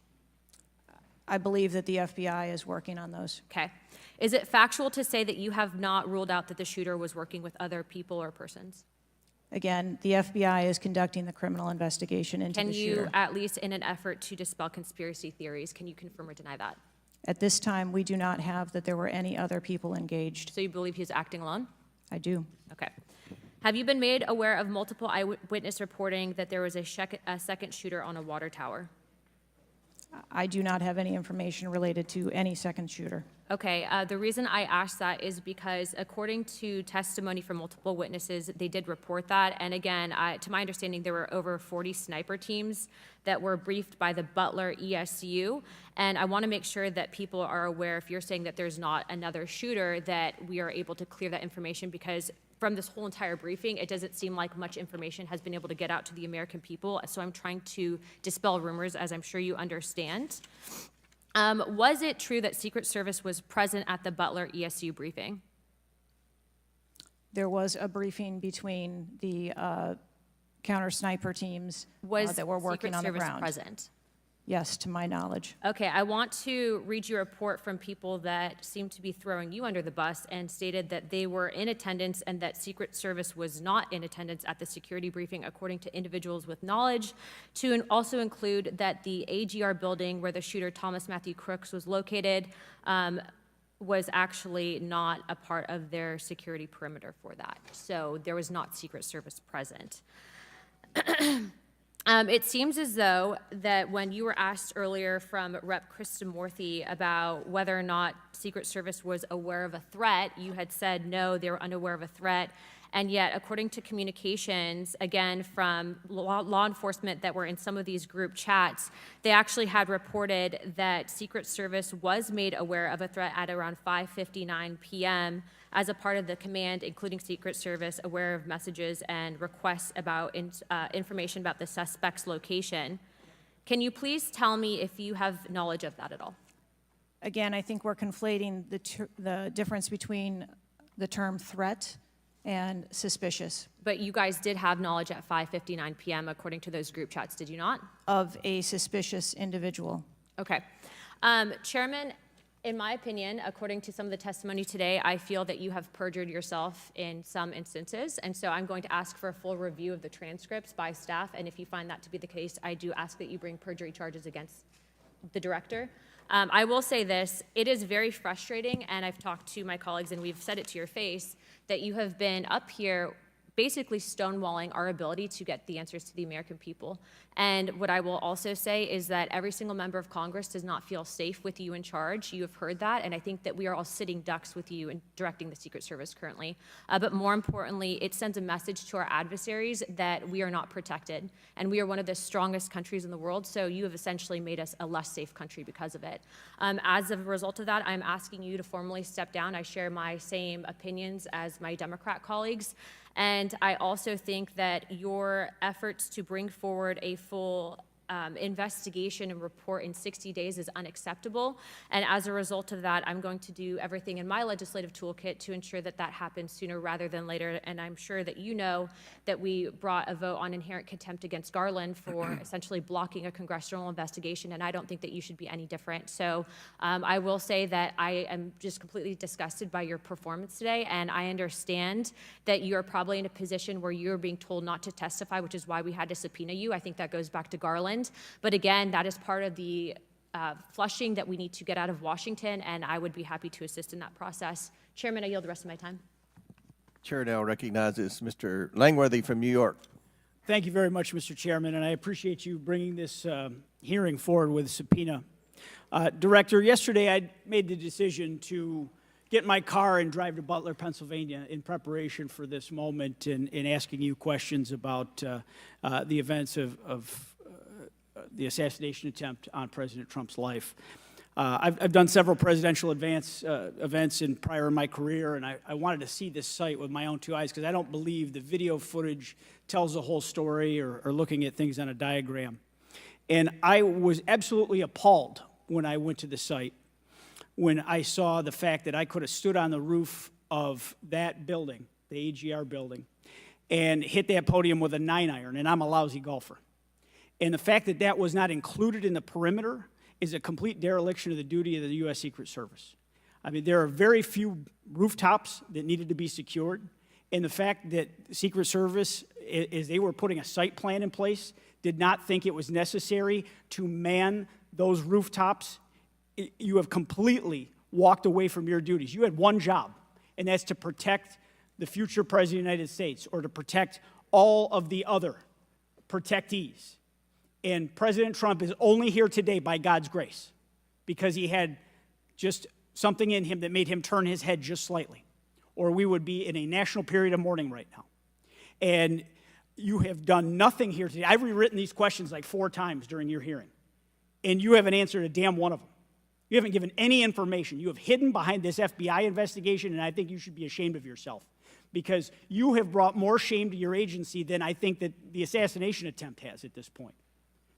[SPEAKER 3] I believe that the FBI is working on those.
[SPEAKER 6] Okay. Is it factual to say that you have not ruled out that the shooter was working with other people or persons?
[SPEAKER 3] Again, the FBI is conducting the criminal investigation into
[SPEAKER 6] Can
[SPEAKER 3] the
[SPEAKER 6] you,
[SPEAKER 3] shooter.
[SPEAKER 6] at least in an effort to dispel conspiracy theories, can you confirm or deny that?
[SPEAKER 3] At this time, we do not have that there were any other people engaged.
[SPEAKER 6] So you believe he was acting alone?
[SPEAKER 3] I do.
[SPEAKER 6] Okay. Have you been made aware of multiple eyewitness reporting that there was a second shooter on a water tower?
[SPEAKER 3] I do not have any information related to any second shooter.
[SPEAKER 6] Okay, the reason I asked that is because according to testimony from multiple witnesses, they did report that. And again, to my understanding, there were over 40 sniper teams that were briefed by the Butler ESU. And I want to make sure that people are aware, if you're saying that there's not another shooter, that we are able to clear that information, because from this whole entire briefing, it doesn't seem like much information has been able to get out to the American people. So I'm trying to dispel rumors, as I'm sure you understand. Was it true that Secret Service was present at the Butler ESU briefing?
[SPEAKER 3] There was a briefing between the counter sniper teams that were working
[SPEAKER 6] Secret
[SPEAKER 3] on the
[SPEAKER 6] Service
[SPEAKER 3] ground.
[SPEAKER 6] present?
[SPEAKER 3] Yes, to my knowledge.
[SPEAKER 6] Okay, I want to read you a report from people that seem to be throwing you under the bus and stated that they were in attendance and that Secret Service was not in attendance at the security briefing, according to individuals with knowledge, to also include that the AGR building where the shooter Thomas Matthew Crooks was located was actually not a part of their security perimeter for that. So there was not Secret Service present. It seems as though that when you were asked earlier from Rep. Kristamorthy about whether or not Secret Service was aware of a threat, you had said no, they were unaware of a threat. And yet, according to communications, again, from law enforcement that were in some of these group chats, they actually had reported that Secret Service was made aware of a threat at around 5:59 p.m. as a part of the command, including Secret Service, aware of messages and requests about information about the suspect's location. Can you please tell me if you have knowledge of that at all?
[SPEAKER 3] Again, I think we're conflating the difference between the term threat and suspicious.
[SPEAKER 6] But you guys did have knowledge at 5:59 p.m. according to those group chats, did you not?
[SPEAKER 3] Of a suspicious individual.
[SPEAKER 6] Okay. Chairman, in my opinion, according to some of the testimony today, I feel that you have perjured yourself in some instances, and so I'm going to ask for a full review of the transcripts by staff, and if you find that to be the case, I do ask that you bring perjury charges against the director. I will say this, it is very frustrating, and I've talked to my colleagues and we've said it to your face, that you have been up here basically stonewalling our ability to get the answers to the American people. And what I will also say is that every single member of Congress does not feel safe with you in charge. You have heard that, and I think that we are all sitting ducks with you in directing the Secret Service currently. But more importantly, it sends a message to our adversaries that we are not protected, and we are one of the strongest countries in the world, so you have essentially made us a less safe country because of it. As a result of that, I'm asking you to formally step down. I share my same opinions as my Democrat colleagues. And I also think that your efforts to bring forward a full investigation and report in 60 days is unacceptable. And as a result of that, I'm going to do everything in my legislative toolkit to ensure that that happens sooner rather than later. And I'm sure that you know that we brought a vote on inherent contempt against Garland for essentially blocking a congressional investigation, and I don't think that you should be any different. So I will say that I am just completely disgusted by your performance today, and I understand that you're probably in a position where you're being told not to testify, which is why we had to subpoena you. I think that goes back to Garland. But again, that is part of the flushing that we need to get out of Washington, and I would be happy to assist in that process. Chairman, I yield the rest of my time.
[SPEAKER 1] Chair now recognizes Mr. Langworthy from New York.
[SPEAKER 7] Thank you very much, Mr. Chairman, and I appreciate you bringing this hearing forward with a subpoena. Director, yesterday I made the decision to get in my car and drive to Butler, Pennsylvania in preparation for this moment and asking you questions about the events of the assassination attempt on President Trump's life. I've done several presidential events in prior in my career, and I wanted to see this site with my own two eyes because I don't believe the video footage tells the whole story or looking at things on a diagram. And I was absolutely appalled when I went to the site, when I saw the fact that I could have stood on the roof of that building, the AGR building, and hit that podium with a 9-iron, and I'm a lousy golfer. And the fact that that was not included in the perimeter is a complete dereliction of the duty of the U.S. Secret Service. I mean, there are very few rooftops that needed to be secured, and the fact that the Secret Service, as they were putting a site plan in place, did not think it was necessary to man those rooftops, you have completely walked away from your duties. You had one job, and that's to protect the future President of the United States or to protect all of the other protectees. And President Trump is only here today by God's grace because he had just something in him that made him turn his head just slightly, or we would be in a national period of mourning right now. And you have done nothing here today. I've rewritten these questions like 4 times during your hearing, and you haven't answered a damn one of them. You haven't given any information. You have hidden behind this FBI investigation, and I think you should be ashamed of yourself because you have brought more shame to your agency than I think that the assassination attempt has at this point.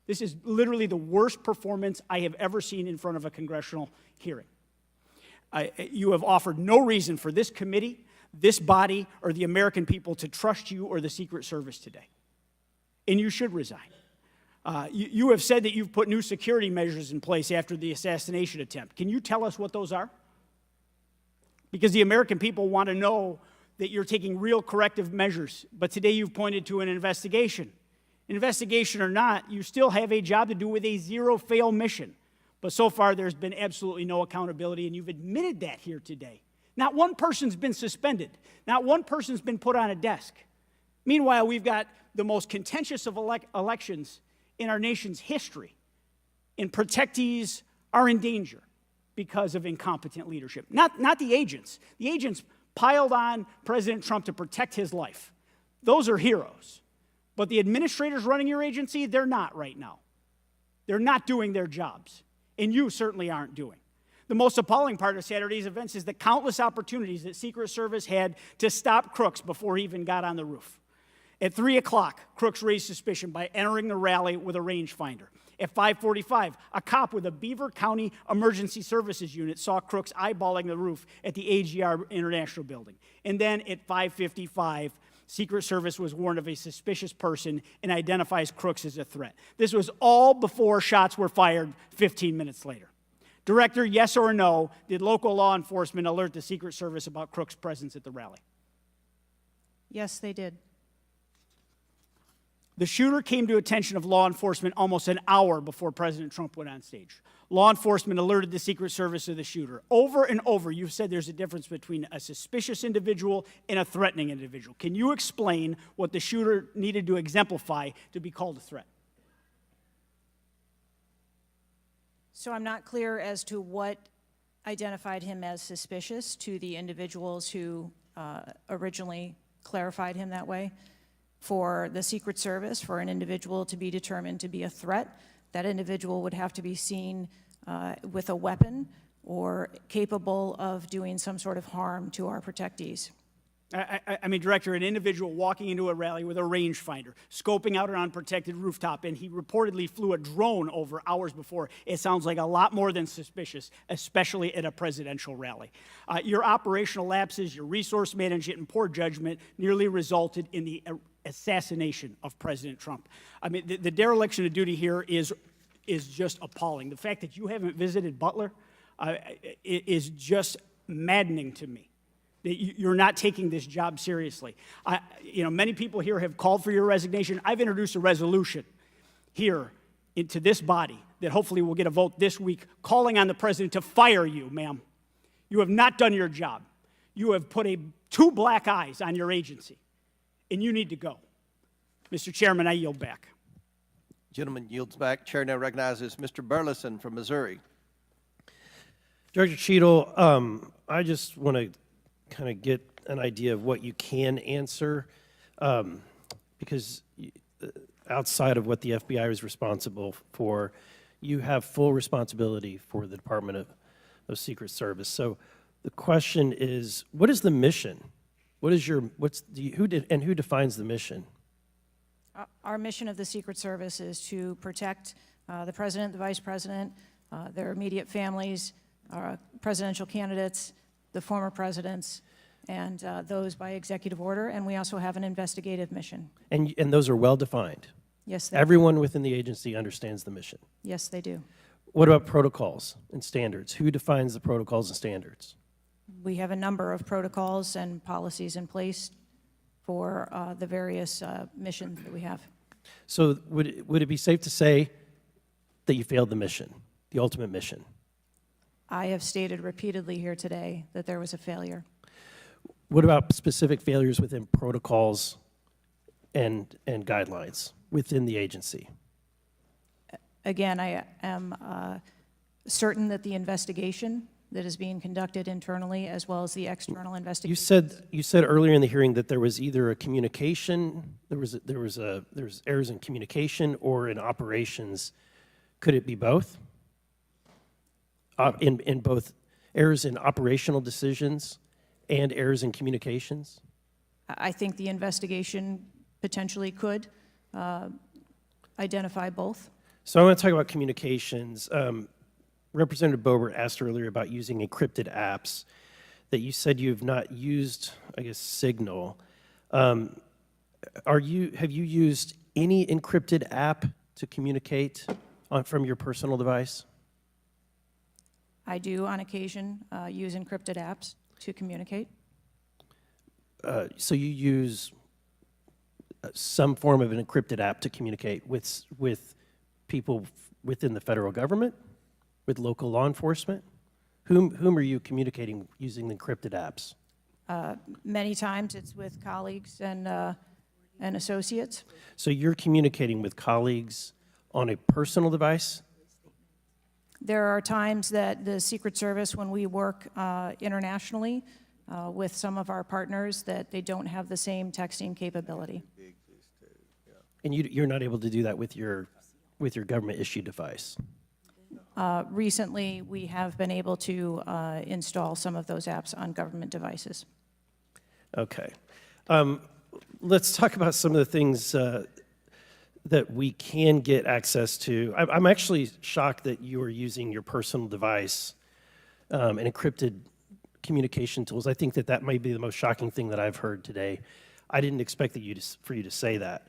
[SPEAKER 7] This is literally the worst performance I have ever seen in front of a congressional hearing. You have offered no reason for this committee, this body, or the American people to trust you or the Secret Service today. And you should resign. You have said that you've put new security measures in place after the assassination attempt. Can you tell us what those are? Because the American people want to know that you're taking real corrective measures, but today you've pointed to an investigation. Investigation or not, you still have a job to do with a zero-fail mission. But so far, there's been absolutely no accountability, and you've admitted that here today. Not one person's been suspended. Not one person's been put on a desk. Meanwhile, we've got the most contentious of elections in our nation's history, and protectees are in danger because of incompetent leadership. Not the agents. The agents piled on President Trump to protect his life. Those are heroes. But the administrators running your agency, they're not right now. They're not doing their jobs, and you certainly aren't doing. The most appalling part of Saturday's events is the countless opportunities that Secret Service had to stop Crooks before he even got on the roof. At 3 o'clock, Crooks raised suspicion by entering the rally with a rangefinder. At 5:45, a cop with a Beaver County Emergency Services unit saw Crooks eyeballing the roof at the AGR International Building. And then at 5:55, Secret Service was warned of a suspicious person and identifies Crooks as a threat. This was all before shots were fired 15 minutes later. Director, yes or no, did local law enforcement alert the Secret Service about Crooks' presence at the rally?
[SPEAKER 3] Yes, they did.
[SPEAKER 7] The shooter came to attention of law enforcement almost an hour before President Trump went on stage. Law enforcement alerted the Secret Service of the shooter. Over and over, you've said there's a difference between a suspicious individual and a threatening individual. Can you explain what the shooter needed to exemplify to be called a threat?
[SPEAKER 3] So I'm not clear as to what identified him as suspicious to the individuals who originally clarified him that way. For the Secret Service, for an individual to be determined to be a threat, that individual would have to be seen with a weapon or capable of doing some sort of harm to our protectees.
[SPEAKER 7] I mean, Director, an individual walking into a rally with a rangefinder, scoping out an unprotected rooftop, and he reportedly flew a drone over hours before. It sounds like a lot more than suspicious, especially at a presidential rally. Your operational lapses, your resource management, and poor judgment nearly resulted in the assassination of President Trump. I mean, the dereliction of duty here is just appalling. The fact that you haven't visited Butler is just maddening to me. That you're not taking this job seriously. Many people here have called for your resignation. I've introduced a resolution here into this body that hopefully will get a vote this week calling on the president to fire you, ma'am. You have not done your job. You have put two black eyes on your agency, and you need to go. Mr. Chairman, I yield back.
[SPEAKER 1] Gentleman yields back. Chair now recognizes Mr. Burleson from Missouri.
[SPEAKER 8] Director Cheadle, I just want to kind of get an idea of what you can answer, because outside of what the FBI is responsible for, you have full responsibility for the Department of Secret Service. So the question is, what is the mission? What is your, who defines the mission?
[SPEAKER 3] Our mission of the Secret Service is to protect the President, the Vice President, their immediate families, presidential candidates, the former presidents, and those by executive order. And we also have an investigative mission.
[SPEAKER 8] And those are well-defined?
[SPEAKER 3] Yes, they
[SPEAKER 8] Everyone within the agency understands the mission?
[SPEAKER 3] Yes, they do.
[SPEAKER 8] What about protocols and standards? Who defines the protocols and standards?
[SPEAKER 3] We have a number of protocols and policies in place for the various missions that we have.
[SPEAKER 8] So would it be safe to say that you failed the mission, the ultimate mission?
[SPEAKER 3] I have stated repeatedly here today that there was a failure.
[SPEAKER 8] What about specific failures within protocols and guidelines within the agency?
[SPEAKER 3] Again, I am certain that the investigation that is being conducted internally as well as the external investigation.
[SPEAKER 8] You said earlier in the hearing that there was either a communication, there was errors in communication or in operations. Could it be both? In both errors in operational decisions and errors in communications?
[SPEAKER 3] I think the investigation potentially could identify both.
[SPEAKER 8] So I want to talk about communications. Representative Boebert asked earlier about using encrypted apps, that you said you have not used, I guess, Signal. Have you used any encrypted app to communicate from your personal device?
[SPEAKER 3] I do, on occasion, use encrypted apps to communicate.
[SPEAKER 8] So you use some form of an encrypted app to communicate with people within the federal government, with local law enforcement? Whom are you communicating using the encrypted apps?
[SPEAKER 3] Many times it's with colleagues and associates.
[SPEAKER 8] So you're communicating with colleagues on a personal device?
[SPEAKER 3] There are times that the Secret Service, when we work internationally with some of our partners, that they don't have the same texting capability.
[SPEAKER 8] And you're not able to do that with your government-issued device?
[SPEAKER 3] Recently, we have been able to install some of those apps on government devices.
[SPEAKER 8] Okay. Let's talk about some of the things that we can get access to. I'm actually shocked that you are using your personal device and encrypted communication tools. I think that might be the most shocking thing that I've heard today. I didn't expect for you to say that.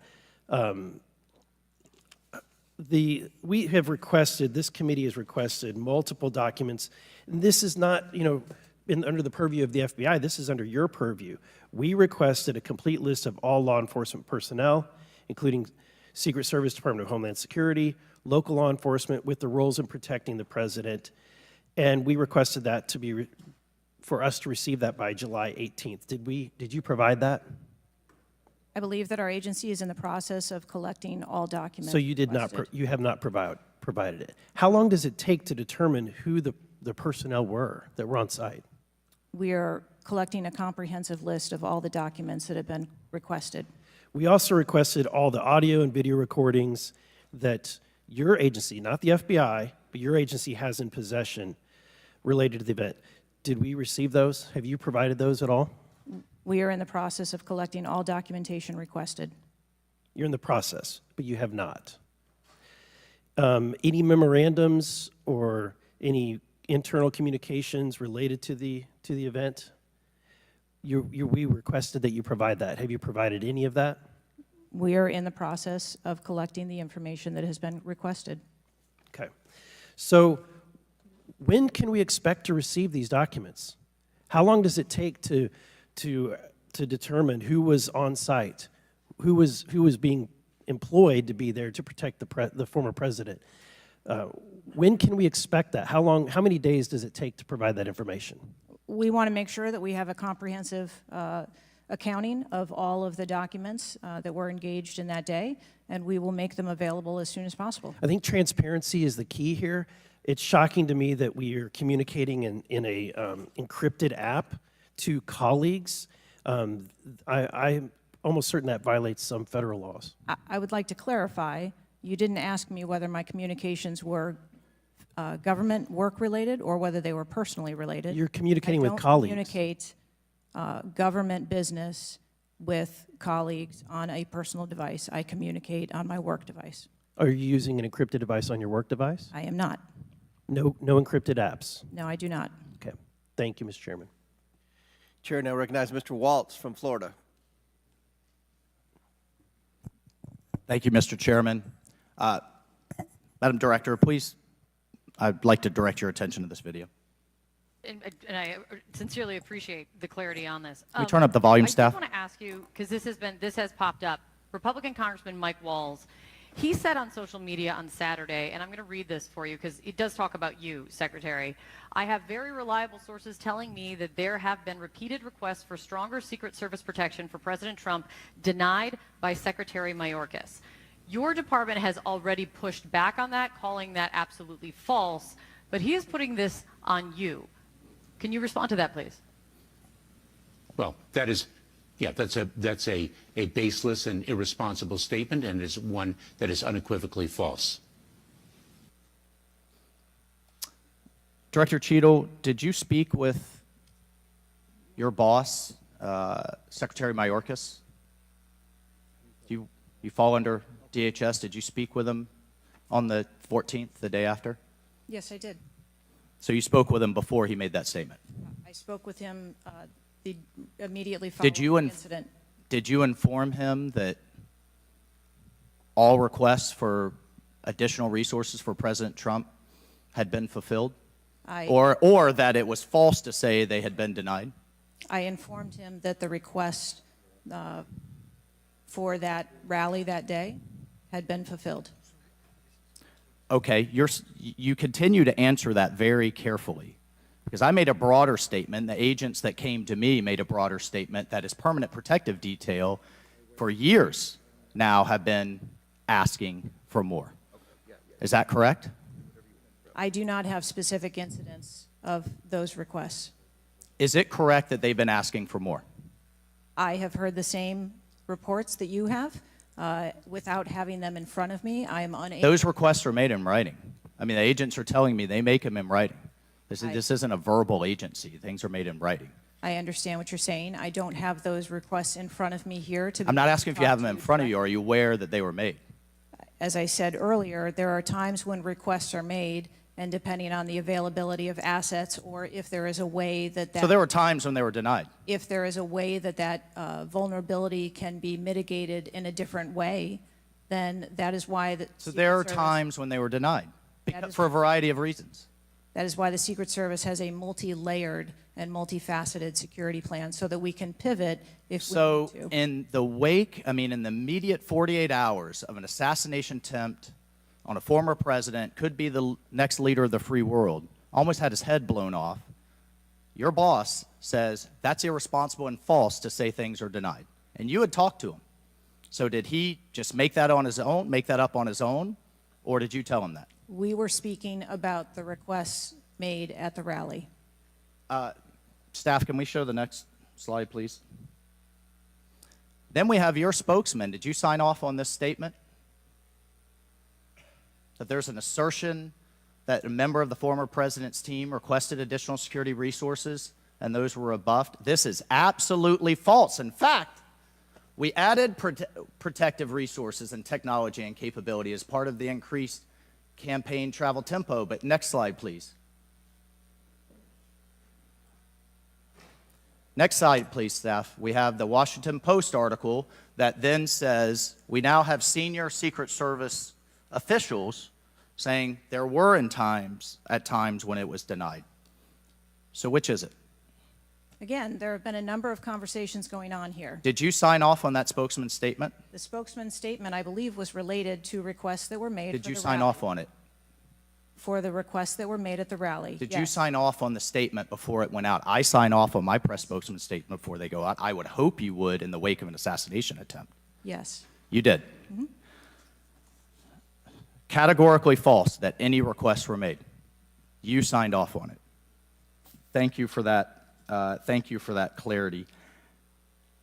[SPEAKER 8] We have requested, this committee has requested multiple documents. And this is not, under the purview of the FBI, this is under your purview. We requested a complete list of all law enforcement personnel, including Secret Service, Department of Homeland Security, local law enforcement with the roles in protecting the president. And we requested that to be, for us to receive that by July 18th. Did you provide that?
[SPEAKER 3] I believe that our agency is in the process of collecting all documents.
[SPEAKER 8] So you did not, you have not provided it. How long does it take to determine who the personnel were that were on site?
[SPEAKER 3] We are collecting a comprehensive list of all the documents that have been requested.
[SPEAKER 8] We also requested all the audio and video recordings that your agency, not the FBI, but your agency has in possession related to the event. Did we receive those? Have you provided those at all?
[SPEAKER 3] We are in the process of collecting all documentation requested.
[SPEAKER 8] You're in the process, but you have not. Any memorandums or any internal communications related to the event? We requested that you provide that. Have you provided any of that?
[SPEAKER 3] We are in the process of collecting the information that has been requested.
[SPEAKER 8] Okay. So when can we expect to receive these documents? How long does it take to determine who was on site, who was being employed to be there to protect the former president? When can we expect that? How many days does it take to provide that information?
[SPEAKER 3] We want to make sure that we have a comprehensive accounting of all of the documents that were engaged in that day, and we will make them available as soon as possible. I
[SPEAKER 8] think transparency is the key here. It's shocking to me that we are communicating in a encrypted app to colleagues. I'm almost certain that violates some federal laws.
[SPEAKER 3] I would like to clarify, You didn't ask me whether my communications were government work-related or whether they were personally related.
[SPEAKER 8] You're communicating with
[SPEAKER 3] I don't
[SPEAKER 8] colleagues.
[SPEAKER 3] communicate government business with colleagues on a personal device. I communicate on my work device.
[SPEAKER 8] Are you using an encrypted device on your work device?
[SPEAKER 3] I am not.
[SPEAKER 8] No encrypted apps.
[SPEAKER 3] No, I do not.
[SPEAKER 8] Okay. Thank you, Mr. Chairman.
[SPEAKER 1] Chair now recognizes Mr. Waltz from Florida.
[SPEAKER 9] Thank you, Mr. Chairman. Madam Director, please, I'd like to direct your attention to this video.
[SPEAKER 17] And I sincerely appreciate the clarity on this.
[SPEAKER 9] Can we turn up the volume,
[SPEAKER 17] I
[SPEAKER 9] staff?
[SPEAKER 17] just want to ask you, because this has popped up. Republican Congressman Mike Walls, he said on social media on Saturday, and I'm going to read this for you because it does talk about you, Secretary. I have very reliable sources telling me that there have been repeated requests for stronger Secret Service protection for President Trump denied by Secretary Mayorkas. Your department has already pushed back on that, calling that absolutely false, but he is putting this on you. Can you respond to that, please?
[SPEAKER 23] Well, that is, yeah, that's a baseless and irresponsible statement, and is one that is unequivocally false.
[SPEAKER 9] Director Cheadle, did you speak with your boss, Secretary Mayorkas? You fall under DHS. Did you speak with him on the 14th, the day after?
[SPEAKER 3] Yes, I did.
[SPEAKER 9] So you spoke with him before he made that statement?
[SPEAKER 3] I spoke with him immediately following the incident.
[SPEAKER 9] Did you inform him that all requests for additional resources for President Trump had been fulfilled? Or that it was false to say they had been denied?
[SPEAKER 3] I informed him that the request for that rally that day had been fulfilled.
[SPEAKER 9] Okay, you continue to answer that very carefully, because I made a broader statement. The agents that came to me made a broader statement that his permanent protective detail for years now have been asking for more. Is that correct?
[SPEAKER 3] I do not have specific incidents of those requests.
[SPEAKER 9] Is it correct that they've been asking for more?
[SPEAKER 3] I have heard the same reports that you have. Without having them in front of me, I am unable.
[SPEAKER 9] Those requests are made in writing. I mean, the agents are telling me they make them in writing. This isn't a verbal agency. Things are made in writing.
[SPEAKER 3] I understand what you're saying. I don't have those requests in front of me here to.
[SPEAKER 9] I'm not asking if you have them in front of you. Are you aware that they were made?
[SPEAKER 3] As I said earlier, there are times when requests are made, and depending on the availability of assets, or if there is a way that.
[SPEAKER 9] So there were times when they were denied.
[SPEAKER 3] If there is a way that vulnerability can be mitigated in a different way, then that is why the.
[SPEAKER 9] So there are times when they were denied for a variety of reasons.
[SPEAKER 3] That is why the Secret Service has a multi-layered and multifaceted security plan so that we can pivot if we need to.
[SPEAKER 9] In the wake, in the immediate 48 hours of an assassination attempt on a former president, could be the next leader of the free world, almost had his head blown off, your boss says that's irresponsible and false to say things are denied. And you had talked to him. So did he just make that up on his own, or did you tell him that?
[SPEAKER 3] We were speaking about the requests made at the rally.
[SPEAKER 9] Staff, can we show the next slide, please? Then we have your spokesman. Did you sign off on this statement? That there's an assertion that a member of the former president's team requested additional security resources and those were rebuffed? This is absolutely false. In fact, we added protective resources and technology and capability as part of the increased campaign travel tempo. But next slide, please. Next slide, please, staff. We have the Washington Post article that then says we now have senior Secret Service officials saying there were at times when it was denied. So which is it?
[SPEAKER 3] Again, there have been a number of conversations going on here.
[SPEAKER 9] Did you sign off on that spokesman's statement?
[SPEAKER 3] The spokesman's statement, I believe, was related to requests that were made.
[SPEAKER 9] Did you sign off on it?
[SPEAKER 3] For the requests that were made at the rally.
[SPEAKER 9] Did
[SPEAKER 3] yes.
[SPEAKER 9] you sign off on the statement before it went out? I sign off on my press spokesman's statement before they go out. I would hope you would in the wake of an assassination attempt.
[SPEAKER 3] Yes.
[SPEAKER 9] You did. Mm-hmm. Categorically false that any requests were made. You signed off on it. Thank you for that. Thank you for that clarity.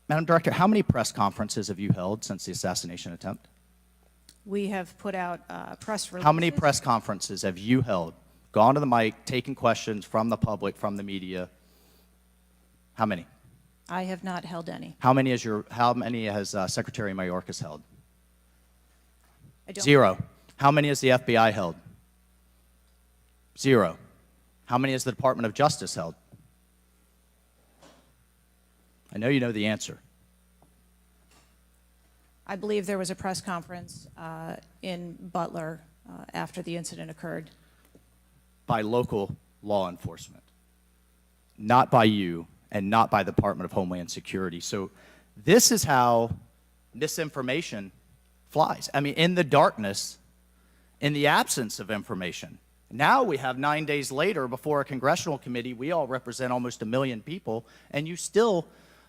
[SPEAKER 9] Madam Director, how many press conferences have you held since the assassination attempt?
[SPEAKER 3] We have put out press releases.
[SPEAKER 9] How many press conferences have you held, gone to the mic, taken questions from the public, from the media? How many?
[SPEAKER 3] I have not held any.
[SPEAKER 9] How many has Secretary Mayorkas held?
[SPEAKER 3] I don't.
[SPEAKER 9] 0. How many has the FBI held? 0. How many has the Department of Justice held? I know you know the answer.
[SPEAKER 3] I believe there was a press conference in Butler after the incident occurred.
[SPEAKER 9] By local law enforcement, not by you and not by the Department of Homeland Security. So this is how misinformation flies. I mean, in the darkness, in the absence of information. Now we have 9 days later before a congressional committee, we all represent almost 1 million people, and you still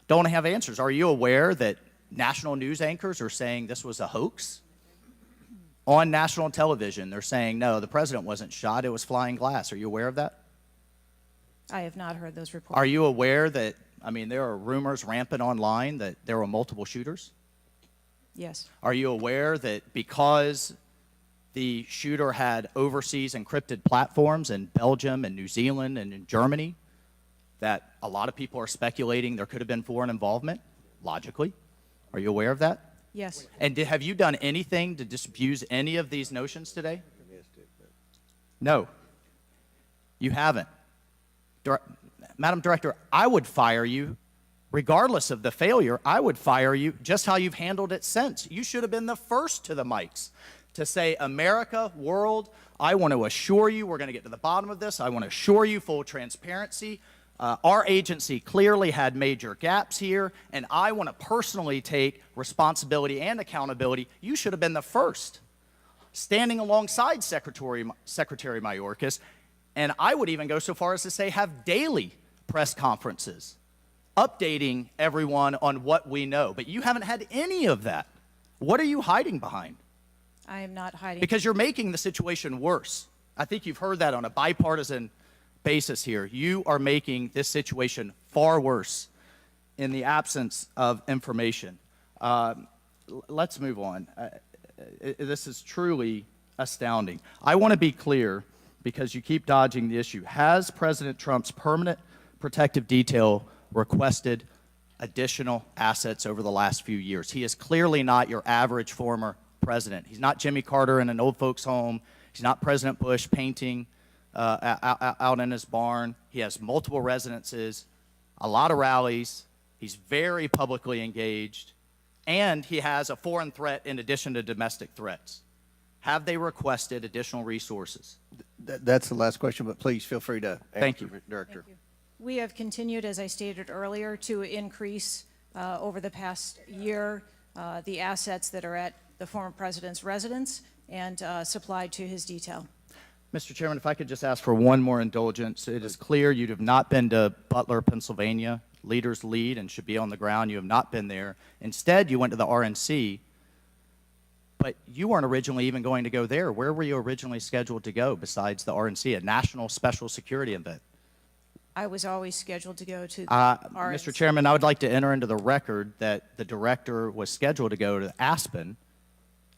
[SPEAKER 9] don't have answers. Are you aware that national news anchors are saying this was a hoax? On national television, they're saying, no, the president wasn't shot, it was flying glass. Are you aware of that?
[SPEAKER 3] I have not heard those reports.
[SPEAKER 9] Are you aware that, I mean, there are rumors rampant online that there were multiple shooters?
[SPEAKER 3] Yes.
[SPEAKER 9] Are you aware that because the shooter had overseas encrypted platforms in Belgium and New Zealand and in Germany, that a lot of people are speculating there could have been foreign involvement, logically? Are you aware of that?
[SPEAKER 3] Yes.
[SPEAKER 9] And have you done anything to disabuse any of these notions today? No. You haven't. Madam Director, I would fire you, regardless of the failure, I would fire you just how you've handled it since. You should have been the first to the mics to say, America, world, I want to assure you we're going to get to the bottom of this. I want to assure you full transparency. Our agency clearly had major gaps here, and I want to personally take responsibility and accountability. You should have been the first, standing alongside Secretary Mayorkas, and I would even go so far as to say have daily press conferences, updating everyone on what we know. But you haven't had any of that. What are you hiding behind?
[SPEAKER 3] I am not hiding.
[SPEAKER 9] Because you're making the situation worse. I think you've heard that on a bipartisan basis here. You are making this situation far worse in the absence of information. Let's move on. This is truly astounding. I want to be clear, because you keep dodging the issue. Has President Trump's permanent protective detail requested additional assets over the last few years? He is clearly not your average former president. He's not Jimmy Carter in an old folks' home. He's not President Bush painting out in his barn. He has multiple residences, a lot of rallies. He's very publicly engaged, and he has a foreign threat in addition to domestic threats. Have they requested additional resources?
[SPEAKER 1] That's the last question, but please feel free to answer.
[SPEAKER 9] Thank you.
[SPEAKER 1] Director.
[SPEAKER 3] Thank you. We have continued, as I stated earlier, to increase over the past year the assets that are at the former president's residence and supplied to his detail.
[SPEAKER 9] Mr. Chairman, if I could just ask for one more indulgence. It is clear you have not been to Butler, Pennsylvania. Leaders lead and should be on the ground. You have not been there. Instead, you went to the RNC, but you weren't originally even going to go there. Where were you originally scheduled to go besides the RNC, a national special security event?
[SPEAKER 3] I was always scheduled to go to the
[SPEAKER 9] Mr.
[SPEAKER 3] RNC.
[SPEAKER 9] Chairman, I would like to enter into the record that the director was scheduled to go to Aspen,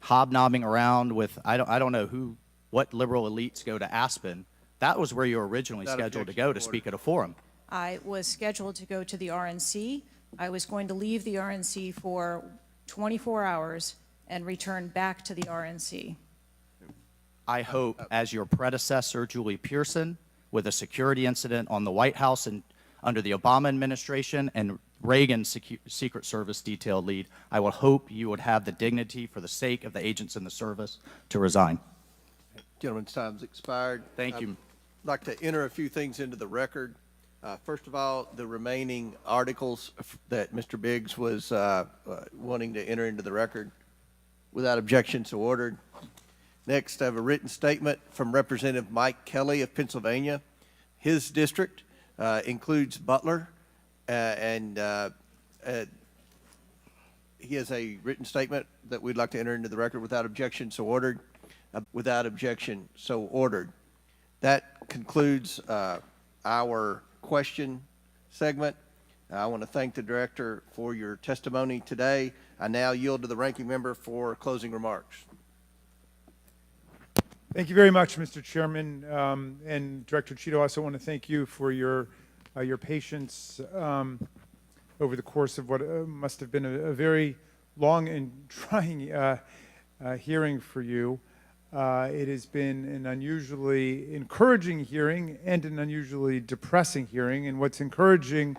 [SPEAKER 9] hobnobbing around with, I don't know what liberal elites go to Aspen. That was where you were originally scheduled to go to speak at a forum.
[SPEAKER 3] I was scheduled to go to the RNC. I was going to leave the RNC for 24 hours and return back to the RNC.
[SPEAKER 9] I hope, as your predecessor, Julie Pearson, with a security incident on the White House and under the Obama administration and Reagan's Secret Service detail lead, I would hope you would have the dignity for the sake of the agents in the service to resign.
[SPEAKER 1] Gentleman's time's expired.
[SPEAKER 9] Thank you.
[SPEAKER 1] I'd like to enter a few things into the record. First of all, the remaining articles that Mr. Biggs was wanting to enter into the record. Without objection, so ordered. Next, I have a written statement from Representative Mike Kelly of Pennsylvania. His district includes Butler, and he has a written statement that we'd like to enter into the record. Without objection, so ordered. Without objection, so ordered. That concludes our question segment. I want to thank the director for your testimony today. I now yield to the ranking member for closing remarks.
[SPEAKER 2] Thank you very much, Mr. Chairman. And Director Cheeto, I also want to thank you for your patience over the course of what must have been a very long and trying hearing for you. It has been an unusually encouraging hearing and an unusually depressing hearing. And what's encouraging,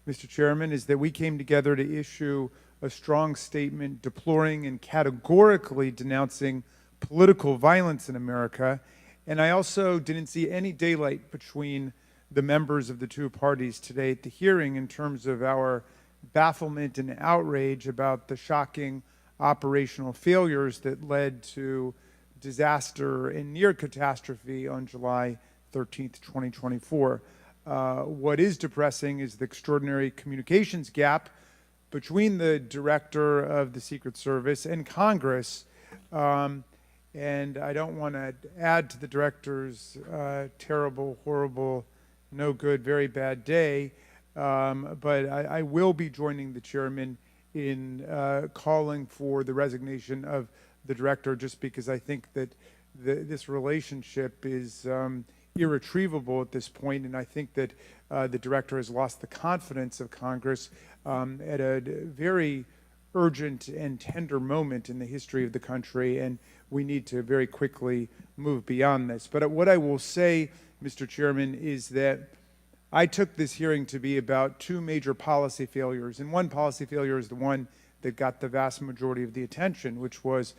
[SPEAKER 2] Mr. Chairman, is that we came together to issue a strong statement deploring and categorically denouncing political violence in America. And I also didn't see any daylight between the members of the two parties today at the hearing in terms of our bafflement and outrage about the shocking operational failures that led to disaster and near catastrophe on July 13th, 2024. What is depressing is the extraordinary communications gap between the director of the Secret Service and Congress. And I don't want to add to the director's terrible, horrible, no good, very bad day, but I will be joining the chairman in calling for the resignation of the director, just because I think that this relationship is irretrievable at this point, and I think that the director has lost the confidence of Congress at a very urgent and tender moment in the history of the country, and we need to very quickly move beyond this. But what I will say, Mr. Chairman, is that I took this hearing to be about two major policy failures, and one policy failure is the one that got the vast majority of the attention, which was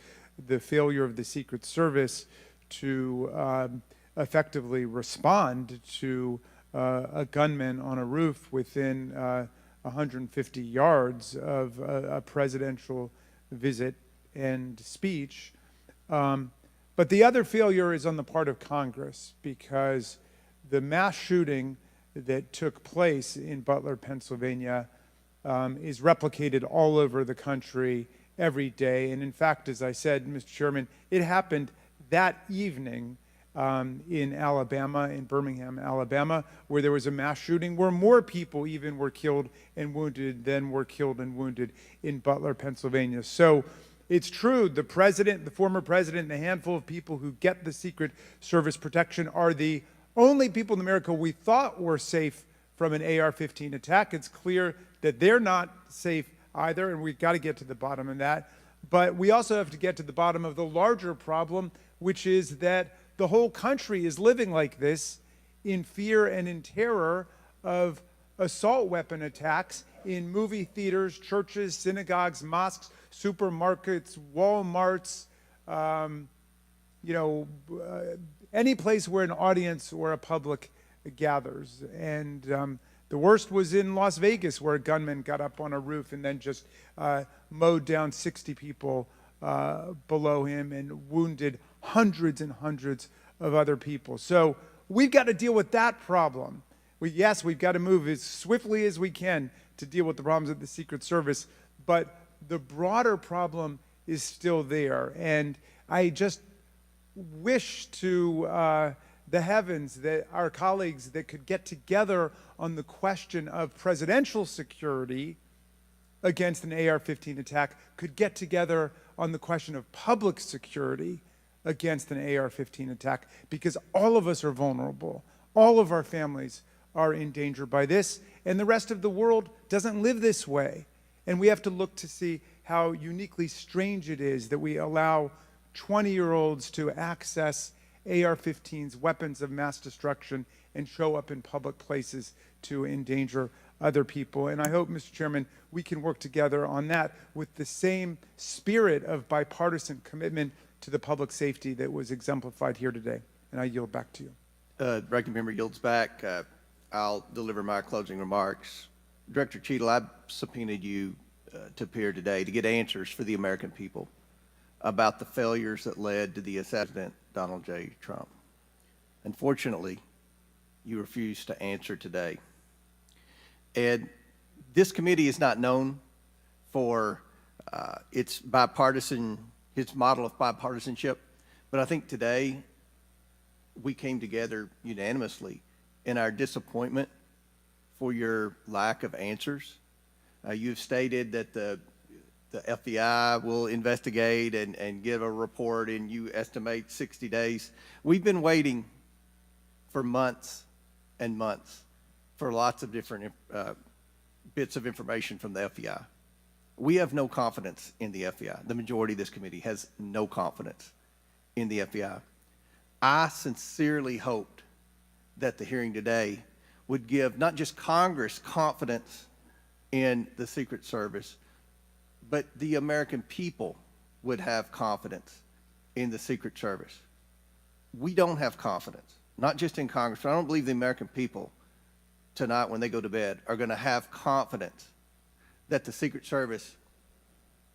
[SPEAKER 2] the failure of the Secret Service to effectively respond to a gunman on a roof within 150 yards of a presidential visit and speech. But the other failure is on the part of Congress, because the mass shooting that took place in Butler, Pennsylvania, is replicated all over the country every day. And in fact, as I said, Mr. Chairman, it happened that evening in Alabama, in Birmingham, Alabama, where there was a mass shooting where more people even were killed and wounded than were killed and wounded in Butler, Pennsylvania. So it's true, the president, the former president, and a handful of people who get the Secret Service protection are the only people in America we thought were safe from an AR-15 attack. It's clear that they're not safe either, and we've got to get to the bottom of that. But we also have to get to the bottom of the larger problem, which is that the whole country is living like this, in fear and in terror of assault weapon attacks in movie theaters, churches, synagogues, mosques, supermarkets, Walmarts, any place where an audience or a public gathers. And the worst was in Las Vegas, where a gunman got up on a roof and then just mowed down 60 people below him and wounded hundreds and hundreds of other people. So we've got to deal with that problem. Yes, we've got to move as swiftly as we can to deal with the problems of the Secret Service, but the broader problem is still there. And I just wish to the heavens that our colleagues that could get together on the question of presidential security against an AR-15 attack could get together on the question of public security against an AR-15 attack, because all of us are vulnerable. All of our families are in danger by this, and the rest of the world doesn't live this way. And we have to look to see how uniquely strange it is that we allow 20-year-olds to access AR-15s, weapons of mass destruction, and show up in public places to endanger other people. And I hope, Mr. Chairman, we can work together on that with the same spirit of bipartisan commitment to the public safety that was exemplified here today. And I yield back to you.
[SPEAKER 1] The ranking member yields back. I'll deliver my closing remarks. Director Cheadle, I subpoenaed you to appear today to get answers for the American people about the failures that led to the assassination of Donald J. Trump. Unfortunately, you refused to answer today. And this committee is not known for its model of bipartisanship, but I think today we came together unanimously in our disappointment for your lack of answers. You've stated that the the FBI will investigate and give a report, and you estimate 60 days. We've been waiting for months and months for lots of different bits of information from the FBI. We have no confidence in the FBI. The majority of this committee has no confidence in the FBI. I sincerely hoped that the hearing today would give not just Congress confidence in the Secret Service, but the American people would have confidence in the Secret Service. We don't have confidence, not just in Congress, but I don't believe the American people tonight when they go to bed are going to have confidence that the Secret Service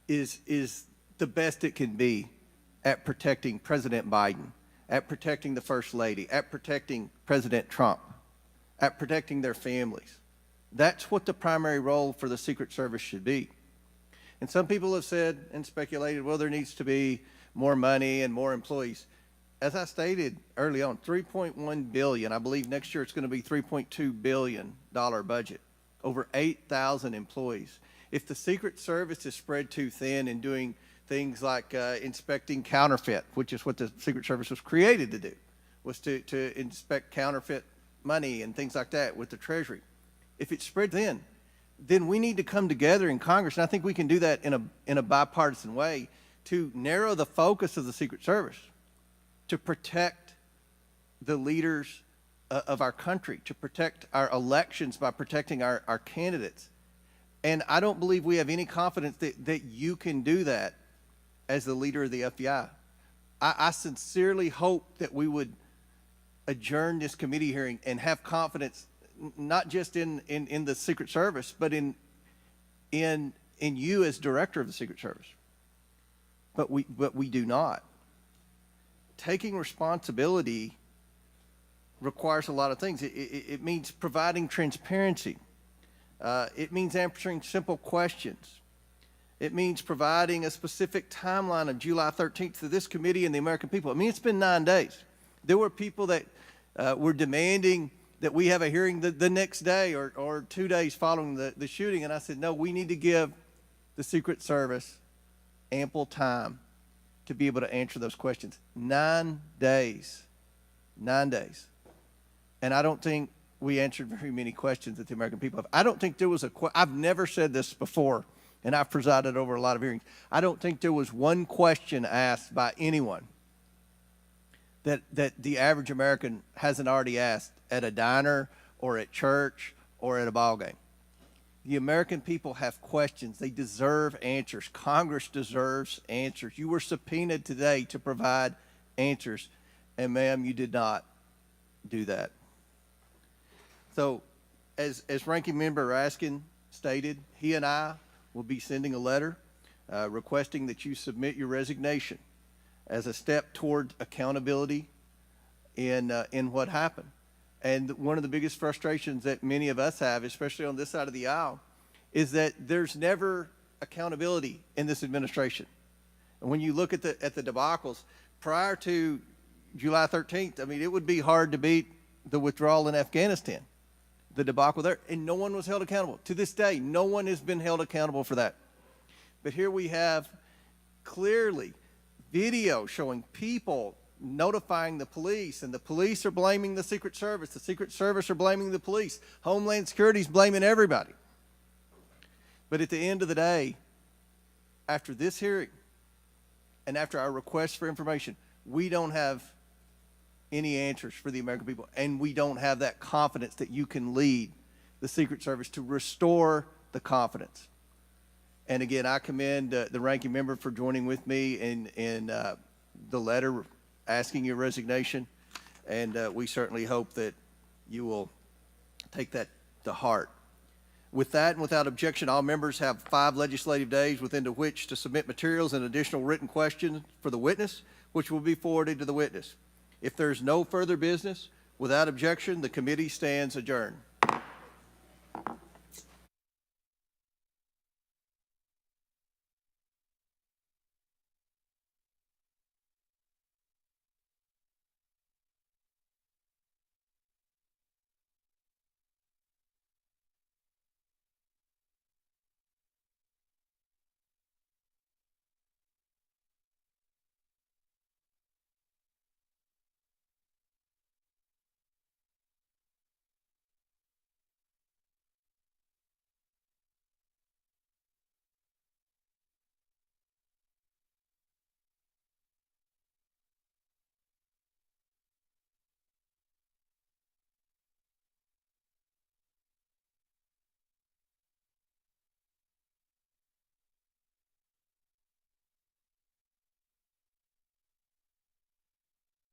[SPEAKER 1] is the best it can be at protecting President Biden, at protecting the First Lady, at protecting President Trump, at protecting their families. That's what the primary role for the Secret Service should be. And some people have said and speculated, well, there needs to be more money and more employees. As I stated early on, $3.1 billion, I believe next year it's going to be $3.2 billion budget, over 8,000 employees. If the Secret Service is spread too thin and doing things like inspecting counterfeit, which is what the Secret Service was created to do, was to inspect counterfeit money and things like that with the Treasury. If it's spread thin, then we need to come together in Congress, and I think we can do that in a bipartisan way to narrow the focus of the Secret Service, to protect the leaders of our country, to protect our elections by protecting our candidates. And I don't believe we have any confidence that you can do that as the leader of the FBI. I sincerely hope that we would adjourn this committee hearing and have confidence not just in the Secret Service, but in you as director of the Secret Service. But we do not. Taking responsibility requires a lot of things. It means providing transparency. It means answering simple questions. It means providing a specific timeline of July 13th to this committee and the American people. I mean, it's been 9 days. There were people that were demanding that we have a hearing the next day or 2 days following the shooting. And I said, no, we need to give the Secret Service ample time to be able to answer those questions. 9 days. 9 days. And I don't think we answered very many questions that the American people have. I don't think there was I've never said this before, and I've presided over a lot of hearings. I don't think there was one question asked by anyone that the average American hasn't already asked at a diner or at church or at a ball game. The American people have questions. They deserve answers. Congress deserves answers. You were subpoenaed today to provide answers, and ma'am, you did not do that. So, as Ranking Member Raskin stated, he and I will be sending a letter requesting that you submit your resignation as a step toward accountability in what happened. And one of the biggest frustrations that many of us have, especially on this side of the aisle, is that there's never accountability in this administration. And when you look at the debacles prior to July 13th, I mean, it would be hard to beat the withdrawal in Afghanistan, the debacle there, and no one was held accountable. To this day, no one has been held accountable for that. But here we have clearly video showing people notifying the police, and the police are blaming the Secret Service. The Secret Service are blaming the police. Homeland Security is blaming everybody. But at the end of the day, after this hearing and after our request for information, we don't have any answers for the American people, and we don't have that confidence that you can lead the Secret Service to restore the confidence. And again, I commend the ranking member for joining with me in the letter asking your resignation, and we certainly hope that you will take that to heart. With that and without objection, all members have 5 legislative days within which to submit materials and additional written questions for the witness, which will be forwarded to the witness. If there's no further business, without objection, the committee stands adjourned.